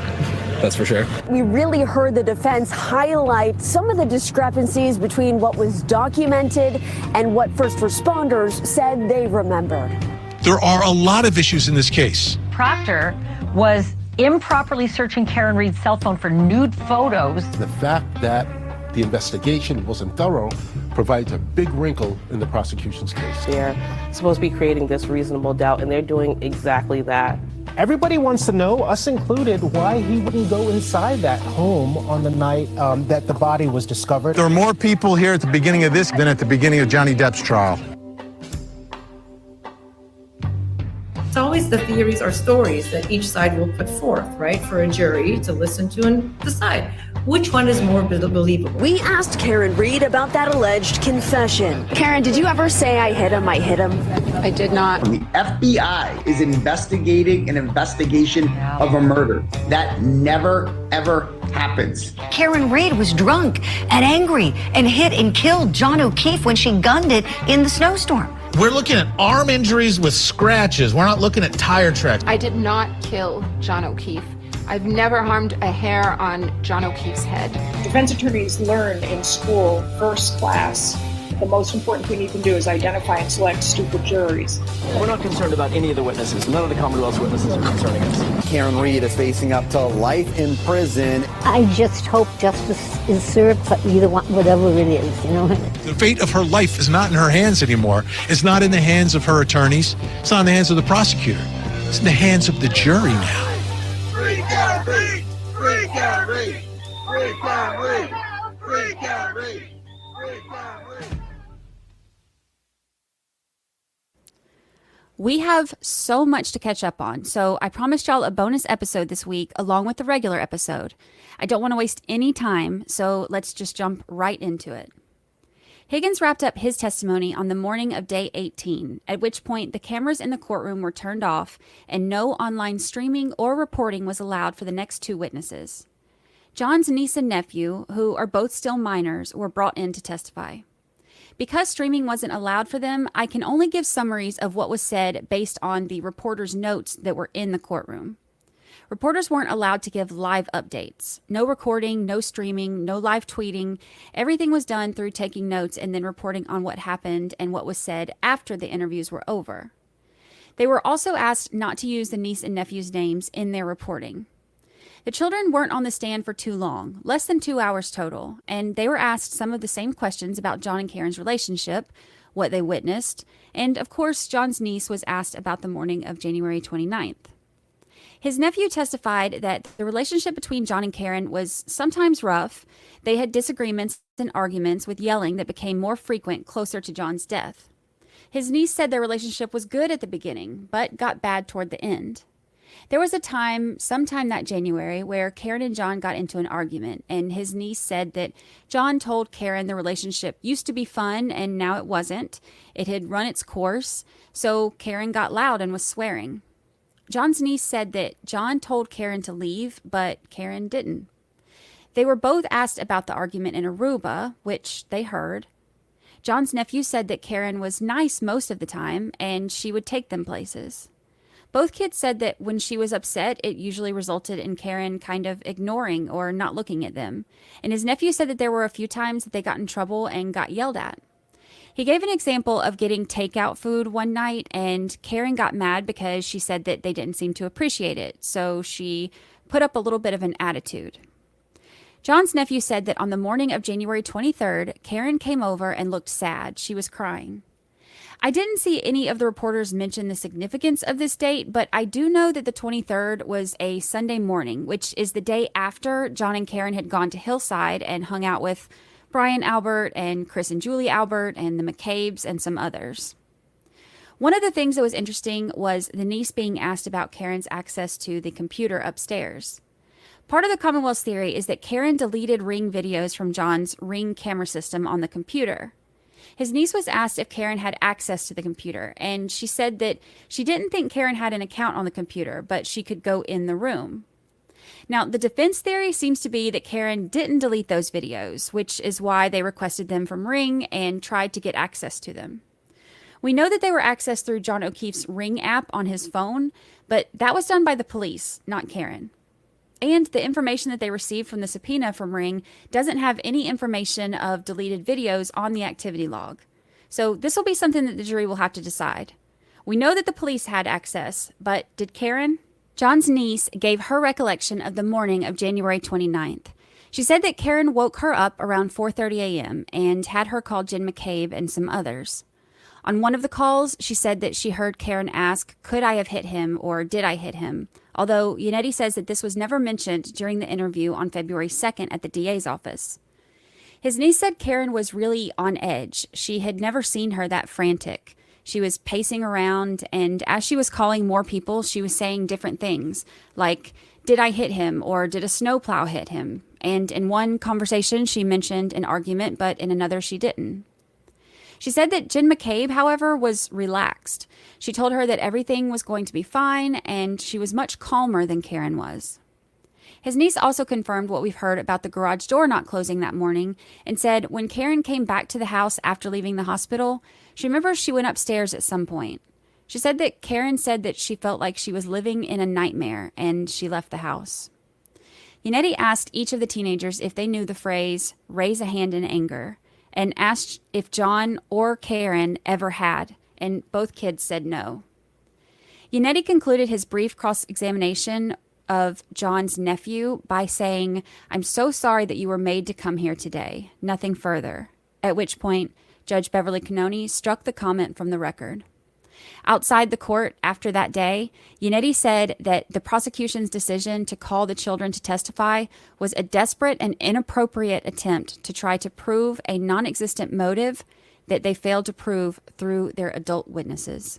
that's for sure. We really heard the defense highlight some of the discrepancies between what was documented and what first responders said they remembered. There are a lot of issues in this case. Proctor was improperly searching Karen Reed's cell phone for nude photos. The fact that the investigation wasn't thorough provides a big wrinkle in the prosecution's case. They're supposed to be creating this reasonable doubt, and they're doing exactly that. Everybody wants to know, us included, why he wouldn't go inside that home on the night that the body was discovered. There are more people here at the beginning of this than at the beginning of Johnny Depp's trial. It's always the theories or stories that each side will put forth, right, for a jury to listen to and decide which one is more believable. We asked Karen Reed about that alleged confession. Karen, did you ever say I hit him? I did not. The FBI is investigating an investigation of a murder. That never, ever happens. Karen Reed was drunk and angry and hit and killed John O'Keefe when she gunned it in the snowstorm. We're looking at arm injuries with scratches. We're not looking at tire tracks. I did not kill John O'Keefe. I've never harmed a hair on John O'Keefe's head. Defense attorneys learn in school, first class, the most important thing you can do is identify and select stupid juries. We're not concerned about any of the witnesses. None of the Commonwealth's witnesses are concerning us. Karen Reed is facing up to life in prison. I just hope justice is served for either one, whatever it is, you know. The fate of her life is not in her hands anymore. It's not in the hands of her attorneys. It's not in the hands of the prosecutor. It's in the hands of the jury now. Free Karen Reed! Free Karen Reed! Free Karen Reed! Free Karen Reed! Free Karen Reed! We have so much to catch up on, so I promised y'all a bonus episode this week along with the regular episode. I don't want to waste any time, so let's just jump right into it. Higgins wrapped up his testimony on the morning of day 18, at which point the cameras in the courtroom were turned off and no online streaming or reporting was allowed for the next two witnesses. John's niece and nephew, who are both still minors, were brought in to testify. Because streaming wasn't allowed for them, I can only give summaries of what was said based on the reporter's notes that were in the courtroom. Reporters weren't allowed to give live updates. No recording, no streaming, no live tweeting. Everything was done through taking notes and then reporting on what happened and what was said after the interviews were over. They were also asked not to use the niece and nephew's names in their reporting. The children weren't on the stand for too long, less than 2 hours total, and they were asked some of the same questions about John and Karen's relationship, what they witnessed, and of course, John's niece was asked about the morning of January 29th. His nephew testified that the relationship between John and Karen was sometimes rough. They had disagreements and arguments with yelling that became more frequent closer to John's death. His niece said their relationship was good at the beginning, but got bad toward the end. There was a time, sometime that January, where Karen and John got into an argument, and his niece said that John told Karen the relationship used to be fun and now it wasn't. It had run its course, so Karen got loud and was swearing. John's niece said that John told Karen to leave, but Karen didn't. They were both asked about the argument in Aruba, which they heard. John's nephew said that Karen was nice most of the time, and she would take them places. Both kids said that when she was upset, it usually resulted in Karen kind of ignoring or not looking at them. And his nephew said that there were a few times that they got in trouble and got yelled at. He gave an example of getting takeout food one night, and Karen got mad because she said that they didn't seem to appreciate it, so she put up a little bit of an attitude. John's nephew said that on the morning of January 23rd, Karen came over and looked sad. She was crying. I didn't see any of the reporters mention the significance of this date, but I do know that the 23rd was a Sunday morning, which is the day after John and Karen had gone to Hillside and hung out with Brian Albert and Chris and Julie Albert and the McCabe's and some others. One of the things that was interesting was the niece being asked about Karen's access to the computer upstairs. Part of the Commonwealth's theory is that Karen deleted Ring videos from John's Ring camera system on the computer. His niece was asked if Karen had access to the computer, and she said that she didn't think Karen had an account on the computer, but she could go in the room. Now, the defense theory seems to be that Karen didn't delete those videos, which is why they requested them from Ring and tried to get access to them. We know that they were accessed through John O'Keefe's Ring app on his phone, but that was done by the police, not Karen. And the information that they received from the subpoena from Ring doesn't have any information of deleted videos on the activity log. So this will be something that the jury will have to decide. We know that the police had access, but did Karen? John's niece gave her recollection of the morning of January 29th. She said that Karen woke her up around 4:30 a.m. and had her call Jen McCabe and some others. On one of the calls, she said that she heard Karen ask, "Could I have hit him?" or "Did I hit him?" Although Yannetti says that this was never mentioned during the interview on February 2nd at the DA's office. His niece said Karen was really on edge. She had never seen her that frantic. She was pacing around, and as she was calling more people, she was saying different things, like, "Did I hit him?" or "Did a snowplow hit him?" And in one conversation, she mentioned an argument, but in another, she didn't. She said that Jen McCabe, however, was relaxed. She told her that everything was going to be fine, and she was much calmer than Karen was. His niece also confirmed what we've heard about the garage door not closing that morning and said when Karen came back to the house after leaving the hospital, she remembers she went upstairs at some point. She said that Karen said that she felt like she was living in a nightmare and she left the house. Yannetti asked each of the teenagers if they knew the phrase, "raise a hand in anger," and asked if John or Karen ever had, and both kids said no. Yannetti concluded his brief cross-examination of John's nephew by saying, "I'm so sorry that you were made to come here today. Nothing further." At which point, Judge Beverly Cannoni struck the comment from the record. Outside the court after that day, Yannetti said that the prosecution's decision to call the children to testify was a desperate and inappropriate attempt to try to prove a non-existent motive that they failed to prove through their adult witnesses.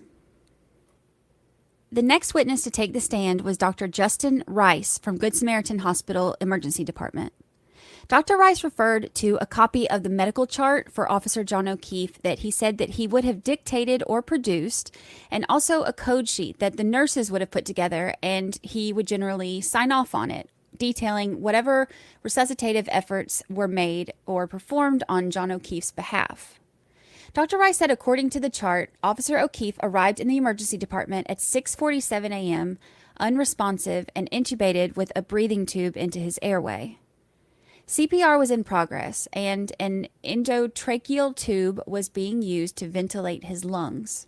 The next witness to take the stand was Dr. Justin Rice from Good Samaritan Hospital Emergency Department. Dr. Rice referred to a copy of the medical chart for Officer John O'Keefe that he said that he would have dictated or produced, and also a code sheet that the nurses would have put together, and he would generally sign off on it, detailing whatever resuscitative efforts were made or performed on John O'Keefe's behalf. Dr. Rice said according to the chart, Officer O'Keefe arrived in the emergency department at 6:47 a.m. unresponsive, and intubated with a breathing tube into his airway. CPR was in progress, and an endotracheal tube was being used to ventilate his lungs.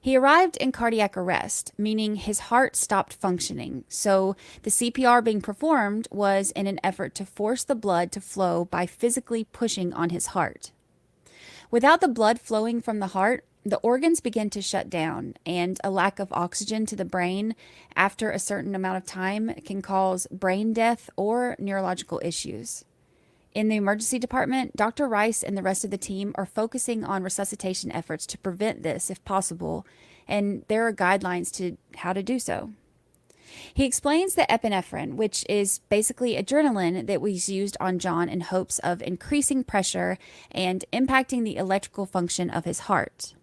He arrived in cardiac arrest, meaning his heart stopped functioning, so the CPR being performed was in an effort to force the blood to flow by physically pushing on his heart. Without the blood flowing from the heart, the organs begin to shut down, and a lack of oxygen to the brain after a certain amount of time can cause brain death or neurological issues. In the emergency department, Dr. Rice and the rest of the team are focusing on resuscitation efforts to prevent this if possible, and there are guidelines to how to do so. He explains that epinephrine, which is basically adrenaline that was used on John in hopes of increasing pressure and impacting the electrical function of his heart.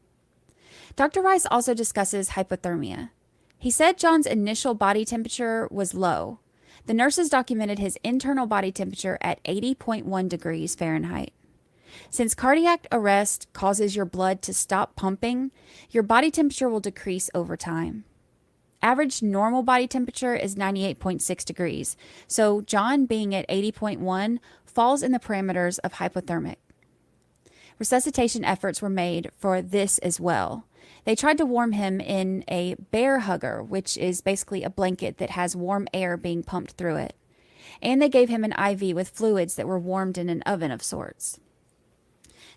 Dr. Rice also discusses hypothermia. He said John's initial body temperature was low. The nurses documented his internal body temperature at 80.1 degrees Fahrenheit. Since cardiac arrest causes your blood to stop pumping, your body temperature will decrease over time. Average normal body temperature is 98.6 degrees, so John being at 80.1 falls in the parameters of hypothermic. Resuscitation efforts were made for this as well. They tried to warm him in a bear hugger, which is basically a blanket that has warm air being pumped through it. And they gave him an IV with fluids that were warmed in an oven of sorts.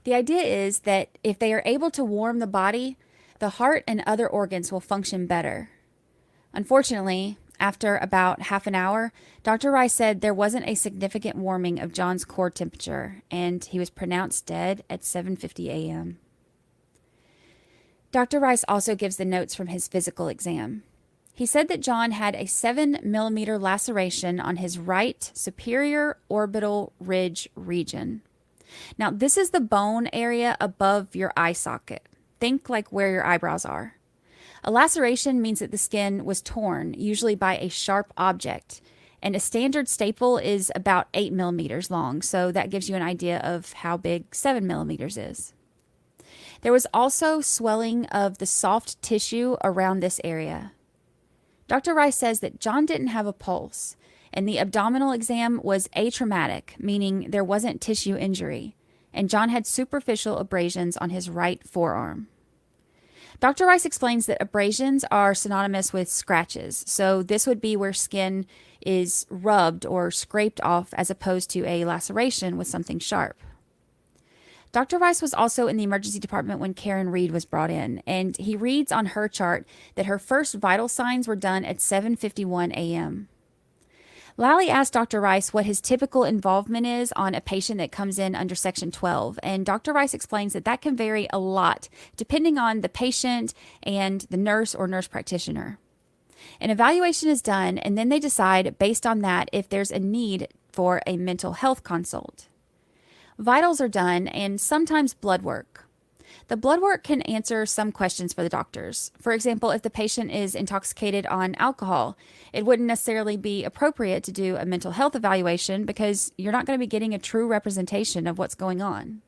The idea is that if they are able to warm the body, the heart and other organs will function better. Unfortunately, after about half an hour, Dr. Rice said there wasn't a significant warming of John's core temperature, and he was pronounced dead at 7:50 a.m. Dr. Rice also gives the notes from his physical exam. He said that John had a 7-millimeter laceration on his right superior orbital ridge region. Now, this is the bone area above your eye socket. Think like where your eyebrows are. A laceration means that the skin was torn, usually by a sharp object, and a standard staple is about 8 millimeters long, so that gives you an idea of how big 7 millimeters is. There was also swelling of the soft tissue around this area. Dr. Rice says that John didn't have a pulse, and the abdominal exam was atraumatic, meaning there wasn't tissue injury, and John had superficial abrasions on his right forearm. Dr. Rice explains that abrasions are synonymous with scratches, so this would be where skin is rubbed or scraped off as opposed to a laceration with something sharp. Dr. Rice was also in the emergency department when Karen Reed was brought in, and he reads on her chart that her first vital signs were done at 7:51 a.m. Lally asked Dr. Rice what his typical involvement is on a patient that comes in under Section 12, and Dr. Rice explains that that can vary a lot depending on the patient and the nurse or nurse practitioner. An evaluation is done, and then they decide based on that if there's a need for a mental health consult. Vitals are done, and sometimes blood work. The blood work can answer some questions for the doctors. For example, if the patient is intoxicated on alcohol, it wouldn't necessarily be appropriate to do a mental health evaluation because you're not going to be getting a true representation of what's going on.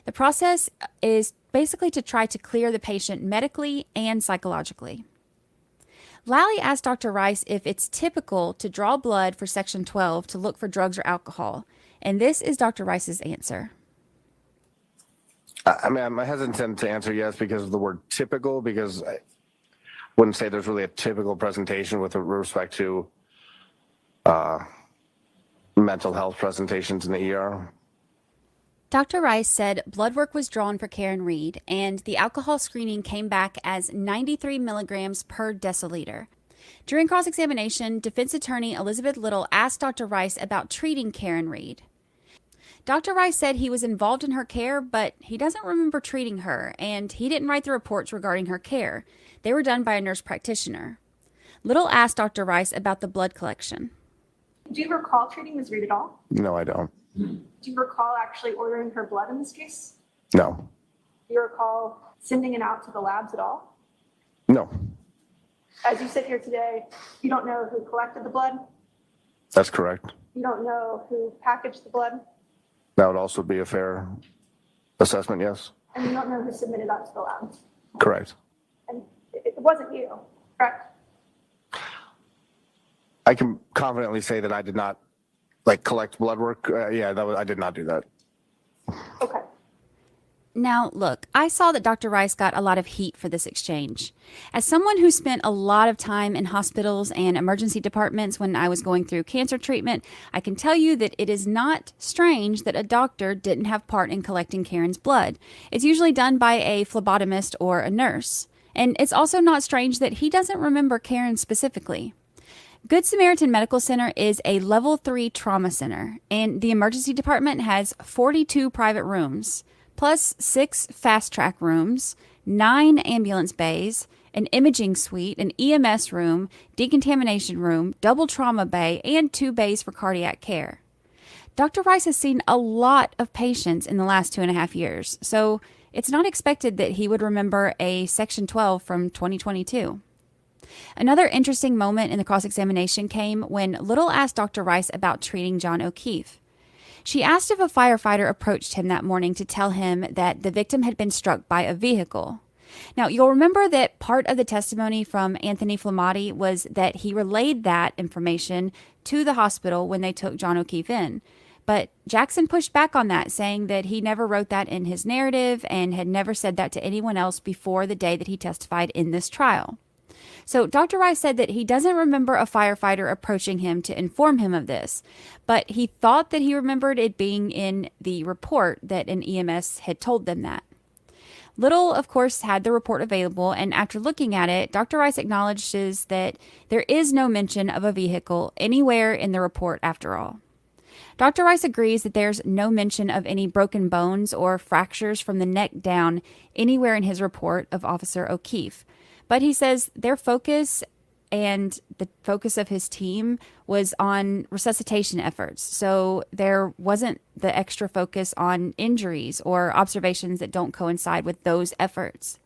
The process is basically to try to clear the patient medically and psychologically. Lally asked Dr. Rice if it's typical to draw blood for Section 12 to look for drugs or alcohol, and this is Dr. Rice's answer. I mean, I'm hesitant to answer yes because of the word typical, because I wouldn't say there's really a typical presentation with respect to mental health presentations in the ER. Dr. Rice said blood work was drawn for Karen Reed, and the alcohol screening came back as 93 milligrams per deciliter. During cross-examination, defense attorney Elizabeth Little asked Dr. Rice about treating Karen Reed. Dr. Rice said he was involved in her care, but he doesn't remember treating her, and he didn't write the reports regarding her care. They were done by a nurse practitioner. Little asked Dr. Rice about the blood collection. Do you recall treating Ms. Reed at all? No, I don't. Do you recall actually ordering her blood in this case? No. Do you recall sending it out to the labs at all? No. As you sit here today, you don't know who collected the blood? That's correct. You don't know who packaged the blood? That would also be a fair assessment, yes. And you don't know who submitted that to the labs? Correct. And it wasn't you, correct? I can confidently say that I did not collect blood work. I did not do that. Okay. Now, look, I saw that Dr. Rice got a lot of heat for this exchange. As someone who spent a lot of time in hospitals and emergency departments when I was going through cancer treatment, I can tell you that it is not strange that a doctor didn't have part in collecting Karen's blood. It's usually done by a phlebotomist or a nurse. And it's also not strange that he doesn't remember Karen specifically. Good Samaritan Medical Center is a level 3 trauma center, and the emergency department has 42 private rooms, plus 6 fast track rooms, 9 ambulance bays, an imaging suite, an EMS room, decontamination room, double trauma bay, and 2 bays for cardiac care. Dr. Rice has seen a lot of patients in the last 2.5 years, so it's not expected that he would remember a Section 12 from 2022. Another interesting moment in the cross-examination came when Little asked Dr. Rice about treating John O'Keefe. She asked if a firefighter approached him that morning to tell him that the victim had been struck by a vehicle. Now, you'll remember that part of the testimony from Anthony Flamati was that he relayed that information to the hospital when they took John O'Keefe in. But Jackson pushed back on that, saying that he never wrote that in his narrative and had never said that to anyone else before the day that he testified in this trial. So Dr. Rice said that he doesn't remember a firefighter approaching him to inform him of this, but he thought that he remembered it being in the report that an EMS had told them that. Little, of course, had the report available, and after looking at it, Dr. Rice acknowledges that there is no mention of a vehicle anywhere in the report after all. Dr. Rice agrees that there's no mention of any broken bones or fractures from the neck down anywhere in his report of Officer O'Keefe. But he says their focus and the focus of his team was on resuscitation efforts. So there wasn't the extra focus on injuries or observations that don't coincide with those efforts.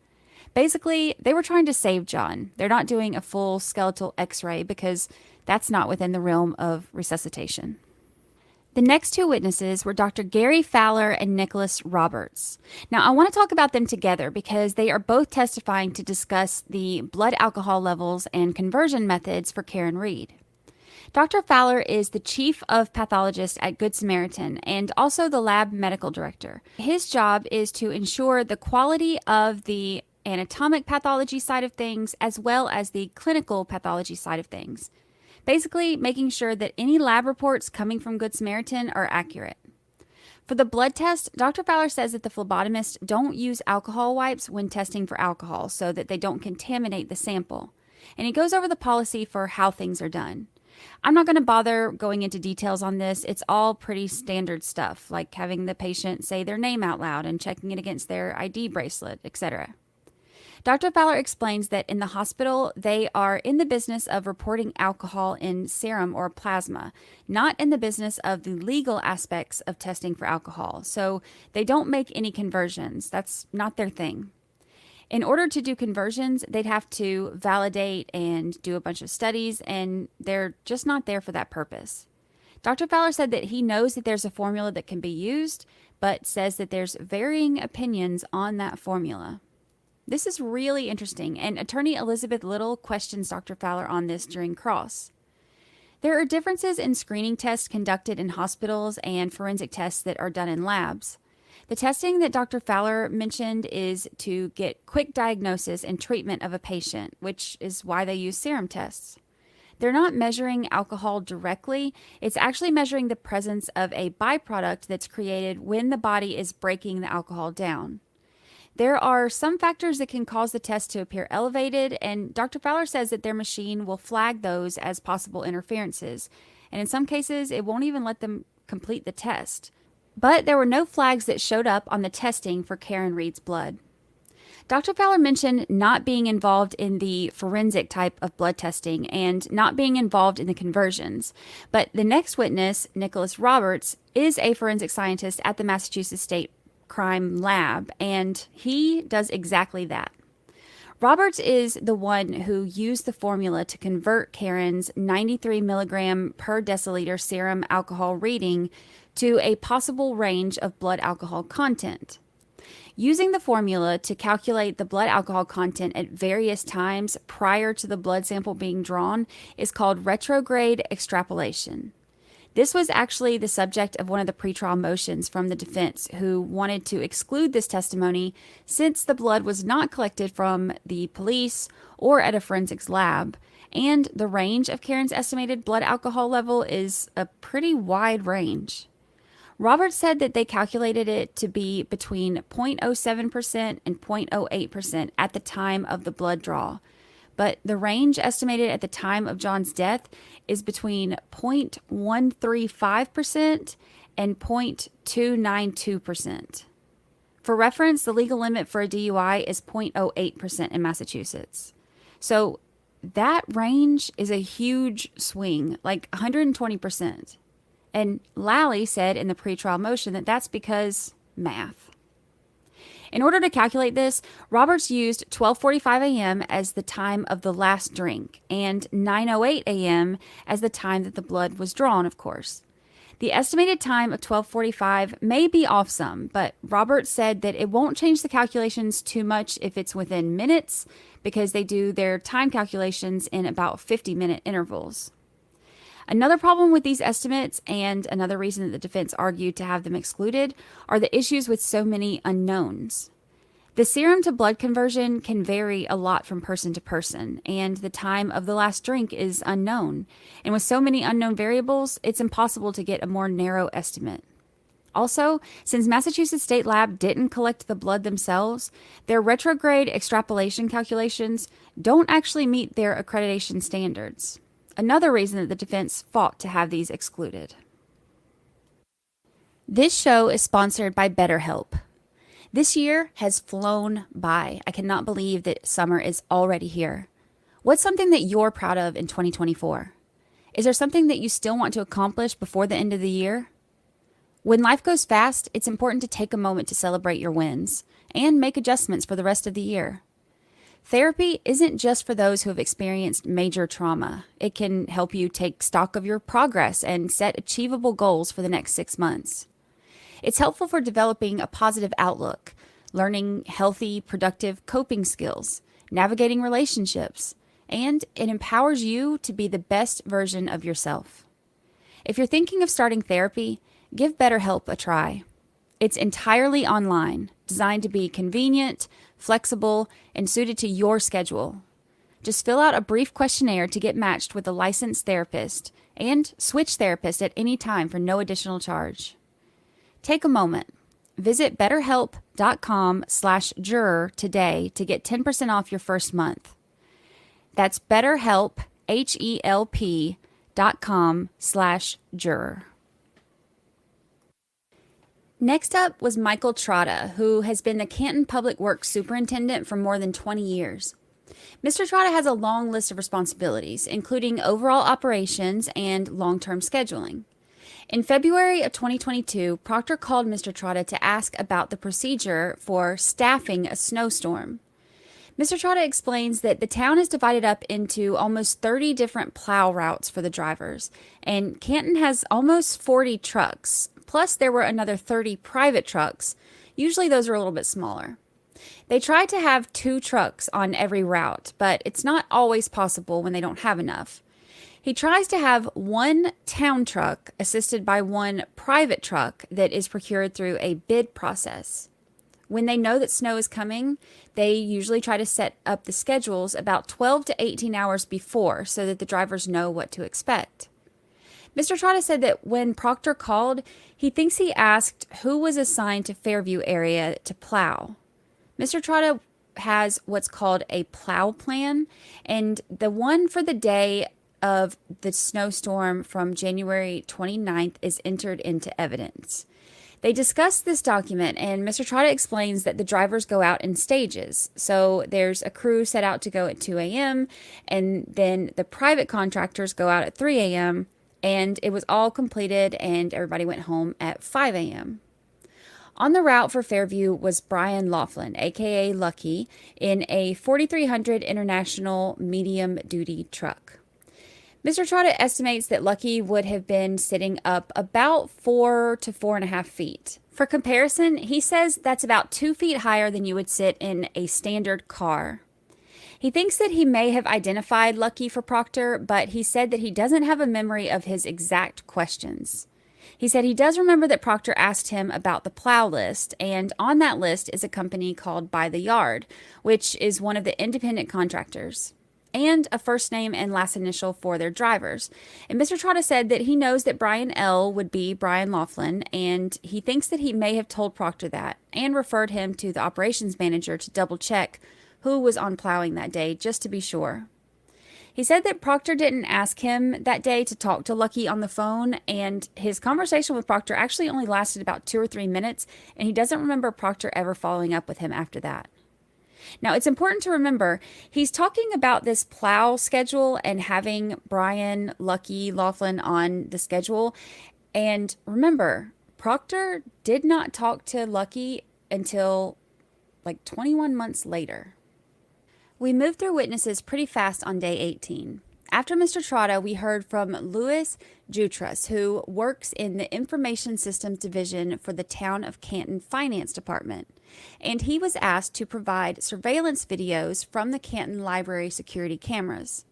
Basically, they were trying to save John. They're not doing a full skeletal x-ray because that's not within the realm of resuscitation. The next 2 witnesses were Dr. Gary Fowler and Nicholas Roberts. Now, I want to talk about them together because they are both testifying to discuss the blood alcohol levels and conversion methods for Karen Reed. Dr. Fowler is the chief of pathologists at Good Samaritan and also the lab medical director. His job is to ensure the quality of the anatomic pathology side of things as well as the clinical pathology side of things. Basically, making sure that any lab reports coming from Good Samaritan are accurate. For the blood test, Dr. Fowler says that the phlebotomists don't use alcohol wipes when testing for alcohol so that they don't contaminate the sample. And he goes over the policy for how things are done. I'm not going to bother going into details on this. It's all pretty standard stuff, like having the patient say their name out loud and checking it against their ID bracelet, etc. Dr. Fowler explains that in the hospital, they are in the business of reporting alcohol in serum or plasma, not in the business of the legal aspects of testing for alcohol. So they don't make any conversions. That's not their thing. In order to do conversions, they'd have to validate and do a bunch of studies, and they're just not there for that purpose. Dr. Fowler said that he knows that there's a formula that can be used, but says that there's varying opinions on that formula. This is really interesting, and attorney Elizabeth Little questions Dr. Fowler on this during cross. There are differences in screening tests conducted in hospitals and forensic tests that are done in labs. The testing that Dr. Fowler mentioned is to get quick diagnosis and treatment of a patient, which is why they use serum tests. They're not measuring alcohol directly. It's actually measuring the presence of a byproduct that's created when the body is breaking the alcohol down. There are some factors that can cause the test to appear elevated, and Dr. Fowler says that their machine will flag those as possible interferences, and in some cases, it won't even let them complete the test. But there were no flags that showed up on the testing for Karen Reed's blood. Dr. Fowler mentioned not being involved in the forensic type of blood testing and not being involved in the conversions, but the next witness, Nicholas Roberts, is a forensic scientist at the Massachusetts State Crime Lab, and he does exactly that. Roberts is the one who used the formula to convert Karen's 93 milligram per deciliter serum alcohol reading to a possible range of blood alcohol content. Using the formula to calculate the blood alcohol content at various times prior to the blood sample being drawn is called retrograde extrapolation. This was actually the subject of one of the pretrial motions from the defense, who wanted to exclude this testimony since the blood was not collected from the police or at a forensics lab, and the range of Karen's estimated blood alcohol level is a pretty wide range. Roberts said that they calculated it to be between 0.07% and 0.08% at the time of the blood draw, but the range estimated at the time of John's death is between 0.135% and 0.292%. For reference, the legal limit for a DUI is 0.08% in Massachusetts. So that range is a huge swing, like 120%. And Lally said in the pretrial motion that that's because math. In order to calculate this, Roberts used 12:45 a.m. as the time of the last drink and 9:08 a.m. as the time that the blood was drawn, of course. The estimated time of 12:45 may be off some, but Roberts said that it won't change the calculations too much if it's within minutes, because they do their time calculations in about 50-minute intervals. Another problem with these estimates, and another reason that the defense argued to have them excluded, are the issues with so many unknowns. The serum to blood conversion can vary a lot from person to person, and the time of the last drink is unknown. And with so many unknown variables, it's impossible to get a more narrow estimate. Also, since Massachusetts State Lab didn't collect the blood themselves, their retrograde extrapolation calculations don't actually meet their accreditation standards. Another reason that the defense fought to have these excluded. This show is sponsored by BetterHelp. This year has flown by. I cannot believe that summer is already here. What's something that you're proud of in 2024? Is there something that you still want to accomplish before the end of the year? When life goes fast, it's important to take a moment to celebrate your wins and make adjustments for the rest of the year. Therapy isn't just for those who have experienced major trauma. It can help you take stock of your progress and set achievable goals for the next 6 months. It's helpful for developing a positive outlook, learning healthy, productive coping skills, navigating relationships, and it empowers you to be the best version of yourself. If you're thinking of starting therapy, give BetterHelp a try. It's entirely online, designed to be convenient, flexible, and suited to your schedule. Just fill out a brief questionnaire to get matched with a licensed therapist and switch therapists at any time for no additional charge. Take a moment. Visit betterhelp.com/juror today to get 10% off your first month. That's BetterHelp, HELP.com/juror. Next up was Michael Trotta, who has been the Canton Public Works Superintendent for more than 20 years. Mr. Trotta has a long list of responsibilities, including overall operations and long-term scheduling. In February of 2022, Proctor called Mr. Trotta to ask about the procedure for staffing a snowstorm. Mr. Trotta explains that the town is divided up into almost 30 different plow routes for the drivers, and Canton has almost 40 trucks. Plus, there were another 30 private trucks. Usually those are a little bit smaller. They try to have 2 trucks on every route, but it's not always possible when they don't have enough. He tries to have 1 town truck assisted by 1 private truck that is procured through a bid process. When they know that snow is coming, they usually try to set up the schedules about 12 to 18 hours before so that the drivers know what to expect. Mr. Trotta said that when Proctor called, he thinks he asked who was assigned to Fairview area to plow. Mr. Trotta has what's called a plow plan, and the one for the day of the snowstorm from January 29th is entered into evidence. They discuss this document, and Mr. Trotta explains that the drivers go out in stages. So there's a crew set out to go at 2 a.m., and then the private contractors go out at 3 a.m., and it was all completed and everybody went home at 5 a.m. On the route for Fairview was Brian Laughlin, aka Lucky, in a 4300 International medium-duty truck. Mr. Trotta estimates that Lucky would have been sitting up about 4 to 4.5 feet. For comparison, he says that's about 2 feet higher than you would sit in a standard car. He thinks that he may have identified Lucky for Proctor, but he said that he doesn't have a memory of his exact questions. He said he does remember that Proctor asked him about the plow list, and on that list is a company called By the Yard, which is one of the independent contractors, and a first name and last initial for their drivers. And Mr. Trotta said that he knows that Brian L. would be Brian Laughlin, and he thinks that he may have told Proctor that and referred him to the operations manager to double check who was on plowing that day, just to be sure. He said that Proctor didn't ask him that day to talk to Lucky on the phone, and his conversation with Proctor actually only lasted about 2 or 3 minutes, and he doesn't remember Proctor ever following up with him after that. Now, it's important to remember, he's talking about this plow schedule and having Brian, Lucky, Laughlin on the schedule. And remember, Proctor did not talk to Lucky until like 21 months later. We moved through witnesses pretty fast on day 18. After Mr. Trotta, we heard from Louis Jutras, who works in the Information Systems Division for the Town of Canton Finance Department. And he was asked to provide surveillance videos from the Canton Library security cameras.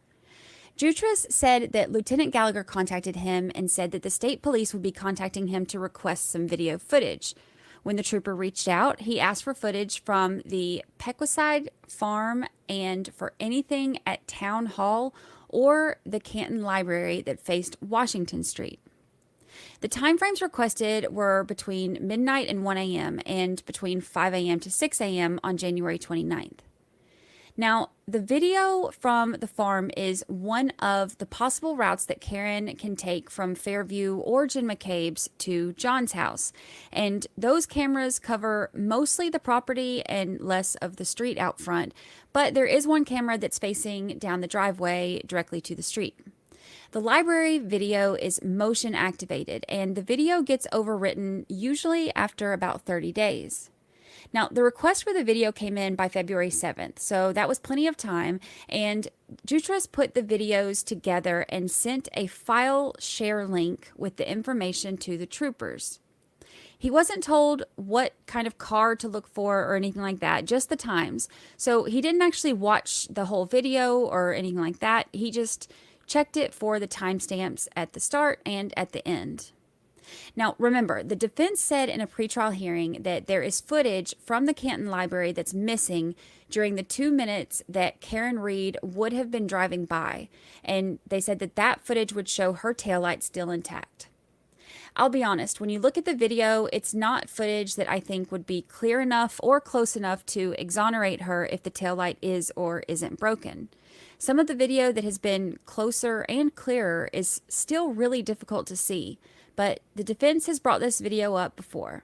Jutras said that Lieutenant Gallagher contacted him and said that the state police would be contacting him to request some video footage. When the trooper reached out, he asked for footage from the Pequiside farm and for anything at Town Hall or the Canton Library that faced Washington Street. The timeframes requested were between midnight and 1 a.m. and between 5 a.m. to 6 a.m. on January 29th. Now, the video from the farm is one of the possible routes that Karen can take from Fairview or Jen McCabe's to John's house. And those cameras cover mostly the property and less of the street out front. But there is one camera that's facing down the driveway directly to the street. The library video is motion activated, and the video gets overwritten usually after about 30 days. Now, the request for the video came in by February 7th, so that was plenty of time, and Jutras put the videos together and sent a file share link with the information to the troopers. He wasn't told what kind of car to look for or anything like that, just the times. So he didn't actually watch the whole video or anything like that. He just checked it for the timestamps at the start and at the end. Now, remember, the defense said in a pretrial hearing that there is footage from the Canton Library that's missing during the 2 minutes that Karen Reed would have been driving by, and they said that that footage would show her taillight still intact. I'll be honest, when you look at the video, it's not footage that I think would be clear enough or close enough to exonerate her if the taillight is or isn't broken. Some of the video that has been closer and clearer is still really difficult to see, but the defense has brought this video up before.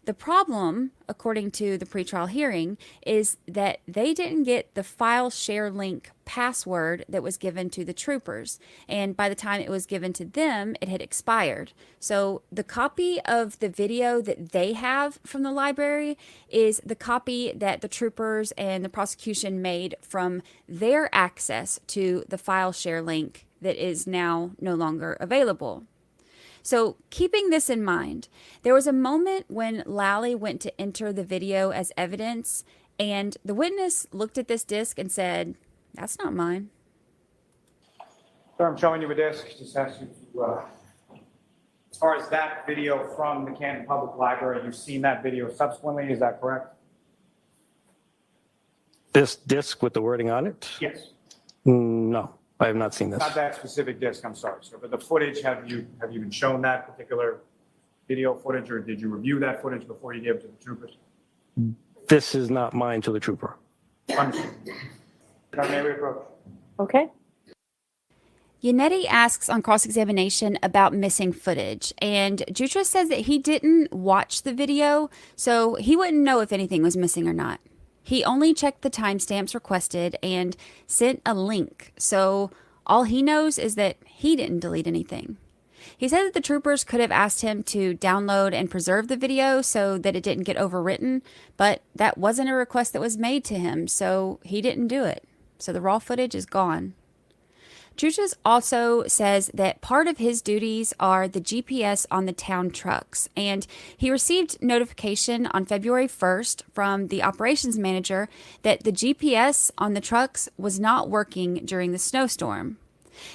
The problem, according to the pretrial hearing, is that they didn't get the file share link password that was given to the troopers, and by the time it was given to them, it had expired. So the copy of the video that they have from the library is the copy that the troopers and the prosecution made from their access to the file share link that is now no longer available. So keeping this in mind, there was a moment when Lally went to enter the video as evidence, and the witness looked at this disc and said, "That's not mine." Sir, I'm showing you a disc. Just ask you to, as far as that video from the Canton Public Library, you've seen that video subsequently, is that correct? This disc with the wording on it? Yes. No, I have not seen this. Not that specific disc, I'm sorry, sir, but the footage, have you been shown that particular video footage, or did you review that footage before you gave it to the troopers? This is not mine to the trooper. Understood. May we approach? Okay. Yannetti asks on cross-examination about missing footage, and Jutras says that he didn't watch the video, so he wouldn't know if anything was missing or not. He only checked the timestamps requested and sent a link, so all he knows is that he didn't delete anything. He said that the troopers could have asked him to download and preserve the video so that it didn't get overwritten, but that wasn't a request that was made to him, so he didn't do it. So the raw footage is gone. Jujas also says that part of his duties are the GPS on the town trucks, and he received notification on February 1st from the operations manager that the GPS on the trucks was not working during the snowstorm.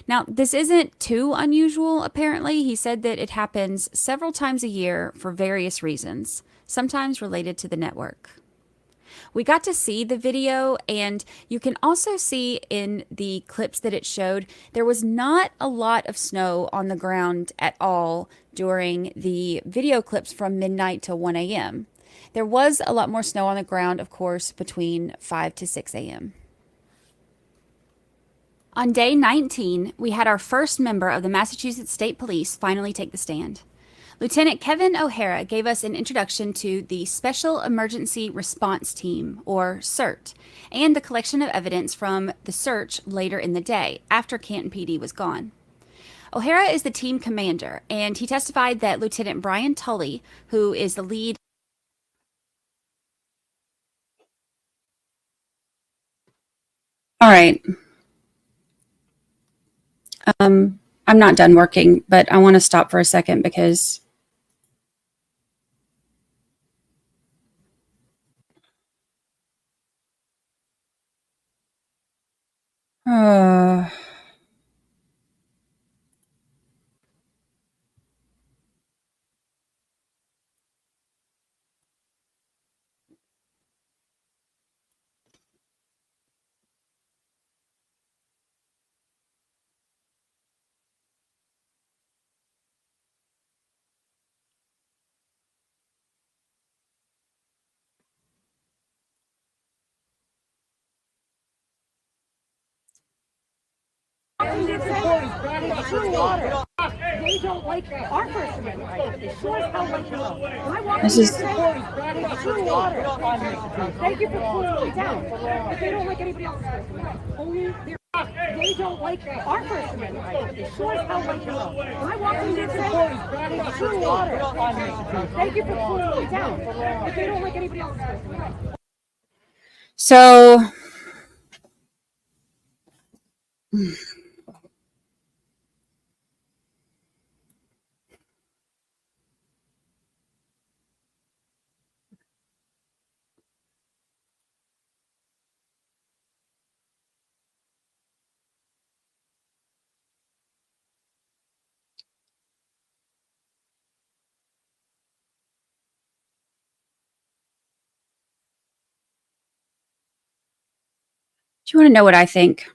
Now, this isn't too unusual, apparently. He said that it happens several times a year for various reasons, sometimes related to the network. We got to see the video, and you can also see in the clips that it showed, there was not a lot of snow on the ground at all during the video clips from midnight to 1 a.m. There was a lot more snow on the ground, of course, between 5 to 6 a.m. On day 19, we had our first member of the Massachusetts State Police finally take the stand. Lieutenant Kevin O'Hara gave us an introduction to the Special Emergency Response Team, or CERT, and the collection of evidence from the search later in the day, after Canton PD was gone. O'Hara is the team commander, and he testified that Lieutenant Brian Tully, who is the lead... All right. I'm not done working, but I want to stop for a second because They don't like our First Amendment right. They sure as hell like their own. I want This them is- to support true water. Thank you for closing me down. But they don't like anybody else's First Amendment. Only they don't like our First Amendment right. They sure as hell like their own. I want them to support true water. Thank you for closing me down. But they don't like anybody else's First Amendment. so do you want to know what I think?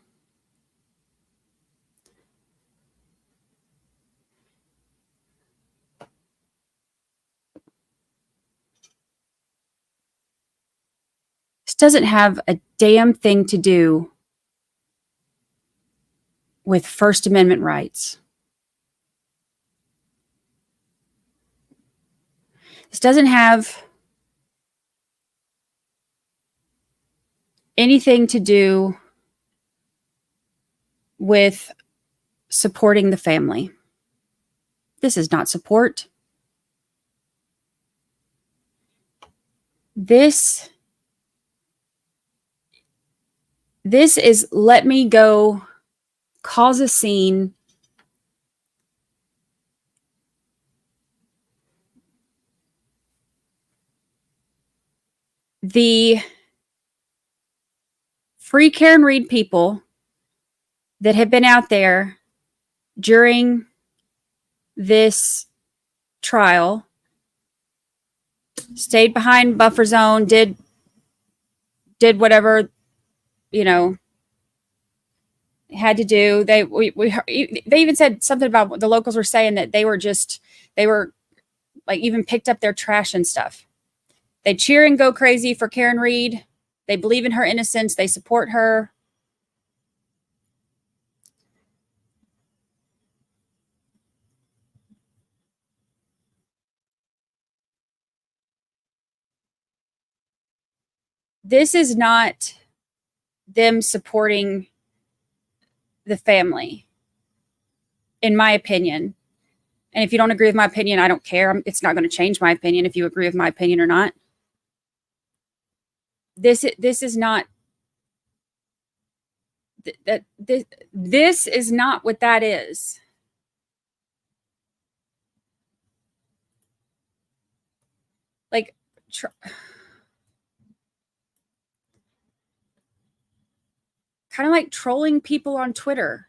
This doesn't have a damn thing to do with First Amendment rights. This doesn't have anything to do with supporting the family. This is not support. This is let me go cause a scene. The Free Karen Read people that have been out there during this trial stayed behind buffer zone, did whatever, had to do. They even said something about what the locals were saying, that they were like even picked up their trash and stuff. They cheer and go crazy for Karen Read. They believe in her innocence. They support her. This is not them supporting the family, in my opinion. And if you don't agree with my opinion, I don't care. It's not going to change my opinion if you agree with my opinion or not. This is not This is not what that is. Like, kind of like trolling people on Twitter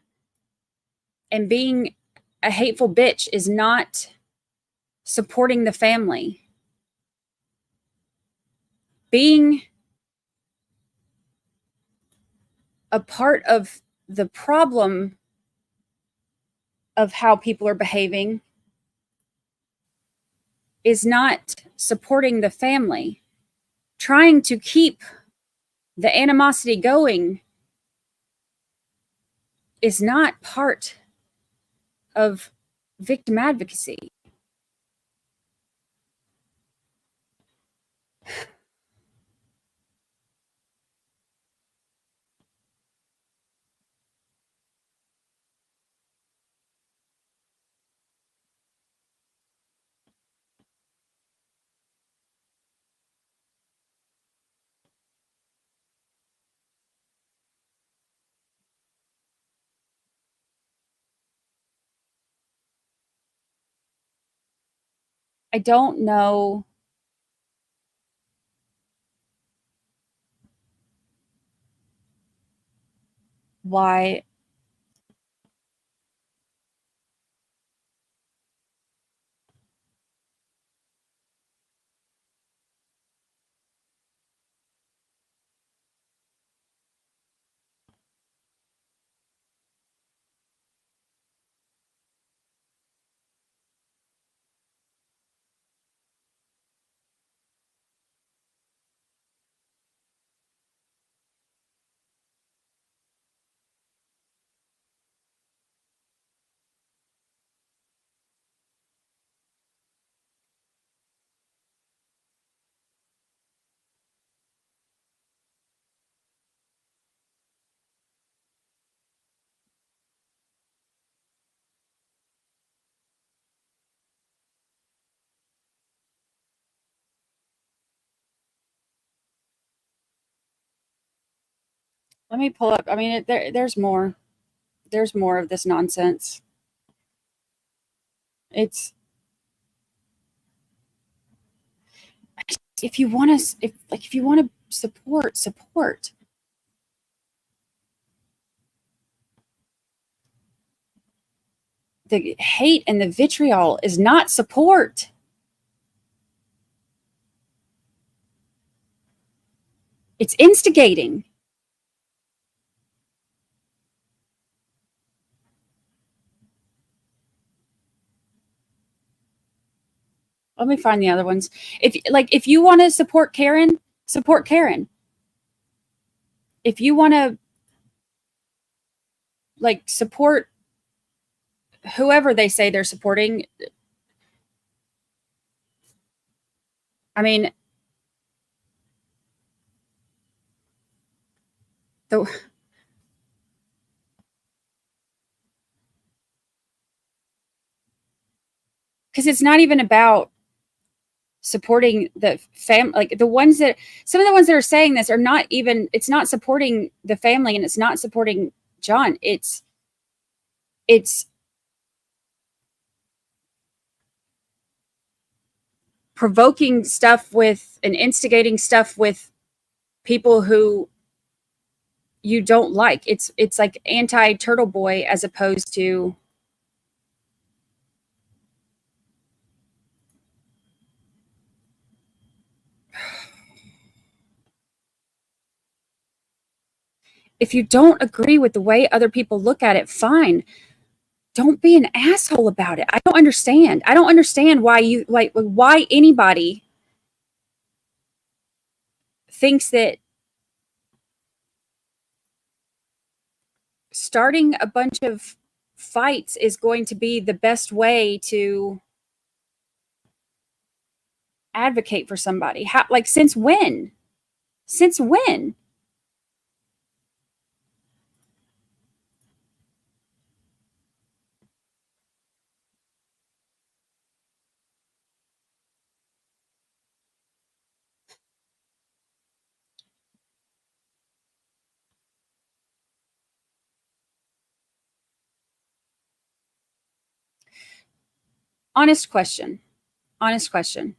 and being a hateful bitch is not supporting the family. Being a part of the problem of how people are behaving is not supporting the family. Trying to keep the animosity going is not part of victim advocacy. I don't know why let me pull up. I mean, there's more. There's more of this nonsense. It's if you want to, if you want to support. The hate and the vitriol is not support. It's instigating. Let me find the other ones. If you want to support Karen, support Karen. If you want to support whoever they say they're supporting, I mean, because it's not even about supporting the fam. Like the ones that some of the ones that are saying this are not even. It's not supporting the family, and it's not supporting John. It's provoking stuff with and instigating stuff with people who you don't like. It's like anti-Turtle Boy as opposed to if you don't agree with the way other people look at it, fine. Don't be an asshole about it. I don't understand. I don't understand why why anybody thinks that starting a bunch of fights is going to be the best way to advocate for somebody. How, since when? Since when? Honest question. Honest question.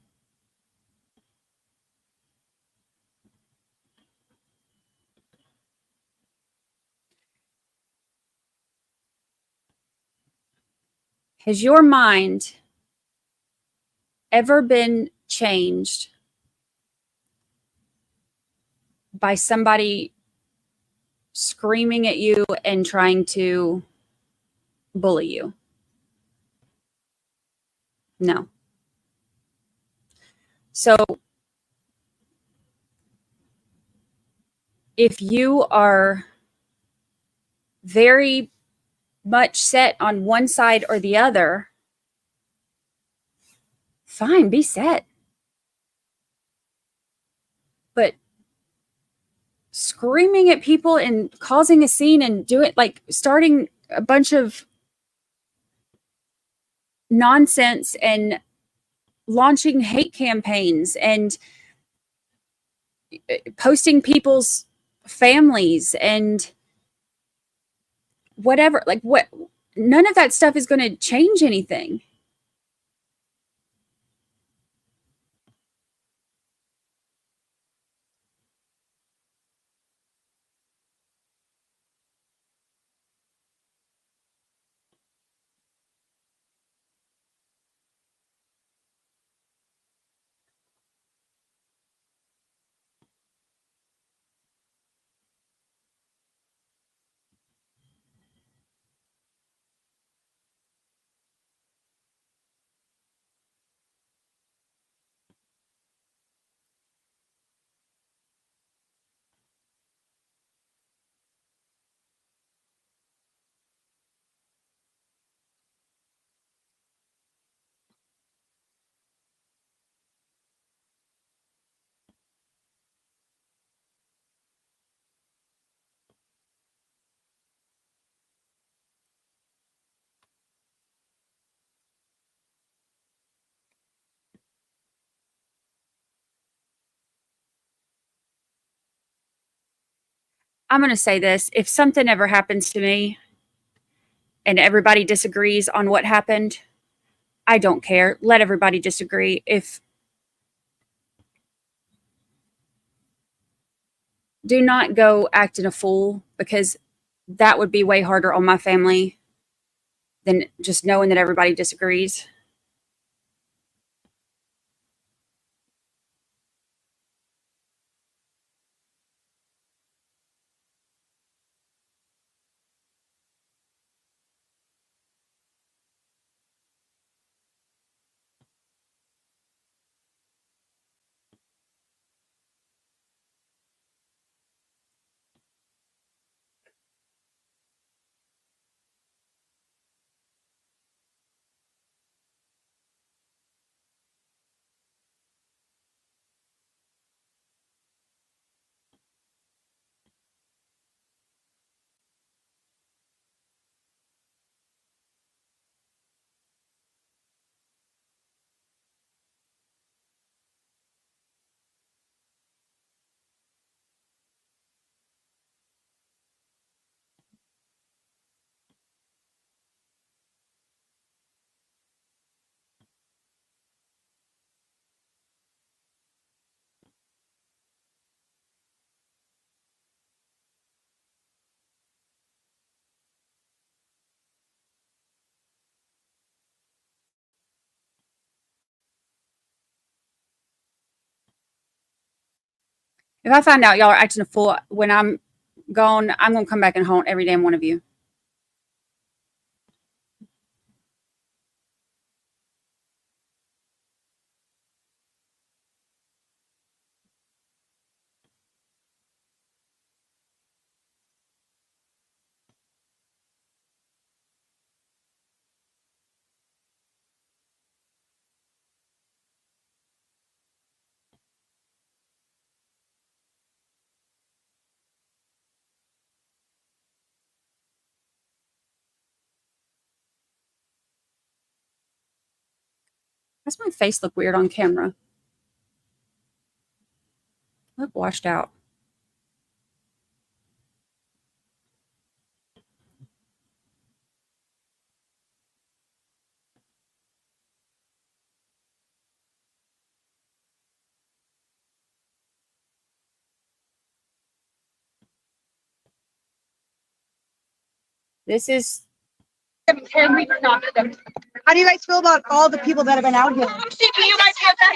Has your mind ever been changed by somebody screaming at you and trying to bully you? No. So if you are very much set on one side or the other, fine, be set. But screaming at people and causing a scene and starting a bunch of nonsense and launching hate campaigns and posting people's families and whatever, none of that stuff is going to change anything. I'm going to say this. If something ever happens to me and everybody disagrees on what happened, I don't care. Let everybody disagree. Do not go acting a fool, because that would be way harder on my family than just knowing that everybody disagrees. If I find out y'all are acting a fool when I'm gone, I'm going to come back and haunt every damn one of you. Does my face look weird on camera? I look washed out. This is. How do you guys feel about all the people that have been out here? You guys have that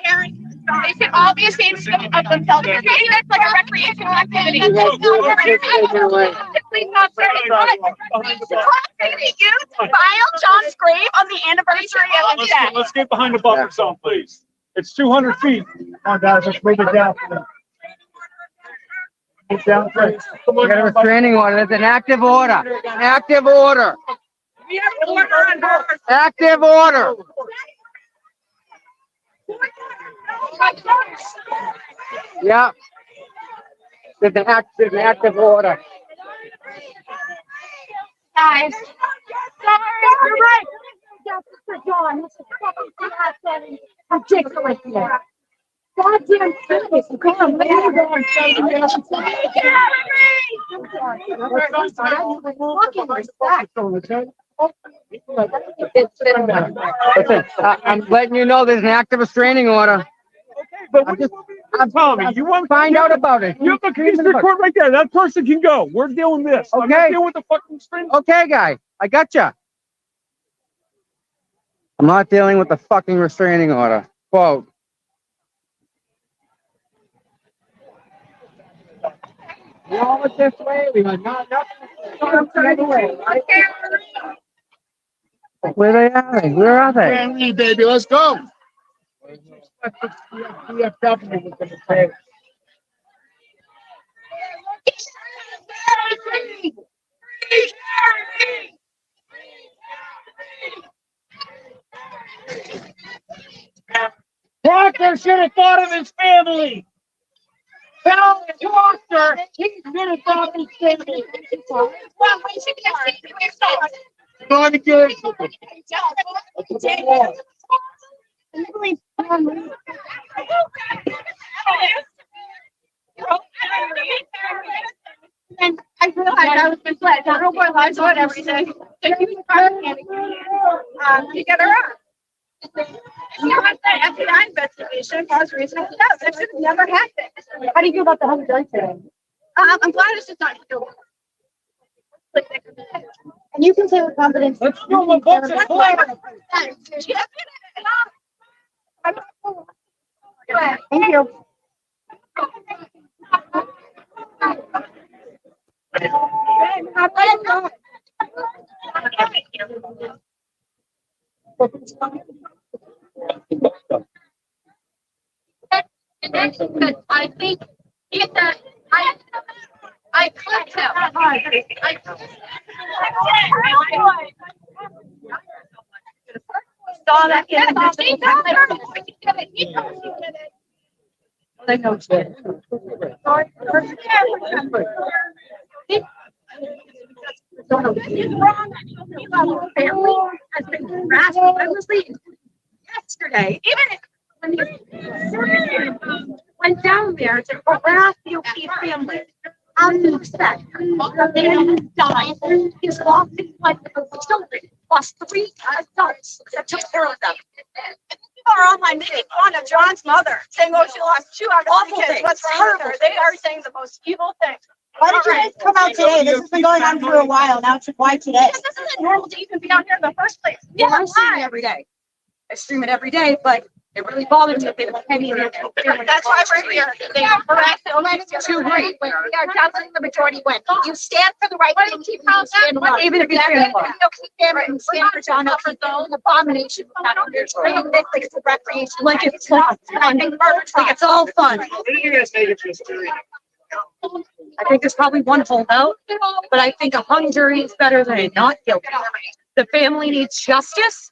parents, they should all be ashamed of themselves. You're treating this like a recreational activity. Please stop you to file John's grave on the anniversary of his death. Let's get behind the buffer zone, please. It's 200 feet. Come on, guys, let's move it down. We got a restraining order. It's an active order. Active order. We have order on her. Active order. Yeah. There's an active order. Guys. You're right. Justice for John. This is fucking ridiculous. Goddamn serious. Come on, let me go and say it. Listen, I'm letting you know there's an active restraining order. But I'm telling you, you want to find out about it. You have a case in court right there. That person can go. We're dealing with this. Okay. I'm not dealing with the fucking restraining. Okay, guy. I gotcha. I'm not dealing with the fucking restraining order. Quote. We all went this way. We got nothing. Where they are they? Where are they? Family, baby, let's go. Proctor should have thought of his family. Tell Proctor he should have thought of his family. Going to get it. And I realized I was misled. That little boy lies about everything. And he was trying to get her out. You know what? The FBI investigation was reasonable doubt. That should have never happened. How do you feel about the hung jury today? I'm glad it's just not here. And you can say with confidence. Let's go with books and play. Thank you. I think if that I clicked him. Saw that They know shit. Has been harassed relentlessly yesterday. Even went down there to harass the O'Keefe family. How do you expect the man died? He's lost his wife and children, plus 3 adults that took care of them. People are online making fun of John's mother, saying, "Oh, she lost 2 out of 3 kids. What's wrong with her?" They are saying the most evil things. Why did you guys come out today? This has been going on for a while. Now, why today? Because this isn't normal to even be out here in the first place. Yeah, I'm streaming every day. I stream it every day, but it really bothers me if they don't pay me. That's why we're here. They harass the women too great. We are doubling the majority win. You stand for the right thing. Even if you stand alone. You stand for John O'Keefe. An abomination. It's a recreation. Like it's fun. Like it's all fun. What do you guys think of this theory? I think there's probably one holdout, but I think a hung jury is better than a not guilty. The family needs justice,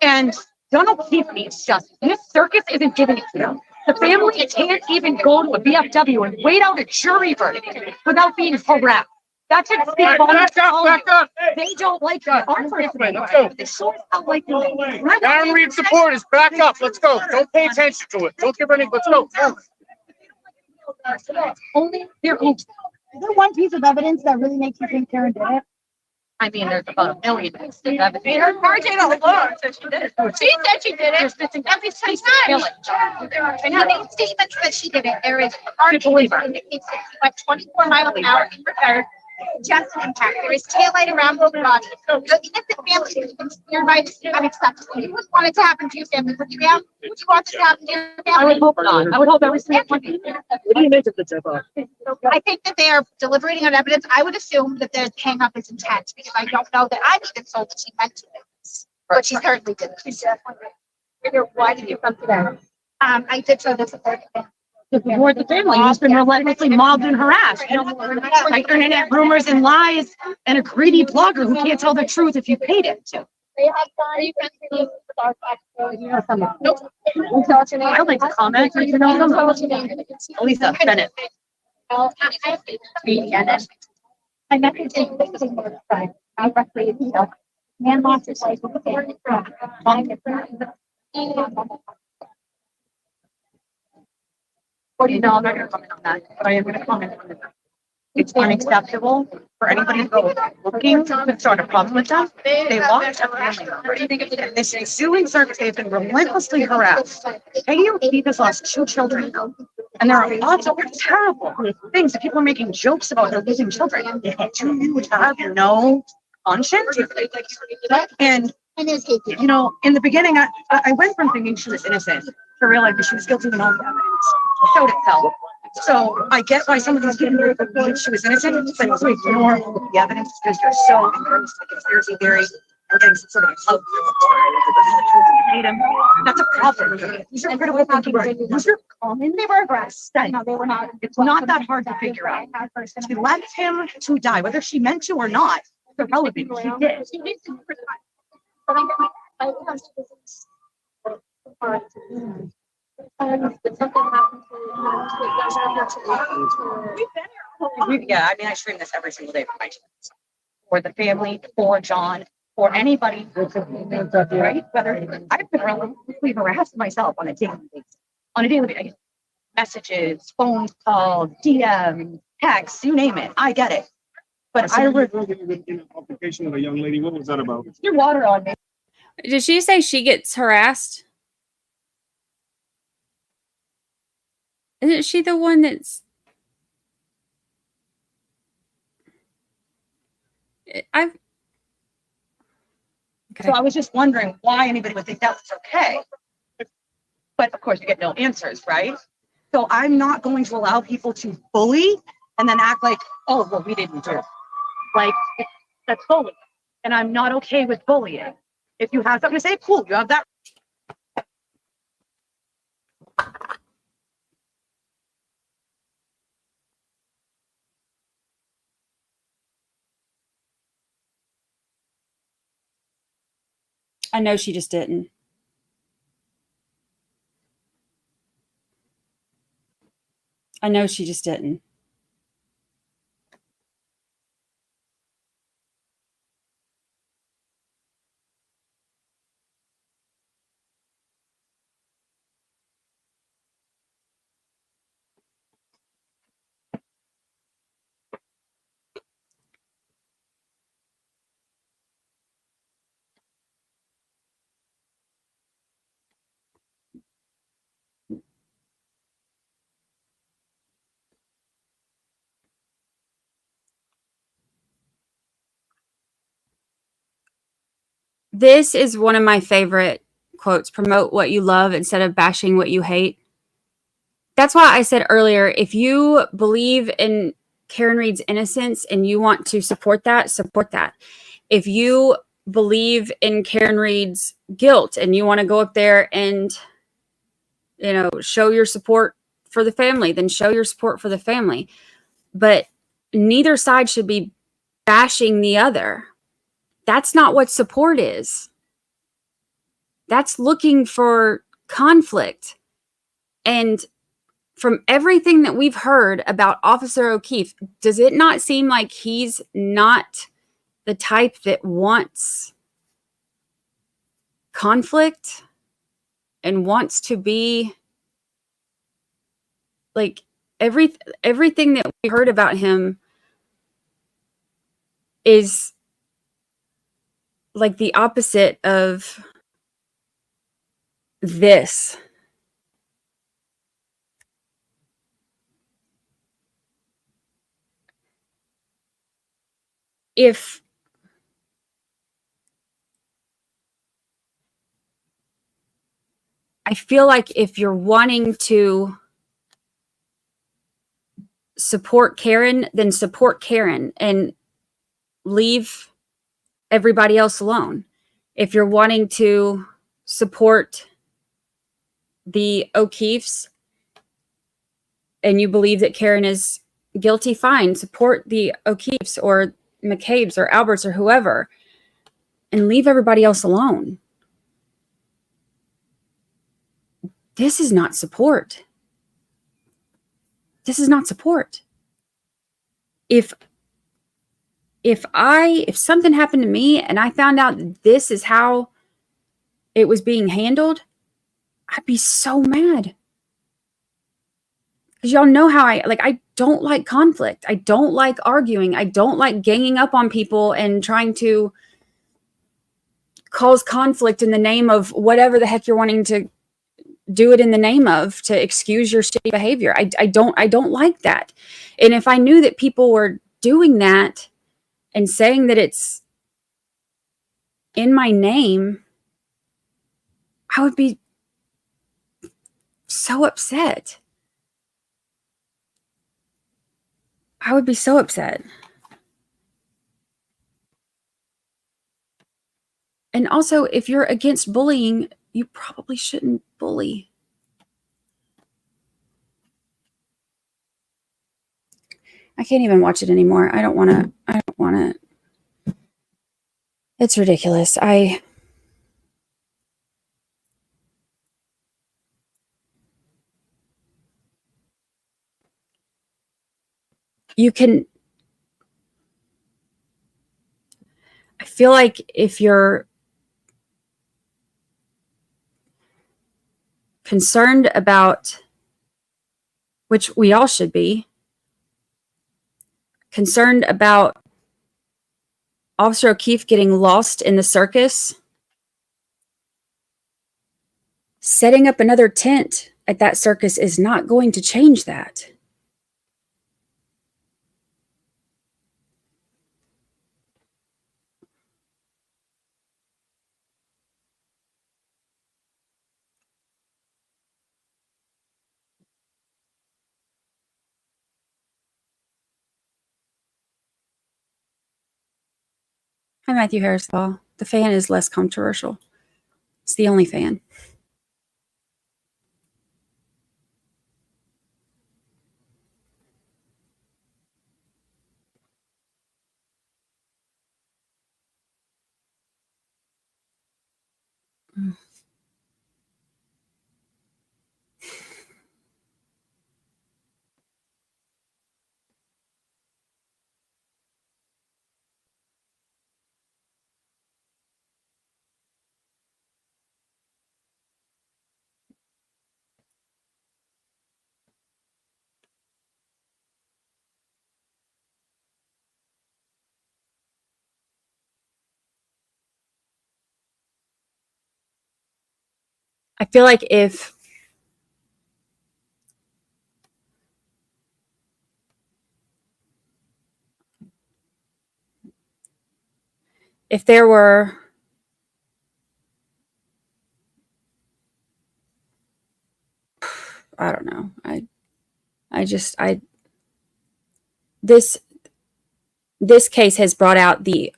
and John O'Keefe needs justice. This circus isn't giving it to them. The family can't even go to a VFW and wait out a jury verdict without being harassed. That should speak volumes. Back up. They don't like the offer. They sure as hell like the Aaron Reed supporters, back up. Let's go. Don't pay attention to it. Don't give any. Let's go. Only their Is there one piece of evidence that really makes you think Karen did it? I mean, there's about 1 million. Her car came out alone, so she did it. She said she did it. Every time. And how many statements that she did it? There is a car indicates that she went 24 miles an hour in reverse. Just an impact. There is taillight around both bodies. So the innocent family is considered by unacceptable. You wouldn't want it to happen to your family, would you? Would you want this to happen to your family? I would hope not. I would hope every single one. What do you make of the tip-off? I think that they are deliberating on evidence. I would assume that the hang-up is intent because I don't know that I'm even told that she meant to do this, but she certainly didn't. Why did you come to that? I did so to support the Support the family who's been relentlessly mobbed and harassed. Like internet rumors and lies, and a greedy blogger who can't tell the truth if you paid him to. Nope. I would like to comment. You know them. Lisa Bennett. I met him in man lost his life. What do you know? I'm not going to comment on that, but I am going to comment on it. It's unacceptable for anybody to go looking to start a problem with them. They lost a family member. In this ensuing service, they've been relentlessly harassed. Peggy O'Keefe has lost 2 children, and there are lots of terrible things that people are making jokes about her losing children. Do you have no conscience? And you know, in the beginning, I went from thinking she was innocent to realize that she was guilty when all the evidence showed itself. So I get why some of these people believe she was innocent, but to ignore the evidence because you're so engrossed in the conspiracy theory and getting some sort of clout. That's a problem. These are critical thinking. These are common. They were aggressed. No, they were not. It's not that hard to figure out. She left him to die, whether she meant to or not. It's irrelevant. She did. Yeah, I mean, I stream this every single day for my kids, for the family, for John, for anybody, right? Whether I've been relentlessly harassed myself on a daily basis, messages, phone calls, DMs, texts, you name it, I get it. But I live in altercation with a young lady. What was that about? Your water on me. Did she say she gets harassed? Isn't she the one that's... Okay. So I was just wondering why anybody would think that was okay. But of course you get no answers, right? So I'm not going to allow people to bully and then act like, oh, well, we didn't do it. Like, that's bullying. And I'm not okay with bullying. If you have something to say, cool, you have that. I know she just didn't. I know she just didn't. This is one of my favorite quotes. Promote what you love instead of bashing what you hate. That's why I said earlier, if you believe in Karen Read's innocence and you want to support that, support that. If you believe in Karen Read's guilt and you want to go up there and, you know, show your support for the family, then show your support for the family. But neither side should be bashing the other. That's not what support is. That's looking for conflict. And from everything that we've heard about Officer O'Keefe, does it not seem like he's not the type that wants conflict and wants to be like everything that we heard about him is like the opposite of this. If I feel like if you're wanting to support Karen, then support Karen and leave everybody else alone. If you're wanting to support the O'Keefes and you believe that Karen is guilty, fine, support the O'Keefes or McCabe's or Alberts or whoever and leave everybody else alone. This is not support. This is not support. If something happened to me and I found out that this is how it was being handled, I'd be so mad. Because y'all know how I don't like conflict. I don't like arguing. I don't like ganging up on people and trying to cause conflict in the name of whatever the heck you're wanting to do it in the name of, to excuse your shitty behavior. I don't like that. And if I knew that people were doing that and saying that it's in my name, I would be so upset. I would be so upset. And also, if you're against bullying, you probably shouldn't bully. I can't even watch it anymore. I don't want to. It's ridiculous. I feel like if you're concerned about, which we all should be, concerned about Officer O'Keefe getting lost in the circus, setting up another tent at that circus is not going to change that. Hi, Matthew Harrisfall. The fan is less controversial. It's the only fan. I feel like if there were I don't know. This case has brought out the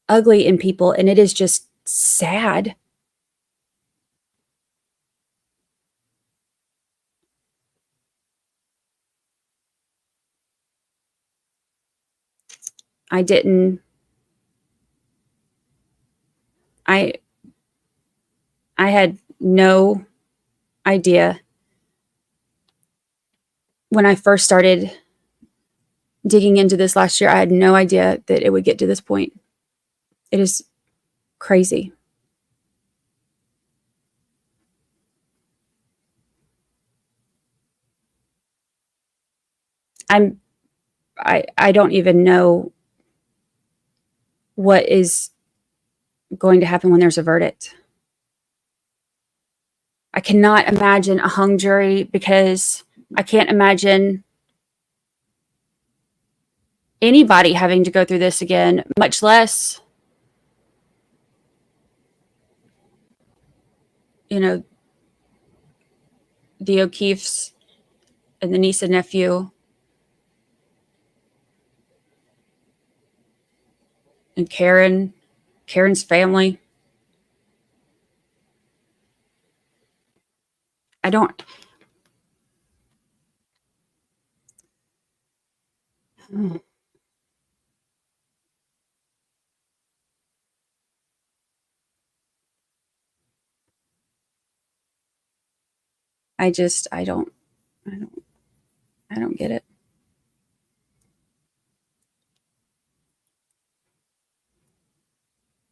ugly in people, and it is just sad. I had no idea when I first started digging into this last year. I had no idea that it would get to this point. It is crazy. I don't even know what is going to happen when there's a verdict. I cannot imagine a hung jury because I can't imagine anybody having to go through this again, much less, the O'Keefes and the niece and nephew and Karen's family. I don't. I don't get it.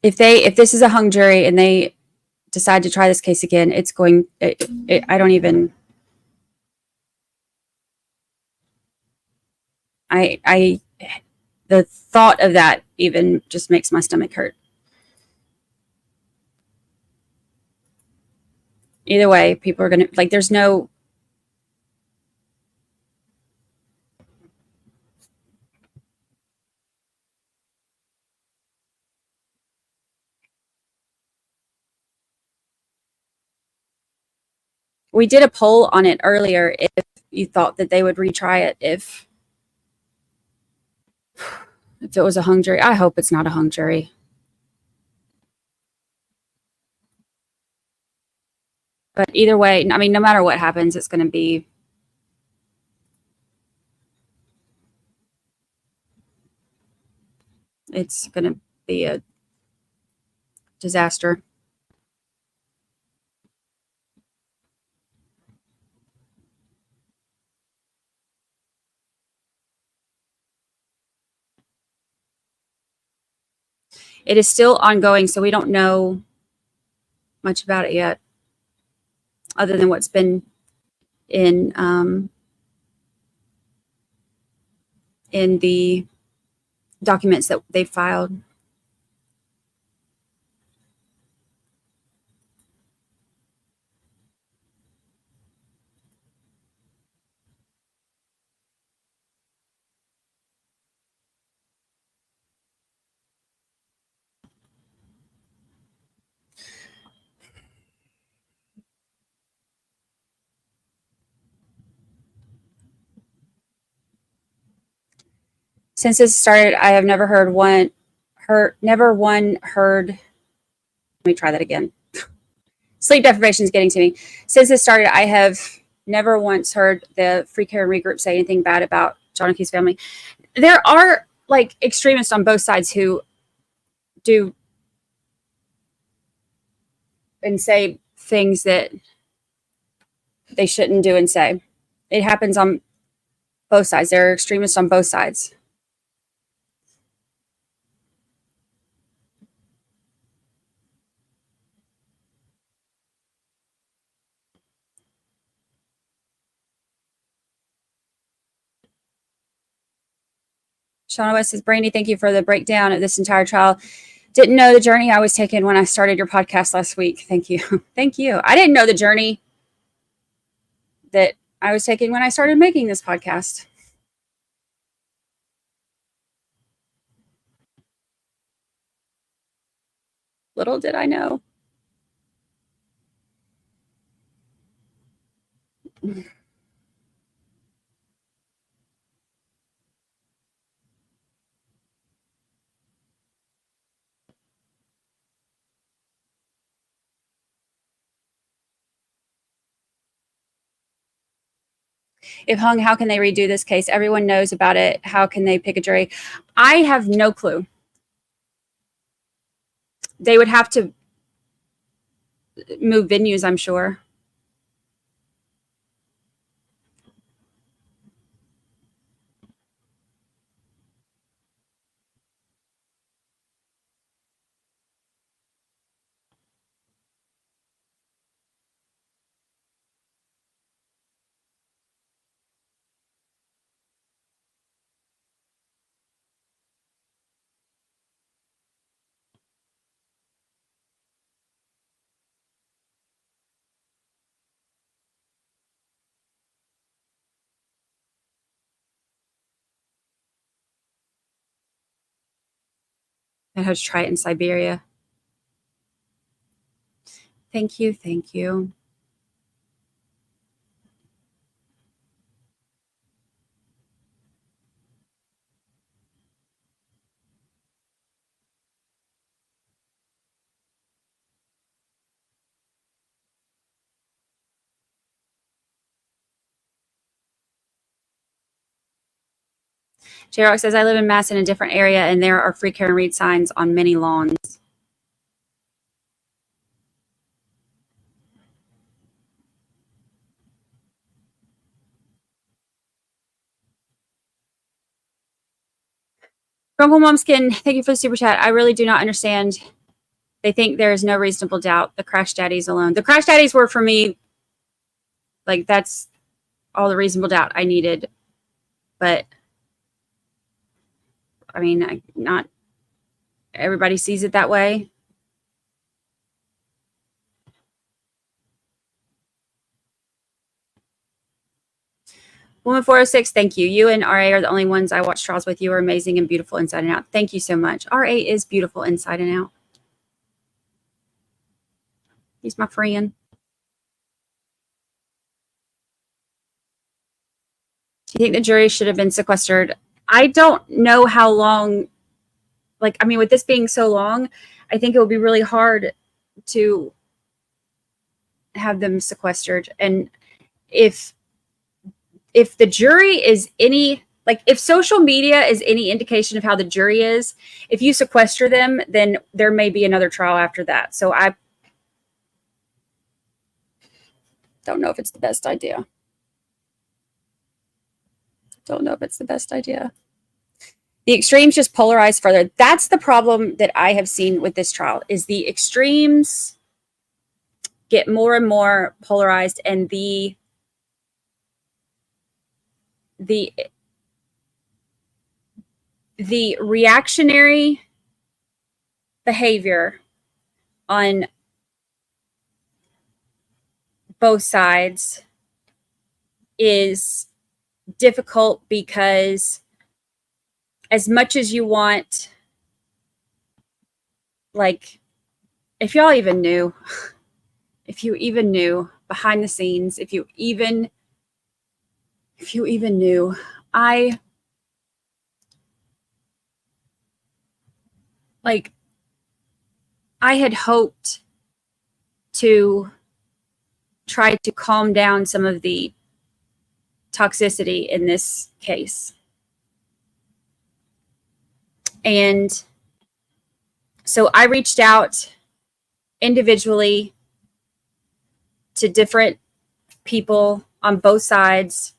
If this is a hung jury and they decide to try this case again, I don't even, the thought of that even just makes my stomach hurt. Either way, people are going to, there's no, we did a poll on it earlier if you thought that they would retry it if it was a hung jury. I hope it's not a hung jury. But either way, I mean, no matter what happens, it's going to be a disaster. It is still ongoing, so we don't know much about it yet, other than what's been in the documents that they filed. Since it started, I have never heard. Let me try that again. Sleep deprivation is getting to me. Since this started, I have never once heard the Free Care and Regroup say anything bad about John O'Keefe's family. There are extremists on both sides who do and say things that they shouldn't do and say. It happens on both sides. There are extremists on both sides. Shauna West says, Brandi, thank you for the breakdown of this entire trial. Didn't know the journey I was taking when I started your podcast last week. Thank you. Thank you. I didn't know the journey that I was taking when I started making this podcast. Little did I know. If hung, how can they redo this case? Everyone knows about it. How can they pick a jury? I have no clue. They would have to move venues, I'm sure. I had to try it in Siberia. Thank you. Thank you. J-Rock says, I live in Mass in a different area, and there are free care and read signs on many lawns. Grumpy Momskin, thank you for the super chat. I really do not understand. They think there is no reasonable doubt. The crash daddies alone. The crash daddies were for me, like, that's all the reasonable doubt I needed. But, I mean, not everybody sees it that way. Woman 406, thank you. You and RA are the only ones I watch trials with. You are amazing and beautiful inside and out. Thank you so much. RA is beautiful inside and out. He's my friend. Do you think the jury should have been sequestered? I don't know how long, like, I mean, with this being so long, I think it would be really hard to have them sequestered. And if the jury is any, like, if social media is any indication of how the jury is, if you sequester them, then there may be another trial after that. So I don't know if it's the best idea. Don't know if it's the best idea. The extremes just polarize further. That's the problem that I have seen with this trial, is the extremes get more and more polarized, and the reactionary behavior on both sides is difficult, because as much as you want, like, if y'all even knew, if you even knew behind the scenes, if you even knew, I had hoped to try to calm down some of the toxicity in this case. And so I reached out individually to different people on both sides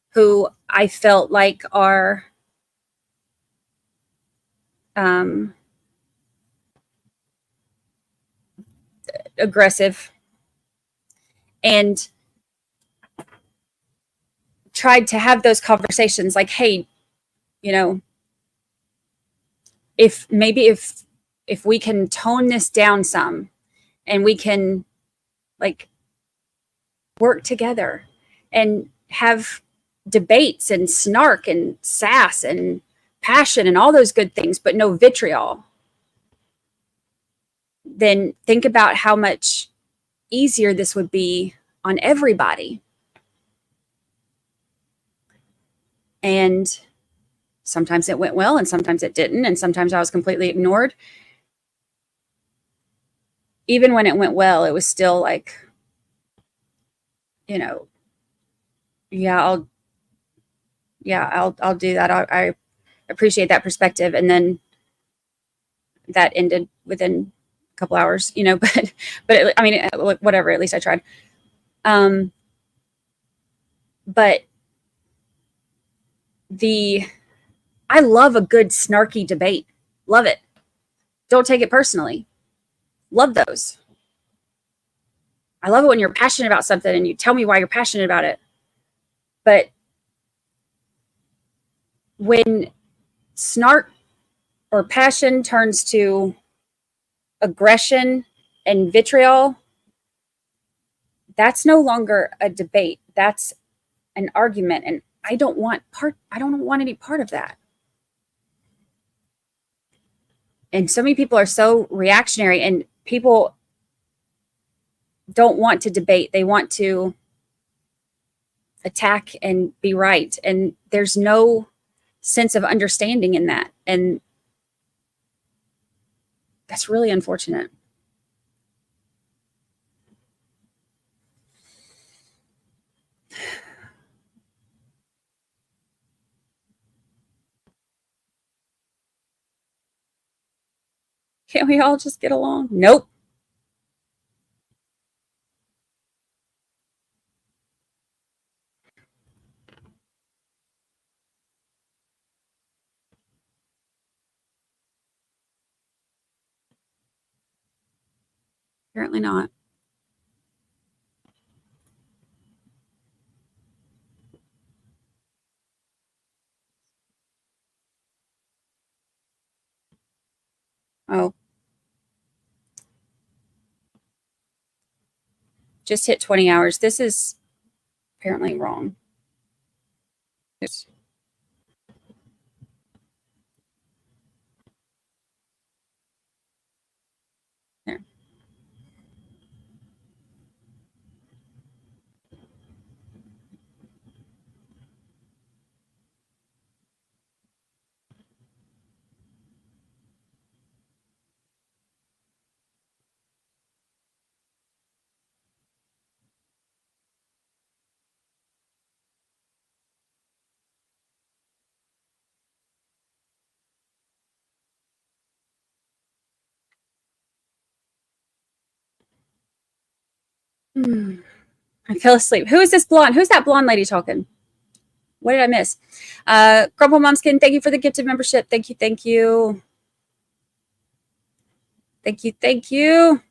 who I felt like are aggressive, and tried to have those conversations like, hey, you know, if we can tone this down some, and we can, like, work together and have debates and snark and sass and passion and all those good things, but no vitriol, then think about how much easier this would be on everybody. And sometimes it went well, and sometimes it didn't, and sometimes I was completely ignored. Even when it went well, it was still like, you know, I'll do that. I appreciate that perspective. And then that ended within a couple hours, you know, but I mean, whatever, at least I tried. But I love a good snarky debate. Love it. Don't take it personally. Love those. I love it when you're passionate about something and you tell me why you're passionate about it. But when snark or passion turns to aggression and vitriol, that's no longer a debate. That's an argument. And I don't want any part of that. And so many people are so reactionary, and people don't want to debate. They want to attack and be right. And there's no sense of understanding in that. And that's really unfortunate. Can't we all just get along? Nope. Apparently not. Oh. Just hit 20 hours. This is apparently wrong. Oops. There. I fell asleep. Who is this blonde? Who's that blonde lady talking? What did I miss? Grumble Momskin, thank you for the gifted membership. Thank you, thank you. Thank you, thank you.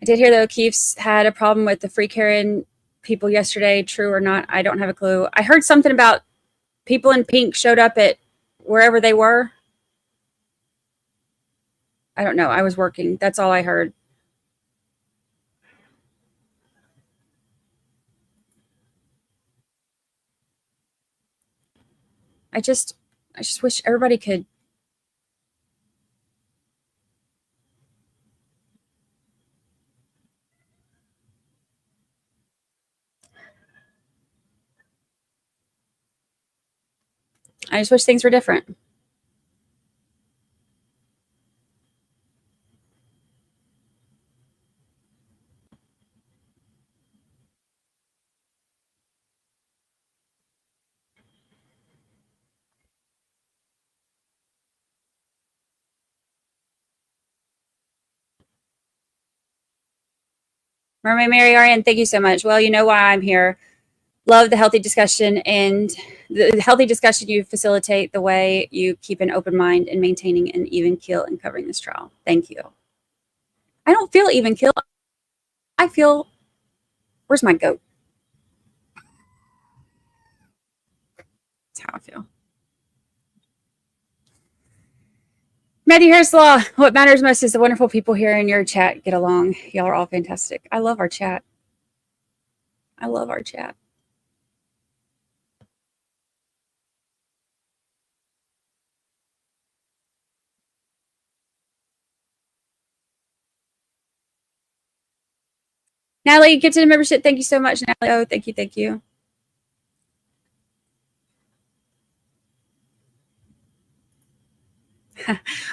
I did hear that O'Keefe's had a problem with the free Karen people yesterday. True or not, I don't have a clue. I heard something about people in pink showed up at wherever they were. I don't know. I was working. That's all I heard. I just wish everybody could. I just wish things were different. Mermaid Mary Arian, thank you so much. Well, you know why I'm here. Love the healthy discussion, and the healthy discussion you facilitate, the way you keep an open mind and maintaining an even keel and covering this trial. Thank you. I don't feel even keel. I feel, where's my goat? That's how I feel. Matthew Harris Law, what matters most is the wonderful people here in your chat get along. Y'all are all fantastic. I love our chat. I love our chat. Natalie, get to the membership. Thank you so much, Natalie. Oh, thank you, thank you.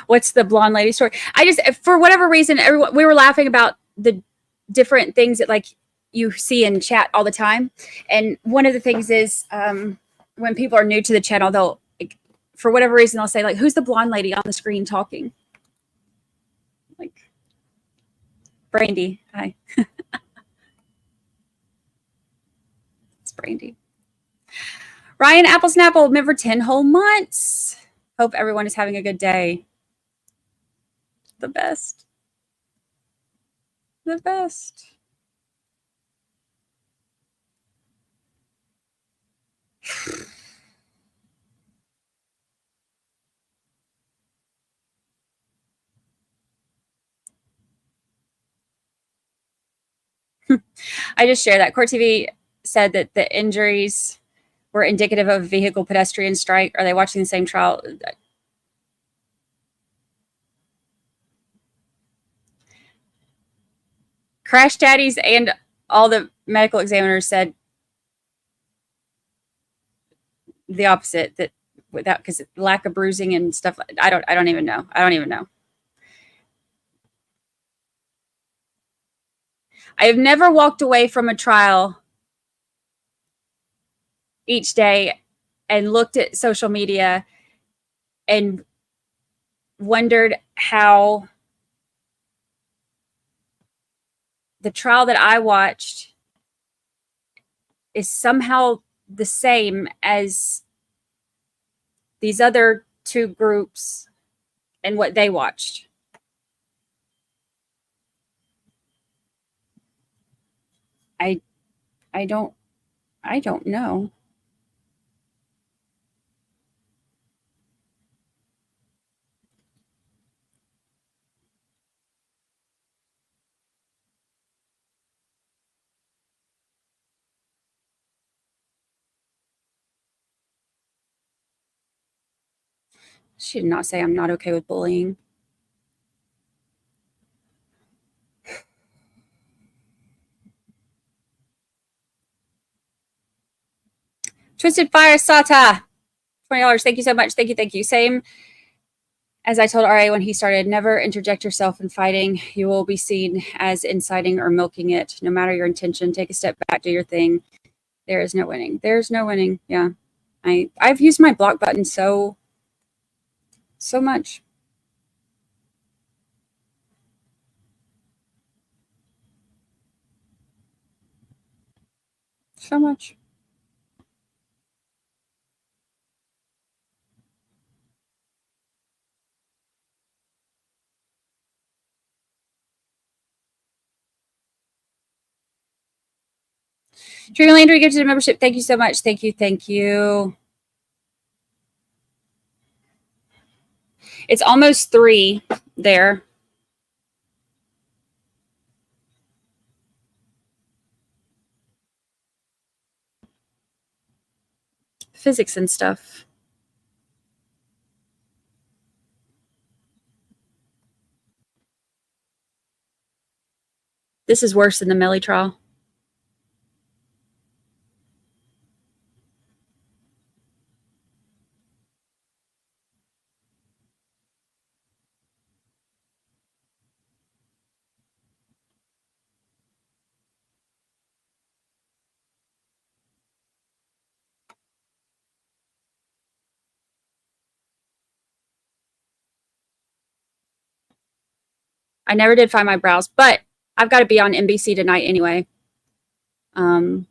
What's the blonde lady story? I just, for whatever reason, everyone, we were laughing about the different things that like you see in chat all the time. And one of the things is when people are new to the channel, they'll, like, for whatever reason, they'll say like, who's the blonde lady on the screen talking? Like, Brandi. Hi. It's Brandi. Ryan Apple Snapple, member 10 whole months. Hope everyone is having a good day. The best. The best. I just share that. Court TV said that the injuries were indicative of a vehicle pedestrian strike. Are they watching the same trial? Crash daddies and all the medical examiners said the opposite, that without, because lack of bruising and stuff. I don't even know. I have never walked away from a trial each day and looked at social media and wondered how the trial that I watched is somehow the same as these other two groups and what they watched. I don't know. She did not say I'm not okay with bullying. Twisted Fire Sata, $20. Thank you so much. Thank you. Same as I told RA when he started, never interject yourself in fighting. You will be seen as inciting or milking it. No matter your intention, take a step back, do your thing. There is no winning. There's no winning. Yeah. I've used my block button so much. So much. Dream Landry gives you the membership. Thank you so much. Thank you. It's almost 3 there. Physics and stuff. This is worse than the Melly trial. I never did find my brows, but I've got to be on NBC tonight anyway. But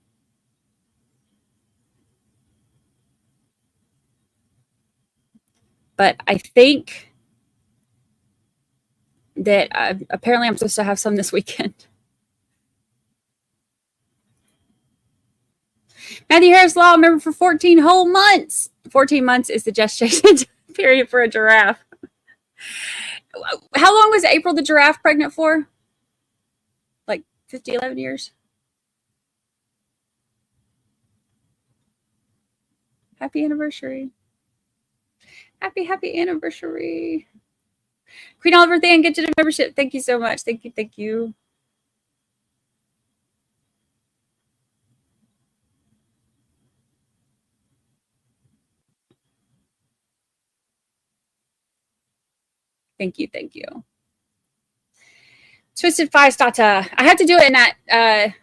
I think that apparently I'm supposed to have some this weekend. Matthew Harris Law member for 14 whole months. 14 months is the gestation period for a giraffe. How long was April the giraffe pregnant for? Like 50, 11 years? Happy anniversary. Happy anniversary. Queen Oliver Than, get to the membership. Thank you so much. Thank you. Thank you. Twisted Fire Stata. I had to do it in that,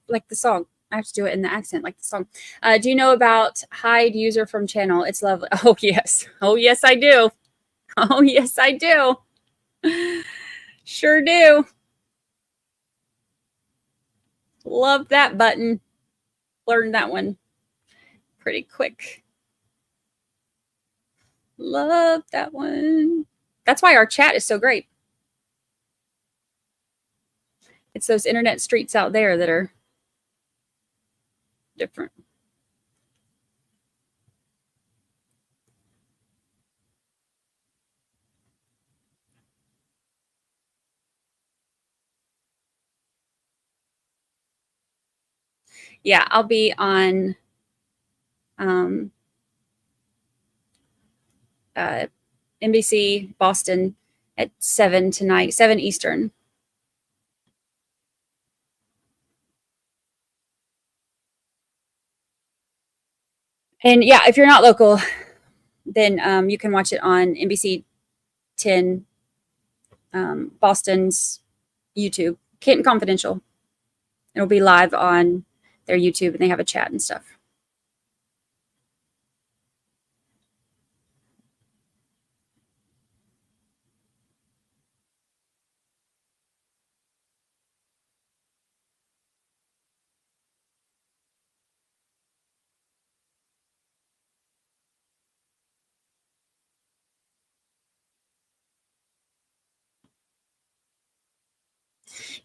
like the song. I have to do it in the accent, like the song. Do you know about hide user from channel? It's lovely. Oh, yes. Oh, yes, I do. Oh, yes, I do. Sure do. Love that button. Learned that one pretty quick. Love that one. That's why our chat is so great. It's those internet streets out there that are different. Yeah, I'll be on NBC Boston at 7 tonight, 7 Eastern. And yeah, if you're not local, then you can watch it on NBC 10 Boston's YouTube, Canton Confidential. It'll be live on their YouTube, and they have a chat and stuff.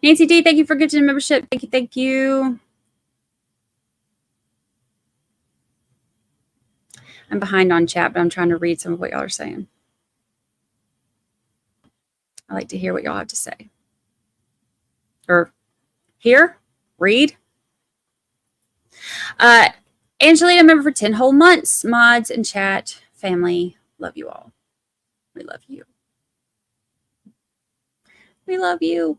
Nancy D, thank you for gifting membership. Thank you, thank you. I'm behind on chat, but I'm trying to read some of what y'all are saying. I like to hear what y'all have to say. Or hear, read. Angelina, member for 10 whole months. Mods and chat, family, love you all. We love you. We love you.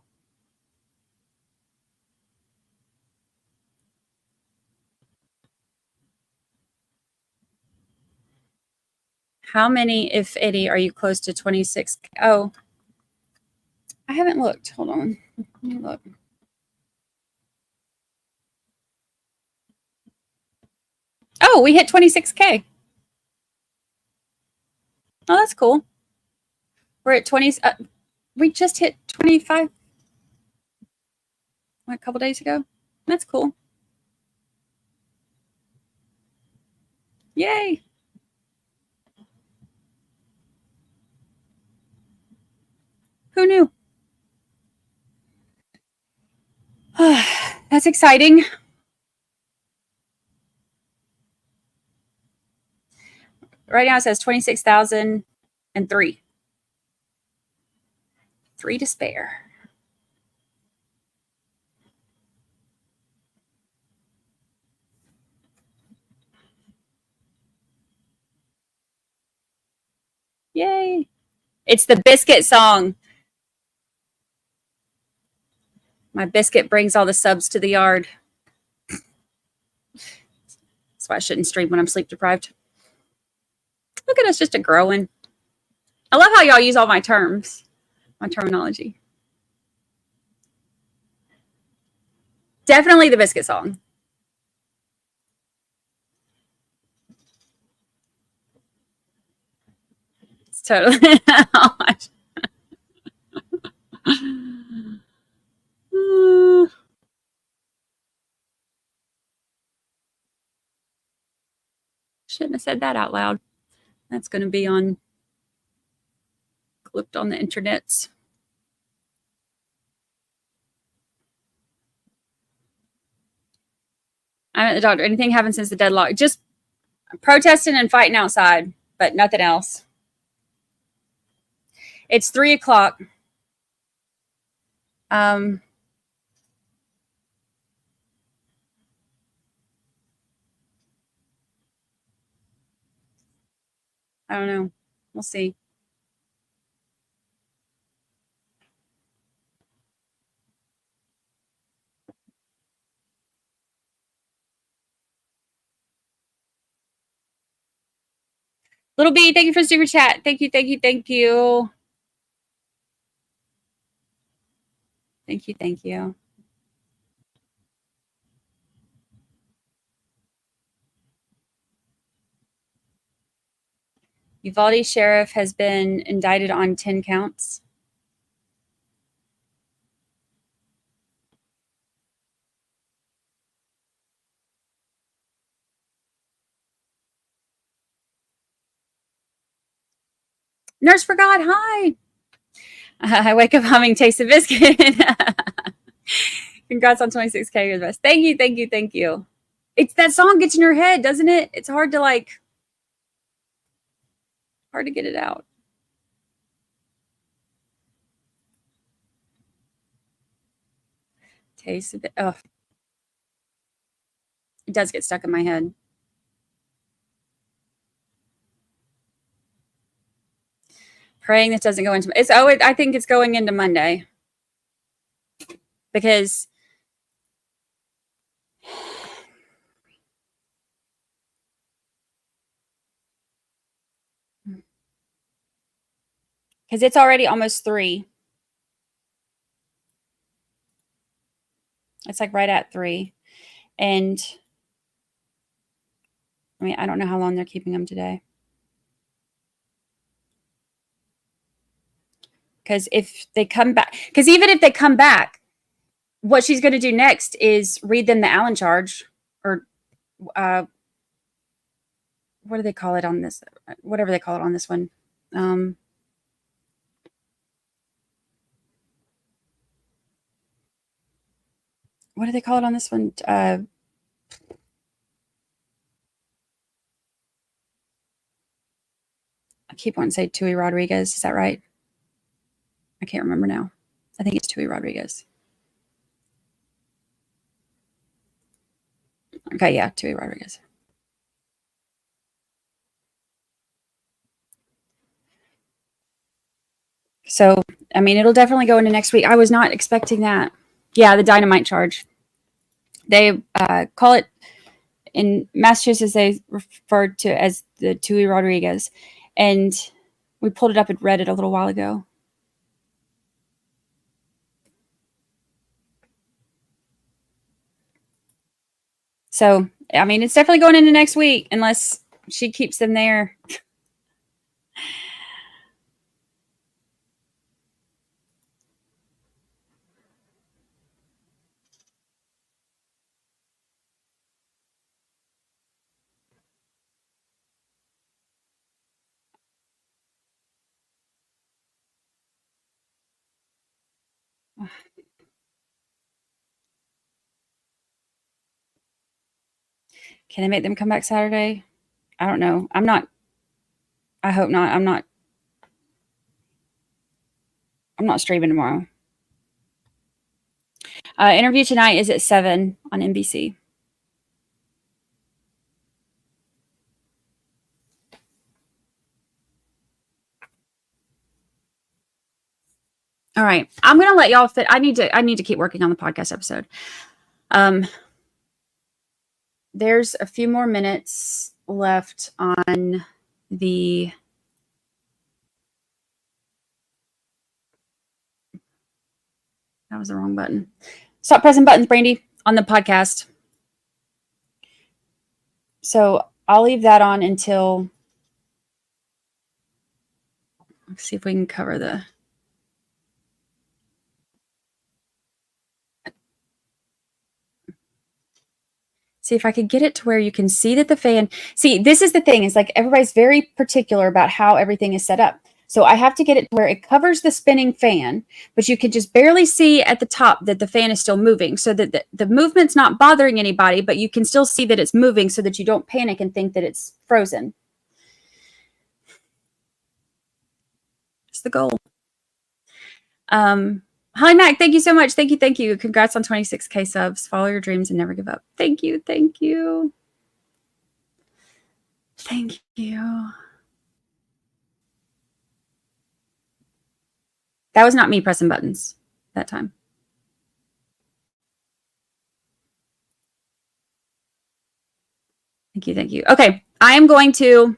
How many, if any, are you close to 26? Oh, I haven't looked. Hold on. Let me look. Oh, we hit 26K. Oh, that's cool. We're at 20. We just hit 25 a couple days ago. That's cool. Yay. Who knew? That's exciting. Right now it says 26,003. 3 to spare. Yay. It's the biscuit song. My biscuit brings all the subs to the yard. That's why I shouldn't stream when I'm sleep deprived. Look at us just growing. I love how y'all use all my terms, my terminology. Definitely the biscuit song. It's totally. Shouldn't have said that out loud. That's going to be clipped on the internets. I'm at the doctor. Anything happened since the deadlock? Just protesting and fighting outside, but nothing else. It's 3 o'clock. I don't know. We'll see. Little B, thank you for the super chat. Thank you, thank you, thank you. Thank you, thank you. Uvalde sheriff has been indicted on 10 counts. Nurse forgot. Hi. I wake up humming Taste of Biscuit. Congrats on 26K. You're the best. Thank you, thank you, thank you. It's that song gets in your head, doesn't it? It's hard to hard to get it out. Taste of it. Oh. It does get stuck in my head. Praying this doesn't go into I think it's going into Monday. Because it's already almost 3. It's like right at 3. And I mean, I don't know how long they're keeping them today. Because if they come back, because even if they come back, what she's going to do next is read them the Allen charge, or what do they call it on this? Whatever they call it on this one. What do they call it on this one? I keep wanting to say Tui Rodriguez. Is that right? I can't remember now. I think it's Tui Rodriguez. Okay, yeah, Tui Rodriguez. So, I mean, it'll definitely go into next week. I was not expecting that. Yeah, the dynamite charge. They call it, in Massachusetts, they refer to as the Tui Rodriguez. And we pulled it up and read it a little while ago. So, I mean, it's definitely going into next week unless she keeps them there. Can they make them come back Saturday? I don't know. I hope not. I'm not streaming tomorrow. Interview tonight is at 7 on NBC. All right. I'm going to let y'all fit. I need to keep working on the podcast episode. There's a few more minutes left on the that was the wrong button. Stop pressing buttons, Brandi, on the podcast. So I'll leave that on until, let's see if we can cover the see if I could get it to where you can see that the fan, see, this is the thing, is like everybody's very particular about how everything is set up. So I have to get it where it covers the spinning fan, but you can just barely see at the top that the fan is still moving, so that the movement's not bothering anybody, but you can still see that it's moving so that you don't panic and think that it's frozen. It's the goal. Hi, Mac. Thank you so much. Thank you. Thank you. Congrats on 26K subs. Follow your dreams and never give up. Thank you. Thank you. Thank you. That was not me pressing buttons that time. Thank you. Thank you. Okay. I am going to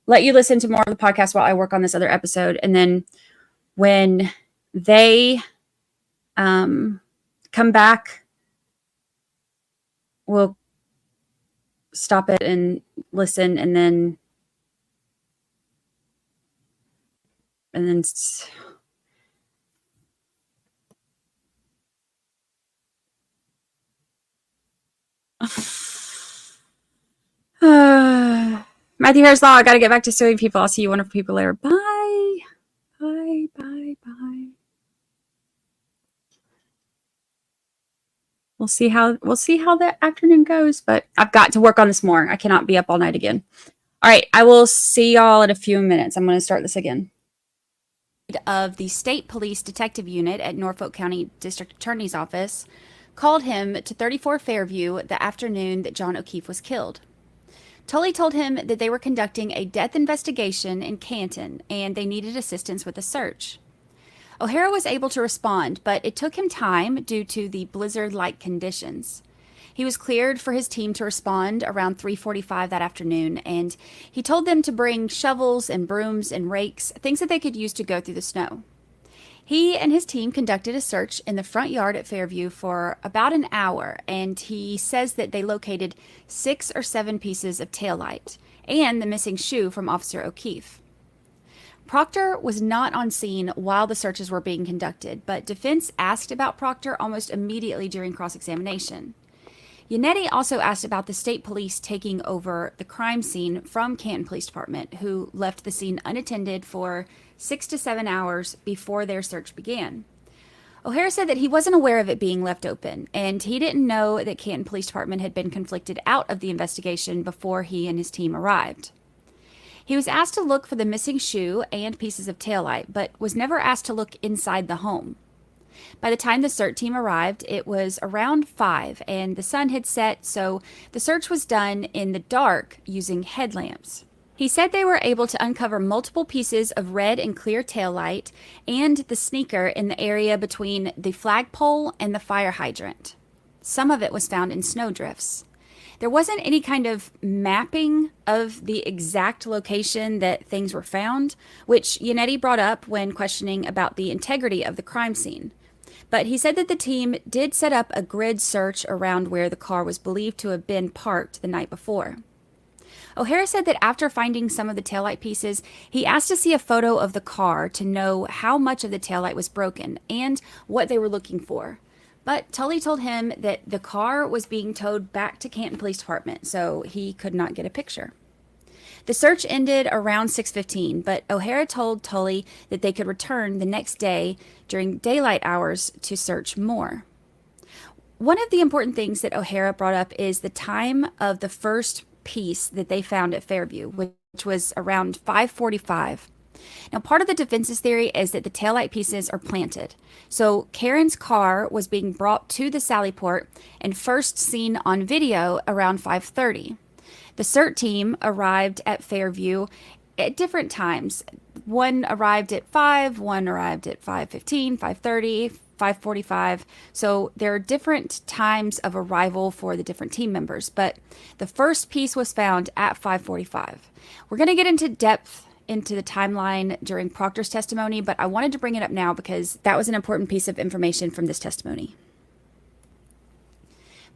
let you listen to more of the podcast while I work on this other episode. And then when they come back, we'll stop it and listen, and then Matthew Harris Law, I got to get back to suing people. I'll see you wonderful people later. Bye. Bye. Bye. Bye. We'll see how the afternoon goes, but I've got to work on this more. I cannot be up all night again. All right. I will see y'all in a few minutes. I'm going to start this again. Of the State Police Detective Unit at Norfolk County District Attorney's Office called him to 34 Fairview the afternoon that John O'Keefe was killed. Tully told him that they were conducting a death investigation in Canton and they needed assistance with a search. O'Hara was able to respond, but it took him time due to the blizzard-like conditions. He was cleared for his team to respond around 3:45 that afternoon, and he told them to bring shovels and brooms and rakes, things that they could use to go through the snow. He and his team conducted a search in the front yard at Fairview for about an hour, and he says that they located 6 or 7 pieces of taillight and the missing shoe from Officer O'Keefe. Proctor was not on scene while the searches were being conducted, but defense asked about Proctor almost immediately during cross-examination. Yannetti also asked about the state police taking over the crime scene from Canton Police Department, who left the scene unattended for 6 to 7 hours before their search began. O'Hara said that he wasn't aware of it being left open, and he didn't know that Canton Police Department had been conflicted out of the investigation before he and his team arrived. He was asked to look for the missing shoe and pieces of taillight, but was never asked to look inside the home. By the time the search team arrived, it was around 5, and the sun had set, so the search was done in the dark using headlamps. He said they were able to uncover multiple pieces of red and clear taillight and the sneaker in the area between the flagpole and the fire hydrant. Some of it was found in snowdrifts. There wasn't any kind of mapping of the exact location that things were found, which Yannetti brought up when questioning about the integrity of the crime scene. But he said that the team did set up a grid search around where the car was believed to have been parked the night before. O'Hara said that after finding some of the taillight pieces, he asked to see a photo of the car to know how much of the taillight was broken and what they were looking for. But Tully told him that the car was being towed back to Canton Police Department, so he could not get a picture. The search ended around 6:15, but O'Hara told Tully that they could return the next day during daylight hours to search more. One of the important things that O'Hara brought up is the time of the first piece that they found at Fairview, which was around 5:45. Now, part of the defense's theory is that the taillight pieces are planted. So Karen's car was being brought to the Sallyport and first seen on video around 5:30. The CERT team arrived at Fairview at different times. One arrived at 5, one arrived at 5:15, 5:30, 5:45. So there are different times of arrival for the different team members, but the first piece was found at 5:45. We're going to get into depth into the timeline during Proctor's testimony, but I wanted to bring it up now because that was an important piece of information from this testimony.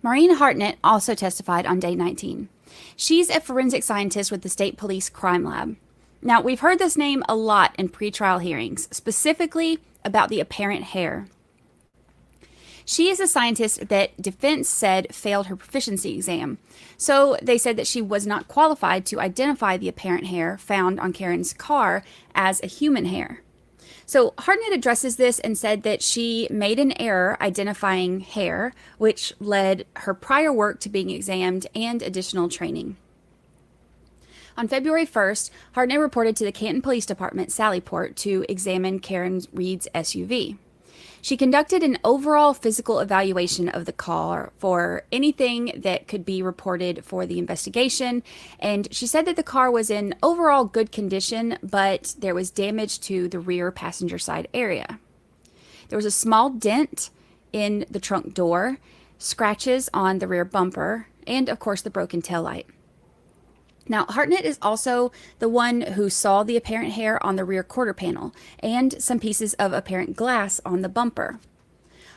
Maureen Hartnett also testified on day 19. She's a forensic scientist with the State Police Crime Lab. Now, we've heard this name a lot in pretrial hearings, specifically about the apparent hair. She is a scientist that defense said failed her proficiency exam. So they said that she was not qualified to identify the apparent hair found on Karen's car as a human hair. So Hartnett addresses this and said that she made an error identifying hair, which led her prior work to being examined and additional training. On February 1st, Hartnett reported to the Canton Police Department, Sallyport, to examine Karen Reed's SUV. She conducted an overall physical evaluation of the car for anything that could be reported for the investigation, and she said that the car was in overall good condition, but there was damage to the rear passenger side area. There was a small dent in the trunk door, scratches on the rear bumper, and of course the broken taillight. Now, Hartnett is also the one who saw the apparent hair on the rear quarter panel and some pieces of apparent glass on the bumper.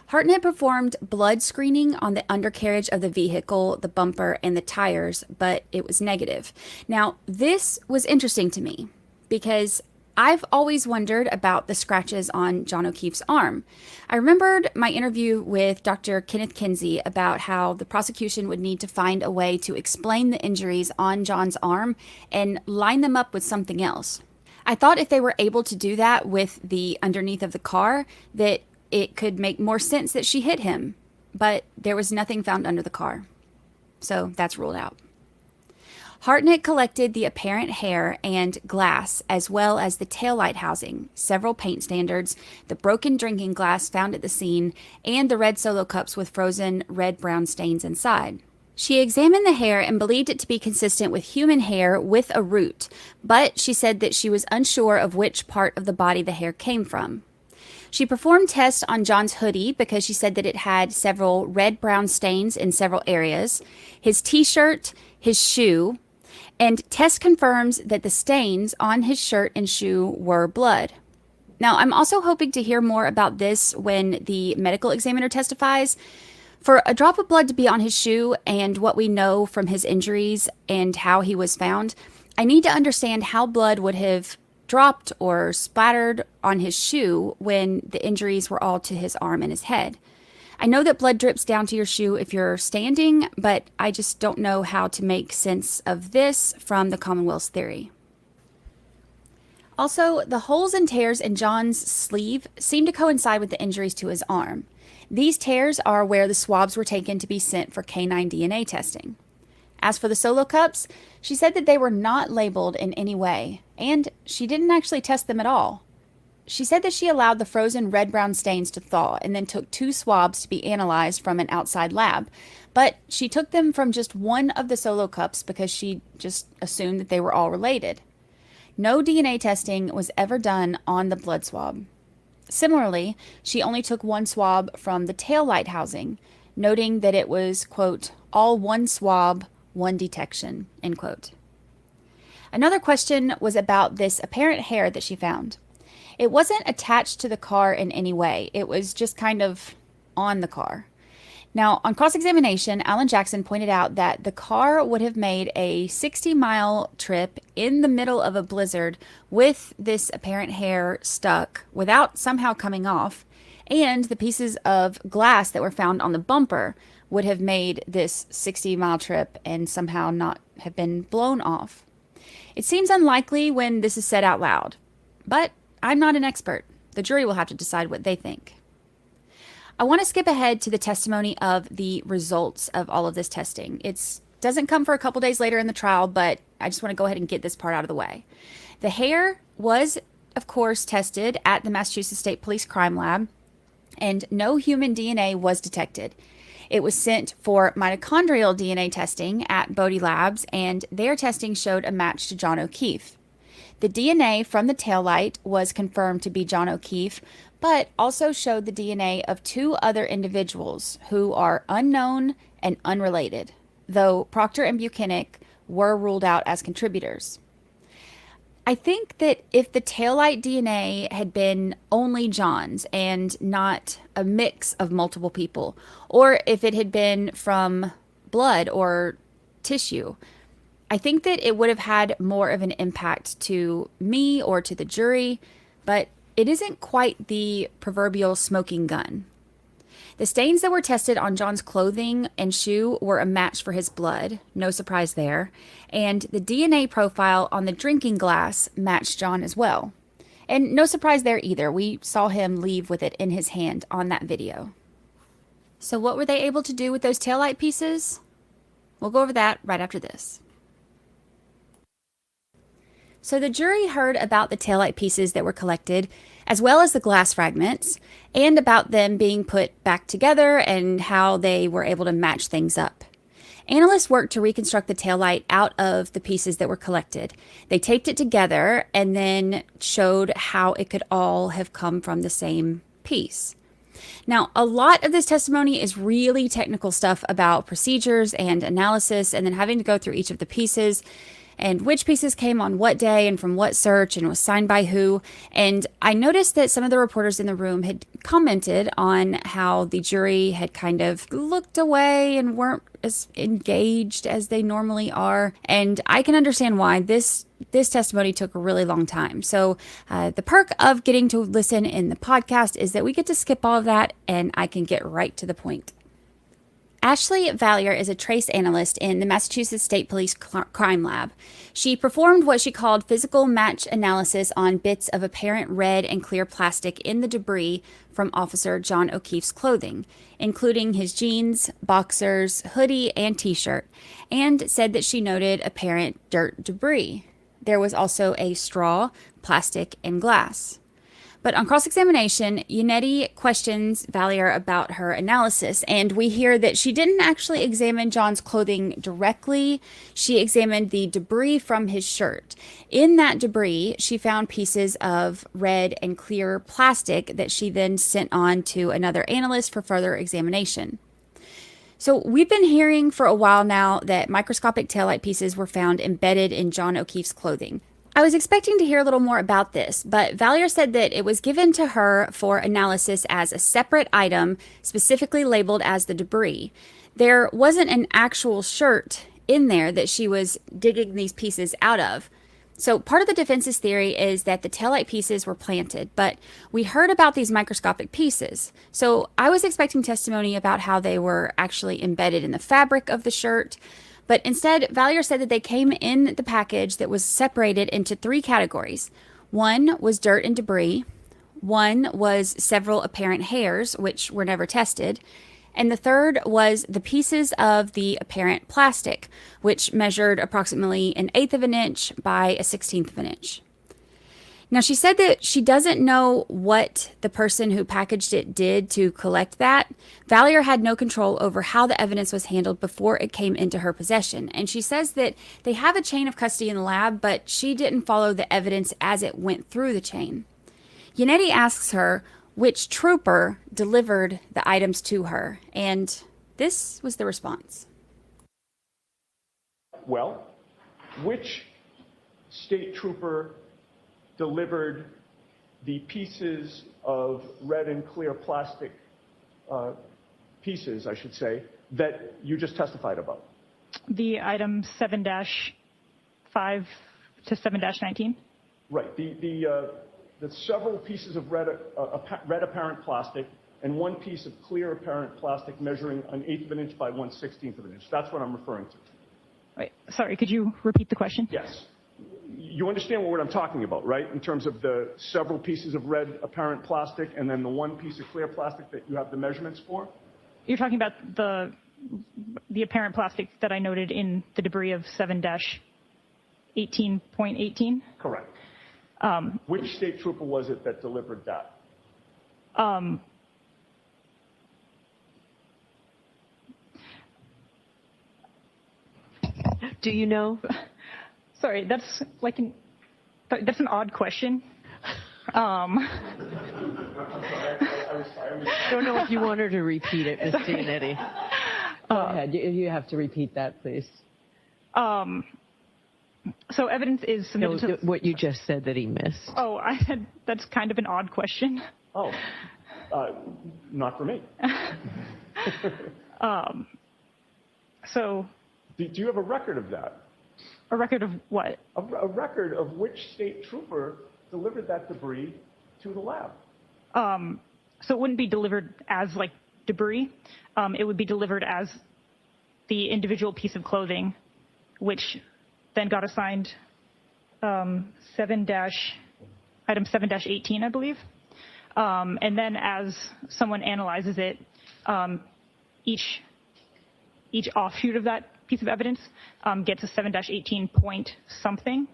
Hartnett performed blood screening on the undercarriage of the vehicle, the bumper, and the tires, but it was negative. Now, this was interesting to me because I've always wondered about the scratches on John O'Keefe's arm. I remembered my interview with Dr. Kenneth Kinsey about how the prosecution would need to find a way to explain the injuries on John's arm and line them up with something else. I thought if they were able to do that with the underneath of the car, that it could make more sense that she hit him, but there was nothing found under the car. So that's ruled out. Hartnett collected the apparent hair and glass, as well as the taillight housing, several paint standards, the broken drinking glass found at the scene, and the red Solo cups with frozen red-brown stains inside. She examined the hair and believed it to be consistent with human hair with a root, but she said that she was unsure of which part of the body the hair came from. She performed tests on John's hoodie because she said that it had several red-brown stains in several areas, his t-shirt, his shoe, and test confirms that the stains on his shirt and shoe were blood. Now, I'm also hoping to hear more about this when the medical examiner testifies. For a drop of blood to be on his shoe and what we know from his injuries and how he was found, I need to understand how blood would have dropped or splattered on his shoe when the injuries were all to his arm and his head. I know that blood drips down to your shoe if you're standing, but I just don't know how to make sense of this from the Commonwealth's theory. Also, the holes and tears in John's sleeve seem to coincide with the injuries to his arm. These tears are where the swabs were taken to be sent for canine DNA testing. As for the Solo cups, she said that they were not labeled in any way, and she didn't actually test them at all. She said that she allowed the frozen red-brown stains to thaw and then took 2 swabs to be analyzed from an outside lab, but she took them from just one of the Solo cups because she just assumed that they were all related. No DNA testing was ever done on the blood swab. Similarly, she only took 1 swab from the taillight housing, noting that it was, quote, all 1 swab, 1 detection, end quote. Another question was about this apparent hair that she found. It wasn't attached to the car in any way. It was just kind of on the car. Now, on cross-examination, Alan Jackson pointed out that the car would have made a 60-mile trip in the middle of a blizzard with this apparent hair stuck without somehow coming off, and the pieces of glass that were found on the bumper would have made this 60-mile trip and somehow not have been blown off. It seems unlikely when this is said out loud, but I'm not an expert. The jury will have to decide what they think. I want to skip ahead to the testimony of the results of all of this testing. It doesn't come for a couple days later in the trial, but I just want to go ahead and get this part out of the way. The hair was, of course, tested at the Massachusetts State Police Crime Lab, and no human DNA was detected. It was sent for mitochondrial DNA testing at Bodie Labs, and their testing showed a match to John O'Keefe. The DNA from the taillight was confirmed to be John O'Keefe, but also showed the DNA of 2 other individuals who are unknown and unrelated, though Proctor and Buchanan were ruled out as contributors. I think that if the taillight DNA had been only John's and not a mix of multiple people, or if it had been from blood or tissue, I think that it would have had more of an impact to me or to the jury, but it isn't quite the proverbial smoking gun. The stains that were tested on John's clothing and shoe were a match for his blood, no surprise there, and the DNA profile on the drinking glass matched John as well. And no surprise there either, we saw him leave with it in his hand on that video. So what were they able to do with those taillight pieces? We'll go over that right after this. So the jury heard about the taillight pieces that were collected, as well as the glass fragments, and about them being put back together and how they were able to match things up. Analysts worked to reconstruct the taillight out of the pieces that were collected. They taped it together and then showed how it could all have come from the same piece. Now, a lot of this testimony is really technical stuff about procedures and analysis, and then having to go through each of the pieces and which pieces came on what day and from what search and was signed by who. And I noticed that some of the reporters in the room had commented on how the jury had kind of looked away and weren't as engaged as they normally are. And I can understand why. This testimony took a really long time. So the perk of getting to listen in the podcast is that we get to skip all of that and I can get right to the point. Ashley Valier is a trace analyst in the Massachusetts State Police Crime Lab. She performed what she called physical match analysis on bits of apparent red and clear plastic in the debris from Officer John O'Keefe's clothing, including his jeans, boxers, hoodie, and t-shirt, and said that she noted apparent dirt debris. There was also a straw, plastic, and glass. But on cross-examination, Unetti questions Valier about her analysis, and we hear that she didn't actually examine John's clothing directly. She examined the debris from his shirt. In that debris, she found pieces of red and clear plastic that she then sent on to another analyst for further examination. So we've been hearing for a while now that microscopic taillight pieces were found embedded in John O'Keefe's clothing. I was expecting to hear a little more about this, but Valier said that it was given to her for analysis as a separate item, specifically labeled as the debris. There wasn't an actual shirt in there that she was digging these pieces out of. So part of the defense's theory is that the taillight pieces were planted, but we heard about these microscopic pieces. So I was expecting testimony about how they were actually embedded in the fabric of the shirt. But instead, Valier said that they came in the package that was separated into 3 categories. One was dirt and debris. One was several apparent hairs, which were never tested. And the third was the pieces of the apparent plastic, which measured approximately 1/8 of an inch by 1/16 of an inch. Now, she said that she doesn't know what the person who packaged it did to collect that. Valier had no control over how the evidence was handled before it came into her possession. And she says that they have a chain of custody in the lab, but she didn't follow the evidence as it went through the chain. Unetti asks her which trooper delivered the items to her, and this was the response. Well, which state trooper delivered the pieces of red and clear plastic pieces, I should say, that you just testified about? The item 7-5 to 7-19? Right. The several pieces of red apparent plastic and one piece of clear apparent plastic measuring 1/8 of an inch by 1/16 of an inch. That's what I'm referring to. Wait, sorry, could you repeat the question? Yes. You understand what I'm talking about, right? In terms of the several pieces of red apparent plastic and then the one piece of clear plastic that you have the measurements for? You're talking about the apparent plastic that I noted in the debris of 7-18.18? Correct. Which state trooper was it that delivered that? Do you know? Sorry, that's that's an odd question. I don't know if you want her to repeat it, Ms. Giannetti. Go ahead. You have to repeat that, please. So evidence is submitted to... What you just said that he missed. Oh, I said that's kind of an odd question. Oh, not for me. So... Do you have a record of that? A record of what? A record of which state trooper delivered that debris to the lab. So it wouldn't be delivered as like debris. It would be delivered as the individual piece of clothing, which then got assigned item 7-18, I believe. And then as someone analyzes it, each offshoot of that piece of evidence gets a 7-18 point something.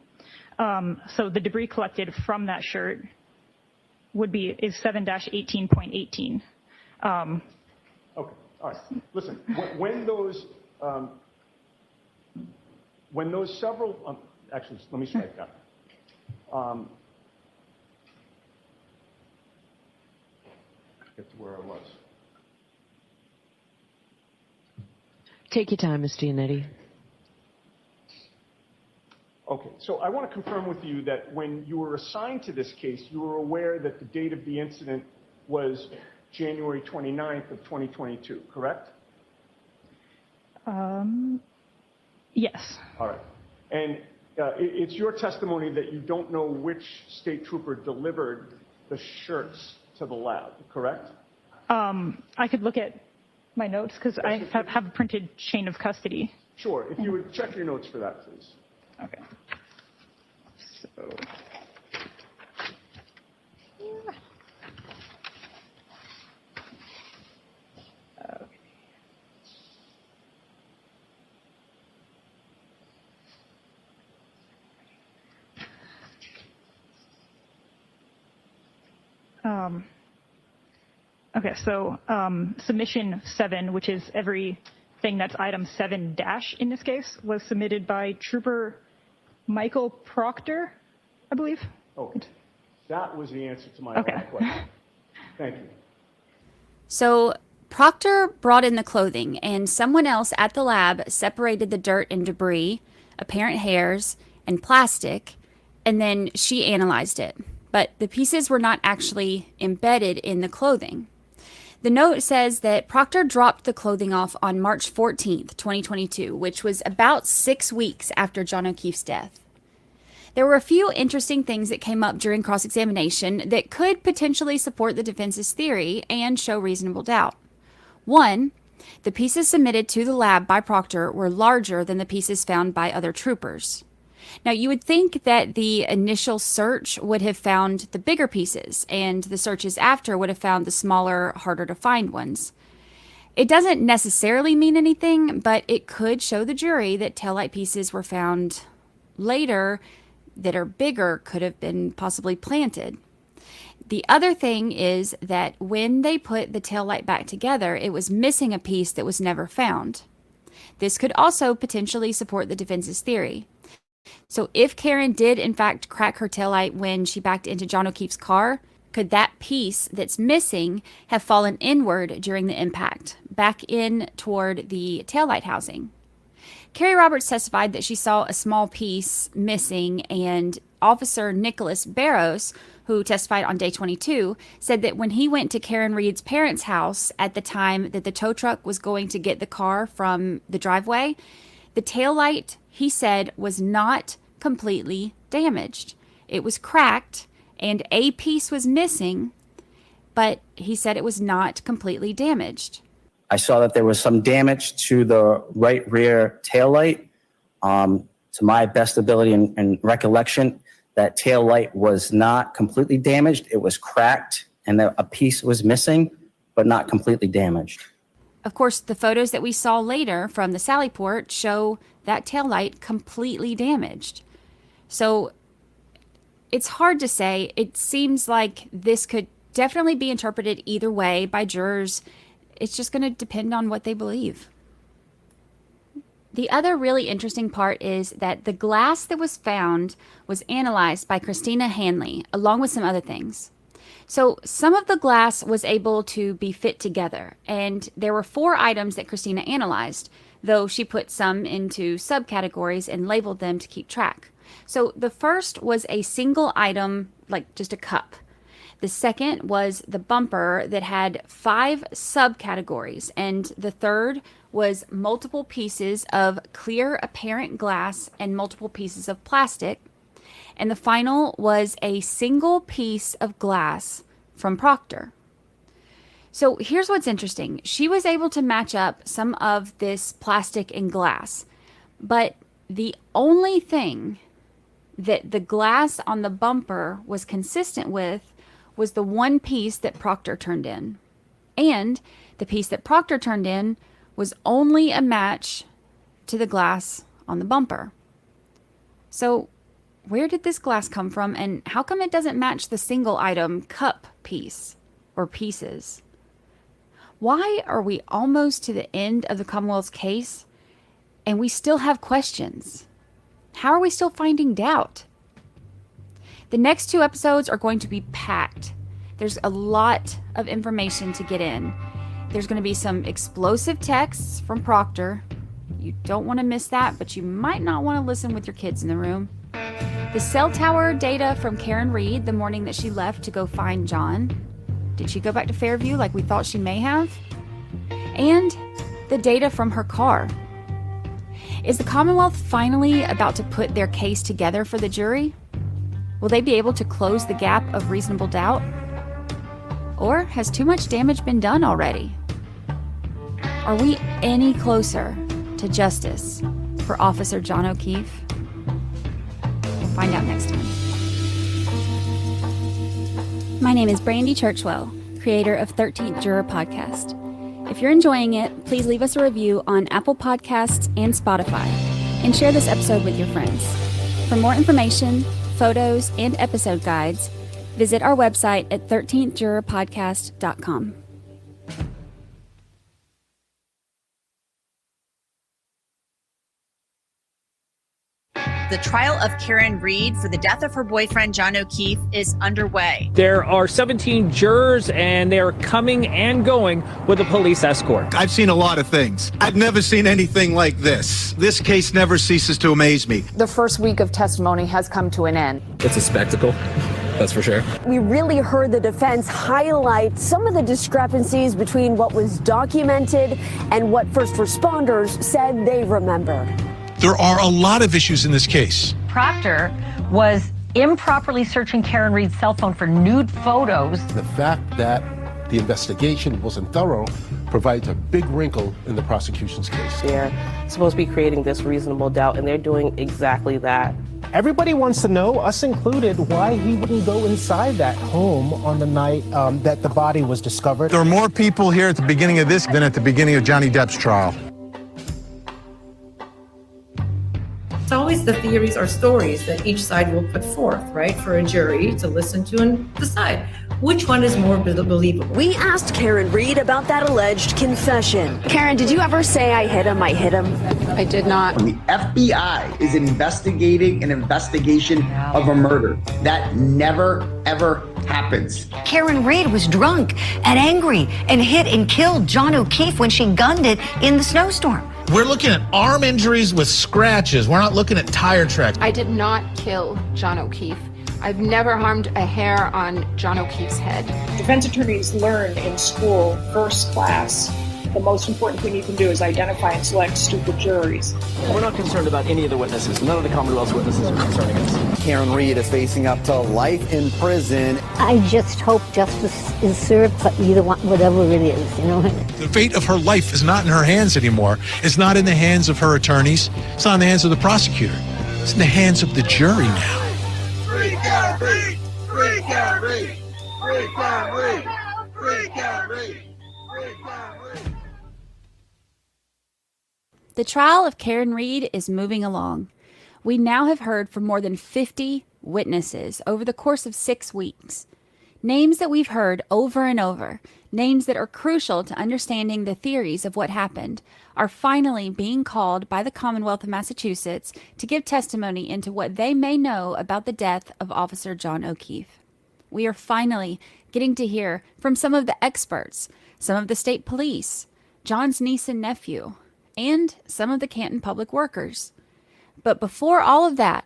So the debris collected from that shirt is 7-18.18. Okay, all right. Listen, when those several, actually, let me strike that. Get to where I was. Take your time, Ms. Giannetti. Okay, so I want to confirm with you that when you were assigned to this case, you were aware that the date of the incident was January 29th of 2022, correct? Yes. All right. And it's your testimony that you don't know which state trooper delivered the shirts to the lab, correct? I could look at my notes because I have a printed chain of custody. Sure, if you would check your notes for that, please. Okay. So. Okay, so submission 7, which is everything that's item 7 dash in this case, was submitted by Trooper Michael Proctor, I believe. Oh, that was the answer to my Okay. last question. Thank you. So Proctor brought in the clothing, and someone else at the lab separated the dirt and debris, apparent hairs, and plastic, and then she analyzed it. But the pieces were not actually embedded in the clothing. The note says that Proctor dropped the clothing off on March 14th, 2022, which was about 6 weeks after John O'Keefe's death. There were a few interesting things that came up during cross-examination that could potentially support the defense's theory and show reasonable doubt. One, the pieces submitted to the lab by Proctor were larger than the pieces found by other troopers. Now, you would think that the initial search would have found the bigger pieces, and the searches after would have found the smaller, harder to find ones. It doesn't necessarily mean anything, but it could show the jury that taillight pieces were found later that are bigger, could have been possibly planted. The other thing is that when they put the taillight back together, it was missing a piece that was never found. This could also potentially support the defense's theory. So if Karen did in fact crack her taillight when she backed into John O'Keefe's car, could that piece that's missing have fallen inward during the impact, back in toward the taillight housing? Carrie Roberts testified that she saw a small piece missing, and Officer Nicholas Barros, who testified on day 22, said that when he went to Karen Reed's parents' house at the time that the tow truck was going to get the car from the driveway, the taillight, he said, was not completely damaged. It was cracked and a piece was missing, but he said it was not completely damaged. I saw that there was some damage to the right rear taillight. To my best ability and recollection, that taillight was not completely damaged. It was cracked and a piece was missing, but not completely damaged. Of course, the photos that we saw later from the Sallyport show that taillight completely damaged. So it's hard to say. It seems like this could definitely be interpreted either way by jurors. It's just going to depend on what they believe. The other really interesting part is that the glass that was found was analyzed by Christina Hanley, along with some other things. So some of the glass was able to be fit together, and there were 4 items that Christina analyzed, though she put some into subcategories and labeled them to keep track. So the first was a single item, like just a cup. The second was the bumper that had 5 subcategories, and the third was multiple pieces of clear apparent glass and multiple pieces of plastic. And the final was a single piece of glass from Proctor. So here's what's interesting. She was able to match up some of this plastic and glass, but the only thing that the glass on the bumper was consistent with was the one piece that Proctor turned in. And the piece that Proctor turned in was only a match to the glass on the bumper. So where did this glass come from, and how come it doesn't match the single item cup piece or pieces? Why are we almost to the end of the Commonwealth's case and we still have questions? How are we still finding doubt? The next 2 episodes are going to be packed. There's a lot of information to get in. There's going to be some explosive texts from Proctor. You don't want to miss that, but you might not want to listen with your kids in the room. The cell tower data from Karen Reed the morning that she left to go find John. Did she go back to Fairview like we thought she may have? And the data from her car. Is the Commonwealth finally about to put their case together for the jury? Will they be able to close the gap of reasonable doubt? Or has too much damage been done already? Are we any closer to justice for Officer John O'Keefe? We'll find out next time. My name is Brandi Churchwell, creator of 13th Juror Podcast. If you're enjoying it, please leave us a review on Apple Podcasts and Spotify, and share this episode with your friends. For more information, photos, and episode guides, visit our website at 13thjurorpodcast.com. The trial of Karen Reed for the death of her boyfriend, John O'Keefe, is underway. There are 17 jurors, and they are coming and going with a police escort. I've seen a lot of things. I've never seen anything like this. This case never ceases to amaze me. The first week of testimony has come to an end. It's a spectacle, that's for sure. We really heard the defense highlight some of the discrepancies between what was documented and what first responders said they remembered. There are a lot of issues in this case. Proctor was improperly searching Karen Reed's cell phone for nude photos. The fact that the investigation wasn't thorough provides a big wrinkle in the prosecution's case. They're supposed to be creating this reasonable doubt, and they're doing exactly that. Everybody wants to know, us included, why he wouldn't go inside that home on the night that the body was discovered. There are more people here at the beginning of this than at the beginning of Johnny Depp's trial. It's always the theories or stories that each side will put forth, right, for a jury to listen to and decide which one is more believable. We asked Karen Reed about that alleged confession. Karen, did you ever say I hit him? I did not. The FBI is investigating an investigation of a murder. That never, ever happens. Karen Reed was drunk and angry and hit and killed John O'Keefe when she gunned it in the snowstorm. We're looking at arm injuries with scratches. We're not looking at tire tracks. I did not kill John O'Keefe. I've never harmed a hair on John O'Keefe's head. Defense attorneys learn in school, first class, the most important thing you can do is identify and select stupid juries. We're not concerned about any of the witnesses. None of the Commonwealth's witnesses are concerning us. Karen Reed is facing up to life in prison. I just hope justice is served for either one, whatever it is, you know. The fate of her life is not in her hands anymore. It's not in the hands of her attorneys. It's not in the hands of the prosecutor. It's in the hands of the jury now. Free Karen Reed! Free Karen Reed! Free Karen Reed! Free Karen Reed! Free Karen Reed! The trial of Karen Reed is moving along. We now have heard from more than 50 witnesses over the course of 6 weeks. Names that we've heard over and over, names that are crucial to understanding the theories of what happened, are finally being called by the Commonwealth of Massachusetts to give testimony into what they may know about the death of Officer John O'Keefe. We are finally getting to hear from some of the experts, some of the state police, John's niece and nephew, and some of the Canton public workers. But before all of that,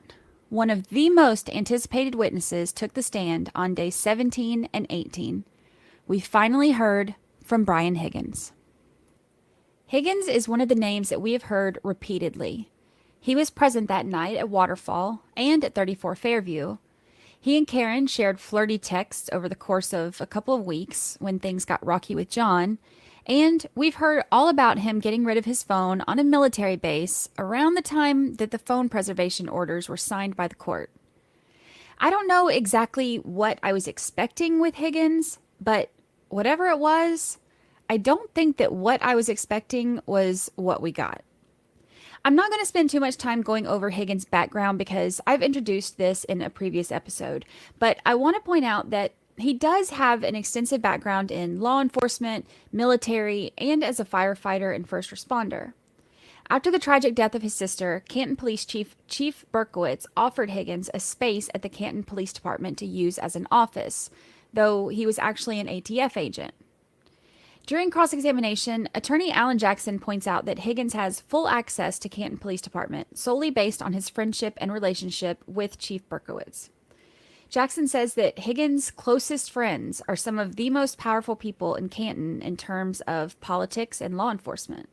one of the most anticipated witnesses took the stand on days 17 and 18. We finally heard from Brian Higgins. Higgins is one of the names that we have heard repeatedly. He was present that night at Waterfall and at 34 Fairview. He and Karen shared flirty texts over the course of a couple of weeks when things got rocky with John, and we've heard all about him getting rid of his phone on a military base around the time that the phone preservation orders were signed by the court. I don't know exactly what I was expecting with Higgins, but whatever it was, I don't think that what I was expecting was what we got. I'm not going to spend too much time going over Higgins' background because I've introduced this in a previous episode, but I want to point out that he does have an extensive background in law enforcement, military, and as a firefighter and first responder. After the tragic death of his sister, Canton Police Chief Berkowitz offered Higgins a space at the Canton Police Department to use as an office, though he was actually an ATF agent. During cross-examination, attorney Alan Jackson points out that Higgins has full access to Canton Police Department solely based on his friendship and relationship with Chief Berkowitz. Jackson says that Higgins' closest friends are some of the most powerful people in Canton in terms of politics and law enforcement.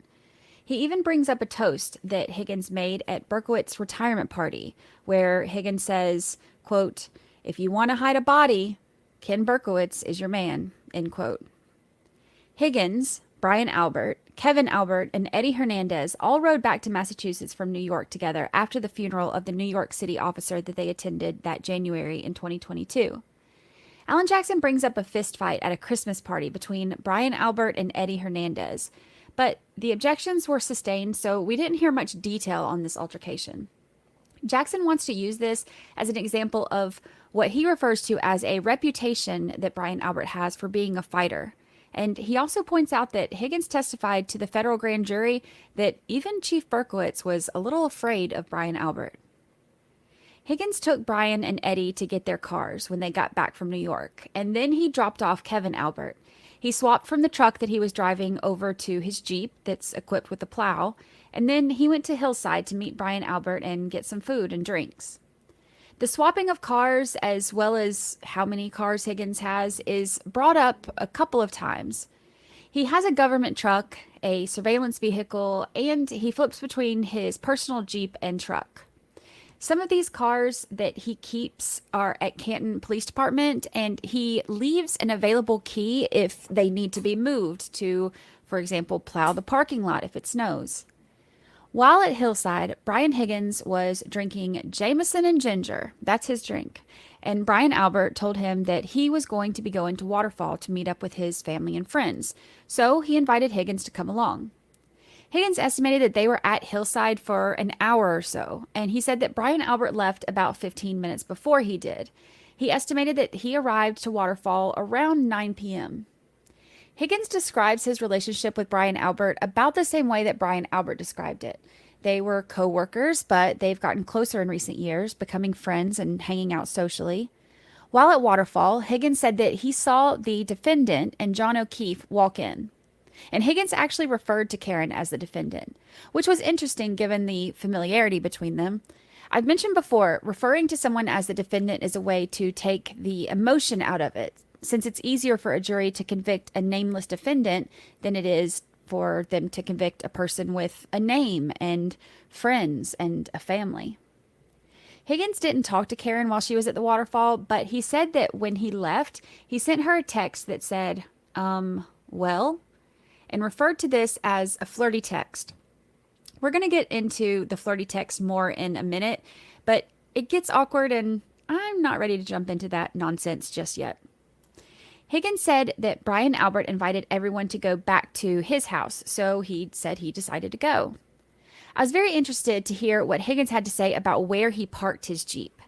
He even brings up a toast that Higgins made at Berkowitz's retirement party, where Higgins says, quote, "If you want to hide a body, Ken Berkowitz is your man," end quote. Higgins, Brian Albert, Kevin Albert, and Eddie Hernandez all rode back to Massachusetts from New York together after the funeral of the New York City officer that they attended that January in 2022. Alan Jackson brings up a fist fight at a Christmas party between Brian Albert and Eddie Hernandez, but the objections were sustained, so we didn't hear much detail on this altercation. Jackson wants to use this as an example of what he refers to as a reputation that Brian Albert has for being a fighter. And he also points out that Higgins testified to the federal grand jury that even Chief Berkowitz was a little afraid of Brian Albert. Higgins took Brian and Eddie to get their cars when they got back from New York, and then he dropped off Kevin Albert. He swapped from the truck that he was driving over to his Jeep that's equipped with a plow, and then he went to Hillside to meet Brian Albert and get some food and drinks. The swapping of cars, as well as how many cars Higgins has, is brought up a couple of times. He has a government truck, a surveillance vehicle, and he flips between his personal Jeep and truck. Some of these cars that he keeps are at Canton Police Department, and he leaves an available key if they need to be moved to, for example, plow the parking lot if it snows. While at Hillside, Brian Higgins was drinking Jameson and ginger. That's his drink. And Brian Albert told him that he was going to be going to Waterfall to meet up with his family and friends. So he invited Higgins to come along. Higgins estimated that they were at Hillside for an hour or so, and he said that Brian Albert left about 15 minutes before he did. He estimated that he arrived to Waterfall around 9 p.m. Higgins describes his relationship with Brian Albert about the same way that Brian Albert described it. They were co-workers, but they've gotten closer in recent years, becoming friends and hanging out socially. While at Waterfall, Higgins said that he saw the defendant and John O'Keefe walk in. And Higgins actually referred to Karen as the defendant, which was interesting given the familiarity between them. I've mentioned before, referring to someone as the defendant is a way to take the emotion out of it, since it's easier for a jury to convict a nameless defendant than it is for them to convict a person with a name and friends and a family. Higgins didn't talk to Karen while she was at the Waterfall, but he said that when he left, he sent her a text that said, well, and referred to this as a flirty text. We're going to get into the flirty text more in a minute, but it gets awkward and I'm not ready to jump into that nonsense just yet. Higgins said that Brian Albert invited everyone to go back to his house, so he said he decided to go. I was very interested to hear what Higgins had to say about where he parked his Jeep.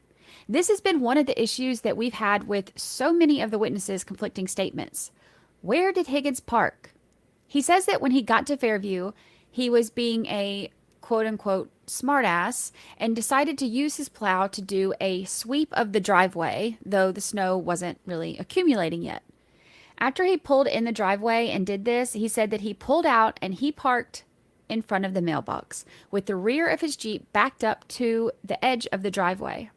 This has been one of the issues that we've had with so many of the witnesses' conflicting statements. Where did Higgins park? He says that when he got to Fairview, he was being a quote-unquote smartass and decided to use his plow to do a sweep of the driveway, though the snow wasn't really accumulating yet. After he pulled in the driveway and did this, he said that he pulled out and he parked in front of the mailbox with the rear of his Jeep backed up to the edge of the driveway.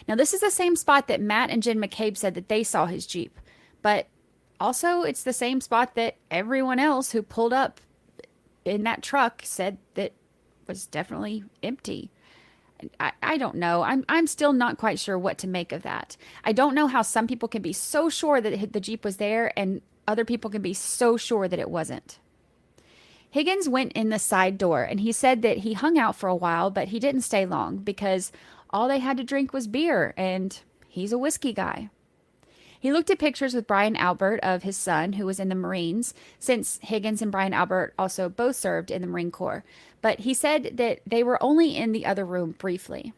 Now, this is the same spot that Matt and Jen McCabe said that they saw his Jeep, but also it's the same spot that everyone else who pulled up in that truck said that was definitely empty. I don't know. I'm still not quite sure what to make of that. I don't know how some people can be so sure that the Jeep was there and other people can be so sure that it wasn't. Higgins went in the side door and he said that he hung out for a while, but he didn't stay long because all they had to drink was beer and he's a whiskey guy. He looked at pictures with Brian Albert of his son, who was in the Marines, since Higgins and Brian Albert also both served in the Marine Corps, but he said that they were only in the other room briefly.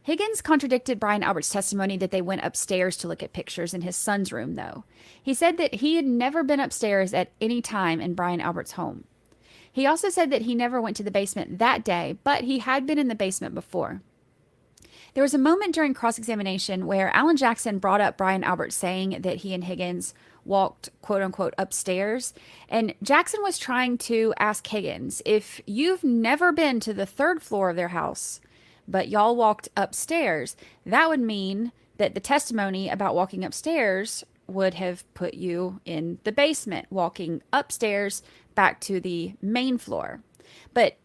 Higgins contradicted Brian Albert's testimony that they went upstairs to look at pictures in his son's room, though. He said that he had never been upstairs at any time in Brian Albert's home. He also said that he never went to the basement that day, but he had been in the basement before. There was a moment during cross-examination where Alan Jackson brought up Brian Albert saying that he and Higgins walked, quote-unquote, upstairs, and Jackson was trying to ask Higgins, if you've never been to the third floor of their house, but y'all walked upstairs, that would mean that the testimony about walking upstairs would have put you in the basement, walking upstairs back to the main floor. But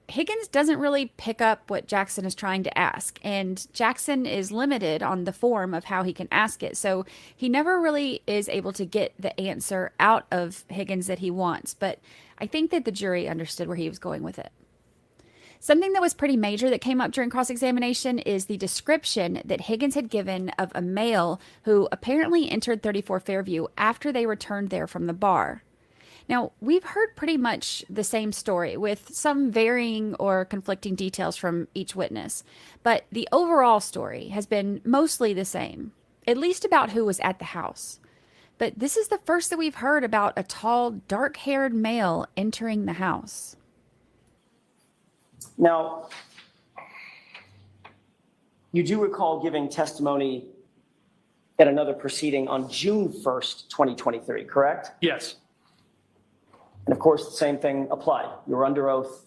Higgins doesn't really pick up what Jackson is trying to ask, and Jackson is limited on the form of how he can ask it, so he never really is able to get the answer out of Higgins that he wants, but I think that the jury understood where he was going with it. Something that was pretty major that came up during cross-examination is the description that Higgins had given of a male who apparently entered 34 Fairview after they returned there from the bar. Now, we've heard pretty much the same story with some varying or conflicting details from each witness, but the overall story has been mostly the same, at least about who was at the house. But this is the first that we've heard about a tall, dark-haired male entering the house. Now, you do recall giving testimony at another proceeding on June 1st, 2023, correct? Yes. And of course, the same thing applied. You were under oath.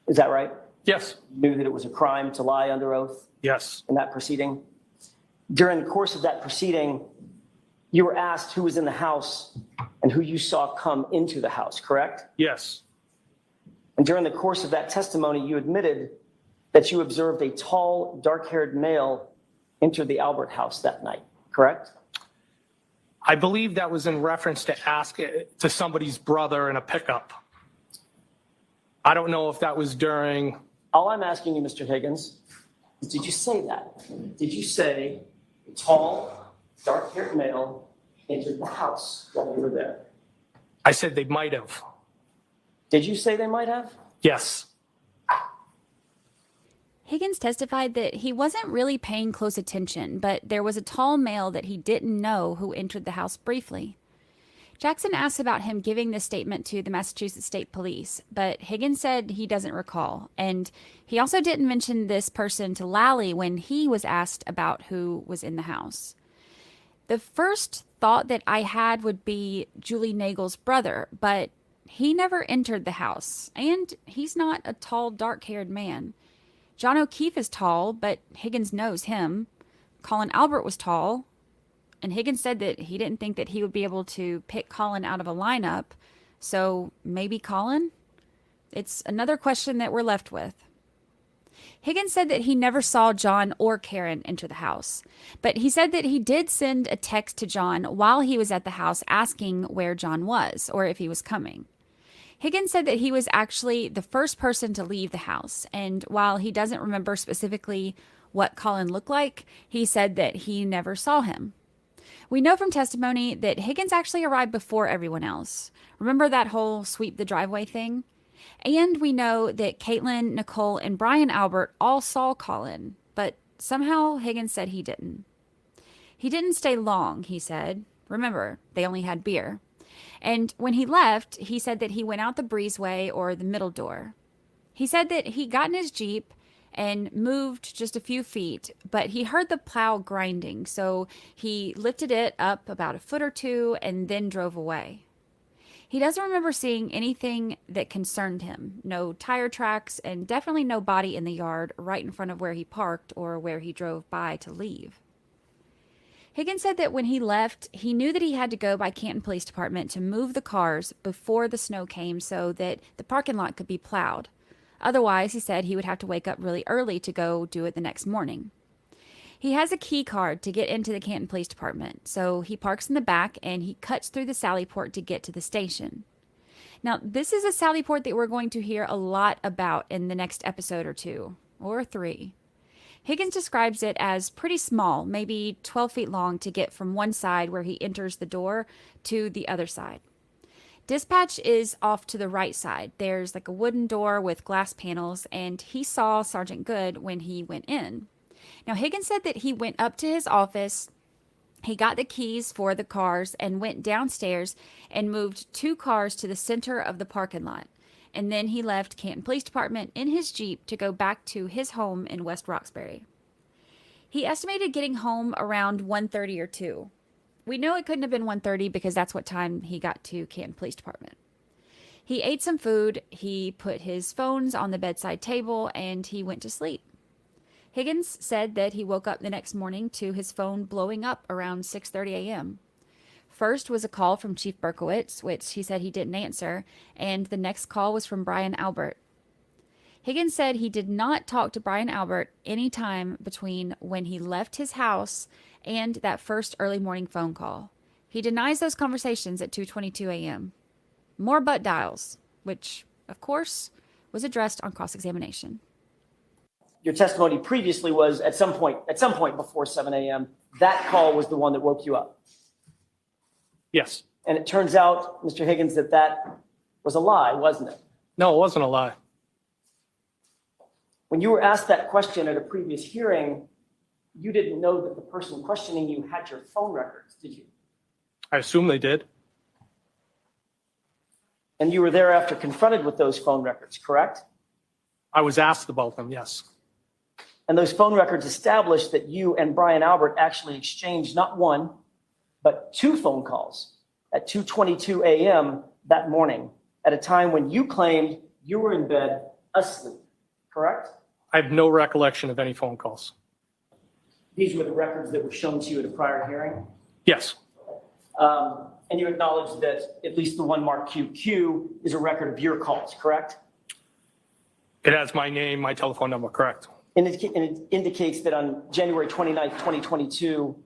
Is that right? Yes. You knew that it was a crime to lie under oath Yes. in that proceeding. During the course of that proceeding, you were asked who was in the house and who you saw come into the house, correct? Yes. And during the course of that testimony, you admitted that you observed a tall, dark-haired male enter the Albert house that night, correct? I believe that was in reference to ask it to somebody's brother in a pickup. I don't know if that was during. All I'm asking you, Mr. Higgins, is did you say that? Did you say a tall, dark-haired male entered the house while you were there? I said they might have. Did you say they might have? Yes. Higgins testified that he wasn't really paying close attention, but there was a tall male that he didn't know who entered the house briefly. Jackson asked about him giving this statement to the Massachusetts State Police, but Higgins said he doesn't recall, and he also didn't mention this person to Lally when he was asked about who was in the house. The first thought that I had would be Julie Nagel's brother, but he never entered the house, and he's not a tall, dark-haired man. John O'Keefe is tall, but Higgins knows him. Colin Albert was tall, and Higgins said that he didn't think that he would be able to pick Colin out of a lineup, so maybe Colin? It's another question that we're left with. Higgins said that he never saw John or Karen enter the house, but he said that he did send a text to John while he was at the house asking where John was or if he was coming. Higgins said that he was actually the first person to leave the house, and while he doesn't remember specifically what Colin looked like, he said that he never saw him. We know from testimony that Higgins actually arrived before everyone else. Remember that whole sweep the driveway thing? And we know that Caitlin, Nicole, and Brian Albert all saw Colin, but somehow Higgins said he didn't. He didn't stay long, he said. Remember, they only had beer. And when he left, he said that he went out the breezeway or the middle door. He said that he got in his Jeep and moved just a few feet, but he heard the plow grinding, so he lifted it up about a foot or two and then drove away. He doesn't remember seeing anything that concerned him. No tire tracks and definitely no body in the yard right in front of where he parked or where he drove by to leave. Higgins said that when he left, he knew that he had to go by Canton Police Department to move the cars before the snow came so that the parking lot could be plowed. Otherwise, he said he would have to wake up really early to go do it the next morning. He has a key card to get into the Canton Police Department, so he parks in the back and he cuts through the Sallyport to get to the station. Now, this is a Sallyport that we're going to hear a lot about in the next episode or two, or 3. Higgins describes it as pretty small, maybe 12 feet long, to get from one side where he enters the door to the other side. Dispatch is off to the right side. There's like a wooden door with glass panels, and he saw Sergeant Good when he went in. Now, Higgins said that he went up to his office, he got the keys for the cars, and went downstairs and moved 2 cars to the center of the parking lot. And then he left Canton Police Department in his Jeep to go back to his home in West Roxbury. He estimated getting home around 1:30 or 2. We know it couldn't have been 1:30 because that's what time he got to Canton Police Department. He ate some food, he put his phones on the bedside table, and he went to sleep. Higgins said that he woke up the next morning to his phone blowing up around 6:30 a.m. First was a call from Chief Berkowitz, which he said he didn't answer, and the next call was from Brian Albert. Higgins said he did not talk to Brian Albert any time between when he left his house and that first early morning phone call. He denies those conversations at 2:22 a.m. More butt dials, which, of course, was addressed on cross-examination. Your testimony previously was at some point before 7 a.m., that call was the one that woke you up. Yes. And it turns out, Mr. Higgins, that was a lie, wasn't it? No, it wasn't a lie. When you were asked that question at a previous hearing, you didn't know that the person questioning you had your phone records, did you? I assume they did. And you were thereafter confronted with those phone records, correct? I was asked about them, yes. And those phone records established that you and Brian Albert actually exchanged not one, but two phone calls at 2:22 a.m. that morning, at a time when you claimed you were in bed asleep, correct? I have no recollection of any phone calls. These were the records that were shown to you at a prior hearing? Yes. And you acknowledge that at least the one marked QQ is a record of your calls, correct? It has my name, my telephone number, correct. And it indicates that on January 29th, 2022,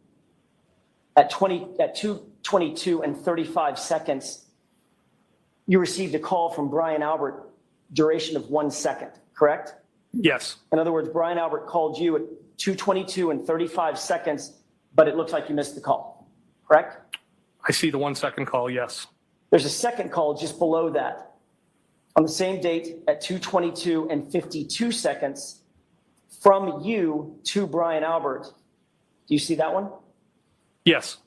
at 2:22 and 35 seconds, you received a call from Brian Albert, duration of 1 second, correct? Yes. In other words, Brian Albert called you at 2:22 and 35 seconds, but it looks like you missed the call, correct? I see the 1 second call, yes. There's a second call just below that. On the same date at 2:22 and 52 seconds from you to Brian Albert. Do you see that one? Yes.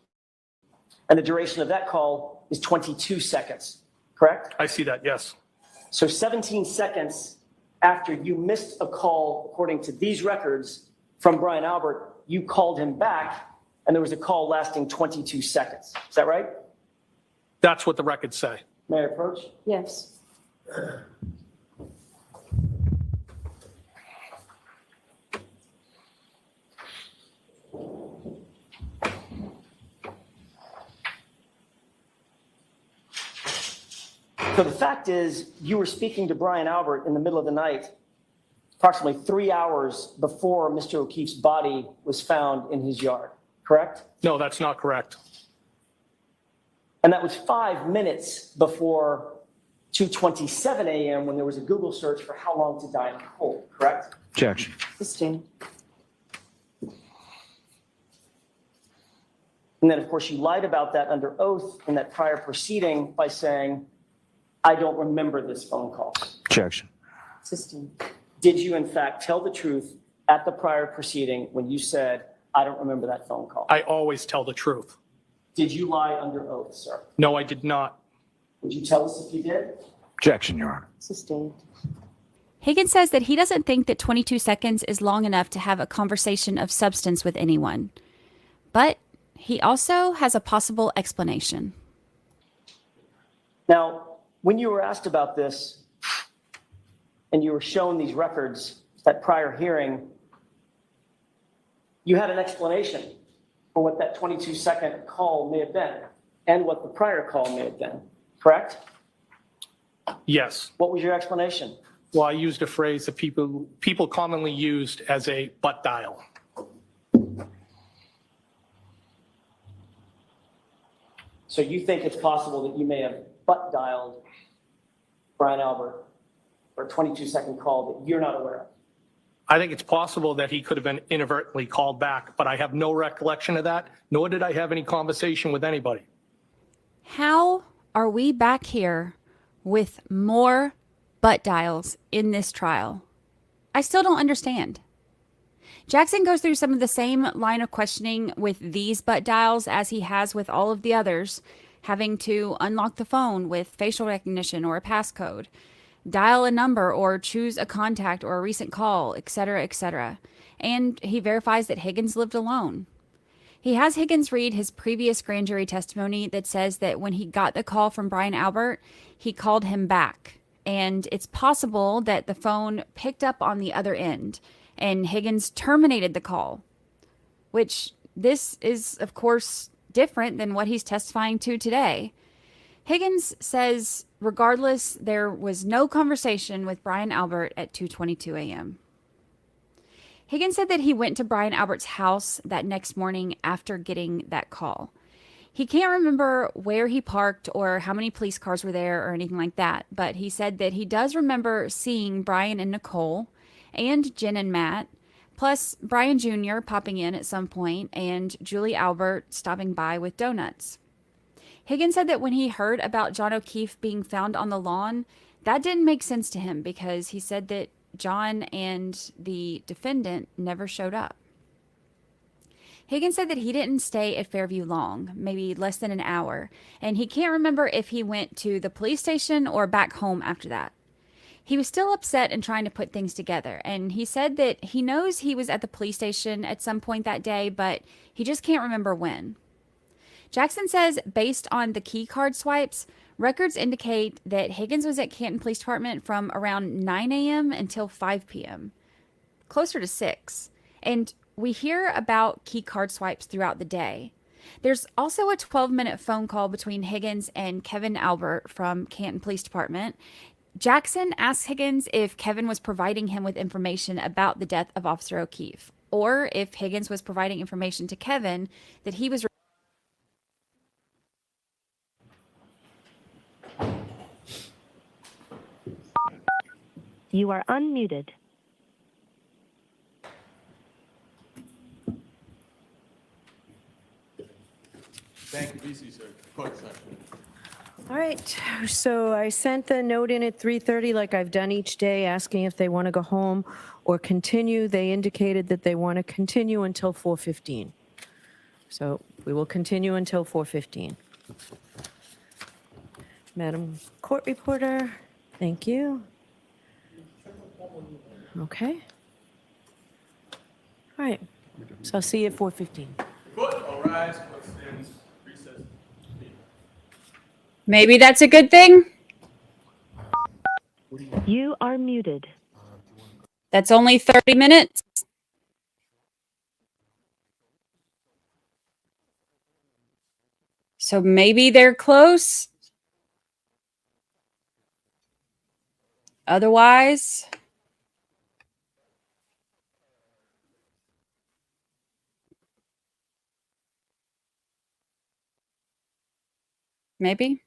And the duration of that call is 22 seconds, correct? I see that, yes. So 17 seconds after you missed a call, according to these records, from Brian Albert, you called him back, and there was a call lasting 22 seconds. Is that right? That's what the records say. May I approach? Yes. So the fact is, you were speaking to Brian Albert in the middle of the night, approximately 3 hours before Mr. O'Keefe's body was found in his yard, correct? No, that's not correct. And that was 5 minutes before 2:27 a.m. when there was a Google search for how long to die in the cold, correct? Objection. Sustained. And then, of course, you lied about that under oath in that prior proceeding by saying, I don't remember this phone call. Objection. Sustained. Did you, in fact, tell the truth at the prior proceeding when you said, I don't remember that phone call? I always tell the truth. Did you lie under oath, sir? No, I did not. Would you tell us if you did? Objection, Your Honor. Sustained. Higgins says that he doesn't think that 22 seconds is long enough to have a conversation of substance with anyone. But he also has a possible explanation. Now, when you were asked about this and you were shown these records, that prior hearing, you had an explanation for what that 22-second call may have been and what the prior call may have been, correct? Yes. What was your explanation? Well, I used a phrase that people commonly used as a butt dial. So you think it's possible that you may have butt dialed Brian Albert for a 22-second call that you're not aware of? I think it's possible that he could have been inadvertently called back, but I have no recollection of that, nor did I have any conversation with anybody. How are we back here with more butt dials in this trial? I still don't understand. Jackson goes through some of the same line of questioning with these butt dials as he has with all of the others, having to unlock the phone with facial recognition or a passcode, dial a number or choose a contact or a recent call, etc., etc. And he verifies that Higgins lived alone. He has Higgins read his previous grand jury testimony that says that when he got the call from Brian Albert, he called him back. And it's possible that the phone picked up on the other end and Higgins terminated the call, which this is, of course, different than what he's testifying to today. Higgins says, regardless, there was no conversation with Brian Albert at 2:22 a.m. Higgins said that he went to Brian Albert's house that next morning after getting that call. He can't remember where he parked or how many police cars were there or anything like that, but he said that he does remember seeing Brian and Nicole and Jen and Matt, plus Brian Jr. popping in at some point and Julie Albert stopping by with donuts. Higgins said that when he heard about John O'Keefe being found on the lawn, that didn't make sense to him because he said that John and the defendant never showed up. Higgins said that he didn't stay at Fairview long, maybe less than an hour, and he can't remember if he went to the police station or back home after that. He was still upset and trying to put things together, and he said that he knows he was at the police station at some point that day, but he just can't remember when. Jackson says, based on the key card swipes, records indicate that Higgins was at Canton Police Department from around 9 a.m. until 5 p.m., closer to 6. And we hear about key card swipes throughout the day. There's also a 12-minute phone call between Higgins and Kevin Albert from Canton Police Department. Jackson asks Higgins if Kevin was providing him with information about the death of Officer O'Keefe, or if Higgins was providing information to Kevin that he was. You are unmuted. Thank you, VC, sir. Court session. All right, so I sent the note in at 3:30 like I've done each day, asking if they want to go home or continue. They indicated that they want to continue until 4:15. So we will continue until 4:15. Madam Court Reporter, thank you. Okay. All right, so I'll see you at 4:15. Court, all rise. Court stands recess. Maybe that's a good thing. You are muted. That's only 30 minutes. So maybe they're close. Otherwise, maybe.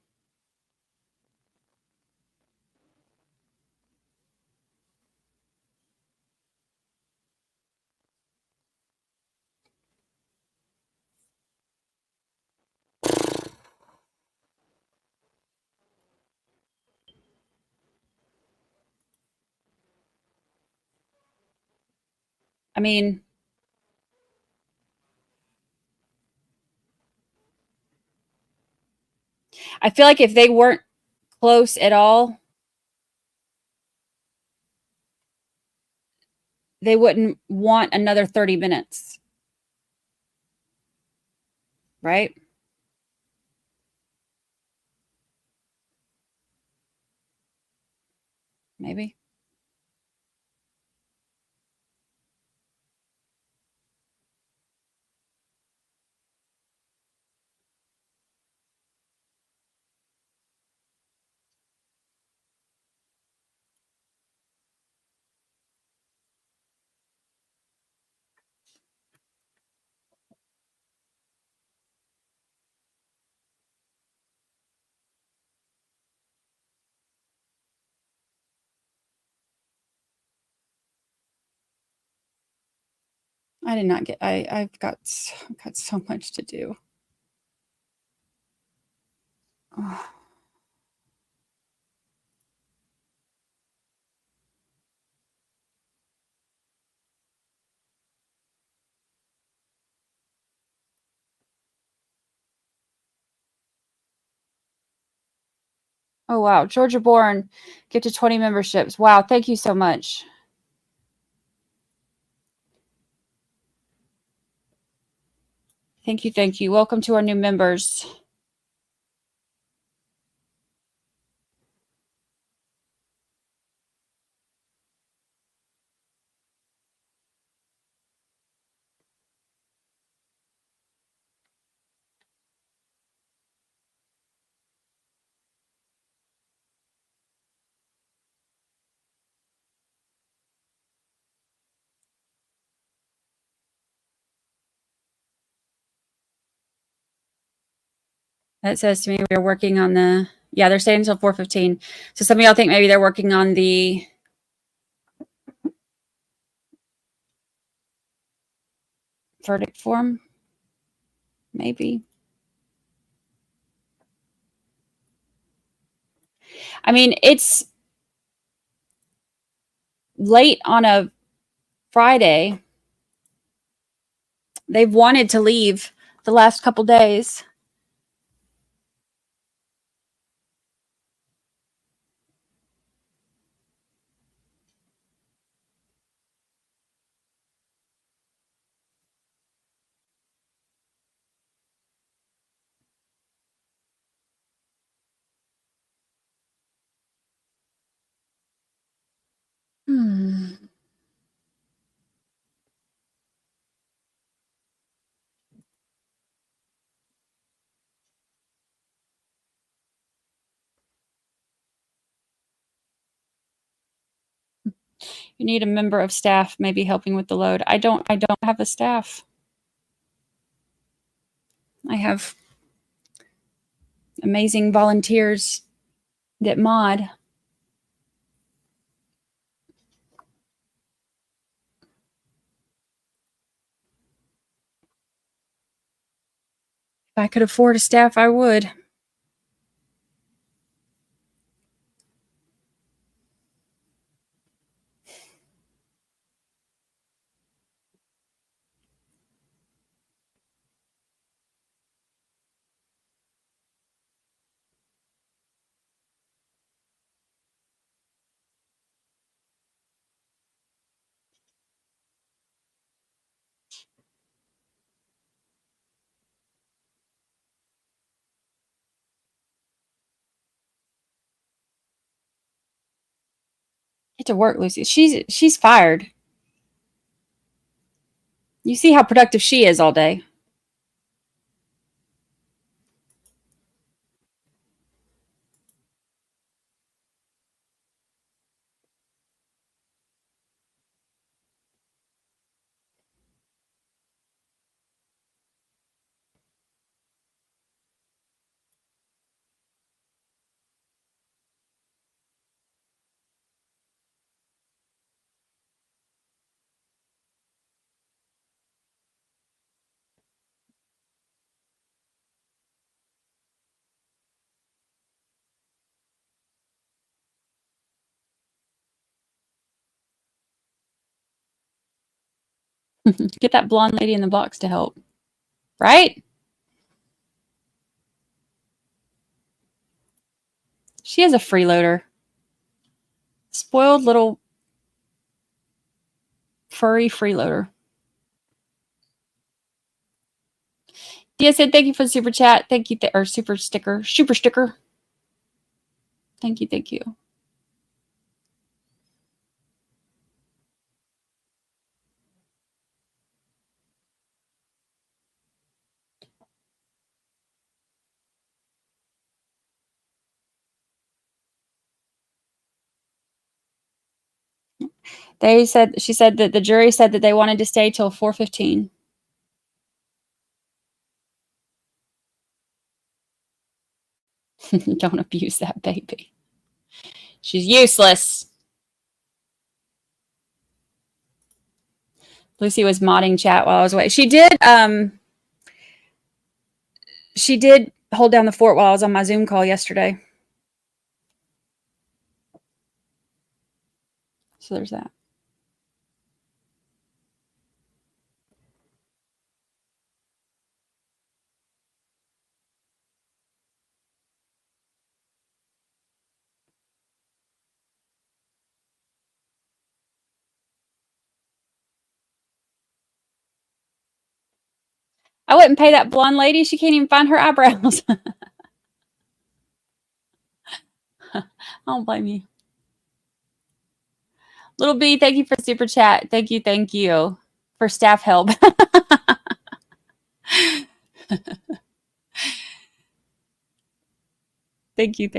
I mean, I feel like if they weren't close at all, they wouldn't want another 30 minutes. Right? Maybe. I did not get, I've got so much to do. Oh. Oh, wow. Georgia Born, gifted 20 memberships. Wow. Thank you so much. Thank you. Thank you. Welcome to our new members. It says to me we are working on the, yeah, they're staying until 4:15. So some of y'all think maybe they're working on the verdict form. Maybe. I mean, it's late on a Friday. They've wanted to leave the last couple days. You need a member of staff maybe helping with the load. I don't have a staff. I have amazing volunteers that mod. If I could afford a staff, I would. Get to work, Lucy. She's fired. You see how productive she is all day. Get that blonde lady in the box to help. Right? She is a freeloader. Spoiled little furry freeloader. Dia said, thank you for the super chat. Thank you, or super sticker. Super sticker. Thank you, thank you. She said that the jury said that they wanted to stay till 4:15. Don't abuse that baby. She's useless. Lucy was modding chat while I was away. She did hold down the fort while I was on my Zoom call yesterday. So there's that. I wouldn't pay that blonde lady. She can't even find her eyebrows. I don't blame you. Little B, thank you for super chat. Thank you for staff help. Thank you.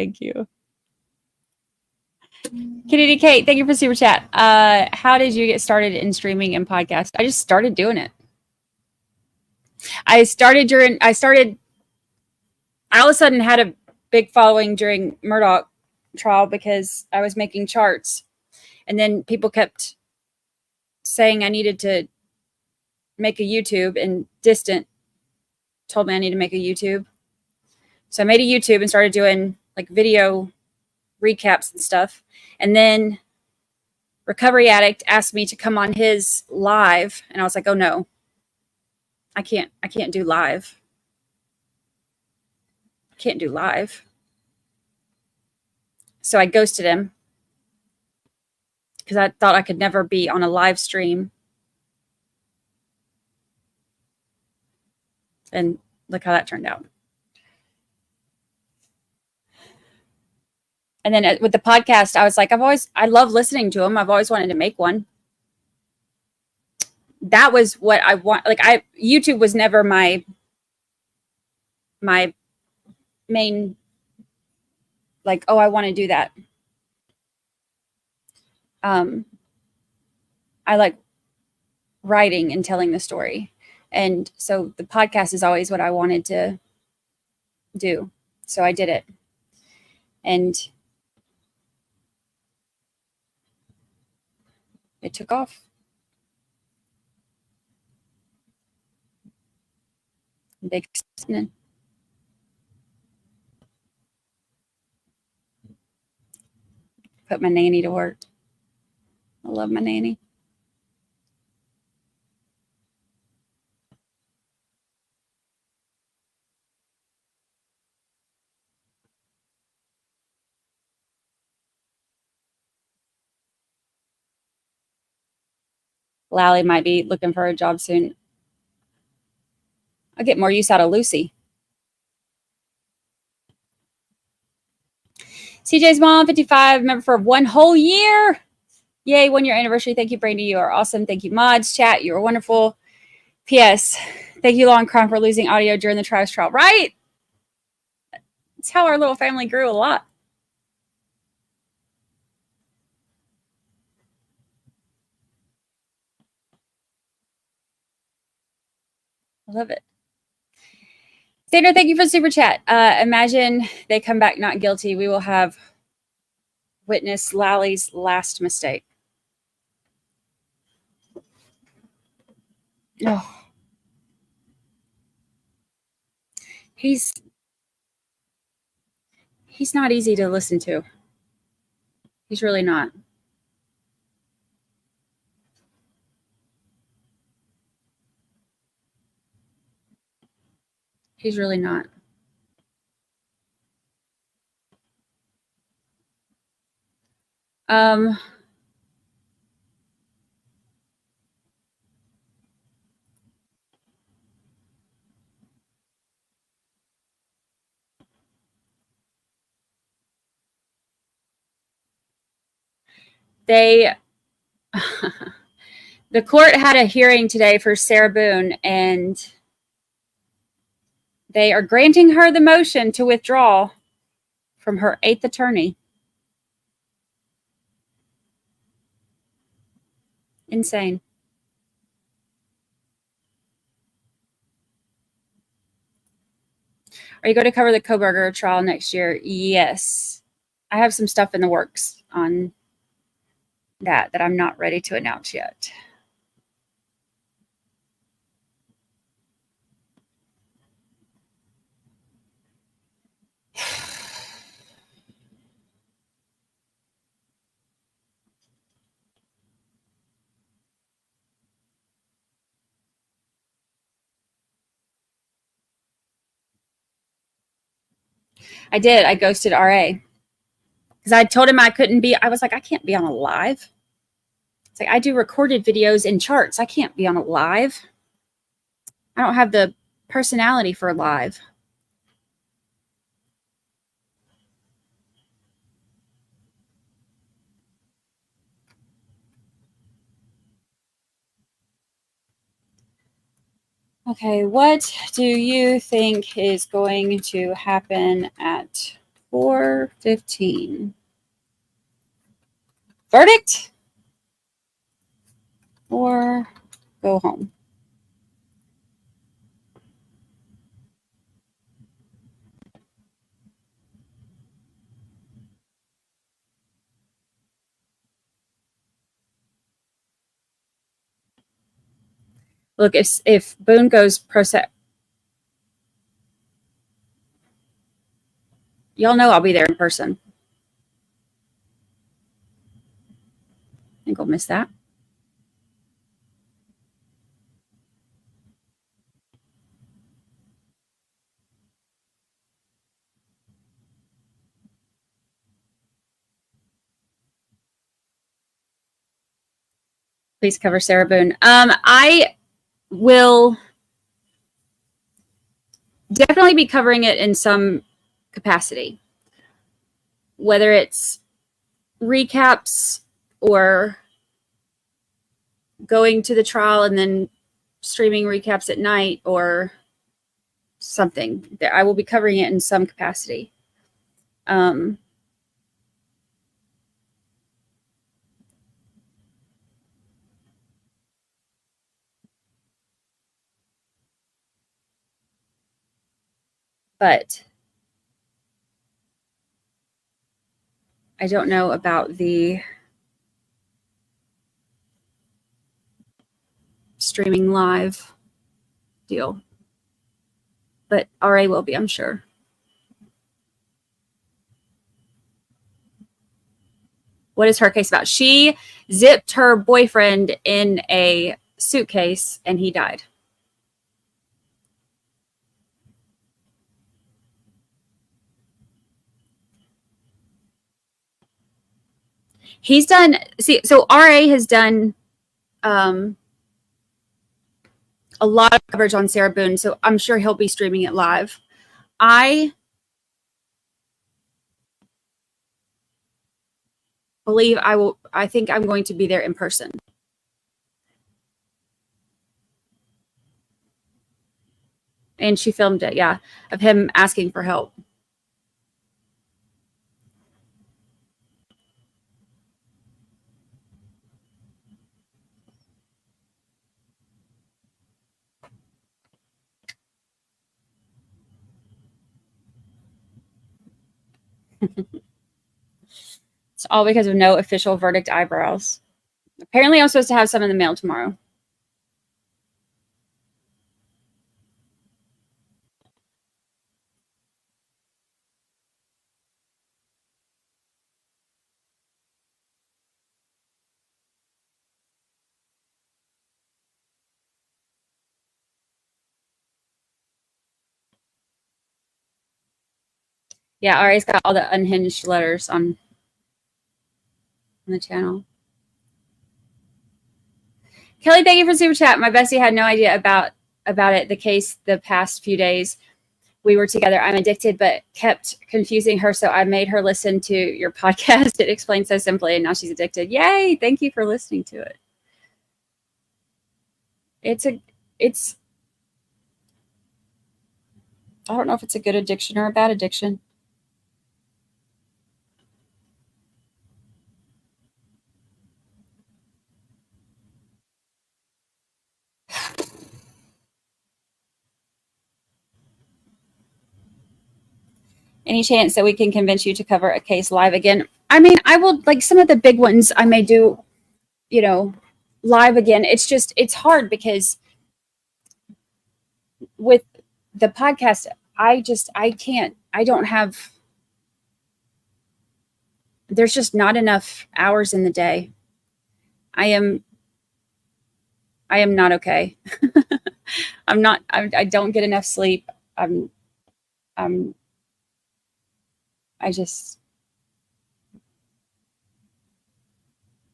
Kitty Kate, thank you for super chat. How did you get started in streaming and podcast? I just started doing it. I started I all of a sudden had a big following during Murdoch trial because I was making charts. And then people kept saying I needed to make a YouTube, and Distant told me I need to make a YouTube. So I made a YouTube and started doing like video recaps and stuff. And then Recovery Addict asked me to come on his live. And I was like, oh no, I can't do live. I can't do live. So I ghosted him because I thought I could never be on a live stream. And look how that turned out. And then with the podcast, I was like, I love listening to them. I've always wanted to make one. That was what I want. Like YouTube was never my main, like, oh, I want to do that. I like writing and telling the story. And so the podcast is always what I wanted to do. So I did it. And it took off. Big listening. Put my nanny to work. I love my nanny. Lally might be looking for a job soon. I'll get more use out of Lucy. CJ's mom, 55, member for 1 whole year. Yay, 1 year anniversary. Thank you, Brandi. You are awesome. Thank you, mods. Chat, you are wonderful. P.S. Thank you, Long Crown, for losing audio during the Travis trial. Right? It's how our little family grew a lot. I love it. Sandra, thank you for the super chat. Imagine they come back not guilty. We will have witnessed Lally's last mistake. Oh. He's not easy to listen to. He's really not. He's really not. The court had a hearing today for Sarah Boone, and they are granting her the motion to withdraw from her 8th attorney. Insane. Are you going to cover the Koberger trial next year? Yes. I have some stuff in the works on that I'm not ready to announce yet. I did. I ghosted RA because I told him I couldn't be. I was like, I can't be on a live. It's like I do recorded videos and charts. I can't be on a live. I don't have the personality for live. Okay, what do you think is going to happen at 4:15? Verdict or go home? Look, if Boone goes y'all know I'll be there in person. I think I'll miss that. Please cover Sarah Boone. I will definitely be covering it in some capacity, whether it's recaps or going to the trial and then streaming recaps at night or something. I will be covering it in some capacity. But I don't know about the streaming live deal. But RA will be, I'm sure. What is her case about? She zipped her boyfriend in a suitcase and he died. He's done, so RA has done a lot of coverage on Sarah Boone, so I'm sure he'll be streaming it live. I believe I think I'm going to be there in person. And she filmed it, yeah, of him asking for help. It's all because of no official verdict eyebrows. Apparently, I'm supposed to have some in the mail tomorrow. Yeah, Ari's got all the unhinged letters on the channel. Kelly, thank you for super chat. My bestie had no idea about it, the case, the past few days we were together. I'm addicted, but kept confusing her, so I made her listen to your podcast. It explains so simply, and now she's addicted. Yay! Thank you for listening to it. I don't know if it's a good addiction or a bad addiction. Any chance that we can convince you to cover a case live again? I mean, I will, like some of the big ones I may do, live again. It's just, it's hard because with the podcast, there's just not enough hours in the day. I am not okay. I don't get enough sleep.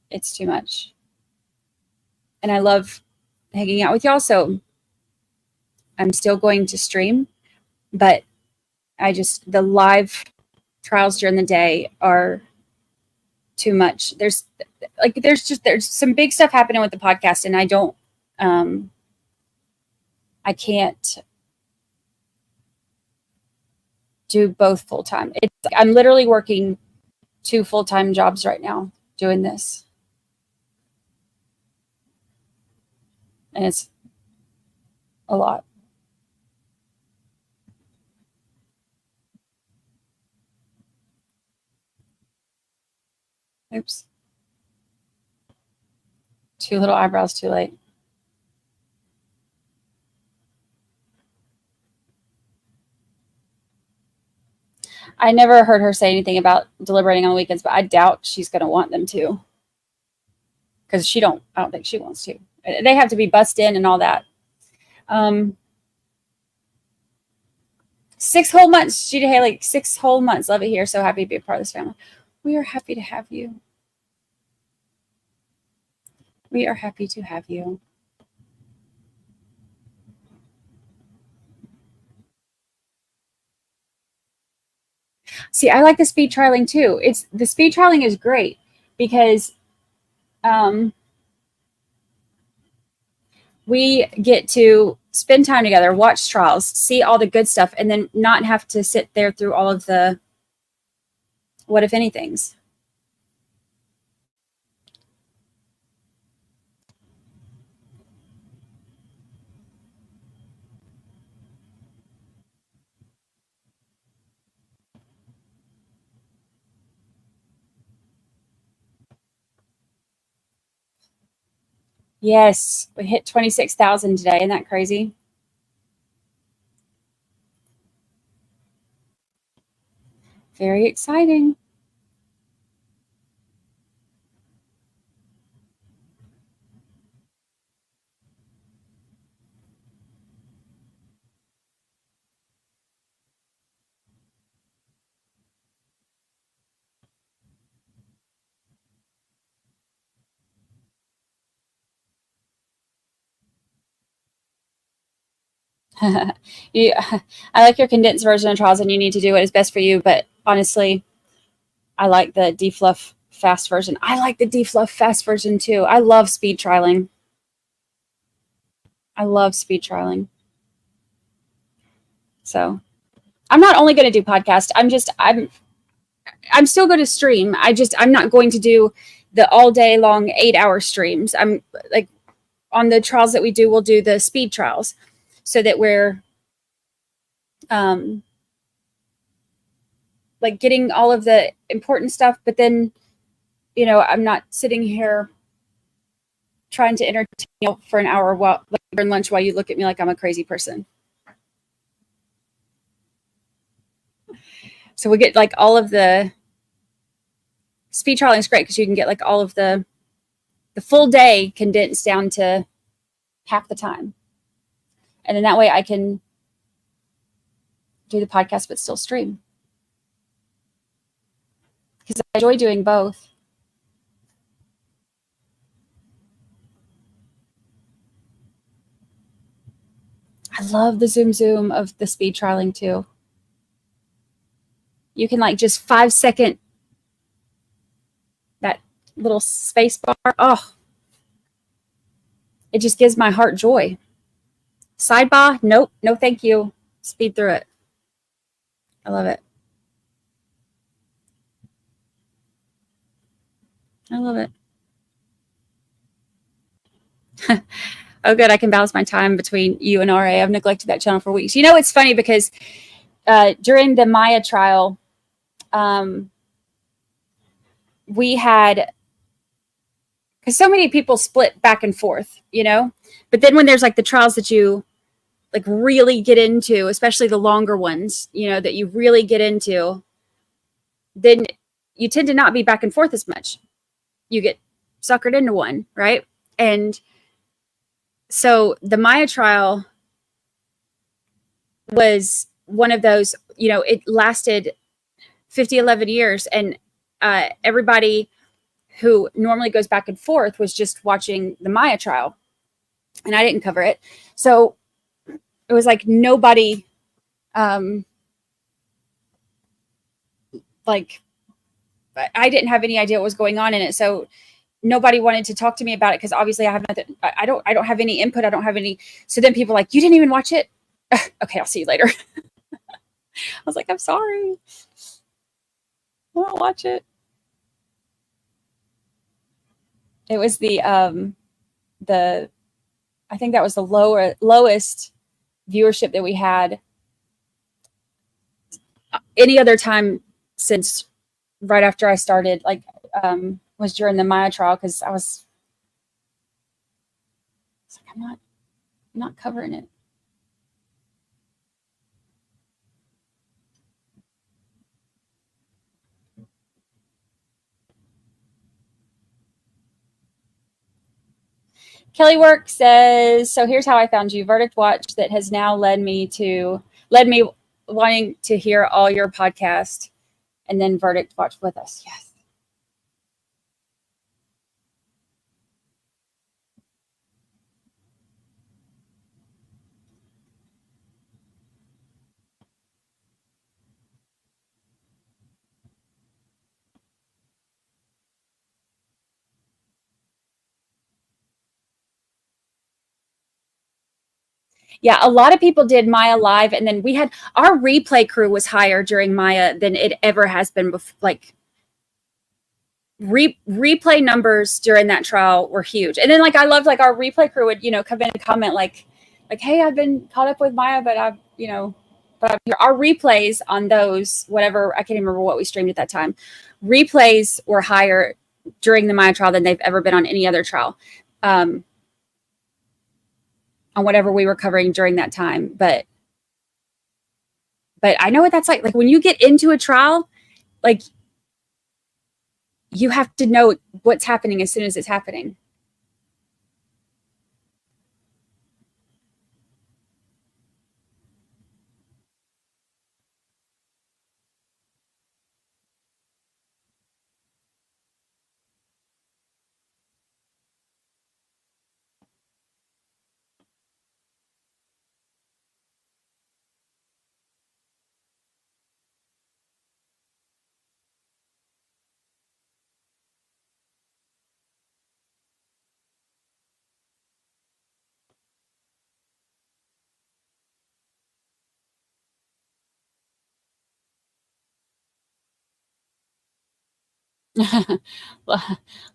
It's too much. And I love hanging out with y'all, so I'm still going to stream, but the live trials during the day are too much. There's some big stuff happening with the podcast, and I can't do both full time. I'm literally working 2 full-time jobs right now doing this. And it's a lot. Oops. 2 little eyebrows too late. I never heard her say anything about deliberating on the weekends, but I doubt she's going to want them to. Because I don't think she wants to. They have to be bussed in and all that. 6 whole months, Gita Haley, 6 whole months. Love it here. So happy to be a part of this family. We are happy to have you. We are happy to have you. See, I like the speed trialing too. The speed trialing is great because we get to spend time together, watch trials, see all the good stuff, and then not have to sit there through all of the what if anythings. Yes, we hit 26,000 today. Isn't that crazy? Very exciting. I like your condensed version of trials, and you need to do what is best for you. But honestly, I like the defluff fast version. I like the defluff fast version too. I love speed trialing. I love speed trialing. So I'm not only going to do podcast. I'm still going to stream. I'm not going to do the all day long 8-hour streams. I'm like on the trials that we do, we'll do the speed trials so that we're like getting all of the important stuff. But then, I'm not sitting here trying to entertain you for an hour while during lunch while you look at me like I'm a crazy person. So we get like all of the speed trialing is great because you can get like all of the full day condensed down to half the time. And then that way I can do the podcast but still stream. Because I enjoy doing both. I love the zoom of the speed trialing too. You can like just 5-second that little space bar. Oh, it just gives my heart joy. Sidebar, nope, no thank you. Speed through it. I love it. I love it. Oh, good. I can balance my time between you and RA. I've neglected that channel for weeks. It's funny because during the Maya trial, we had, because so many people split back and forth, but then when there's like the trials that you like really get into, especially the longer ones, that you really get into, then you tend to not be back and forth as much. You get suckered into one, right? And so the Maya trial was one of those, it lasted 11 years, and everybody who normally goes back and forth was just watching the Maya trial, and I didn't cover it. So it was like nobody, like I didn't have any idea what was going on in it. So nobody wanted to talk to me about it because obviously I have nothing. I don't have any input. I don't have any. So then people were like, you didn't even watch it? Okay, I'll see you later. I was like, I'm sorry. I won't watch it. It was I think that was the lowest viewership that we had any other time since right after I started, was during the Maya trial, because I was like, I'm not covering it. Kelly Work says, so here's how I found you. Verdict Watch that has now led me wanting to hear all your podcast, and then Verdict Watch with us. Yes. Yeah, a lot of people did Maya live, and then we had our replay crew was higher during Maya than it ever has been before. Like replay numbers during that trial were huge. And then like I loved like our replay crew would, come in and comment like, hey, I've been caught up with Maya, but our replays on those, whatever, I can't even remember what we streamed at that time. Replays were higher during the Maya trial than they've ever been on any other trial. On whatever we were covering during that time. But I know what that's like. Like when you get into a trial, like you have to know what's happening as soon as it's happening.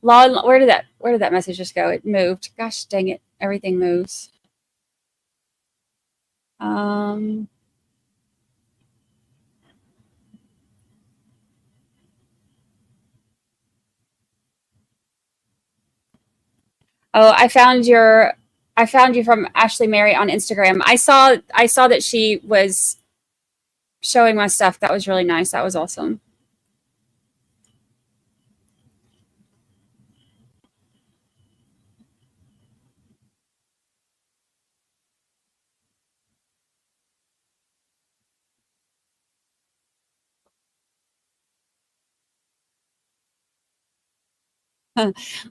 Law, where did that message just go? It moved. Gosh dang it. Everything moves. Oh, I found you from Ashley Mary on Instagram. I saw that she was showing my stuff. That was really nice. That was awesome.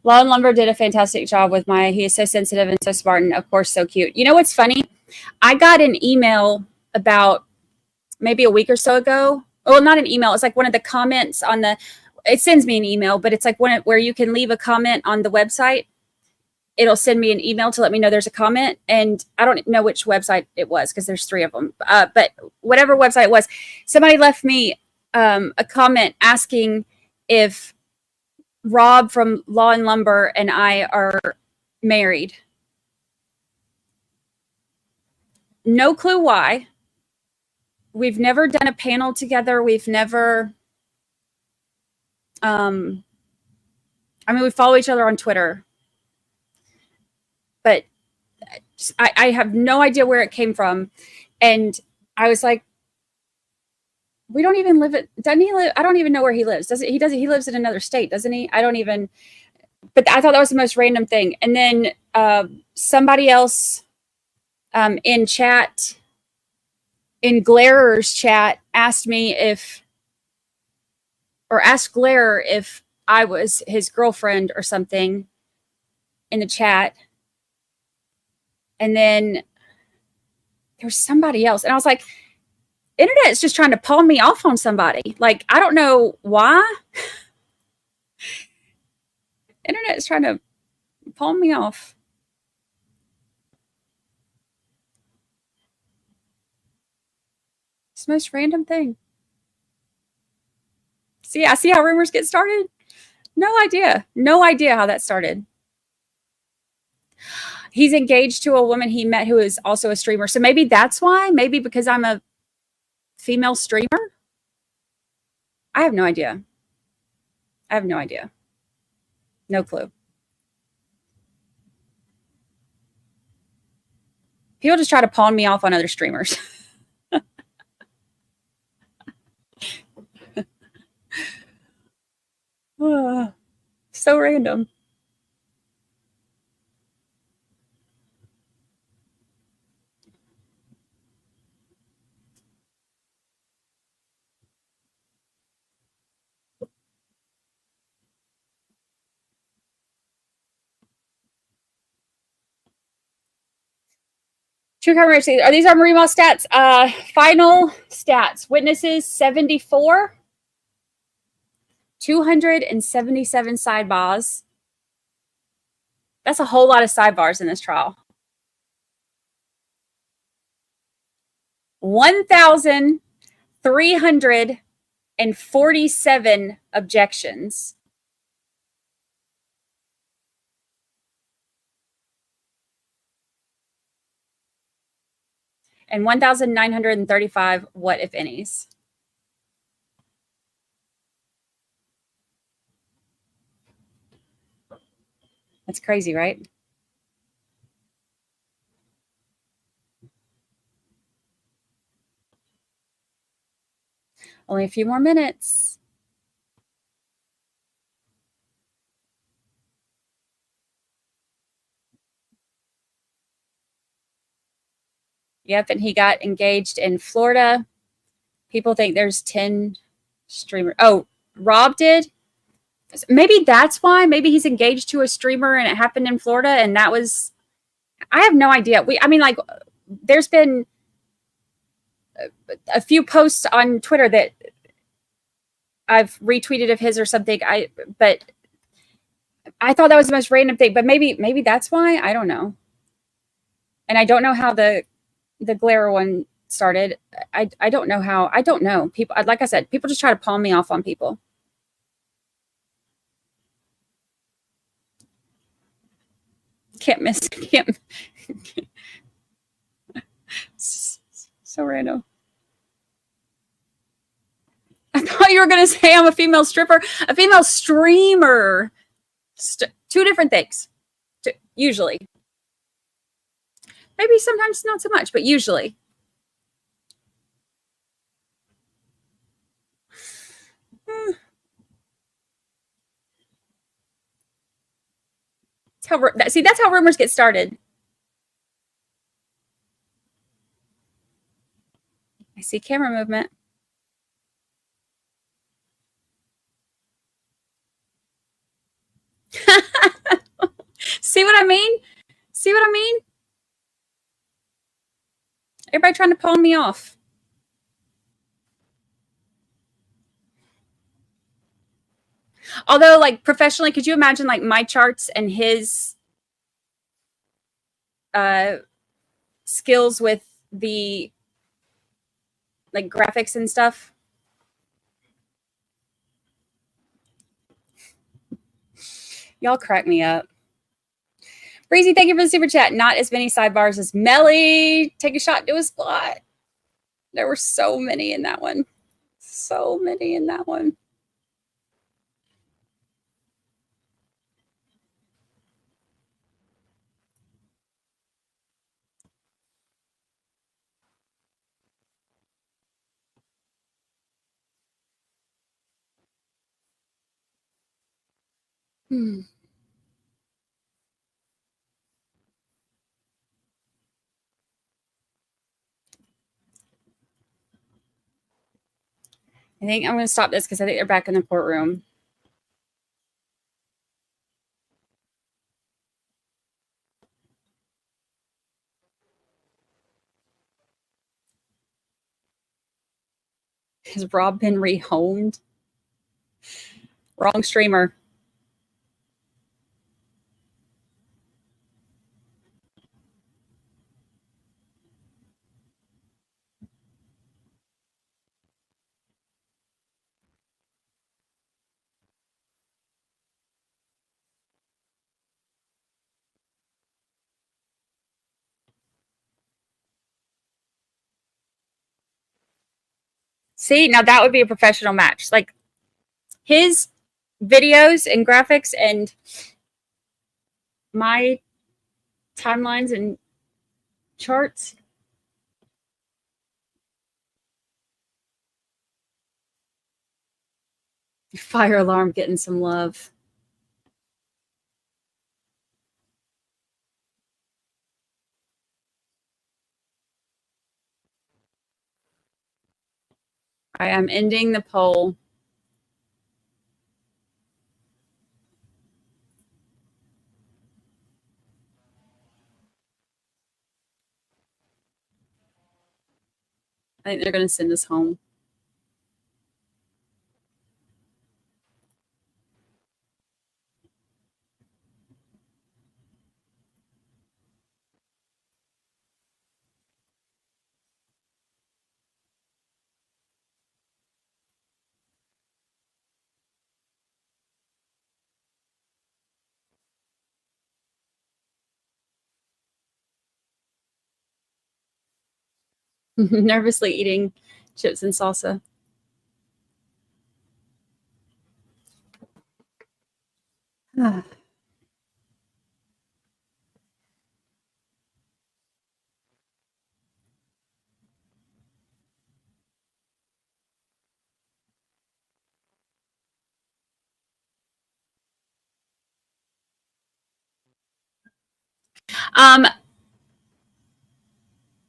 Law and Lumber did a fantastic job with Maya. He is so sensitive and so smart and of course so cute. You know what's funny? I got an email about maybe a week or so ago. Well, not an email. It's like one of the comments on it sends me an email, but it's like where you can leave a comment on the website. It'll send me an email to let me know there's a comment. And I don't know which website it was because there's 3 of them. But whatever website it was, somebody left me a comment asking if Rob from Law and Lumber and I are married. No clue why. We've never done a panel together. We've never, we follow each other on Twitter, but I have no idea where it came from. And I was like, we don't even doesn't he live? I don't even know where he lives. He lives in another state, doesn't he? But I thought that was the most random thing. And then somebody else in Glairer's chat asked Glairer if I was his girlfriend or something in the chat. And then there's somebody else. And I was like, internet is just trying to pawn me off on somebody. Like, I don't know why. Internet is trying to pawn me off. It's the most random thing. See how rumors get started? No idea how that started. He's engaged to a woman he met who is also a streamer. So maybe that's why. Maybe because I'm a female streamer. I have no idea. No clue. People just try to pawn me off on other streamers. So random. True crime rate. Are these our Marimo stats? Final stats. Witnesses 74. 277 sidebars. That's a whole lot of sidebars in this trial. 1,347 objections. And 1,935 what if any's. That's crazy, right? Only a few more minutes. Yep, and he got engaged in Florida. People think there's 10 streamers. Oh, Rob did? Maybe that's why. Maybe he's engaged to a streamer and it happened in Florida, and that was... I have no idea. I mean, like, there's been a few posts on Twitter that I've retweeted of his or something. But I thought that was the most random thing. But maybe that's why. I don't know. And I don't know how the Glare one started. I don't know how. I don't know. People, like I said, people just try to palm me off on people. Can't miss. Can't. So random. I thought you were going to say I'm a female stripper. A female streamer. Two different things. Usually. Maybe sometimes not so much, but usually. See, that's how rumors get started. I see camera movement. See what I mean? See what I mean? Everybody trying to palm me off. Although, like, professionally, could you imagine, like, my charts and his skills with the, like, graphics and stuff? Y'all crack me up. Breezy, thank you for the super chat. Not as many sidebars as Melly. Take a shot, do a squat. There were so many in that one. So many in that one. I think I'm going to stop this because I think they're back in the courtroom. Has Rob been rehomed? Wrong streamer. See, now that would be a professional match. Like, his videos and graphics and my timelines and charts. Fire alarm getting some love. I am ending the poll. I think they're going to send us home. Nervously eating chips and salsa.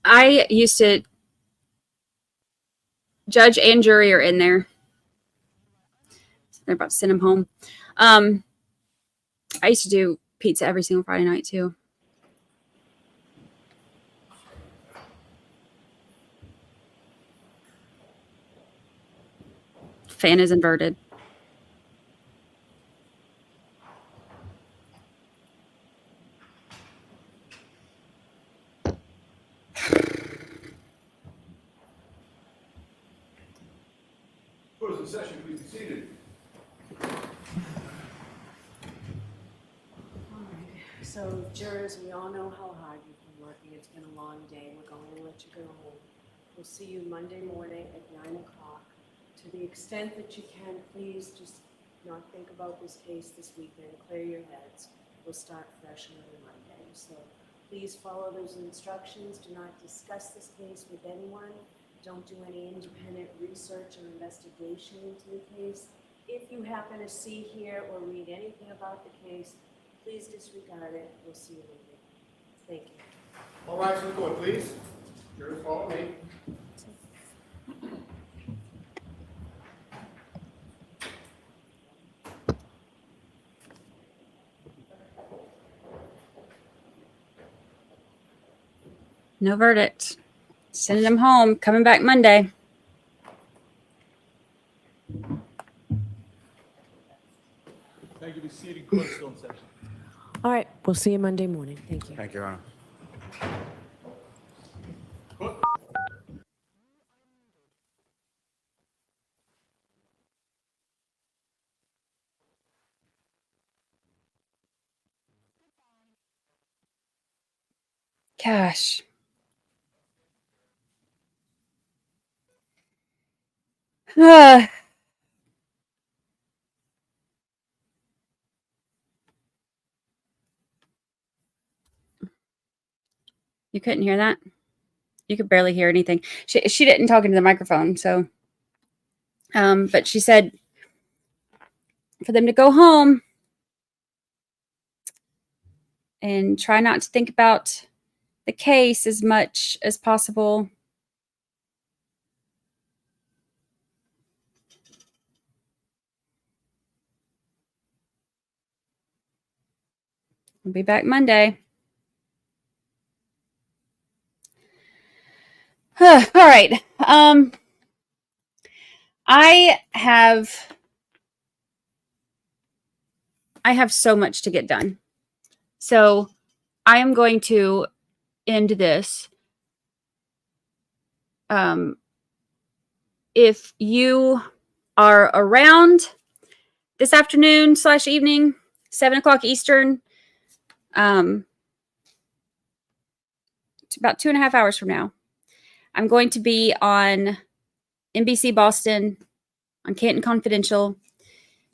I used to, judge and jury are in there. They're about to send him home. I used to do pizza every single Friday night too. Fan is inverted. Closing session, please be seated. So jurors, we all know how hard you've been working. It's been a long day. We're going to let you go home. We'll see you Monday morning at 9 o'clock. To the extent that you can, please just not think about this case this weekend. Clear your heads. We'll start fresh on Monday. So please follow those instructions. Do not discuss this case with anyone. Don't do any independent research or investigation into the case. If you happen to see, hear, or read anything about the case, please disregard it. We'll see you later. Thank you. All rise to the court, please. Jurors, follow me. No verdict. Sending him home. Coming back Monday. Thank you. Be seated. Court is still in session. All right. We'll see you Monday morning. Thank you. Thank you, Your Honor. Gosh. You couldn't hear that? You could barely hear anything. She didn't talk into the microphone, so but she said for them to go home and try not to think about the case as much as possible. We'll be back Monday. All right. I have so much to get done. So I am going to end this. If you are around this afternoon / evening, 7 o'clock Eastern, it's about 2.5 hours from now, I'm going to be on NBC Boston on Canton Confidential.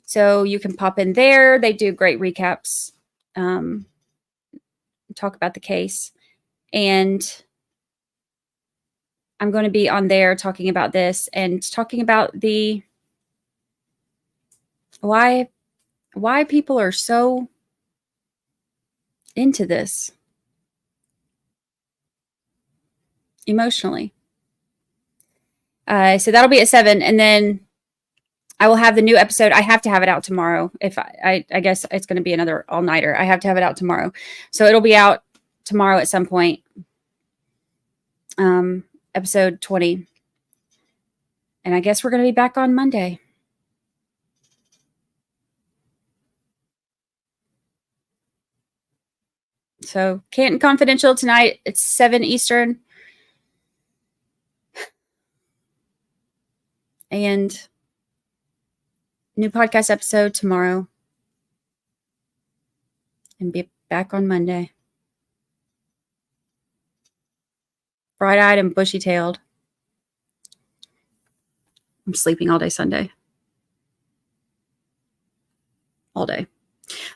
So you can pop in there. They do great recaps, talk about the case. And I'm going to be on there talking about this and talking about the why people are so into this emotionally. So that'll be at 7, and then I will have the new episode. I have to have it out tomorrow. If I guess it's going to be another all-nighter. I have to have it out tomorrow. So it'll be out tomorrow at some point. Episode 20. And I guess we're going to be back on Monday. So Canton Confidential tonight. It's 7 Eastern. And new podcast episode tomorrow. And be back on Monday. Bright-eyed and bushy-tailed. I'm sleeping all day Sunday. All day.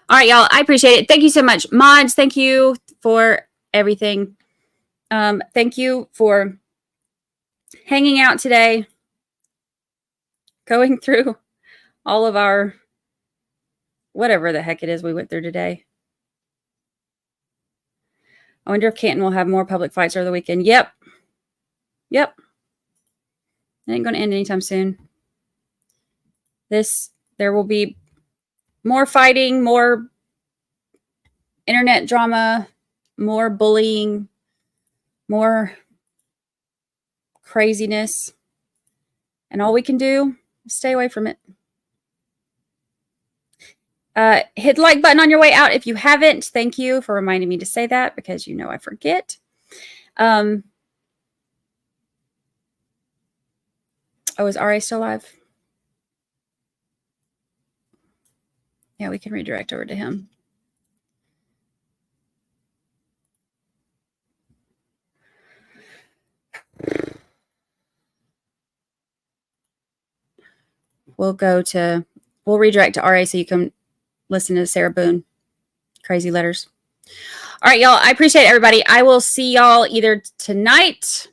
All right, y'all. I appreciate it. Thank you so much. Mods, thank you for everything. Thank you for hanging out today. Going through all of our whatever the heck it is we went through today. I wonder if Canton will have more public fights over the weekend. Yep. It ain't going to end anytime soon. There will be more fighting, more internet drama, more bullying, more craziness. And all we can do is stay away from it. Hit the like button on your way out if you haven't. Thank you for reminding me to say that because you know I forget. Oh, is RA still live? Yeah, we can redirect over to him. We'll redirect to RA so you can listen to Sarah Boone. Crazy letters. All right, y'all. I appreciate everybody. I will see y'all either tonight.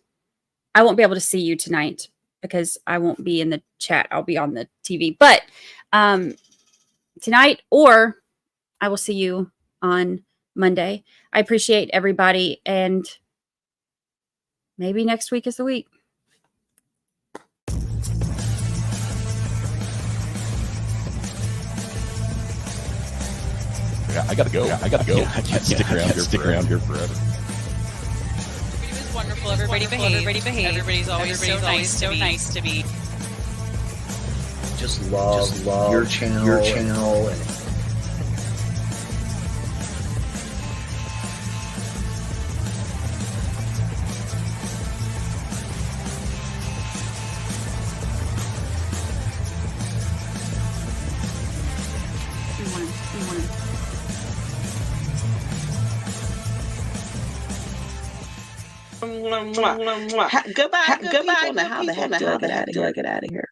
I won't be able to see you tonight because I won't be in the chat. I'll be on the TV. But tonight, or I will see you on Monday. I appreciate everybody. And maybe next week is the week. I gotta go. I can't stick around here forever. It was wonderful. Everybody behaved. Everybody's always so nice to me. Just love your channel. And Goodbye. How the heck do I get out of here?